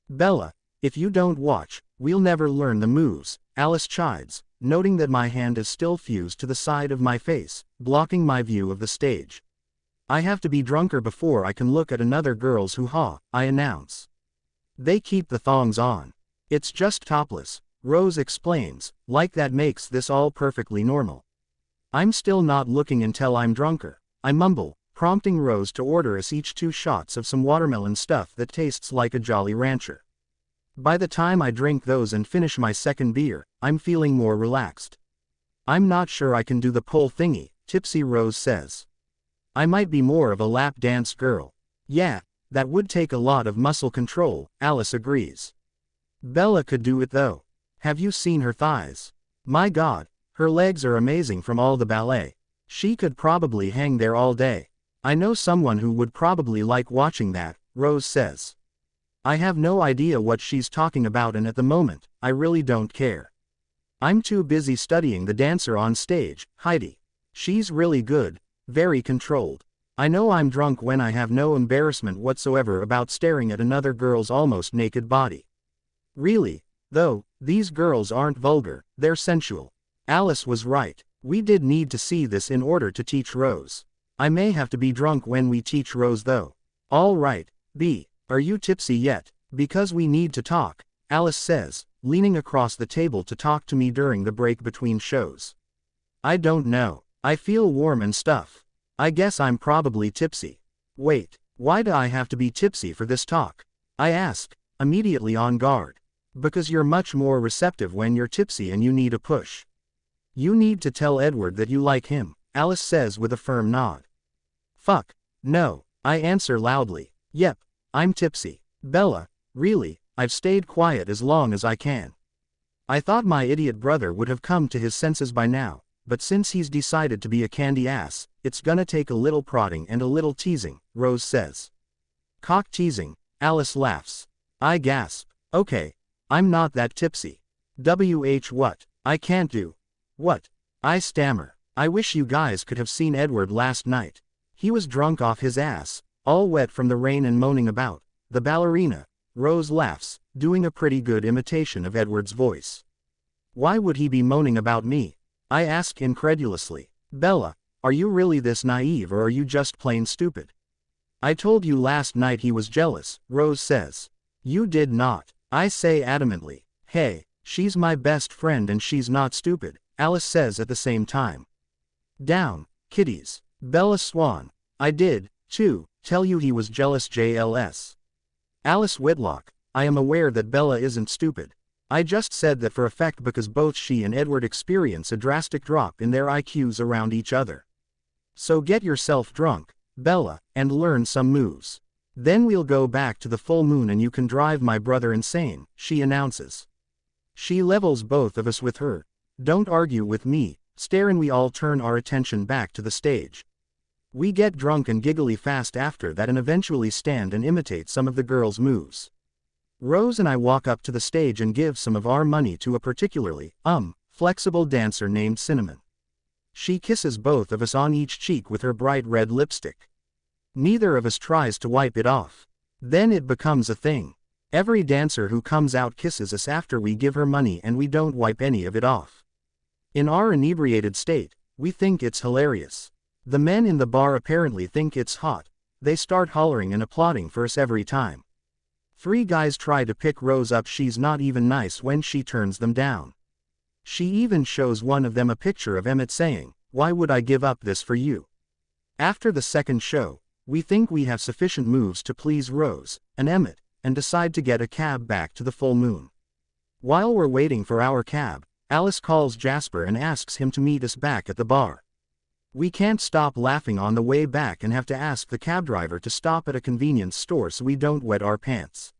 Bella, if you don't watch, we'll never learn the moves, Alice chides, noting that my hand is still fused to the side of my face, blocking my view of the stage. I have to be drunker before I can look at another girl's hoo-ha, I announce. They keep the thongs on. It's just topless, Rose explains, like that makes this all perfectly normal. I'm still not looking until I'm drunker, I mumble, prompting Rose to order us each 2 shots of some watermelon stuff that tastes like a Jolly Rancher. By the time I drink those and finish my second beer, I'm feeling more relaxed. I'm not sure I can do the pole thingy, tipsy Rose says. I might be more of a lap dance girl. Yeah, that would take a lot of muscle control, Alice agrees. Bella could do it though. Have you seen her thighs? My God, her legs are amazing from all the ballet. She could probably hang there all day. I know someone who would probably like watching that, Rose says. I have no idea what she's talking about and at the moment, I really don't care. I'm too busy studying the dancer on stage, Heidi. She's really good, very controlled. I know I'm drunk when I have no embarrassment whatsoever about staring at another girl's almost naked body. Really, though, these girls aren't vulgar, they're sensual. Alice was right, we did need to see this in order to teach Rose. I may have to be drunk when we teach Rose though. All right, B, are you tipsy yet? Because we need to talk, Alice says, leaning across the table to talk to me during the break between shows. I don't know, I feel warm and stuff. I guess I'm probably tipsy. Wait, why do I have to be tipsy for this talk? I ask, immediately on guard. Because you're much more receptive when you're tipsy and you need a push. You need to tell Edward that you like him, Alice says with a firm nod. Fuck, no, I answer loudly. Yep, I'm tipsy. Bella, really, I've stayed quiet as long as I can. I thought my idiot brother would have come to his senses by now, but since he's decided to be a candy ass, it's gonna take a little prodding and a little teasing, Rose says. Cock teasing, Alice laughs. I gasp. Okay, I'm not that tipsy. What? I can't do. What? I stammer. I wish you guys could have seen Edward last night. He was drunk off his ass, all wet from the rain and moaning about the ballerina. Rose laughs, doing a pretty good imitation of Edward's voice. Why would he be moaning about me? I ask incredulously. Bella, are you really this naive or are you just plain stupid? I told you last night he was jealous, Rose says. You did not, I say adamantly. Hey, she's my best friend and she's not stupid, Alice says at the same time. Down, kiddies. Bella Swan. I did, too, tell you he was jealous JLS. Alice Whitlock, I am aware that Bella isn't stupid. I just said that for effect because both she and Edward experience a drastic drop in their IQs around each other. So get yourself drunk, Bella, and learn some moves. Then we'll go back to the full moon and you can drive my brother insane, she announces. She levels both of us with her "Don't argue with me" stare and we all turn our attention back to the stage. We get drunk and giggly fast after that and eventually stand and imitate some of the girls' moves. Rose and I walk up to the stage and give some of our money to a particularly, flexible dancer named Cinnamon. She kisses both of us on each cheek with her bright red lipstick. Neither of us tries to wipe it off. Then it becomes a thing. Every dancer who comes out kisses us after we give her money and we don't wipe any of it off. In our inebriated state, we think it's hilarious. The men in the bar apparently think it's hot. They start hollering and applauding for us every time. 3 guys try to pick Rose up, she's not even nice when she turns them down. She even shows one of them a picture of Emmett saying, "Why would I give up this for you?" After the second show, we think we have sufficient moves to please Rose and Emmett, and decide to get a cab back to the full moon. While we're waiting for our cab, Alice calls Jasper and asks him to meet us back at the bar. We can't stop laughing on the way back and have to ask the cab driver to stop at a convenience store so we don't wet our pants.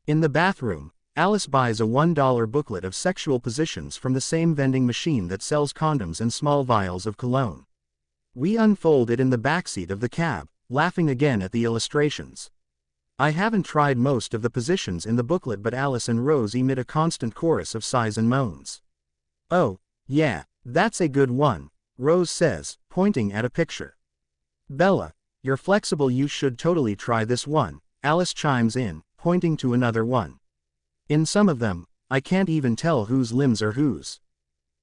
In the bathroom, Alice buys a $1 booklet of sexual positions from the same vending machine that sells condoms and small vials of cologne. We unfold it in the backseat of the cab, laughing again at the illustrations. I haven't tried most of the positions in the booklet, but Alice and Rose emit a constant chorus of sighs and moans. "Oh, yeah, that's a good one," Rose says, pointing at a picture. Bella, you're flexible, you should totally try this one, Alice chimes in, pointing to another one. In some of them, I can't even tell whose limbs are whose.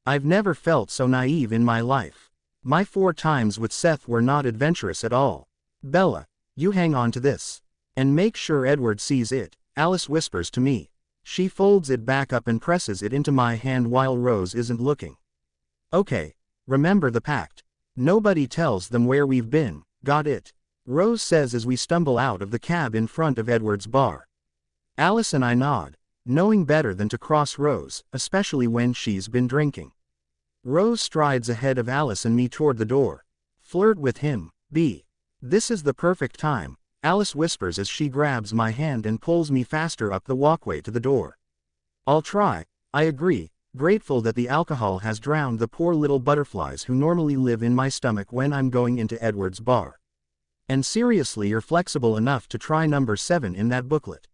I've never felt so naive in my life. My 4 times with Seth were not adventurous at all. Bella, you hang on to this. And make sure Edward sees it, Alice whispers to me. She folds it back up and presses it into my hand while Rose isn't looking. Okay, remember the pact. Nobody tells them where we've been, got it? Rose says as we stumble out of the cab in front of Edward's bar. Alice and I nod, knowing better than to cross Rose, especially when she's been drinking. Rose strides ahead of Alice and me toward the door. Flirt with him, B. This is the perfect time, Alice whispers as she grabs my hand and pulls me faster up the walkway to the door. I'll try, I agree, grateful that the alcohol has drowned the poor little butterflies who normally live in my stomach when I'm going into Edward's bar. And seriously, you're flexible enough to try number 7 in that booklet.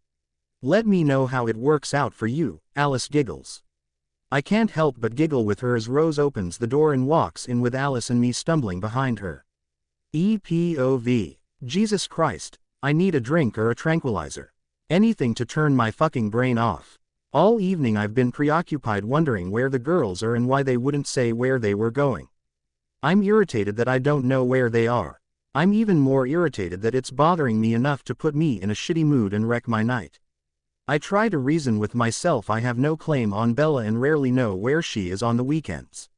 Let me know how it works out for you, Alice giggles. I can't help but giggle with her as Rose opens the door and walks in with Alice and me stumbling behind her. EPOV. Jesus Christ, I need a drink or a tranquilizer. Anything to turn my fucking brain off. All evening I've been preoccupied wondering where the girls are and why they wouldn't say where they were going. I'm irritated that I don't know where they are. I'm even more irritated that it's bothering me enough to put me in a shitty mood and wreck my night. I try to reason with myself. I have no claim on Bella and rarely know where she is on the weekends.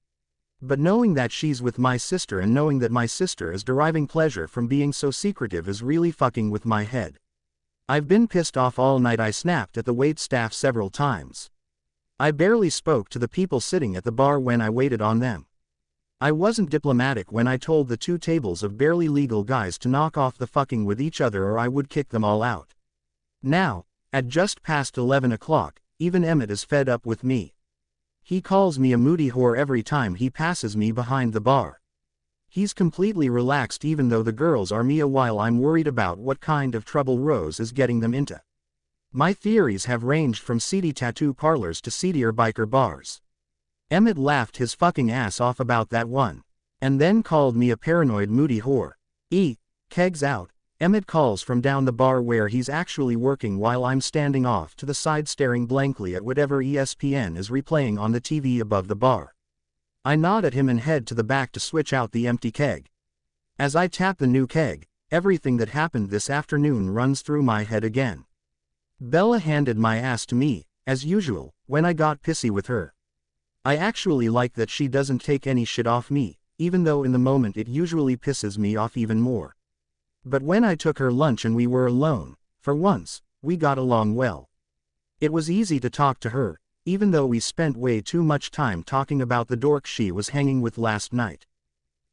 But knowing that she's with my sister and knowing that my sister is deriving pleasure from being so secretive is really fucking with my head. I've been pissed off all night. I snapped at the waitstaff several times. I barely spoke to the people sitting at the bar when I waited on them. I wasn't diplomatic when I told the 2 tables of barely legal guys to knock off the fucking with each other or I would kick them all out. Now, at just past 11 o'clock, even Emmett is fed up with me. He calls me a moody whore every time he passes me behind the bar. He's completely relaxed even though the girls are Mia while I'm worried about what kind of trouble Rose is getting them into. My theories have ranged from seedy tattoo parlors to seedier biker bars. Emmett laughed his fucking ass off about that one. And then called me a paranoid moody whore. Kegs out, Emmett calls from down the bar where he's actually working while I'm standing off to the side staring blankly at whatever ESPN is replaying on the TV above the bar. I nod at him and head to the back to switch out the empty keg. As I tap the new keg, everything that happened this afternoon runs through my head again. Bella handed my ass to me, as usual, when I got pissy with her. I actually like that she doesn't take any shit off me, even though in the moment it usually pisses me off even more. But when I took her lunch and we were alone, for once, we got along well. It was easy to talk to her, even though we spent way too much time talking about the dork she was hanging with last night.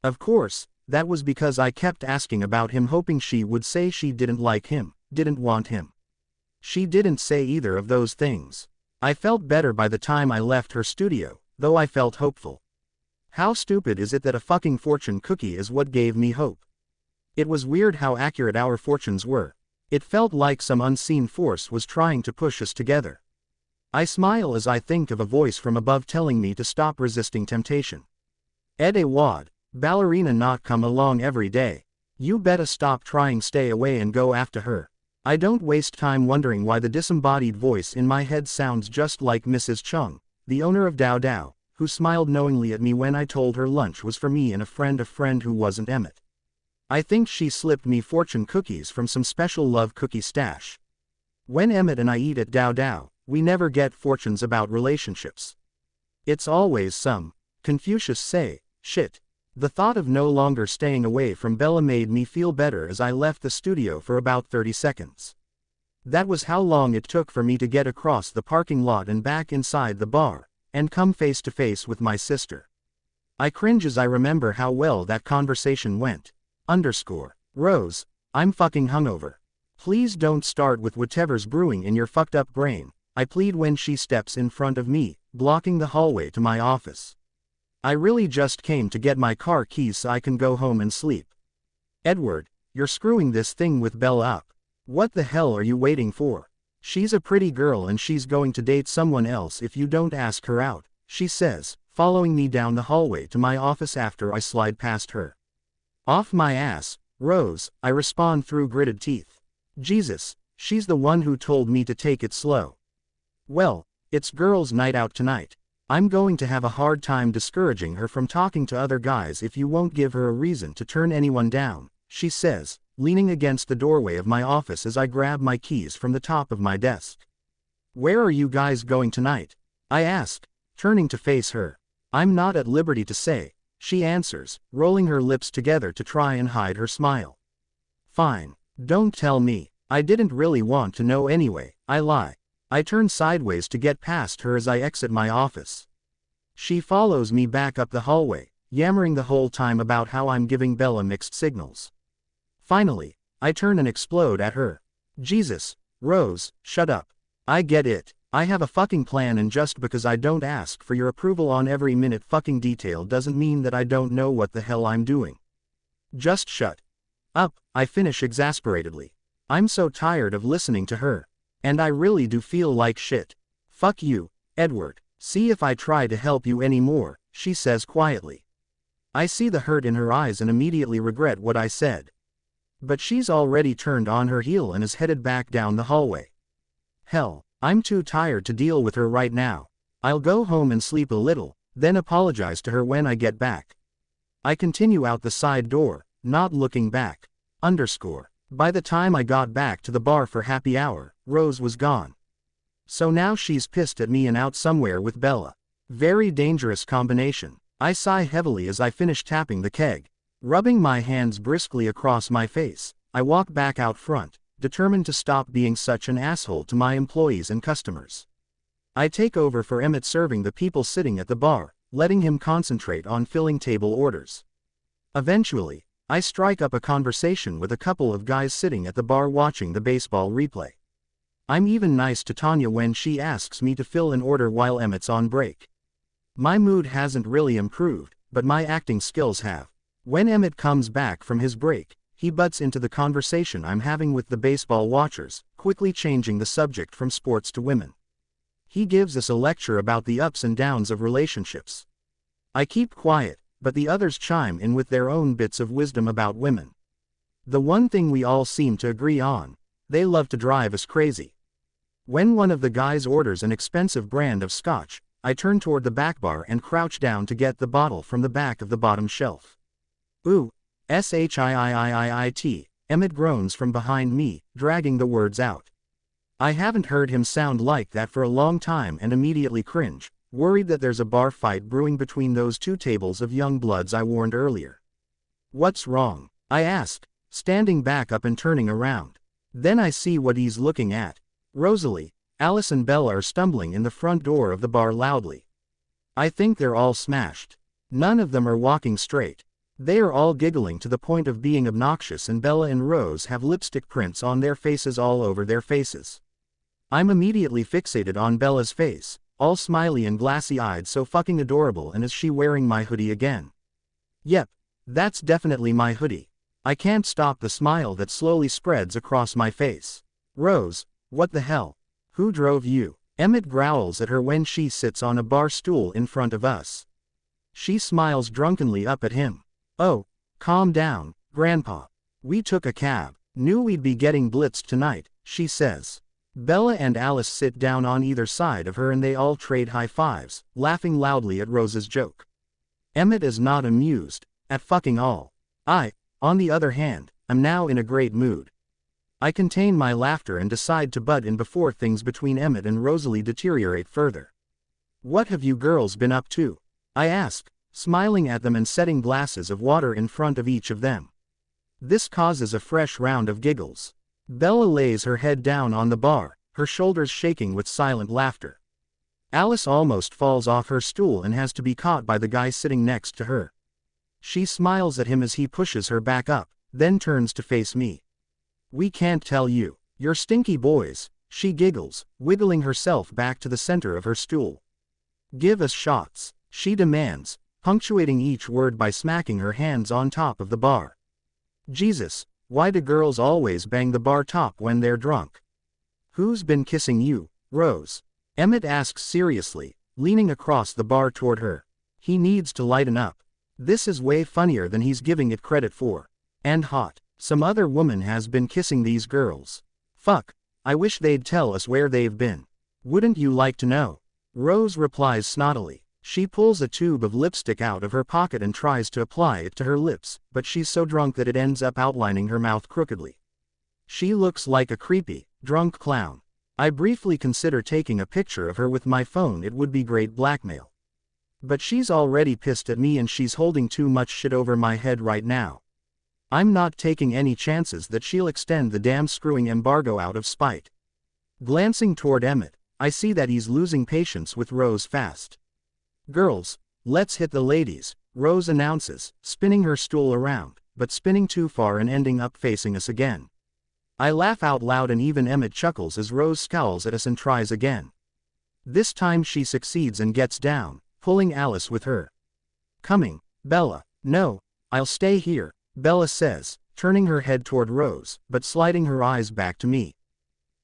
Of course, that was because I kept asking about him hoping she would say she didn't like him, didn't want him. She didn't say either of those things. I felt better by the time I left her studio, though I felt hopeful. How stupid is it that a fucking fortune cookie is what gave me hope? It was weird how accurate our fortunes were. It felt like some unseen force was trying to push us together. I smile as I think of a voice from above telling me to stop resisting temptation. Ed a wad, ballerina not come along every day. You betta stop trying, stay away and go after her. I don't waste time wondering why the disembodied voice in my head sounds just like Mrs. Chung, the owner of Dao Dao, who smiled knowingly at me when I told her lunch was for me and a friend who wasn't Emmett. I think she slipped me fortune cookies from some special love cookie stash. When Emmett and I eat at Dao Dao, we never get fortunes about relationships. It's always some, Confucius say, shit. The thought of no longer staying away from Bella made me feel better as I left the studio for about 30 seconds. That was how long it took for me to get across the parking lot and back inside the bar, and come face to face with my sister. I cringe as I remember how well that conversation went. Rose, I'm fucking hungover. Please don't start with whatever's brewing in your fucked up brain, I plead when she steps in front of me, blocking the hallway to my office. I really just came to get my car keys so I can go home and sleep. Edward, you're screwing this thing with Bella up. What the hell are you waiting for? She's a pretty girl and she's going to date someone else if you don't ask her out, she says, following me down the hallway to my office after I slide past her. Off my ass, Rose, I respond through gritted teeth. Jesus, she's the one who told me to take it slow. Well, it's girls' night out tonight. I'm going to have a hard time discouraging her from talking to other guys if you won't give her a reason to turn anyone down, she says, leaning against the doorway of my office as I grab my keys from the top of my desk. Where are you guys going tonight? I ask, turning to face her. I'm not at liberty to say, she answers, rolling her lips together to try and hide her smile. Fine. Don't tell me. I didn't really want to know anyway, I lie. I turn sideways to get past her as I exit my office. She follows me back up the hallway, yammering the whole time about how I'm giving Bella mixed signals. Finally, I turn and explode at her. Jesus, Rose, shut up. I get it. I have a fucking plan, and just because I don't ask for your approval on every minute fucking detail doesn't mean that I don't know what the hell I'm doing. Just shut up, I finish exasperatedly. I'm so tired of listening to her. And I really do feel like shit. Fuck you, Edward. See if I try to help you anymore, she says quietly. I see the hurt in her eyes and immediately regret what I said. But she's already turned on her heel and is headed back down the hallway. Hell, I'm too tired to deal with her right now. I'll go home and sleep a little, then apologize to her when I get back. I continue out the side door, not looking back. By the time I got back to the bar for happy hour, Rose was gone. So now she's pissed at me and out somewhere with Bella. Very dangerous combination. I sigh heavily as I finish tapping the keg. Rubbing my hands briskly across my face, I walk back out front, determined to stop being such an asshole to my employees and customers. I take over for Emmett, serving the people sitting at the bar, letting him concentrate on filling table orders. Eventually, I strike up a conversation with a couple of guys sitting at the bar watching the baseball replay. I'm even nice to Tanya when she asks me to fill an order while Emmett's on break. My mood hasn't really improved, but my acting skills have. When Emmett comes back from his break, he butts into the conversation I'm having with the baseball watchers, quickly changing the subject from sports to women. He gives us a lecture about the ups and downs of relationships. I keep quiet, but the others chime in with their own bits of wisdom about women. The one thing we all seem to agree on: they love to drive us crazy. When one of the guys orders an expensive brand of scotch, I turn toward the back bar and crouch down to get the bottle from the back of the bottom shelf. Ooh, shiiiiit, Emmett groans from behind me, dragging the words out. I haven't heard him sound like that for a long time and immediately cringe, worried that there's a bar fight brewing between those two tables of young bloods I warned earlier. What's wrong? I ask, standing back up and turning around. Then I see what he's looking at. Rosalie, Alice and Bella are stumbling in the front door of the bar loudly. I think they're all smashed. None of them are walking straight. They are all giggling to the point of being obnoxious, and Bella and Rose have lipstick prints on their faces all over their faces. I'm immediately fixated on Bella's face, all smiley and glassy-eyed, so fucking adorable. And is she wearing my hoodie again? Yep, that's definitely my hoodie. I can't stop the smile that slowly spreads across my face. Rose, what the hell? Who drove you? Emmett growls at her when she sits on a bar stool in front of us. She smiles drunkenly up at him. Oh, calm down, Grandpa. We took a cab. Knew we'd be getting blitzed tonight, she says. Bella and Alice sit down on either side of her and they all trade high fives, laughing loudly at Rose's joke. Emmett is not amused at fucking all. I, on the other hand, am now in a great mood. I contain my laughter and decide to butt in before things between Emmett and Rosalie deteriorate further. What have you girls been up to? I ask, smiling at them and setting glasses of water in front of each of them. This causes a fresh round of giggles. Bella lays her head down on the bar, her shoulders shaking with silent laughter. Alice almost falls off her stool and has to be caught by the guy sitting next to her. She smiles at him as he pushes her back up, then turns to face me. We can't tell you. You're stinky boys, she giggles, wiggling herself back to the center of her stool. Give us shots, she demands, punctuating each word by smacking her hands on top of the bar. Jesus, why do girls always bang the bar top when they're drunk? Who's been kissing you, Rose? Emmett asks seriously, leaning across the bar toward her. He needs to lighten up. This is way funnier than he's giving it credit for. And hot. Some other woman has been kissing these girls. Fuck. I wish they'd tell us where they've been. Wouldn't you like to know? Rose replies snottily. She pulls a tube of lipstick out of her pocket and tries to apply it to her lips, but she's so drunk that it ends up outlining her mouth crookedly. She looks like a creepy, drunk clown. I briefly consider taking a picture of her with my phone. It would be great blackmail. But she's already pissed at me and she's holding too much shit over my head right now. I'm not taking any chances that she'll extend the damn screwing embargo out of spite. Glancing toward Emmett, I see that he's losing patience with Rose fast. Girls, let's hit the ladies, Rose announces, spinning her stool around, but spinning too far and ending up facing us again. I laugh out loud and even Emmett chuckles as Rose scowls at us and tries again. This time she succeeds and gets down, pulling Alice with her. Coming, Bella. No, I'll stay here, Bella says, turning her head toward Rose, but sliding her eyes back to me.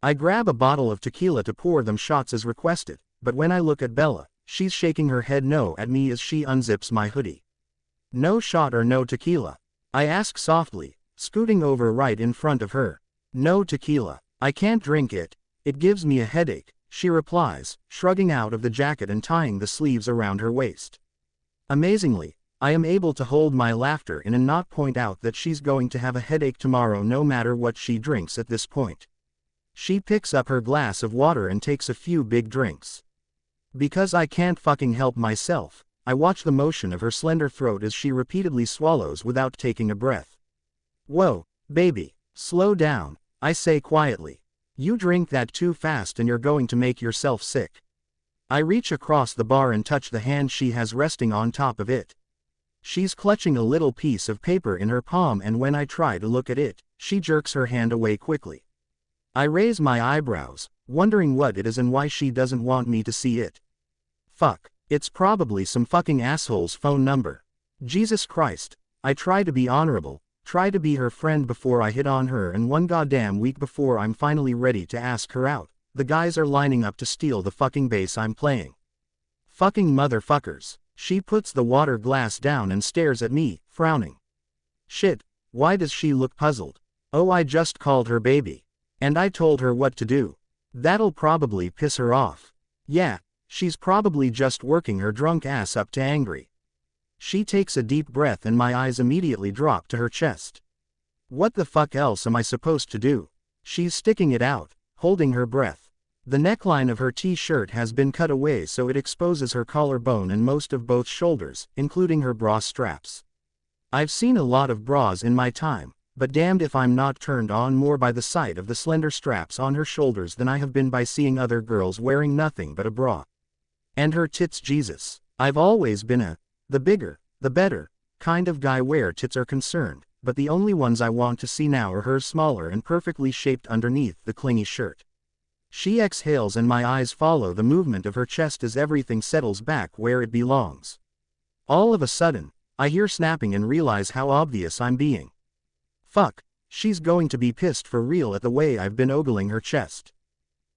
I grab a bottle of tequila to pour them shots as requested, but when I look at Bella, she's shaking her head no at me as she unzips my hoodie. No shot or no tequila? I ask softly, scooting over right in front of her. No tequila. I can't drink it. It gives me a headache, she replies, shrugging out of the jacket and tying the sleeves around her waist. Amazingly, I am able to hold my laughter in and not point out that she's going to have a headache tomorrow no matter what she drinks at this point. She picks up her glass of water and takes a few big drinks. Because I can't fucking help myself, I watch the motion of her slender throat as she repeatedly swallows without taking a breath. Whoa, baby, slow down, I say quietly. You drink that too fast and you're going to make yourself sick. I reach across the bar and touch the hand she has resting on top of it. She's clutching a little piece of paper in her palm and when I try to look at it, she jerks her hand away quickly. I raise my eyebrows, wondering what it is and why she doesn't want me to see it. Fuck, it's probably some fucking asshole's phone number. Jesus Christ, I try to be honorable, try to be her friend before I hit on her, and one goddamn week before I'm finally ready to ask her out, the guys are lining up to steal the fucking bass I'm playing. Fucking motherfuckers. She puts the water glass down and stares at me, frowning. Shit, why does she look puzzled? Oh, I just called her baby. And I told her what to do. That'll probably piss her off. Yeah, she's probably just working her drunk ass up to angry. She takes a deep breath and my eyes immediately drop to her chest. What the fuck else am I supposed to do? She's sticking it out, holding her breath. The neckline of her t-shirt has been cut away so it exposes her collarbone and most of both shoulders, including her bra straps. I've seen a lot of bras in my time, but damned if I'm not turned on more by the sight of the slender straps on her shoulders than I have been by seeing other girls wearing nothing but a bra. And her tits, Jesus. I've always been the bigger, the better, kind of guy where tits are concerned, but the only ones I want to see now are hers smaller and perfectly shaped underneath the clingy shirt. She exhales and my eyes follow the movement of her chest as everything settles back where it belongs. All of a sudden, I hear snapping and realize how obvious I'm being. Fuck, she's going to be pissed for real at the way I've been ogling her chest.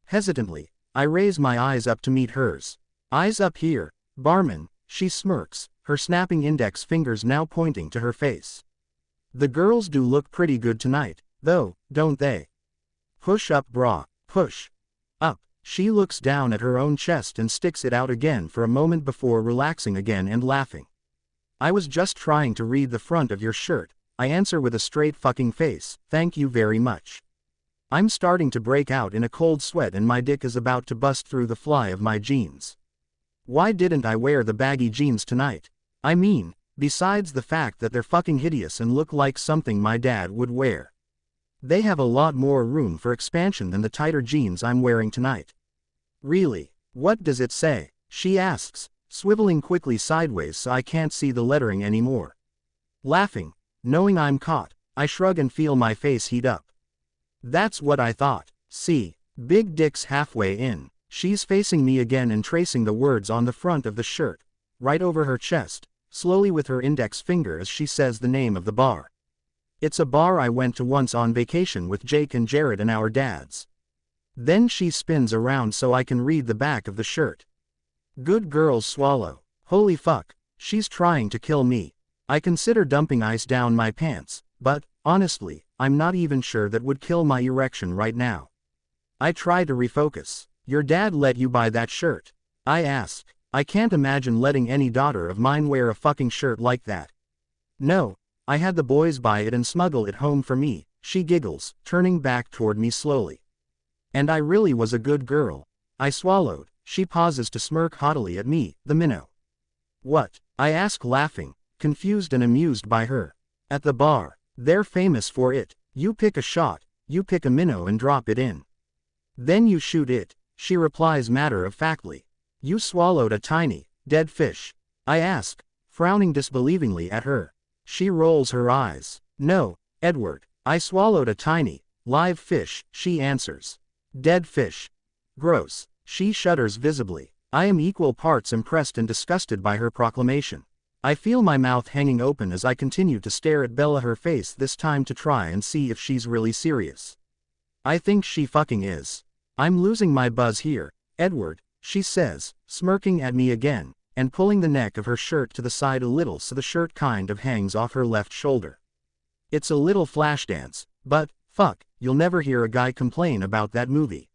Hesitantly, I raise my eyes up to meet hers. Eyes up here, barman, she smirks, her snapping index fingers now pointing to her face. The girls do look pretty good tonight, though, don't they? Push up bra, push up. She looks down at her own chest and sticks it out again for a moment before relaxing again and laughing. I was just trying to read the front of your shirt, I answer with a straight fucking face, thank you very much. I'm starting to break out in a cold sweat and my dick is about to bust through the fly of my jeans. Why didn't I wear the baggy jeans tonight? I mean, besides the fact that they're fucking hideous and look like something my dad would wear. They have a lot more room for expansion than the tighter jeans I'm wearing tonight. Really? What does it say? She asks, swiveling quickly sideways so I can't see the lettering anymore. Laughing, knowing I'm caught, I shrug and feel my face heat up. That's what I thought. See, big dick's halfway in. She's facing me again and tracing the words on the front of the shirt, right over her chest, slowly with her index finger as she says the name of the bar. It's a bar I went to once on vacation with Jake and Jared and our dads. Then she spins around so I can read the back of the shirt. Good girls swallow. Holy fuck, she's trying to kill me. I consider dumping ice down my pants, but, honestly, I'm not even sure that would kill my erection right now. I try to refocus. Your dad let you buy that shirt? I ask. I can't imagine letting any daughter of mine wear a fucking shirt like that. No, I had the boys buy it and smuggle it home for me, she giggles, turning back toward me slowly. And I really was a good girl. I swallowed. She pauses to smirk haughtily at me, the minnow. What? I ask, laughing, confused and amused by her. At the bar. They're famous for it. You pick a shot, you pick a minnow and drop it in. Then you shoot it, she replies matter-of-factly. You swallowed a tiny, dead fish? I ask, frowning disbelievingly at her. She rolls her eyes. No, Edward, I swallowed a tiny, live fish, she answers. Dead fish. Gross. She shudders visibly. I am equal parts impressed and disgusted by her proclamation. I feel my mouth hanging open as I continue to stare at Bella, her face this time to try and see if she's really serious. I think she fucking is. I'm losing my buzz here, Edward, she says, smirking at me again, and pulling the neck of her shirt to the side a little so the shirt kind of hangs off her left shoulder. It's a little Flashdance, but, fuck, you'll never hear a guy complain about that movie.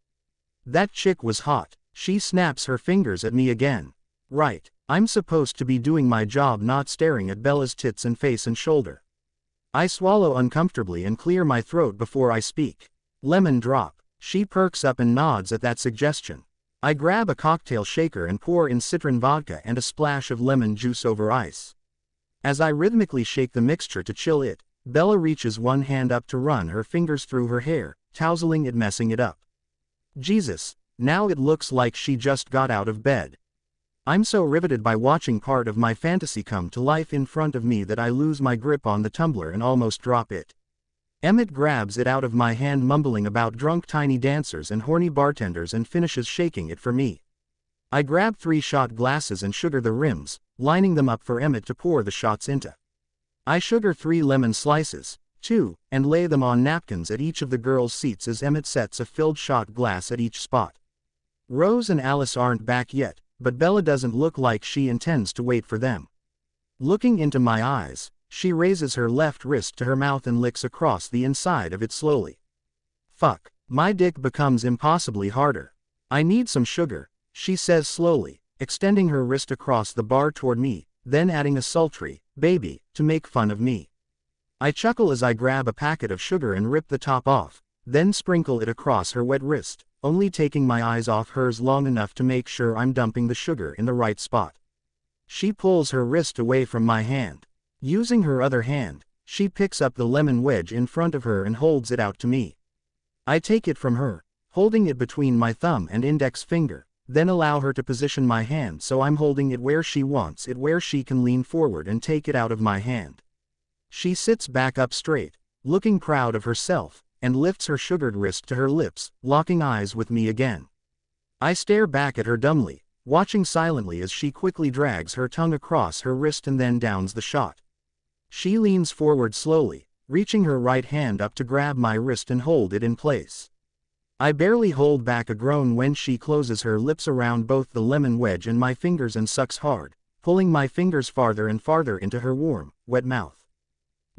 That chick was hot. She snaps her fingers at me again. Right, I'm supposed to be doing my job, not staring at Bella's tits and face and shoulder. I swallow uncomfortably and clear my throat before I speak. Lemon drop. She perks up and nods at that suggestion. I grab a cocktail shaker and pour in citron vodka and a splash of lemon juice over ice. As I rhythmically shake the mixture to chill it, Bella reaches one hand up to run her fingers through her hair, tousling it, messing it up. Jesus, now it looks like she just got out of bed. I'm so riveted by watching part of my fantasy come to life in front of me that I lose my grip on the tumbler and almost drop it. Emmett grabs it out of my hand, mumbling about drunk tiny dancers and horny bartenders, and finishes shaking it for me. I grab 3 shot glasses and sugar the rims, lining them up for Emmett to pour the shots into. I sugar 3 lemon slices, too, and lay them on napkins at each of the girls' seats as Emmett sets a filled shot glass at each spot. Rose and Alice aren't back yet, but Bella doesn't look like she intends to wait for them. Looking into my eyes, she raises her left wrist to her mouth and licks across the inside of it slowly. Fuck, my dick becomes impossibly harder. I need some sugar, she says slowly, extending her wrist across the bar toward me, then adding a sultry, baby, to make fun of me. I chuckle as I grab a packet of sugar and rip the top off, then sprinkle it across her wet wrist, only taking my eyes off hers long enough to make sure I'm dumping the sugar in the right spot. She pulls her wrist away from my hand. Using her other hand, she picks up the lemon wedge in front of her and holds it out to me. I take it from her, holding it between my thumb and index finger, then allow her to position my hand so I'm holding it where she wants it, where she can lean forward and take it out of my hand. She sits back up straight, looking proud of herself, and lifts her sugared wrist to her lips, locking eyes with me again. I stare back at her dumbly, watching silently as she quickly drags her tongue across her wrist and then downs the shot. She leans forward slowly, reaching her right hand up to grab my wrist and hold it in place. I barely hold back a groan when she closes her lips around both the lemon wedge and my fingers and sucks hard, pulling my fingers farther and farther into her warm, wet mouth.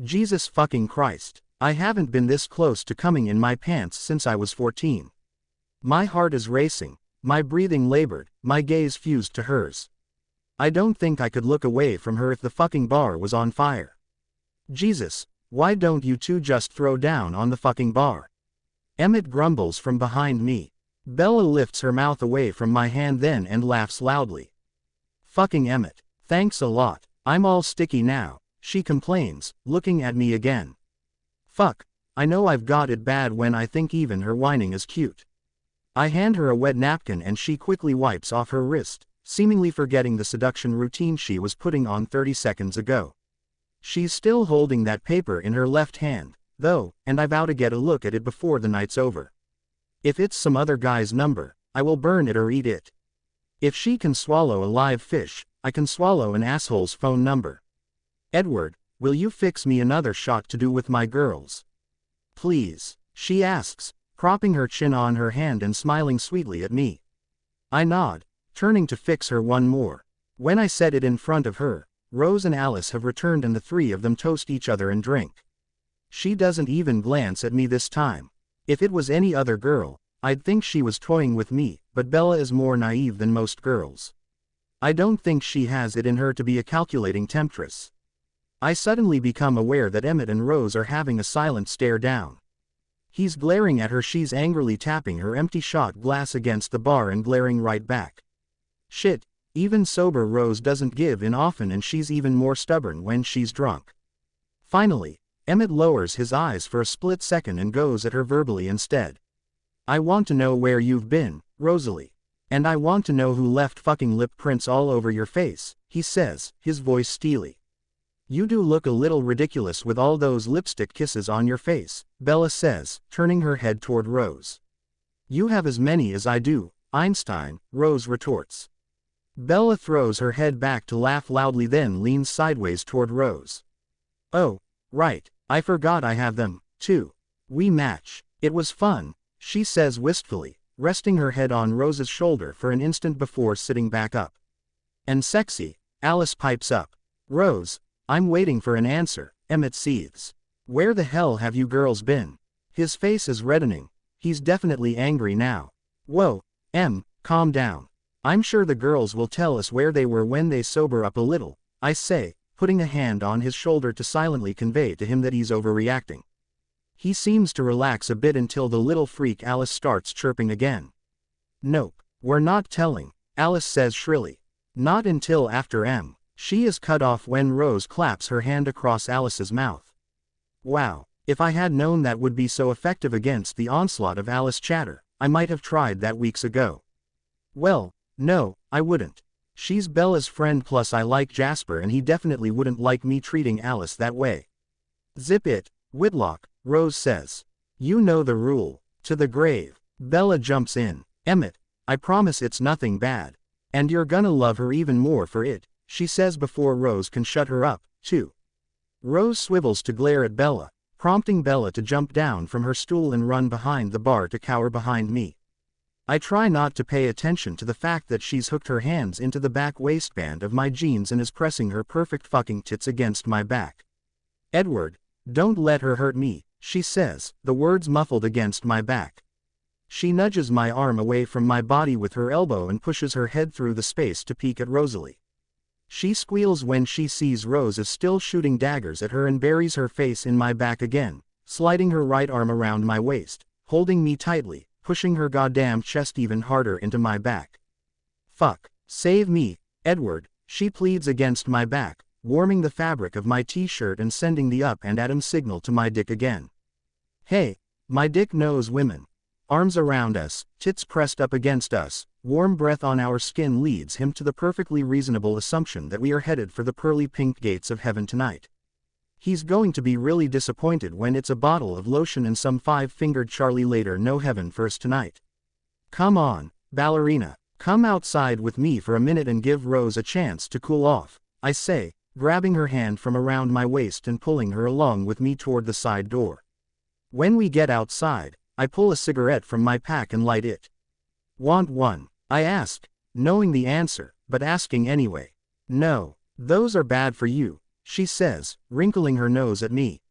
Jesus fucking Christ, I haven't been this close to coming in my pants since I was 14. My heart is racing, my breathing labored, my gaze fused to hers. I don't think I could look away from her if the fucking bar was on fire. Jesus, why don't you two just throw down on the fucking bar? Emmett grumbles from behind me. Bella lifts her mouth away from my hand then and laughs loudly. Fucking Emmett, thanks a lot, I'm all sticky now, she complains, looking at me again. Fuck, I know I've got it bad when I think even her whining is cute. I hand her a wet napkin and she quickly wipes off her wrist, seemingly forgetting the seduction routine she was putting on 30 seconds ago. She's still holding that paper in her left hand, though, and I vow to get a look at it before the night's over. If it's some other guy's number, I will burn it or eat it. If she can swallow a live fish, I can swallow an asshole's phone number. Edward, will you fix me another shot to do with my girls? Please, she asks, propping her chin on her hand and smiling sweetly at me. I nod, turning to fix her one more. When I set it in front of her, Rose and Alice have returned and the 3 of them toast each other and drink. She doesn't even glance at me this time. If it was any other girl, I'd think she was toying with me, but Bella is more naive than most girls. I don't think she has it in her to be a calculating temptress. I suddenly become aware that Emmett and Rose are having a silent stare down. He's glaring at her, she's angrily tapping her empty shot glass against the bar and glaring right back. Shit, even sober Rose doesn't give in often, and she's even more stubborn when she's drunk. Finally, Emmett lowers his eyes for a split second and goes at her verbally instead. I want to know where you've been, Rosalie. And I want to know who left fucking lip prints all over your face, he says, his voice steely. You do look a little ridiculous with all those lipstick kisses on your face, Bella says, turning her head toward Rose. You have as many as I do, Einstein, Rose retorts. Bella throws her head back to laugh loudly, then leans sideways toward Rose. Oh, right, I forgot I have them, too. We match. It was fun, she says wistfully, resting her head on Rose's shoulder for an instant before sitting back up. And sexy, Alice pipes up. Rose, I'm waiting for an answer, Emmett seethes. Where the hell have you girls been? His face is reddening. He's definitely angry now. Whoa, calm down. I'm sure the girls will tell us where they were when they sober up a little, I say, putting a hand on his shoulder to silently convey to him that he's overreacting. He seems to relax a bit until the little freak Alice starts chirping again. Nope, we're not telling, Alice says shrilly. Not until after M. She is cut off when Rose claps her hand across Alice's mouth. Wow, if I had known that would be so effective against the onslaught of Alice chatter, I might have tried that weeks ago. Well, no, I wouldn't. She's Bella's friend, plus I like Jasper and he definitely wouldn't like me treating Alice that way. Zip it, Whitlock, Rose says. You know the rule. To the grave. Bella jumps in. Emmett, I promise it's nothing bad. And you're gonna love her even more for it, she says before Rose can shut her up, too. Rose swivels to glare at Bella, prompting Bella to jump down from her stool and run behind the bar to cower behind me. I try not to pay attention to the fact that she's hooked her hands into the back waistband of my jeans and is pressing her perfect fucking tits against my back. Edward, don't let her hurt me, she says, the words muffled against my back. She nudges my arm away from my body with her elbow and pushes her head through the space to peek at Rosalie. She squeals when she sees Rose is still shooting daggers at her and buries her face in my back again, sliding her right arm around my waist, holding me tightly, pushing her goddamn chest even harder into my back. Fuck, save me, Edward, she pleads against my back, warming the fabric of my t-shirt and sending the up and at him signal to my dick again. Hey, my dick knows women. Arms around us, tits pressed up against us, warm breath on our skin leads him to the perfectly reasonable assumption that we are headed for the pearly pink gates of heaven tonight. He's going to be really disappointed when it's a bottle of lotion and some five-fingered Charlie later. No, heaven first tonight. Come on, ballerina, come outside with me for a minute and give Rose a chance to cool off, I say, grabbing her hand from around my waist and pulling her along with me toward the side door. When we get outside, I pull a cigarette from my pack and light it. Want one? I ask, knowing the answer, but asking anyway. No, those are bad for you, she says, wrinkling her nose at me.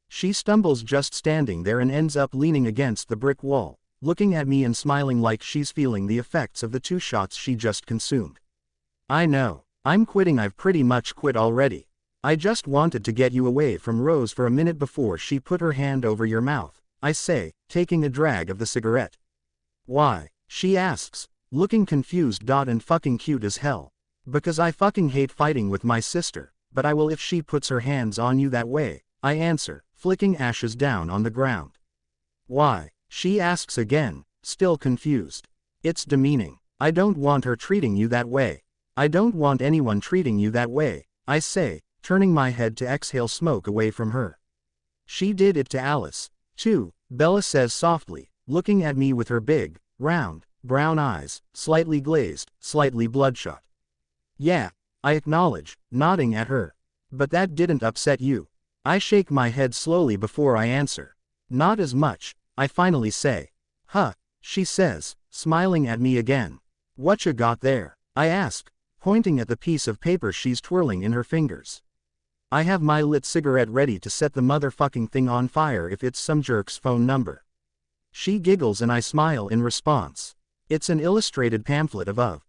She stumbles just standing there and ends up leaning against the brick wall, looking at me and smiling like she's feeling the effects of the 2 shots she just consumed. I know, I'm quitting. I've pretty much quit already. I just wanted to get you away from Rose for a minute before she put her hand over your mouth, I say, taking a drag of the cigarette. Why? She asks, looking confused. And fucking cute as hell. Because I fucking hate fighting with my sister, but I will if she puts her hands on you that way, I answer, flicking ashes down on the ground. Why? She asks again, still confused. It's demeaning. I don't want her treating you that way. I don't want anyone treating you that way, I say, turning my head to exhale smoke away from her. She did it to Alice, too, Bella says softly, looking at me with her big, round, brown eyes, slightly glazed, slightly bloodshot. Yeah, I acknowledge, nodding at her. But that didn't upset you. I shake my head slowly before I answer. Not as much, I finally say. Huh, she says, smiling at me again. Whatcha got there? I ask, pointing at the piece of paper she's twirling in her fingers. I have my lit cigarette ready to set the motherfucking thing on fire if it's some jerk's phone number. She giggles and I smile in response. It's an illustrated pamphlet of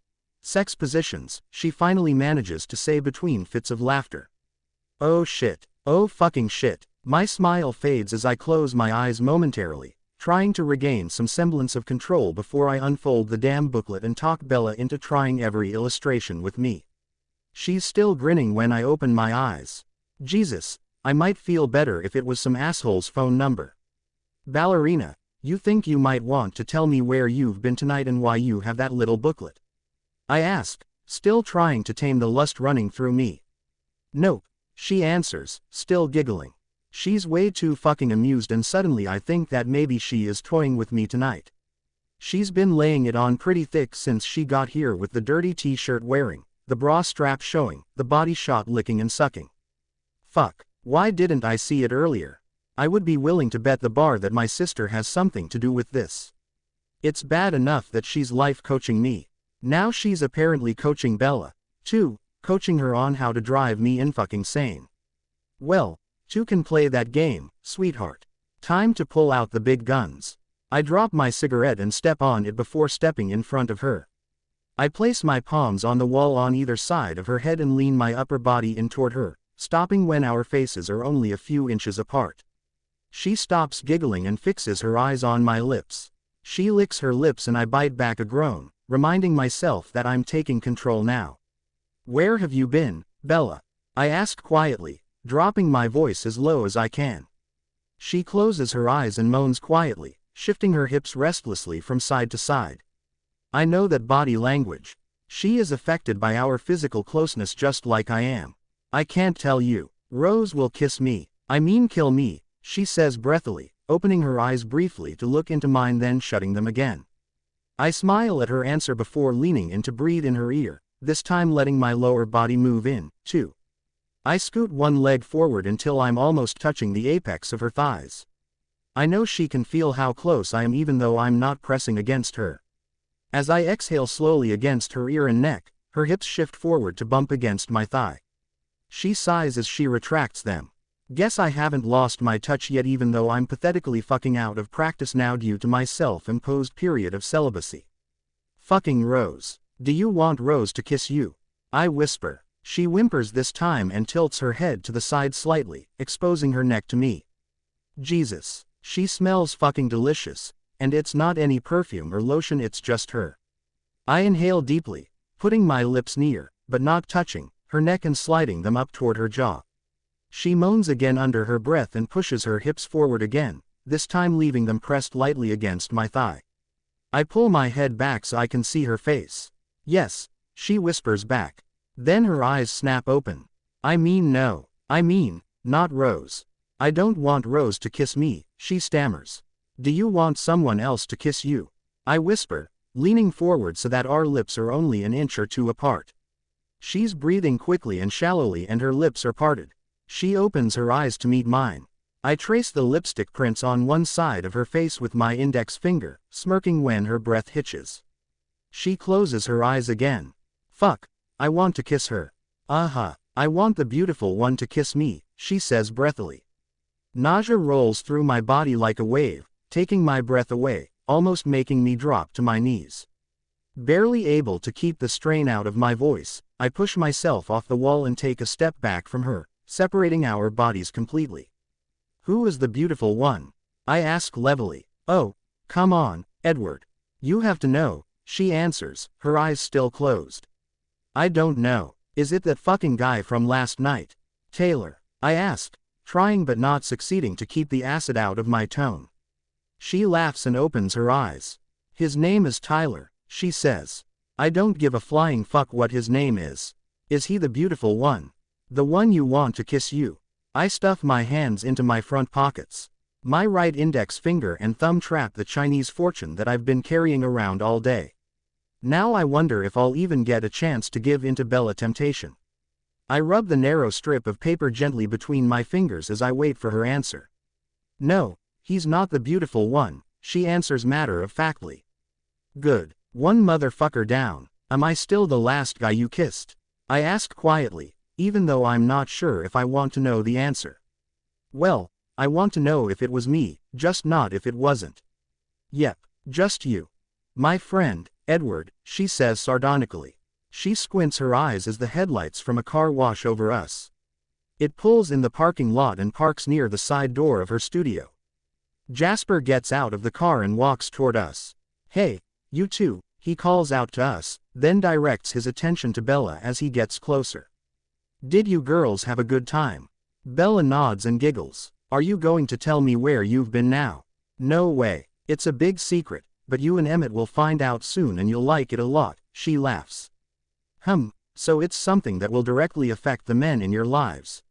sex positions, she finally manages to say between fits of laughter. Oh shit. Oh fucking shit. My smile fades as I close my eyes momentarily, trying to regain some semblance of control before I unfold the damn booklet and talk Bella into trying every illustration with me. She's still grinning when I open my eyes. Jesus, I might feel better if it was some asshole's phone number. Ballerina, you think you might want to tell me where you've been tonight and why you have that little booklet? I ask, still trying to tame the lust running through me. Nope, she answers, still giggling. She's way too fucking amused and suddenly I think that maybe she is toying with me tonight. She's been laying it on pretty thick since she got here with the dirty t-shirt wearing, the bra strap showing, the body shot licking and sucking. Fuck, why didn't I see it earlier? I would be willing to bet the bar that my sister has something to do with this. It's bad enough that she's life coaching me. Now she's apparently coaching Bella, too, coaching her on how to drive me insane. Well, two can play that game, sweetheart. Time to pull out the big guns. I drop my cigarette and step on it before stepping in front of her. I place my palms on the wall on either side of her head and lean my upper body in toward her, stopping when our faces are only a few inches apart. She stops giggling and fixes her eyes on my lips. She licks her lips and I bite back a groan, reminding myself that I'm taking control now. Where have you been, Bella? I ask quietly, dropping my voice as low as I can. She closes her eyes and moans quietly, shifting her hips restlessly from side to side. I know that body language. She is affected by our physical closeness just like I am. I can't tell you. Rose will kiss me. I mean kill me, she says breathily, opening her eyes briefly to look into mine then shutting them again. I smile at her answer before leaning in to breathe in her ear, this time letting my lower body move in, too. I scoot one leg forward until I'm almost touching the apex of her thighs. I know she can feel how close I am even though I'm not pressing against her. As I exhale slowly against her ear and neck, her hips shift forward to bump against my thigh. She sighs as she retracts them. Guess I haven't lost my touch yet even though I'm pathetically fucking out of practice now due to my self-imposed period of celibacy. Fucking Rose. Do you want Rose to kiss you? I whisper. She whimpers this time and tilts her head to the side slightly, exposing her neck to me. Jesus. She smells fucking delicious, and it's not any perfume or lotion, it's just her. I inhale deeply, putting my lips near, but not touching, her neck and sliding them up toward her jaw. She moans again under her breath and pushes her hips forward again, this time leaving them pressed lightly against my thigh. I pull my head back so I can see her face. Yes, she whispers back. Then her eyes snap open. I mean no. I mean, not Rose. I don't want Rose to kiss me, she stammers. Do you want someone else to kiss you? I whisper, leaning forward so that our lips are only an inch or two apart. She's breathing quickly and shallowly and her lips are parted. She opens her eyes to meet mine. I trace the lipstick prints on one side of her face with my index finger, smirking when her breath hitches. She closes her eyes again. Fuck, I want to kiss her. I want the beautiful one to kiss me, she says breathily. Nausea rolls through my body like a wave, taking my breath away, almost making me drop to my knees. Barely able to keep the strain out of my voice, I push myself off the wall and take a step back from her, separating our bodies completely. Who is the beautiful one? I ask levelly. Oh, come on, Edward. You have to know, she answers, her eyes still closed. I don't know. Is it that fucking guy from last night? Taylor. I ask, trying but not succeeding to keep the acid out of my tone. She laughs and opens her eyes. His name is Tyler, she says. I don't give a flying fuck what his name is. Is he the beautiful one? The one you want to kiss you? I stuff my hands into my front pockets. My right index finger and thumb trap the Chinese fortune that I've been carrying around all day. Now I wonder if I'll even get a chance to give into Bella temptation. I rub the narrow strip of paper gently between my fingers as I wait for her answer. No, he's not the beautiful one, she answers matter-of-factly. Good. One motherfucker down. Am I still the last guy you kissed? I ask quietly, even though I'm not sure if I want to know the answer. Well, I want to know if it was me, just not if it wasn't. Yep, just you. My friend, Edward, she says sardonically. She squints her eyes as the headlights from a car wash over us. It pulls in the parking lot and parks near the side door of her studio. Jasper gets out of the car and walks toward us. Hey, you two, he calls out to us, then directs his attention to Bella as he gets closer. Did you girls have a good time? Bella nods and giggles. Are you going to tell me where you've been now? No way. It's a big secret, but you and Emmett will find out soon and you'll like it a lot, she laughs. So it's something that will directly affect the men in your lives?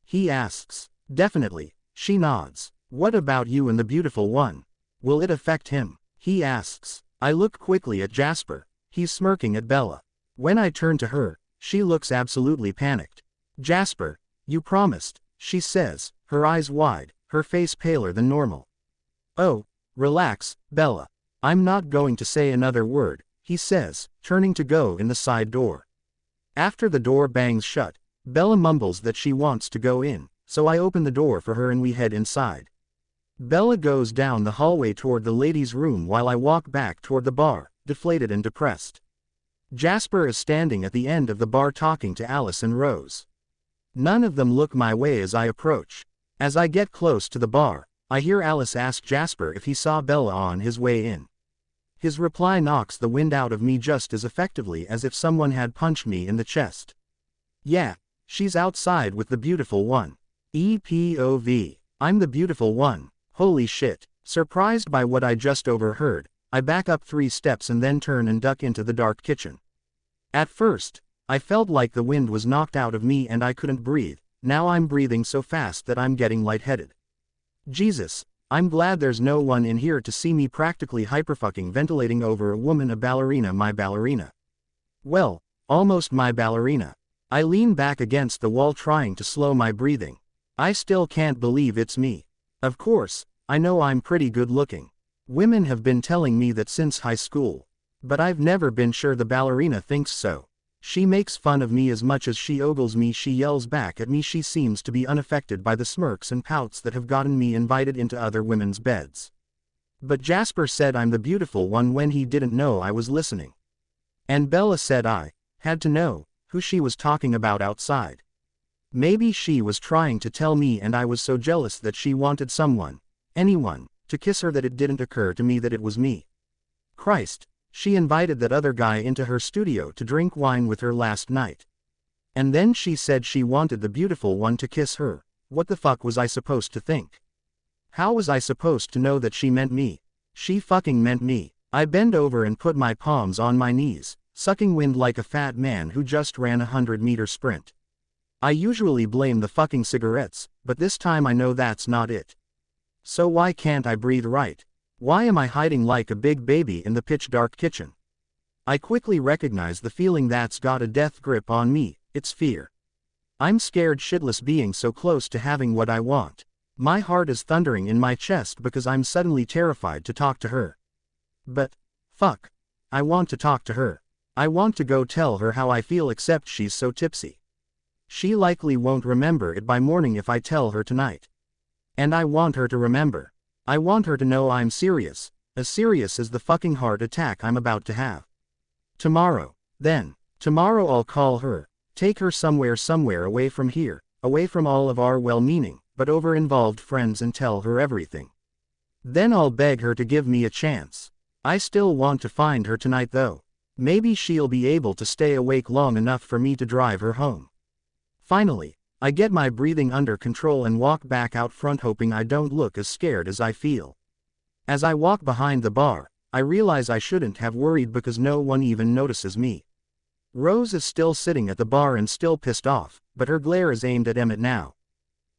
He asks. Definitely, she nods. What about you and the beautiful one? Will it affect him? He asks. I look quickly at Jasper. He's smirking at Bella. When I turn to her, she looks absolutely panicked. Jasper, you promised, she says, her eyes wide, her face paler than normal. Oh, relax, Bella. I'm not going to say another word, he says, turning to go in the side door. After the door bangs shut, Bella mumbles that she wants to go in, so I open the door for her and we head inside. Bella goes down the hallway toward the ladies' room while I walk back toward the bar, deflated and depressed. Jasper is standing at the end of the bar talking to Alice and Rose. None of them look my way as I approach. As I get close to the bar, I hear Alice ask Jasper if he saw Bella on his way in. His reply knocks the wind out of me just as effectively as if someone had punched me in the chest. Yeah, she's outside with the beautiful one. EPOV. I'm the beautiful one. Holy shit. Surprised by what I just overheard, I back up 3 steps and then turn and duck into the dark kitchen. At first, I felt like the wind was knocked out of me and I couldn't breathe. Now I'm breathing so fast that I'm getting lightheaded. Jesus, I'm glad there's no one in here to see me practically hyperfucking ventilating over a woman, a ballerina, my ballerina. Well, almost my ballerina. I lean back against the wall trying to slow my breathing. I still can't believe it's me. Of course, I know I'm pretty good looking. Women have been telling me that since high school. But I've never been sure the ballerina thinks so. She makes fun of me as much as she ogles me. She yells back at me. She seems to be unaffected by the smirks and pouts that have gotten me invited into other women's beds. But Jasper said I'm the beautiful one when he didn't know I was listening. And Bella said I had to know who she was talking about outside. Maybe she was trying to tell me and I was so jealous that she wanted someone, anyone, to kiss her that it didn't occur to me that it was me. Christ. She invited that other guy into her studio to drink wine with her last night. And then she said she wanted the beautiful one to kiss her. What the fuck was I supposed to think? How was I supposed to know that she meant me? She fucking meant me. I bend over and put my palms on my knees, sucking wind like a fat man who just ran a 100-meter sprint. I usually blame the fucking cigarettes, but this time I know that's not it. So why can't I breathe right? Why am I hiding like a big baby in the pitch-dark kitchen? I quickly recognize the feeling that's got a death grip on me. It's fear. I'm scared shitless being so close to having what I want. My heart is thundering in my chest because I'm suddenly terrified to talk to her. But, fuck. I want to talk to her. I want to go tell her how I feel, except she's so tipsy. She likely won't remember it by morning if I tell her tonight. And I want her to remember. I want her to know I'm serious, as serious as the fucking heart attack I'm about to have. Tomorrow, then. Tomorrow I'll call her, take her somewhere away from here, away from all of our well-meaning, but over-involved friends and tell her everything. Then I'll beg her to give me a chance. I still want to find her tonight though. Maybe she'll be able to stay awake long enough for me to drive her home. Finally, I get my breathing under control and walk back out front, hoping I don't look as scared as I feel. As I walk behind the bar, I realize I shouldn't have worried because no one even notices me. Rose is still sitting at the bar and still pissed off, but her glare is aimed at Emmett now.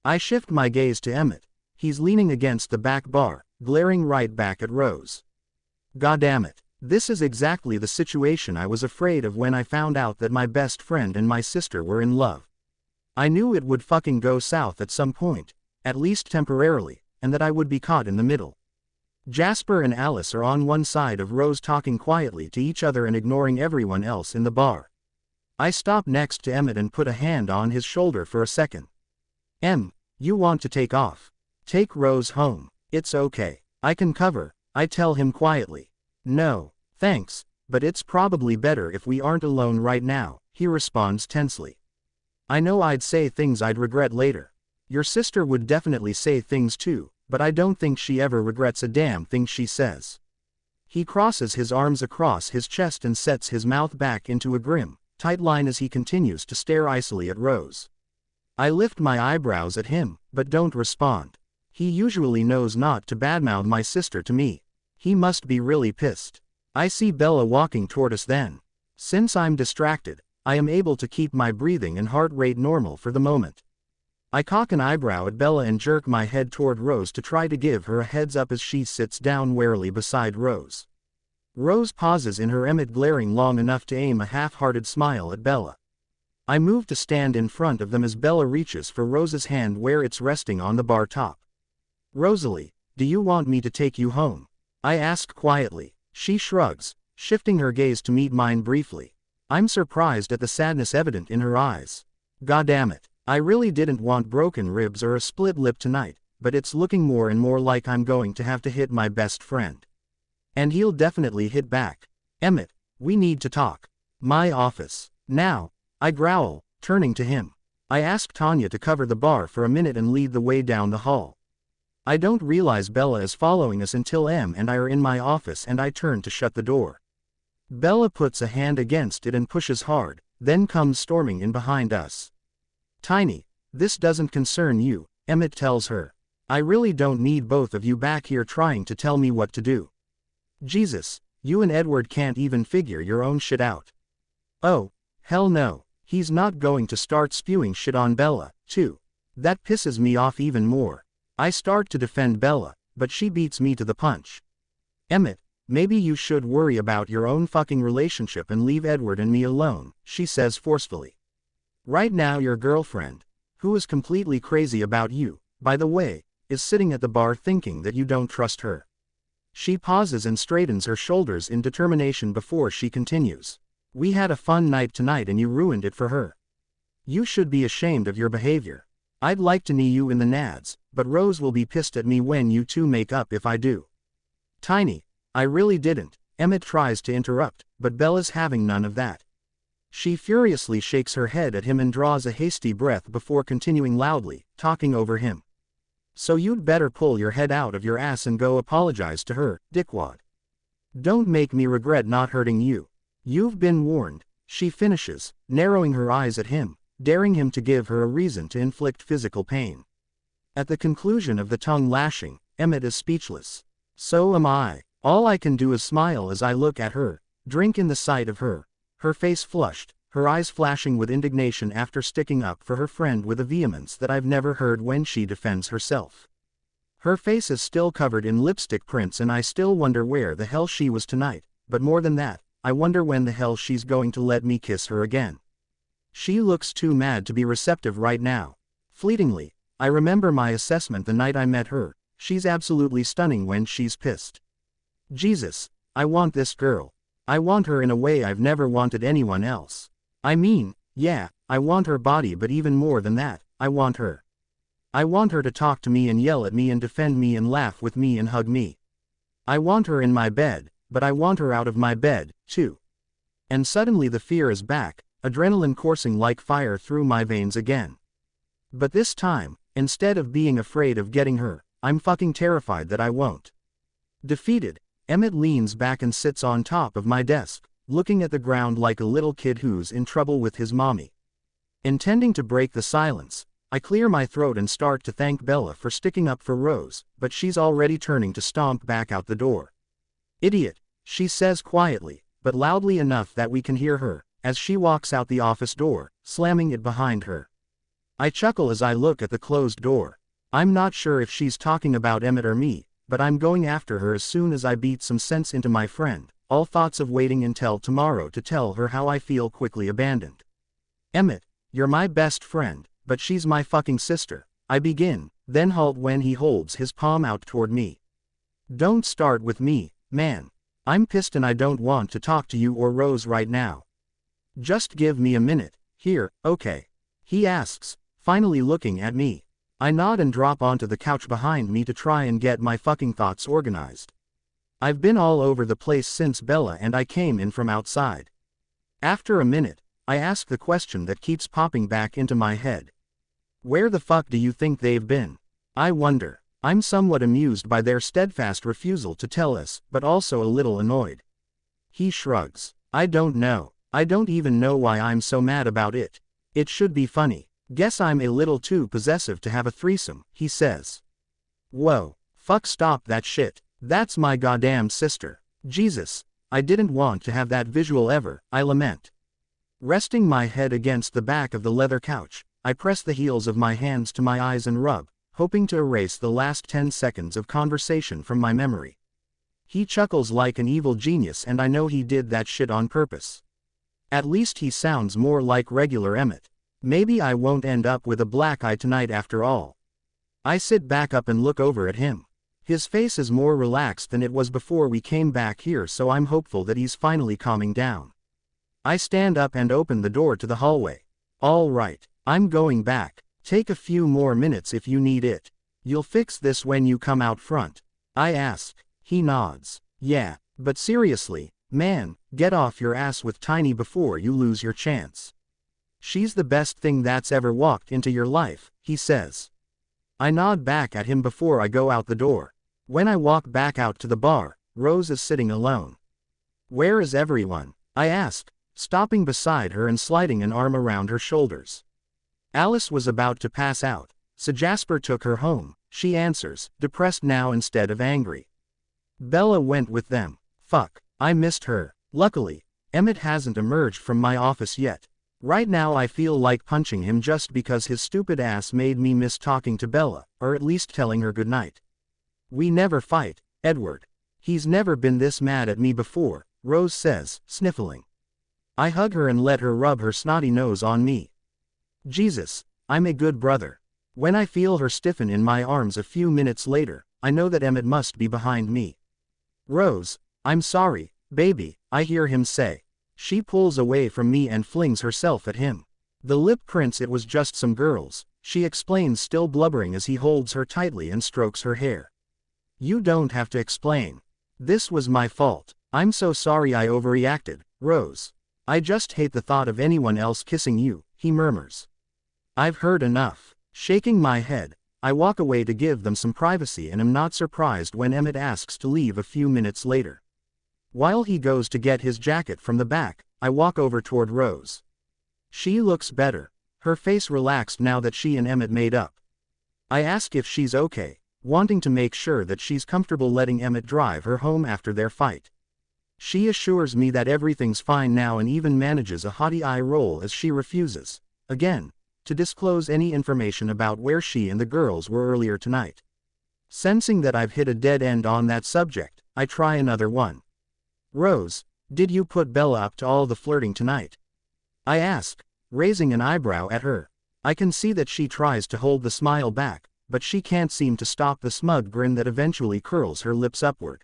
I shift my gaze to Emmett. He's leaning against the back bar, glaring right back at Rose. Goddammit. This is exactly the situation I was afraid of when I found out that my best friend and my sister were in love. I knew it would fucking go south at some point, at least temporarily, and that I would be caught in the middle. Jasper and Alice are on one side of Rose talking quietly to each other and ignoring everyone else in the bar. I stop next to Emmett and put a hand on his shoulder for a second. You want to take off? Take Rose home. It's okay. I can cover, I tell him quietly. No, thanks, but it's probably better if we aren't alone right now, he responds tensely. I know I'd say things I'd regret later. Your sister would definitely say things too, but I don't think she ever regrets a damn thing she says. He crosses his arms across his chest and sets his mouth back into a grim, tight line as he continues to stare icily at Rose. I lift my eyebrows at him, but don't respond. He usually knows not to badmouth my sister to me. He must be really pissed. I see Bella walking toward us then. Since I'm distracted, I am able to keep my breathing and heart rate normal for the moment. I cock an eyebrow at Bella and jerk my head toward Rose to try to give her a heads up as she sits down warily beside Rose. Rose pauses in her Emmett glaring long enough to aim a half-hearted smile at Bella. I move to stand in front of them as Bella reaches for Rose's hand where it's resting on the bar top. Rosalie, do you want me to take you home? I ask quietly. She shrugs, shifting her gaze to meet mine briefly. I'm surprised at the sadness evident in her eyes. Goddamn it, I really didn't want broken ribs or a split lip tonight, but it's looking more and more like I'm going to have to hit my best friend. And he'll definitely hit back. Emmett, we need to talk. My office. Now, I growl, turning to him. I ask Tanya to cover the bar for a minute and lead the way down the hall. I don't realize Bella is following us until Em and I are in my office and I turn to shut the door. Bella puts a hand against it and pushes hard, then comes storming in behind us. Tiny, this doesn't concern you, Emmett tells her. I really don't need both of you back here trying to tell me what to do. Jesus, you and Edward can't even figure your own shit out. Oh, hell no, he's not going to start spewing shit on Bella, too. That pisses me off even more. I start to defend Bella, but she beats me to the punch. Emmett, maybe you should worry about your own fucking relationship and leave Edward and me alone, she says forcefully. Right now your girlfriend, who is completely crazy about you, by the way, is sitting at the bar thinking that you don't trust her. She pauses and straightens her shoulders in determination before she continues. We had a fun night tonight and you ruined it for her. You should be ashamed of your behavior. I'd like to knee you in the nads, but Rose will be pissed at me when you two make up if I do. Tiny, I really didn't, Emmett tries to interrupt, but Bella's having none of that. She furiously shakes her head at him and draws a hasty breath before continuing loudly, talking over him. So you'd better pull your head out of your ass and go apologize to her, dickwad. Don't make me regret not hurting you. You've been warned, she finishes, narrowing her eyes at him, daring him to give her a reason to inflict physical pain. At the conclusion of the tongue lashing, Emmett is speechless. So am I. All I can do is smile as I look at her, drink in the sight of her face flushed, her eyes flashing with indignation after sticking up for her friend with a vehemence that I've never heard when she defends herself. Her face is still covered in lipstick prints and I still wonder where the hell she was tonight, but more than that, I wonder when the hell she's going to let me kiss her again. She looks too mad to be receptive right now. Fleetingly, I remember my assessment the night I met her, she's absolutely stunning when she's pissed. Jesus, I want this girl. I want her in a way I've never wanted anyone else. I mean, yeah, I want her body but even more than that, I want her. I want her to talk to me and yell at me and defend me and laugh with me and hug me. I want her in my bed, but I want her out of my bed, too. And suddenly the fear is back, adrenaline coursing like fire through my veins again. But this time, instead of being afraid of getting her, I'm fucking terrified that I won't. Defeated, Emmett leans back and sits on top of my desk, looking at the ground like a little kid who's in trouble with his mommy. Intending to break the silence, I clear my throat and start to thank Bella for sticking up for Rose, but she's already turning to stomp back out the door. Idiot, she says quietly, but loudly enough that we can hear her, as she walks out the office door, slamming it behind her. I chuckle as I look at the closed door. I'm not sure if she's talking about Emmett or me, but I'm going after her as soon as I beat some sense into my friend, all thoughts of waiting until tomorrow to tell her how I feel quickly abandoned. Emmett, you're my best friend, but she's my fucking sister, I begin, then halt when he holds his palm out toward me. Don't start with me, man. I'm pissed and I don't want to talk to you or Rose right now. Just give me a minute, here, okay? He asks, finally looking at me. I nod and drop onto the couch behind me to try and get my fucking thoughts organized. I've been all over the place since Bella and I came in from outside. After a minute, I ask the question that keeps popping back into my head. Where the fuck do you think they've been? I wonder. I'm somewhat amused by their steadfast refusal to tell us, but also a little annoyed. He shrugs. I don't know. I don't even know why I'm so mad about it. It should be funny. Guess I'm a little too possessive to have a threesome, he says. Whoa. Fuck, stop that shit. That's my goddamn sister. Jesus. I didn't want to have that visual ever, I lament. Resting my head against the back of the leather couch, I press the heels of my hands to my eyes and rub, hoping to erase the last 10 seconds of conversation from my memory. He chuckles like an evil genius and I know he did that shit on purpose. At least he sounds more like regular Emmett. Maybe I won't end up with a black eye tonight after all. I sit back up and look over at him. His face is more relaxed than it was before we came back here, so I'm hopeful that he's finally calming down. I stand up and open the door to the hallway. All right, I'm going back. Take a few more minutes if you need it. You'll fix this when you come out front? I ask. He nods. Yeah, but seriously, man, get off your ass with Tiny before you lose your chance. She's the best thing that's ever walked into your life, he says. I nod back at him before I go out the door. When I walk back out to the bar, Rose is sitting alone. Where is everyone? I ask, stopping beside her and sliding an arm around her shoulders. Alice was about to pass out, so Jasper took her home, she answers, depressed now instead of angry. Bella went with them. Fuck, I missed her. Luckily, Emmett hasn't emerged from my office yet. Right now I feel like punching him just because his stupid ass made me miss talking to Bella, or at least telling her goodnight. We never fight, Edward. He's never been this mad at me before, Rose says, sniffling. I hug her and let her rub her snotty nose on me. Jesus, I'm a good brother. When I feel her stiffen in my arms a few minutes later, I know that Emmett must be behind me. Rose, I'm sorry, baby, I hear him say. She pulls away from me and flings herself at him. The lip prints, it was just some girls, she explains, still blubbering as he holds her tightly and strokes her hair. You don't have to explain. This was my fault. I'm so sorry I overreacted, Rose. I just hate the thought of anyone else kissing you, he murmurs. I've heard enough. Shaking my head, I walk away to give them some privacy and am not surprised when Emmett asks to leave a few minutes later. While he goes to get his jacket from the back, I walk over toward Rose. She looks better, her face relaxed now that she and Emmett made up. I ask if she's okay, wanting to make sure that she's comfortable letting Emmett drive her home after their fight. She assures me that everything's fine now and even manages a haughty eye roll as she refuses, again, to disclose any information about where she and the girls were earlier tonight. Sensing that I've hit a dead end on that subject, I try another one. Rose, did you put Bella up to all the flirting tonight? I ask, raising an eyebrow at her. I can see that she tries to hold the smile back, but she can't seem to stop the smug grin that eventually curls her lips upward.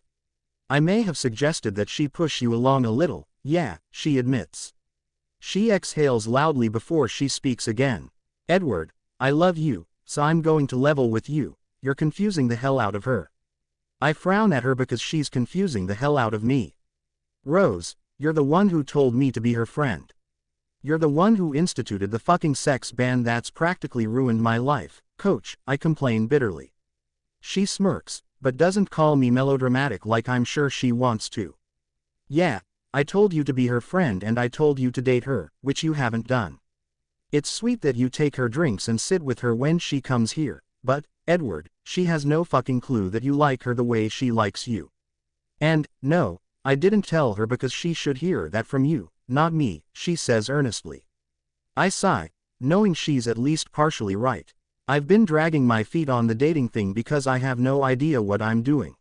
I may have suggested that she push you along a little, yeah, she admits. She exhales loudly before she speaks again. Edward, I love you, so I'm going to level with you. You're confusing the hell out of her. I frown at her because she's confusing the hell out of me. Rose, you're the one who told me to be her friend. You're the one who instituted the fucking sex ban that's practically ruined my life, coach, I complain bitterly. She smirks, but doesn't call me melodramatic like I'm sure she wants to. Yeah, I told you to be her friend and I told you to date her, which you haven't done. It's sweet that you take her drinks and sit with her when she comes here, but, Edward, she has no fucking clue that you like her the way she likes you. And, no, I didn't tell her because she should hear that from you, not me, she says earnestly. I sigh, knowing she's at least partially right. I've been dragging my feet on the dating thing because I have no idea what I'm doing.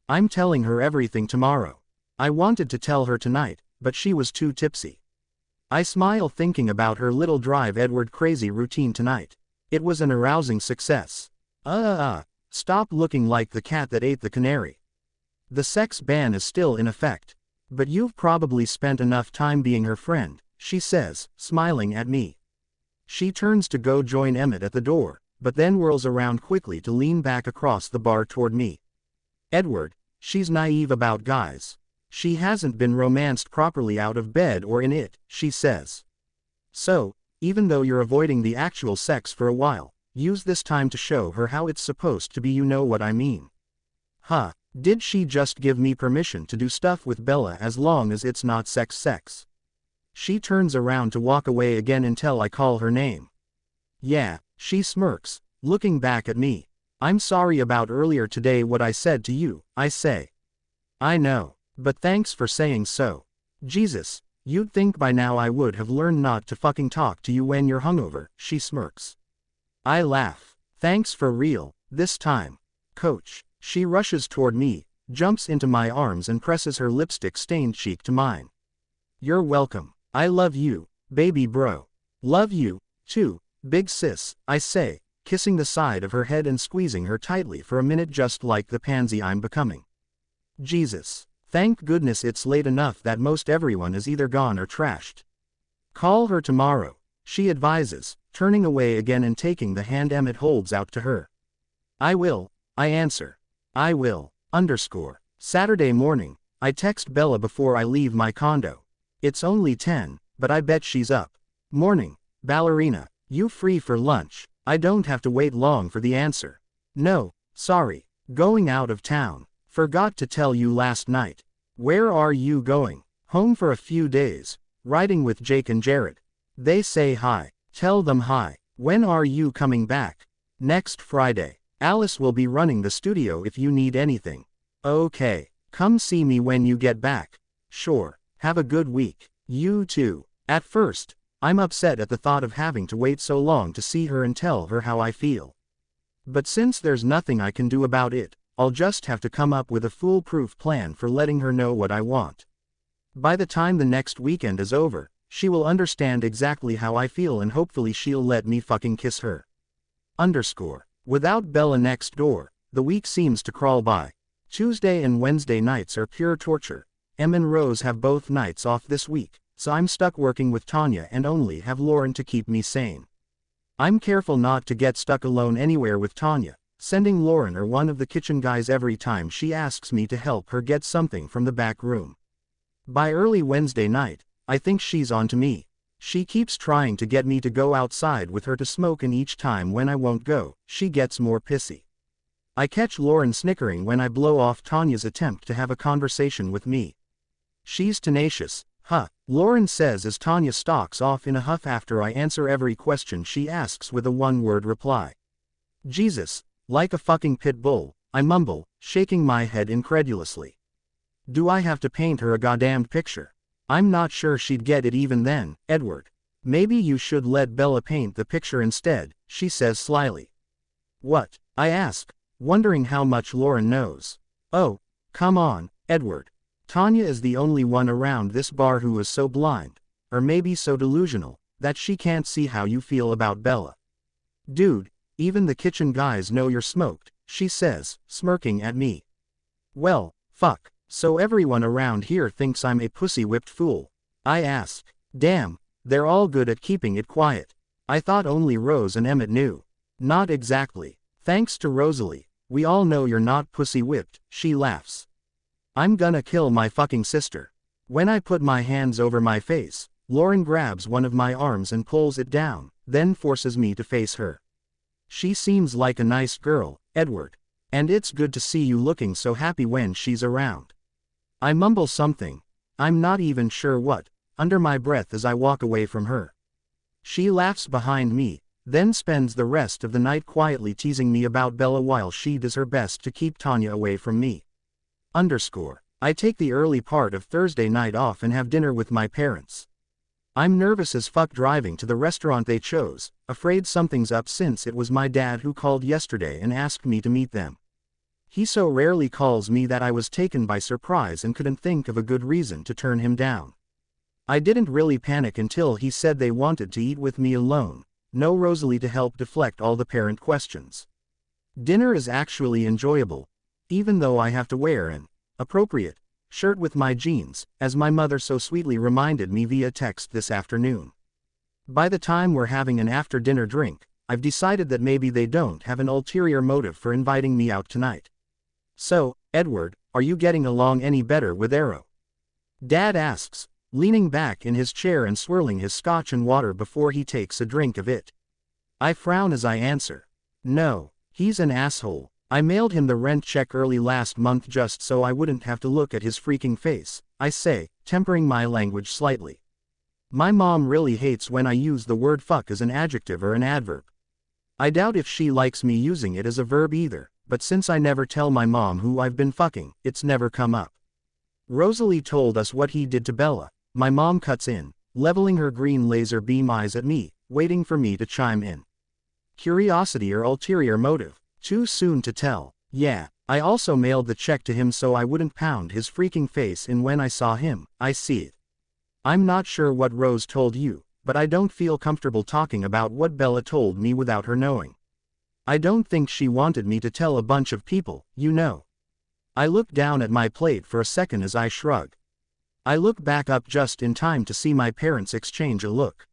I'm telling her everything tomorrow. I wanted to tell her tonight, but she was too tipsy. I smile thinking about her little drive Edward crazy routine tonight. It was an arousing success. Stop looking like the cat that ate the canary. The sex ban is still in effect. But you've probably spent enough time being her friend, she says, smiling at me. She turns to go join Emmett at the door, but then whirls around quickly to lean back across the bar toward me. Edward, she's naive about guys. She hasn't been romanced properly out of bed or in it, she says. So, even though you're avoiding the actual sex for a while, use this time to show her how it's supposed to be, you know what I mean. Huh, did she just give me permission to do stuff with Bella as long as it's not sex? She turns around to walk away again until I call her name. Yeah, she smirks, looking back at me. I'm sorry about earlier today what I said to you, I say. I know, but thanks for saying so. Jesus, you'd think by now I would have learned not to fucking talk to you when you're hungover, she smirks. I laugh. Thanks for real, this time. Coach. She rushes toward me, jumps into my arms and presses her lipstick-stained cheek to mine. You're welcome. I love you, baby bro. Love you, too, big sis, I say, kissing the side of her head and squeezing her tightly for a minute just like the pansy I'm becoming. Jesus. Thank goodness it's late enough that most everyone is either gone or trashed. Call her tomorrow, she advises, turning away again and taking the hand Emmett holds out to her. I will, I answer. I will, Saturday morning, I text Bella before I leave my condo. It's only 10, but I bet she's up. Morning, ballerina, you free for lunch? I don't have to wait long for the answer. No, sorry, going out of town. Forgot to tell you last night. Where are you going? Home for a few days, riding with Jake and Jared. They say hi. Tell them hi. When are you coming back? Next Friday. Alice will be running the studio if you need anything. Okay, come see me when you get back. Sure, have a good week. You too. At first, I'm upset at the thought of having to wait so long to see her and tell her how I feel. But since there's nothing I can do about it, I'll just have to come up with a foolproof plan for letting her know what I want. By the time the next weekend is over, she will understand exactly how I feel and hopefully she'll let me fucking kiss her. Without Bella next door, the week seems to crawl by. Tuesday and Wednesday nights are pure torture. Em and Rose have both nights off this week, so I'm stuck working with Tanya and only have Lauren to keep me sane. I'm careful not to get stuck alone anywhere with Tanya, sending Lauren or one of the kitchen guys every time she asks me to help her get something from the back room. By early Wednesday night, I think she's on to me. She keeps trying to get me to go outside with her to smoke, and each time when I won't go, she gets more pissy. I catch Lauren snickering when I blow off Tanya's attempt to have a conversation with me. She's tenacious, huh, Lauren says as Tanya stalks off in a huff after I answer every question she asks with a one-word reply. Jesus, like a fucking pit bull, I mumble, shaking my head incredulously. Do I have to paint her a goddamned picture? I'm not sure she'd get it even then, Edward. Maybe you should let Bella paint the picture instead, she says slyly. What? I ask, wondering how much Lauren knows. Oh, come on, Edward. Tanya is the only one around this bar who is so blind, or maybe so delusional, that she can't see how you feel about Bella. Dude, even the kitchen guys know you're smoked, she says, smirking at me. Well, fuck. So everyone around here thinks I'm a pussy-whipped fool. I ask. Damn, they're all good at keeping it quiet. I thought only Rose and Emmett knew. Not exactly. Thanks to Rosalie, we all know you're not pussy-whipped, she laughs. I'm gonna kill my fucking sister. When I put my hands over my face, Lauren grabs one of my arms and pulls it down, then forces me to face her. She seems like a nice girl, Edward. And it's good to see you looking so happy when she's around. I mumble something, I'm not even sure what, under my breath as I walk away from her. She laughs behind me, then spends the rest of the night quietly teasing me about Bella while she does her best to keep Tanya away from me. I take the early part of Thursday night off and have dinner with my parents. I'm nervous as fuck driving to the restaurant they chose, afraid something's up since it was my dad who called yesterday and asked me to meet them. He so rarely calls me that I was taken by surprise and couldn't think of a good reason to turn him down. I didn't really panic until he said they wanted to eat with me alone, no Rosalie to help deflect all the parent questions. Dinner is actually enjoyable, even though I have to wear an appropriate shirt with my jeans, as my mother so sweetly reminded me via text this afternoon. By the time we're having an after-dinner drink, I've decided that maybe they don't have an ulterior motive for inviting me out tonight. So, Edward, are you getting along any better with Arrow? Dad asks, leaning back in his chair and swirling his scotch and water before he takes a drink of it. I frown as I answer. No, he's an asshole. I mailed him the rent check early last month just so I wouldn't have to look at his freaking face, I say, tempering my language slightly. My mom really hates when I use the word fuck as an adjective or an adverb. I doubt if she likes me using it as a verb either, but since I never tell my mom who I've been fucking, it's never come up. Rosalie told us what he did to Bella, my mom cuts in, leveling her green laser beam eyes at me, waiting for me to chime in. Curiosity or ulterior motive? Too soon to tell. Yeah, I also mailed the check to him so I wouldn't pound his freaking face in when I saw him, I see it. I'm not sure what Rose told you, but I don't feel comfortable talking about what Bella told me without her knowing. I don't think she wanted me to tell a bunch of people, you know. I look down at my plate for a second as I shrug. I look back up just in time to see my parents exchange a look.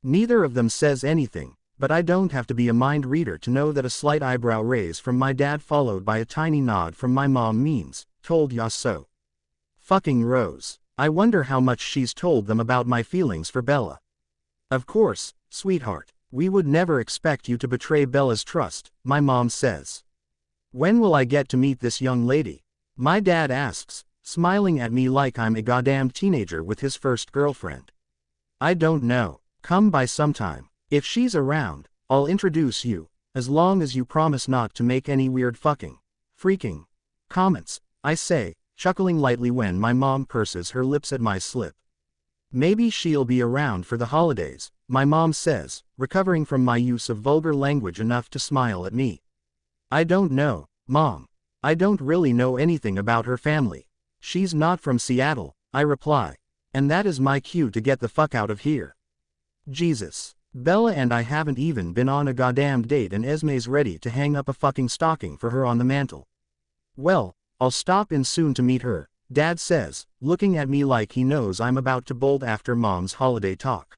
Neither of them says anything, but I don't have to be a mind reader to know that a slight eyebrow raise from my dad followed by a tiny nod from my mom means, told ya so. Fucking Rose. I wonder how much she's told them about my feelings for Bella. Of course, sweetheart, we would never expect you to betray Bella's trust, my mom says. When will I get to meet this young lady? My dad asks, smiling at me like I'm a goddamn teenager with his first girlfriend. I don't know. Come by sometime. If she's around, I'll introduce you, as long as you promise not to make any weird freaking comments, I say, chuckling lightly when my mom purses her lips at my slip. Maybe she'll be around for the holidays, my mom says, recovering from my use of vulgar language enough to smile at me. I don't know, Mom. I don't really know anything about her family. She's not from Seattle, I reply. And that is my cue to get the fuck out of here. Jesus. Bella and I haven't even been on a goddamn date and Esme's ready to hang up a fucking stocking for her on the mantle. Well, I'll stop in soon to meet her, Dad says, looking at me like he knows I'm about to bolt after Mom's holiday talk.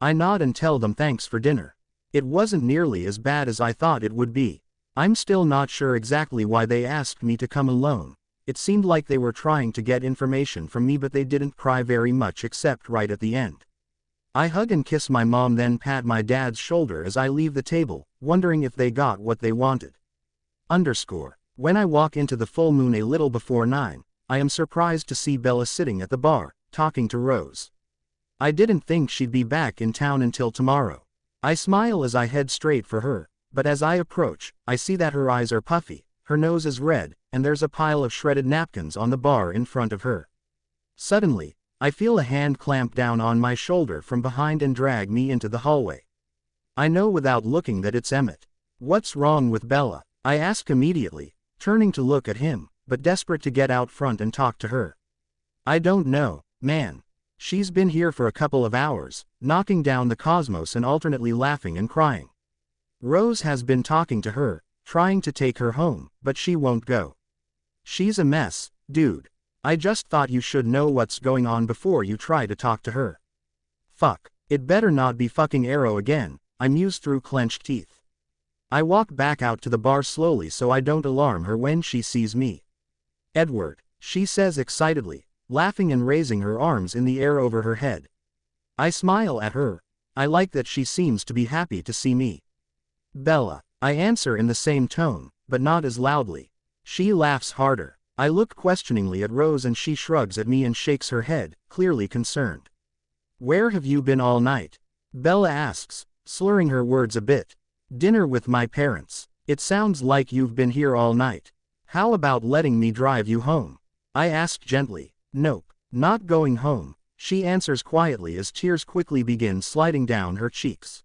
I nod and tell them thanks for dinner. It wasn't nearly as bad as I thought it would be. I'm still not sure exactly why they asked me to come alone. It seemed like they were trying to get information from me, but they didn't pry very much except right at the end. I hug and kiss my mom, then pat my dad's shoulder as I leave the table, wondering if they got what they wanted. When I walk into the full moon a little before 9, I am surprised to see Bella sitting at the bar, talking to Rose. I didn't think she'd be back in town until tomorrow. I smile as I head straight for her, but as I approach, I see that her eyes are puffy, her nose is red, and there's a pile of shredded napkins on the bar in front of her. Suddenly, I feel a hand clamp down on my shoulder from behind and drag me into the hallway. I know without looking that it's Emmett. What's wrong with Bella? I ask immediately, turning to look at him, but desperate to get out front and talk to her. I don't know, man. She's been here for a couple of hours, knocking down the cosmos and alternately laughing and crying. Rose has been talking to her, trying to take her home, but she won't go. She's a mess, dude. I just thought you should know what's going on before you try to talk to her. Fuck. It better not be fucking Arrow again, I muse through clenched teeth. I walk back out to the bar slowly so I don't alarm her when she sees me. Edward, she says excitedly, laughing and raising her arms in the air over her head. I smile at her. I like that she seems to be happy to see me. Bella, I answer in the same tone, but not as loudly. She laughs harder. I look questioningly at Rose and she shrugs at me and shakes her head, clearly concerned. Where have you been all night? Bella asks, slurring her words a bit. Dinner with my parents. It sounds like you've been here all night. How about letting me drive you home? I ask gently. Nope, not going home, she answers quietly as tears quickly begin sliding down her cheeks.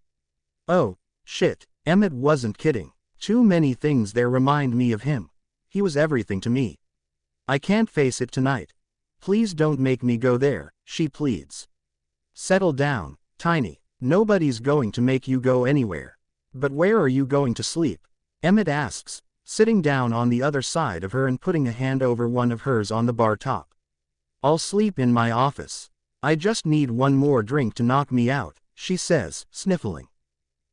Oh, shit, Emmett wasn't kidding. Too many things there remind me of him. He was everything to me. I can't face it tonight. Please don't make me go there, she pleads. Settle down, Tiny. Nobody's going to make you go anywhere. But where are you going to sleep? Emmett asks, sitting down on the other side of her and putting a hand over one of hers on the bar top. I'll sleep in my office. I just need one more drink to knock me out, she says, sniffling.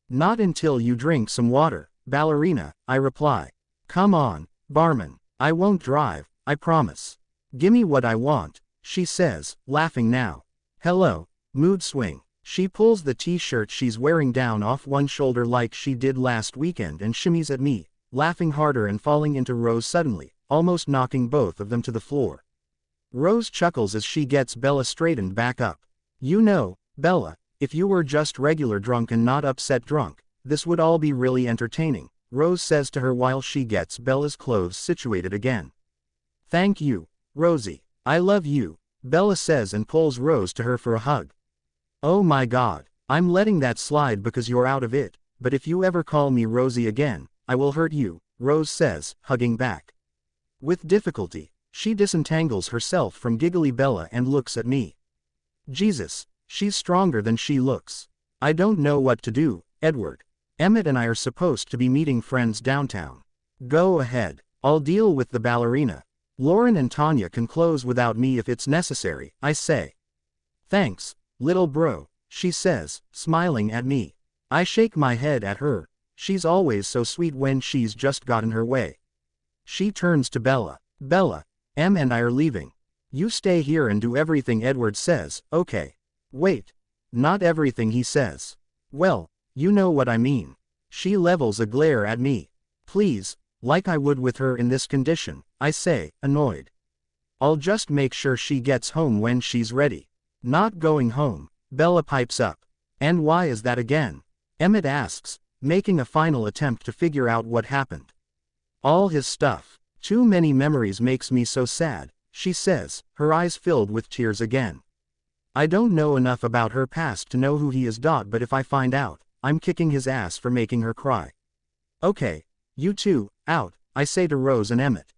Not until you drink some water, ballerina, I reply. Come on, barman. I won't drive, I promise. Gimme what I want, she says, laughing now. Hello, mood swing. She pulls the t-shirt she's wearing down off one shoulder like she did last weekend and shimmies at me, laughing harder and falling into Rose suddenly, almost knocking both of them to the floor. Rose chuckles as she gets Bella straightened back up. You know, Bella, if you were just regular drunk and not upset drunk, this would all be really entertaining, Rose says to her while she gets Bella's clothes situated again. Thank you, Rosie. I love you, Bella says and pulls Rose to her for a hug. Oh my God, I'm letting that slide because you're out of it, but if you ever call me Rosie again, I will hurt you, Rose says, hugging back. With difficulty, she disentangles herself from giggly Bella and looks at me. Jesus, she's stronger than she looks. I don't know what to do, Edward. Emmett and I are supposed to be meeting friends downtown. Go ahead, I'll deal with the ballerina. Lauren and Tanya can close without me if it's necessary, I say. Thanks, little bro, she says, smiling at me. I shake my head at her. She's always so sweet when she's just gotten her way. She turns to Bella. Bella, Em and I are leaving. You stay here and do everything Edward says, okay? Wait. Not everything he says. Well, you know what I mean. She levels a glare at me. Please, like I would with her in this condition, I say, annoyed. I'll just make sure she gets home when she's ready. Not going home, Bella pipes up. And why is that again? Emmett asks, making a final attempt to figure out what happened. All his stuff. Too many memories makes me so sad, she says, her eyes filled with tears again. I don't know enough about her past to know who he is. But if I find out, I'm kicking his ass for making her cry. Okay, you two, out, I say to Rose and Emmett.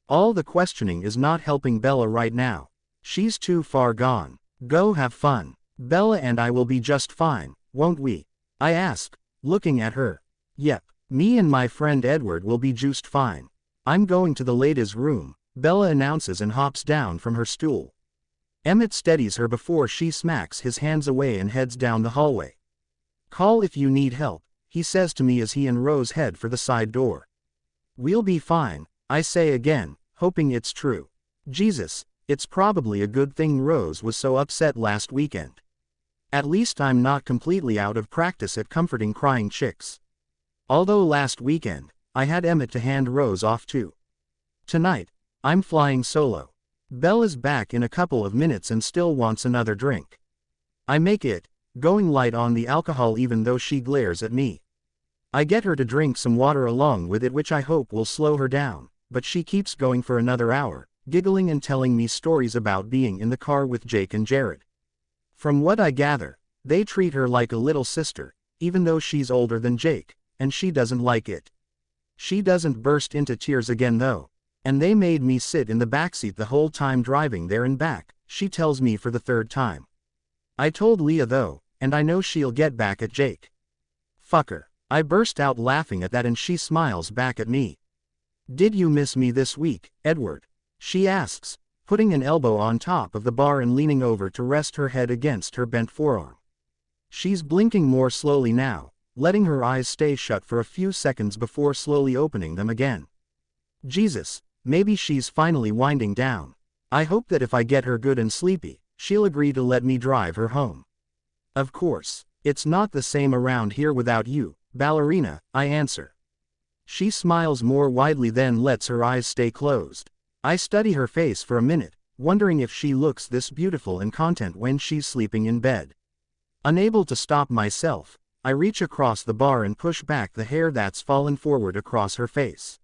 All the questioning is not helping Bella right now. She's too far gone. Go have fun. Bella and I will be just fine, won't we? I ask, looking at her. Yep, me and my friend Edward will be just fine. I'm going to the ladies' room, Bella announces and hops down from her stool. Emmett steadies her before she smacks his hands away and heads down the hallway. Call if you need help, he says to me as he and Rose head for the side door. We'll be fine, I say again, hoping it's true. Jesus, it's probably a good thing Rose was so upset last weekend. At least I'm not completely out of practice at comforting crying chicks. Although last weekend, I had Emmett to hand Rose off to. Tonight, I'm flying solo. Bella's back in a couple of minutes and still wants another drink. I make it, going light on the alcohol even though she glares at me. I get her to drink some water along with it, which I hope will slow her down, but she keeps going for another hour, giggling and telling me stories about being in the car with Jake and Jared. From what I gather, they treat her like a little sister, even though she's older than Jake, and she doesn't like it. She doesn't burst into tears again though, and they made me sit in the backseat the whole time driving there and back, she tells me for the third time. I told Leah though, and I know she'll get back at Jake. Fucker. I burst out laughing at that and she smiles back at me. Did you miss me this week, Edward? She asks, putting an elbow on top of the bar and leaning over to rest her head against her bent forearm. She's blinking more slowly now, letting her eyes stay shut for a few seconds before slowly opening them again. Jesus, maybe she's finally winding down. I hope that if I get her good and sleepy, she'll agree to let me drive her home. Of course, it's not the same around here without you, ballerina, I answer. She smiles more widely then lets her eyes stay closed. I study her face for a minute, wondering if she looks this beautiful and content when she's sleeping in bed. Unable to stop myself, I reach across the bar and push back the hair that's fallen forward across her face.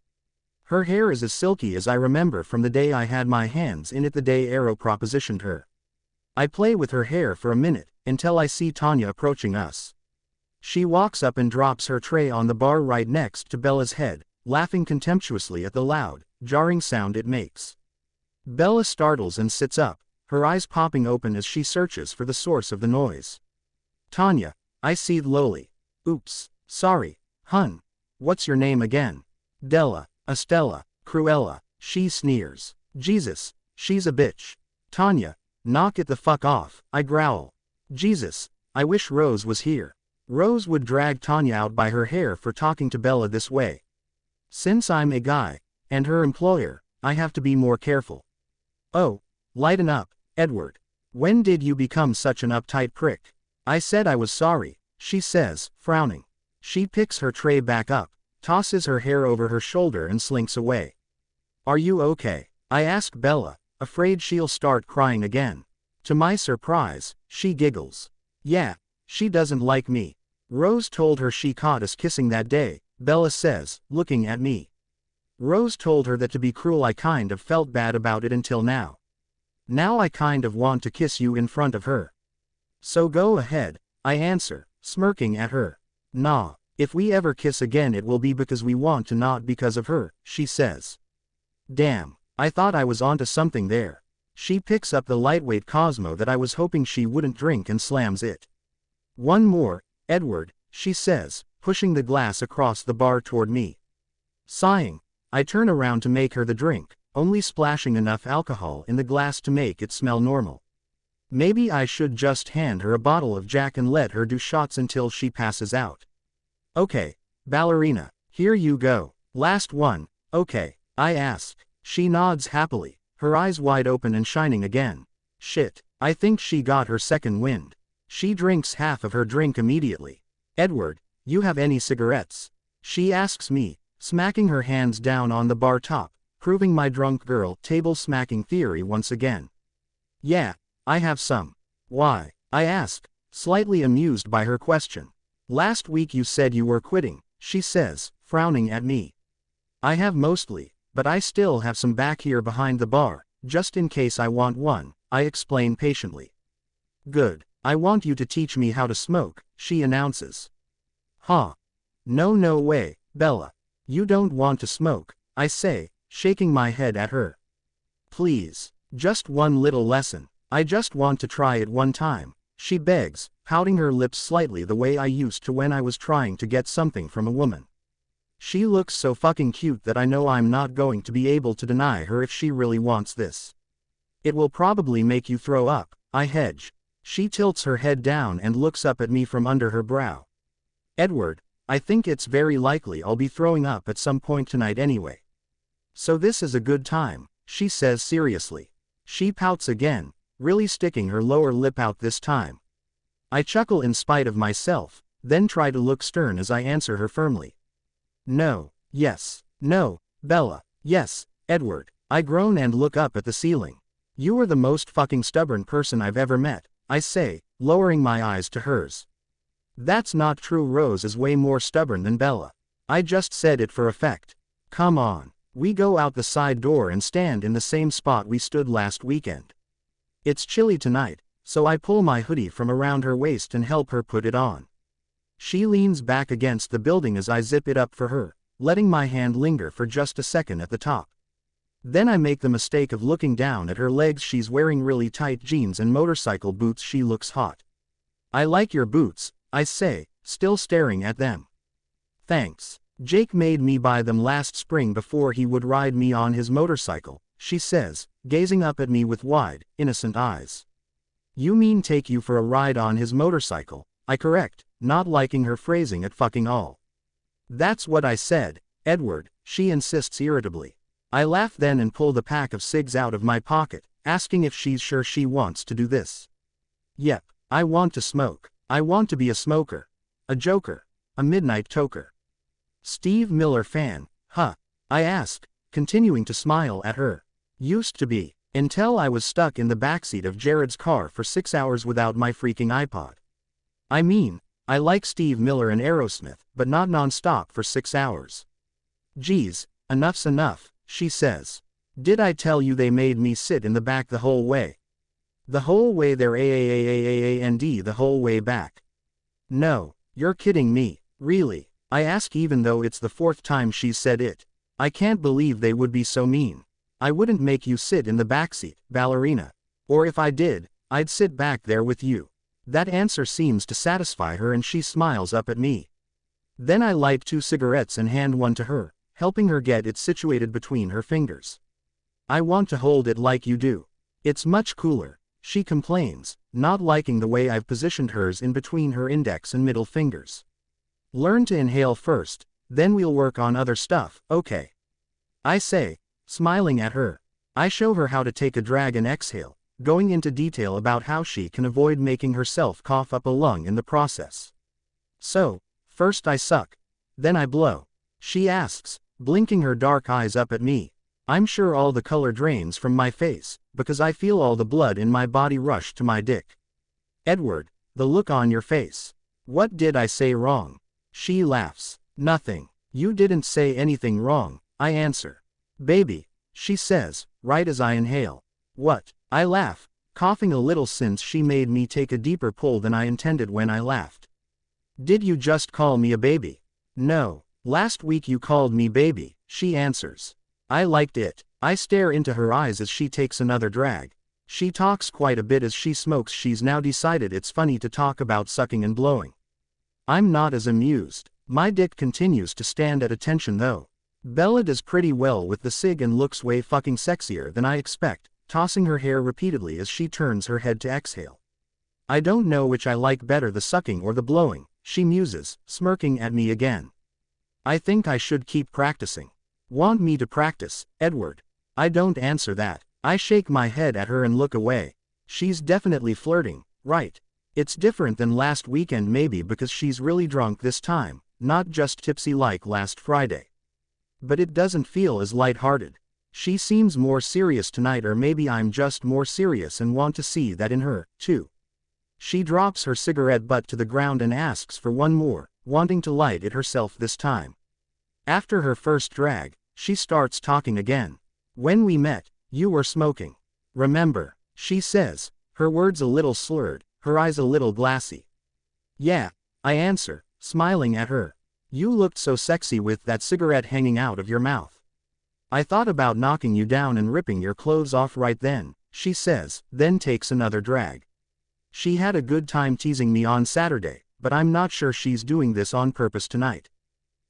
Her hair is as silky as I remember from the day I had my hands in it the day Arrow propositioned her. I play with her hair for a minute, until I see Tanya approaching us. She walks up and drops her tray on the bar right next to Bella's head, laughing contemptuously at the loud, jarring sound it makes. Bella startles and sits up, her eyes popping open as she searches for the source of the noise. Tanya, I seethe lowly. Oops, sorry, hun. What's your name again? Della, Estella, Cruella, she sneers. Jesus, she's a bitch. Tanya, knock it the fuck off, I growl. Jesus, I wish Rose was here. Rose would drag Tanya out by her hair for talking to Bella this way. Since I'm a guy, and her employer, I have to be more careful. Oh, lighten up, Edward. When did you become such an uptight prick? I said I was sorry, she says, frowning. She picks her tray back up, tosses her hair over her shoulder and slinks away. Are you okay? I ask Bella, afraid she'll start crying again. To my surprise, she giggles. Yeah, she doesn't like me. Rose told her she caught us kissing that day, Bella says, looking at me. Rose told her that to be cruel I kind of felt bad about it until now. Now I kind of want to kiss you in front of her. So go ahead, I answer, smirking at her. Nah, if we ever kiss again it will be because we want to, not because of her, she says. Damn, I thought I was onto something there. She picks up the lightweight Cosmo that I was hoping she wouldn't drink and slams it. One more, Edward, she says, pushing the glass across the bar toward me. Sighing, I turn around to make her the drink, only splashing enough alcohol in the glass to make it smell normal. Maybe I should just hand her a bottle of Jack and let her do shots until she passes out. Okay, ballerina, here you go. Last one, okay, I ask. She nods happily, her eyes wide open and shining again. Shit, I think she got her second wind. She drinks half of her drink immediately. Edward, you have any cigarettes? She asks me, smacking her hands down on the bar top, proving my drunk girl table smacking theory once again. Yeah, I have some. Why? I ask, slightly amused by her question. Last week you said you were quitting, she says, frowning at me. I have mostly, but I still have some back here behind the bar, just in case I want one, I explain patiently. Good, I want you to teach me how to smoke, she announces. Huh? No way, Bella. You don't want to smoke, I say, shaking my head at her. Please, just one little lesson. I just want to try it one time, she begs, pouting her lips slightly the way I used to when I was trying to get something from a woman. She looks so fucking cute that I know I'm not going to be able to deny her if she really wants this. It will probably make you throw up, I hedge. She tilts her head down and looks up at me from under her brow. Edward, I think it's very likely I'll be throwing up at some point tonight anyway. So this is a good time, she says seriously. She pouts again, really sticking her lower lip out this time. I chuckle in spite of myself, then try to look stern as I answer her firmly. No, yes, no, Bella, yes, Edward, I groan and look up at the ceiling. You are the most fucking stubborn person I've ever met, I say, lowering my eyes to hers. That's not true. Rose is way more stubborn than Bella. I just said it for effect. Come on, we go out the side door and stand in the same spot we stood last weekend. It's chilly tonight, so I pull my hoodie from around her waist and help her put it on. She leans back against the building as I zip it up for her, letting my hand linger for just a second at the top. Then I make the mistake of looking down at her legs. She's wearing really tight jeans and motorcycle boots. She looks hot. I like your boots, I say, still staring at them. Thanks. Jake made me buy them last spring before he would ride me on his motorcycle, she says, gazing up at me with wide, innocent eyes. You mean take you for a ride on his motorcycle, I correct, not liking her phrasing at fucking all. That's what I said, Edward, she insists irritably. I laugh then and pull the pack of cigs out of my pocket, asking if she's sure she wants to do this. Yep, I want to smoke. I want to be a smoker. A joker. A midnight toker. Steve Miller fan, huh? I ask, continuing to smile at her. Used to be, until I was stuck in the backseat of Jared's car for 6 hours without my freaking iPod. I mean, I like Steve Miller and Aerosmith, but not non-stop for 6 hours. Geez, enough's enough, she says. Did I tell you they made me sit in the back the whole way? The whole way there, and the whole way back. No, you're kidding me, really, I ask, even though it's the 4th time she's said it. I can't believe they would be so mean. I wouldn't make you sit in the backseat, ballerina. Or if I did, I'd sit back there with you. That answer seems to satisfy her and she smiles up at me. Then I light 2 cigarettes and hand one to her, helping her get it situated between her fingers. I want to hold it like you do. It's much cooler, she complains, not liking the way I've positioned hers in between her index and middle fingers. Learn to inhale first, then we'll work on other stuff, okay? I say, smiling at her. I show her how to take a drag and exhale, going into detail about how she can avoid making herself cough up a lung in the process. So, first I suck, then I blow. She asks, blinking her dark eyes up at me. I'm sure all the color drains from my face, because I feel all the blood in my body rush to my dick. Edward, the look on your face. What did I say wrong? She laughs. Nothing. You didn't say anything wrong, I answer. Baby, she says, right as I inhale. What? I laugh, coughing a little since she made me take a deeper pull than I intended when I laughed. Did you just call me a baby? No, last week you called me baby, she answers. I liked it. I stare into her eyes as she takes another drag. She talks quite a bit as she smokes. She's now decided it's funny to talk about sucking and blowing. I'm not as amused. My dick continues to stand at attention though. Bella does pretty well with the cig and looks way fucking sexier than I expect, tossing her hair repeatedly as she turns her head to exhale. I don't know which I like better, the sucking or the blowing, she muses, smirking at me again. I think I should keep practicing. Want me to practice, Edward? I don't answer that. I shake my head at her and look away. She's definitely flirting, right? It's different than last weekend, maybe because she's really drunk this time, not just tipsy like last Friday. But it doesn't feel as lighthearted. She seems more serious tonight, or maybe I'm just more serious and want to see that in her, too. She drops her cigarette butt to the ground and asks for one more, wanting to light it herself this time. After her first drag, she starts talking again. When we met, you were smoking. Remember? She says, her words a little slurred, her eyes a little glassy. Yeah, I answer, smiling at her. You looked so sexy with that cigarette hanging out of your mouth. I thought about knocking you down and ripping your clothes off right then, she says, then takes another drag. She had a good time teasing me on Saturday, but I'm not sure she's doing this on purpose tonight.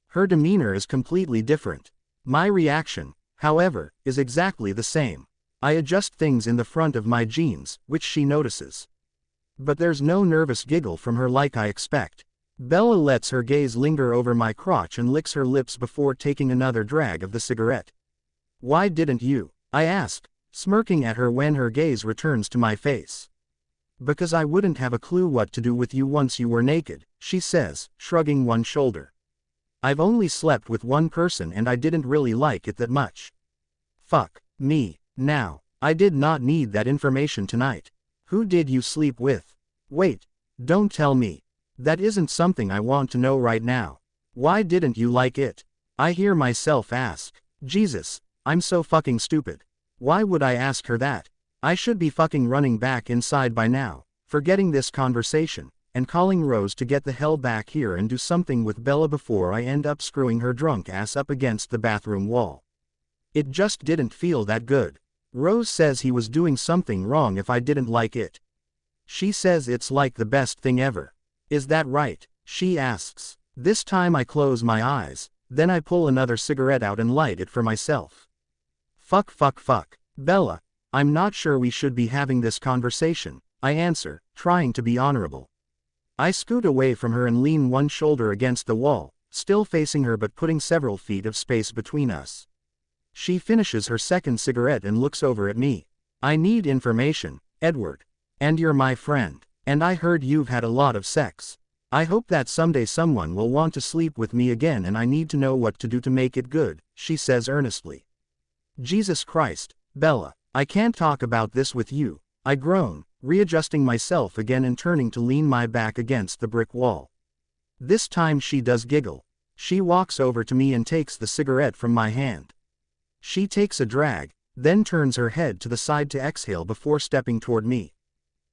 Her demeanor is completely different. My reaction, however, is exactly the same. I adjust things in the front of my jeans, which she notices. But there's no nervous giggle from her like I expect. Bella lets her gaze linger over my crotch and licks her lips before taking another drag of the cigarette. Why didn't you? I ask, smirking at her when her gaze returns to my face. Because I wouldn't have a clue what to do with you once you were naked, she says, shrugging one shoulder. I've only slept with one person and I didn't really like it that much. Fuck me. Now, I did not need that information tonight. Who did you sleep with? Wait, don't tell me. That isn't something I want to know right now. Why didn't you like it? I hear myself ask. Jesus, I'm so fucking stupid. Why would I ask her that? I should be fucking running back inside by now, forgetting this conversation, and calling Rose to get the hell back here and do something with Bella before I end up screwing her drunk ass up against the bathroom wall. It just didn't feel that good. Rose says he was doing something wrong if I didn't like it. She says it's like the best thing ever. Is that right? She asks. This time I close my eyes, then I pull another cigarette out and light it for myself. Fuck. Bella, I'm not sure we should be having this conversation, I answer, trying to be honorable. I scoot away from her and lean one shoulder against the wall, still facing her but putting several feet of space between us. She finishes her second cigarette and looks over at me. I need information, Edward. And you're my friend. And I heard you've had a lot of sex. I hope that someday someone will want to sleep with me again and I need to know what to do to make it good, she says earnestly. Jesus Christ, Bella, I can't talk about this with you, I groan, readjusting myself again and turning to lean my back against the brick wall. This time she does giggle. She walks over to me and takes the cigarette from my hand. She takes a drag, then turns her head to the side to exhale before stepping toward me.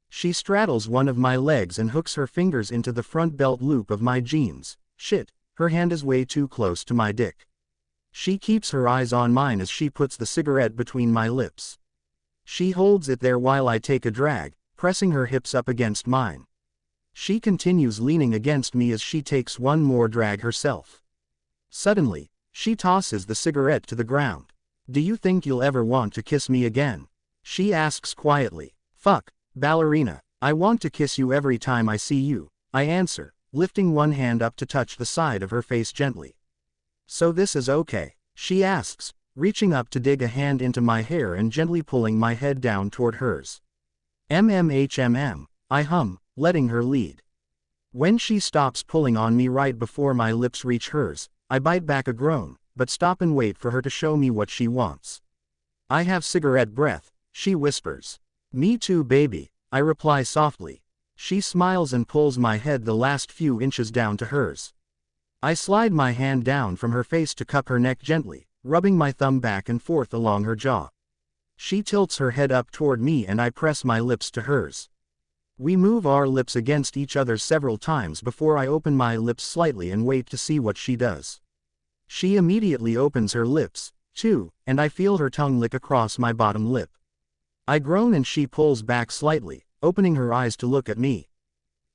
She straddles one of my legs and hooks her fingers into the front belt loop of my jeans. Shit, her hand is way too close to my dick. She keeps her eyes on mine as she puts the cigarette between my lips. She holds it there while I take a drag, pressing her hips up against mine. She continues leaning against me as she takes one more drag herself. Suddenly, she tosses the cigarette to the ground. Do you think you'll ever want to kiss me again? She asks quietly. Fuck, ballerina, I want to kiss you every time I see you, I answer, lifting one hand up to touch the side of her face gently. So this is okay? She asks, reaching up to dig a hand into my hair and gently pulling my head down toward hers. MMHMM, I hum, letting her lead. When she stops pulling on me right before my lips reach hers, I bite back a groan, but stop and wait for her to show me what she wants. I have cigarette breath, she whispers. Me too, baby, I reply softly. She smiles and pulls my head the last few inches down to hers. I slide my hand down from her face to cup her neck gently, rubbing my thumb back and forth along her jaw. She tilts her head up toward me and I press my lips to hers. We move our lips against each other several times before I open my lips slightly and wait to see what she does. She immediately opens her lips, too, and I feel her tongue lick across my bottom lip. I groan and she pulls back slightly, opening her eyes to look at me.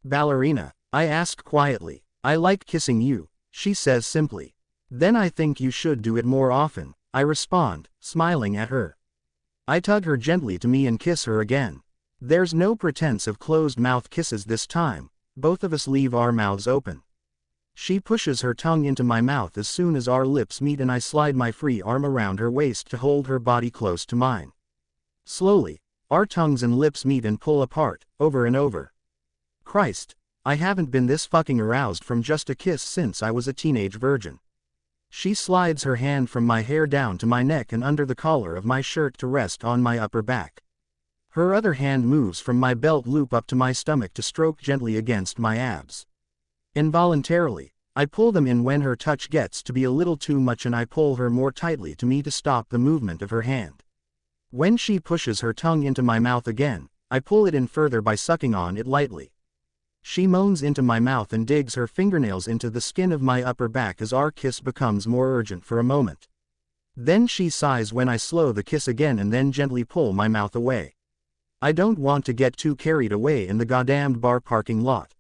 Ballerina, I ask quietly. I like kissing you, she says simply. Then I think you should do it more often, I respond, smiling at her. I tug her gently to me and kiss her again. There's no pretense of closed-mouth kisses this time, both of us leave our mouths open. She pushes her tongue into my mouth as soon as our lips meet and I slide my free arm around her waist to hold her body close to mine. Slowly, our tongues and lips meet and pull apart, over and over. Christ, I haven't been this fucking aroused from just a kiss since I was a teenage virgin. She slides her hand from my hair down to my neck and under the collar of my shirt to rest on my upper back. Her other hand moves from my belt loop up to my stomach to stroke gently against my abs. Involuntarily, I pull them in when her touch gets to be a little too much and I pull her more tightly to me to stop the movement of her hand. When she pushes her tongue into my mouth again, I pull it in further by sucking on it lightly. She moans into my mouth and digs her fingernails into the skin of my upper back as our kiss becomes more urgent for a moment. Then she sighs when I slow the kiss again and then gently pull my mouth away. I don't want to get too carried away in the goddamned bar parking lot.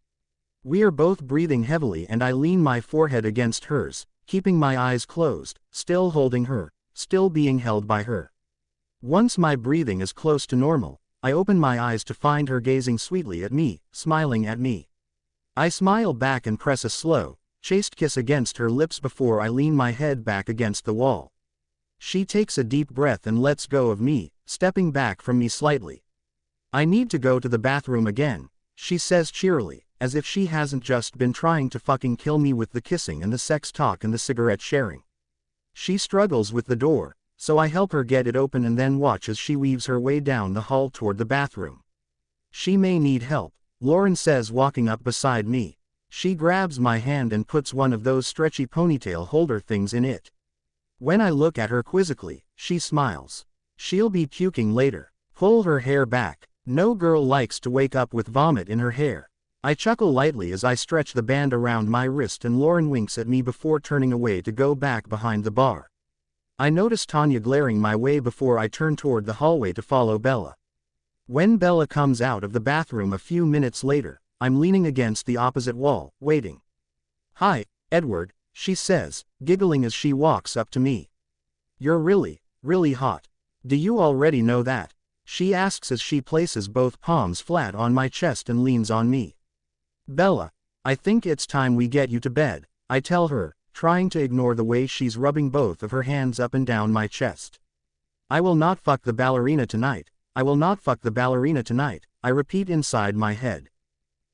We are both breathing heavily and I lean my forehead against hers, keeping my eyes closed, still holding her, still being held by her. Once my breathing is close to normal, I open my eyes to find her gazing sweetly at me, smiling at me. I smile back and press a slow, chaste kiss against her lips before I lean my head back against the wall. She takes a deep breath and lets go of me, stepping back from me slightly. I need to go to the bathroom again, she says cheerily, as if she hasn't just been trying to fucking kill me with the kissing and the sex talk and the cigarette sharing. She struggles with the door, so I help her get it open and then watch as she weaves her way down the hall toward the bathroom. She may need help, Lauren says walking up beside me. She grabs my hand and puts one of those stretchy ponytail holder things in it. When I look at her quizzically, she smiles. She'll be puking later. Pull her hair back. No girl likes to wake up with vomit in her hair. I chuckle lightly as I stretch the band around my wrist and Lauren winks at me before turning away to go back behind the bar. I notice Tanya glaring my way before I turn toward the hallway to follow Bella. When Bella comes out of the bathroom a few minutes later, I'm leaning against the opposite wall, waiting. "Hi, Edward," she says, giggling as she walks up to me. "You're really, really hot. Do you already know that?" she asks as she places both palms flat on my chest and leans on me. "Bella, I think it's time we get you to bed," I tell her, trying to ignore the way she's rubbing both of her hands up and down my chest. "I will not fuck the ballerina tonight. I will not fuck the ballerina tonight," I repeat inside my head.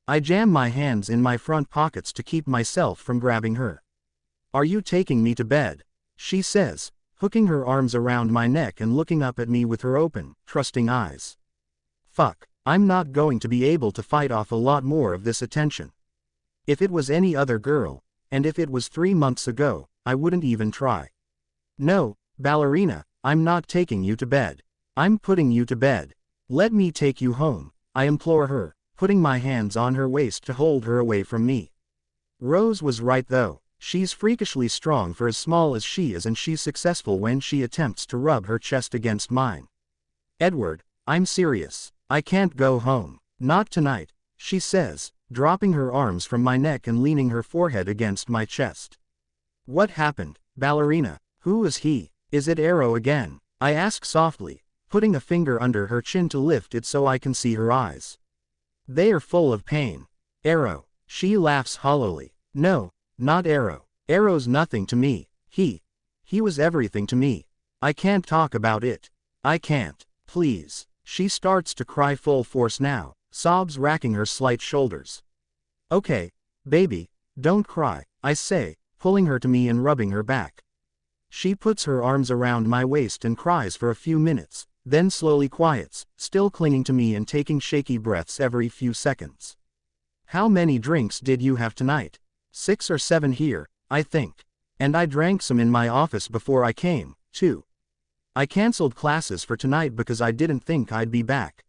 I jam my hands in my front pockets to keep myself from grabbing her. "Are you taking me to bed?" she says, hooking her arms around my neck and looking up at me with her open, trusting eyes. Fuck, I'm not going to be able to fight off a lot more of this attention. If it was any other girl, and if it was 3 months ago, I wouldn't even try. "No, ballerina, I'm not taking you to bed. I'm putting you to bed. Let me take you home," I implore her, putting my hands on her waist to hold her away from me. Rose was right though. She's freakishly strong for as small as she is and she's successful when she attempts to rub her chest against mine. "Edward, I'm serious. I can't go home. Not tonight," she says, dropping her arms from my neck and leaning her forehead against my chest. "What happened, ballerina? Who is he? Is it Arrow again?" I ask softly, putting a finger under her chin to lift it so I can see her eyes. They are full of pain. Arrow. She laughs hollowly. No, not Arrow. Arrow's nothing to me. He was everything to me. I can't talk about it. I can't. Please. She starts to cry full force now, sobs racking her slight shoulders. Okay, baby, don't cry, I say, pulling her to me and rubbing her back. She puts her arms around my waist and cries for a few minutes, then slowly quiets, still clinging to me and taking shaky breaths every few seconds. How many drinks did you have tonight? 6 or 7 here, I think. And I drank some in my office before I came, too. I cancelled classes for tonight because I didn't think I'd be back.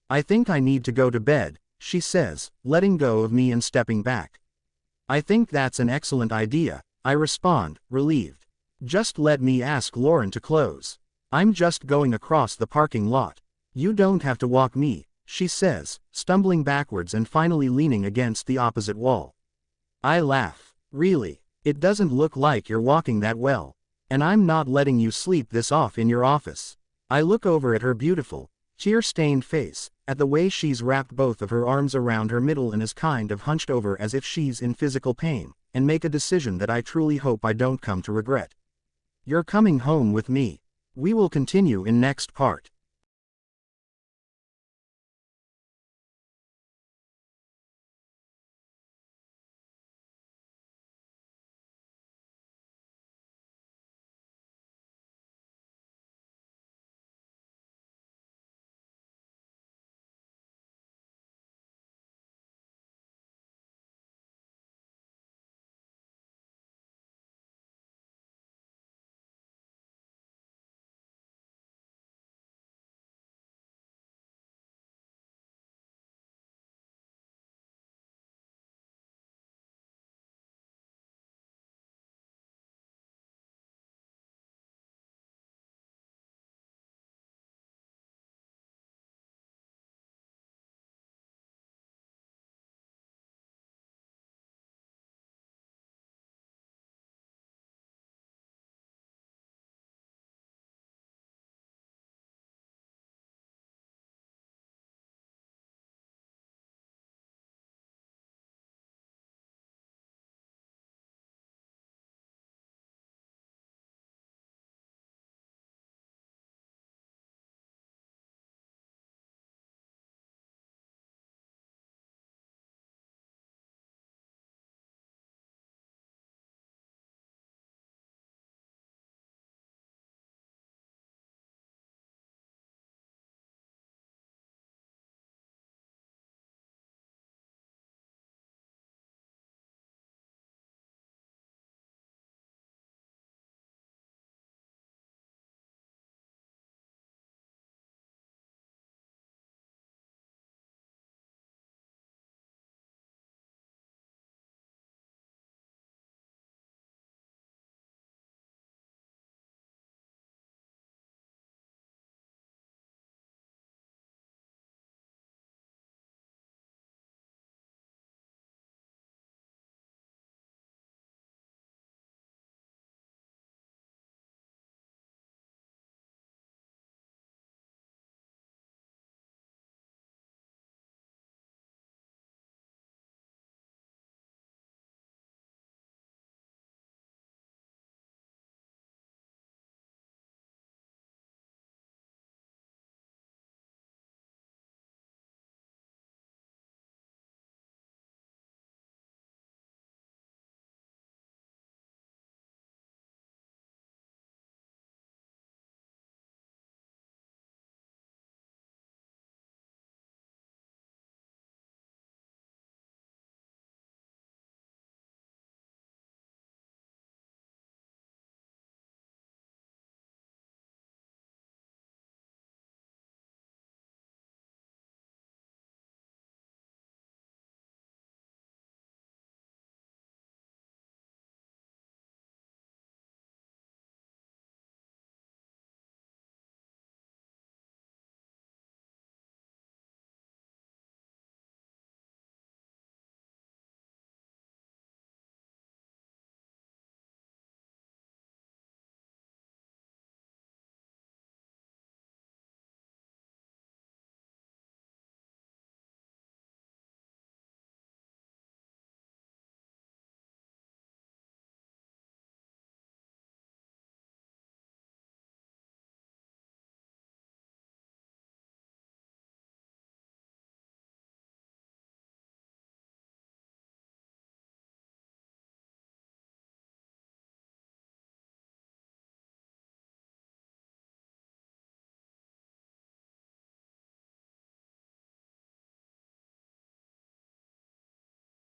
I think I need to go to bed, she says, letting go of me and stepping back. I think that's an excellent idea, I respond, relieved. Just let me ask Lauren to close. I'm just going across the parking lot. You don't have to walk me, she says, stumbling backwards and finally leaning against the opposite wall. I laugh. Really? It doesn't look like you're walking that well. And I'm not letting you sleep this off in your office. I look over at her beautiful, tear-stained face, at the way she's wrapped both of her arms around her middle and is kind of hunched over as if she's in physical pain, and make a decision that I truly hope I don't come to regret. You're coming home with me. We will continue in next part.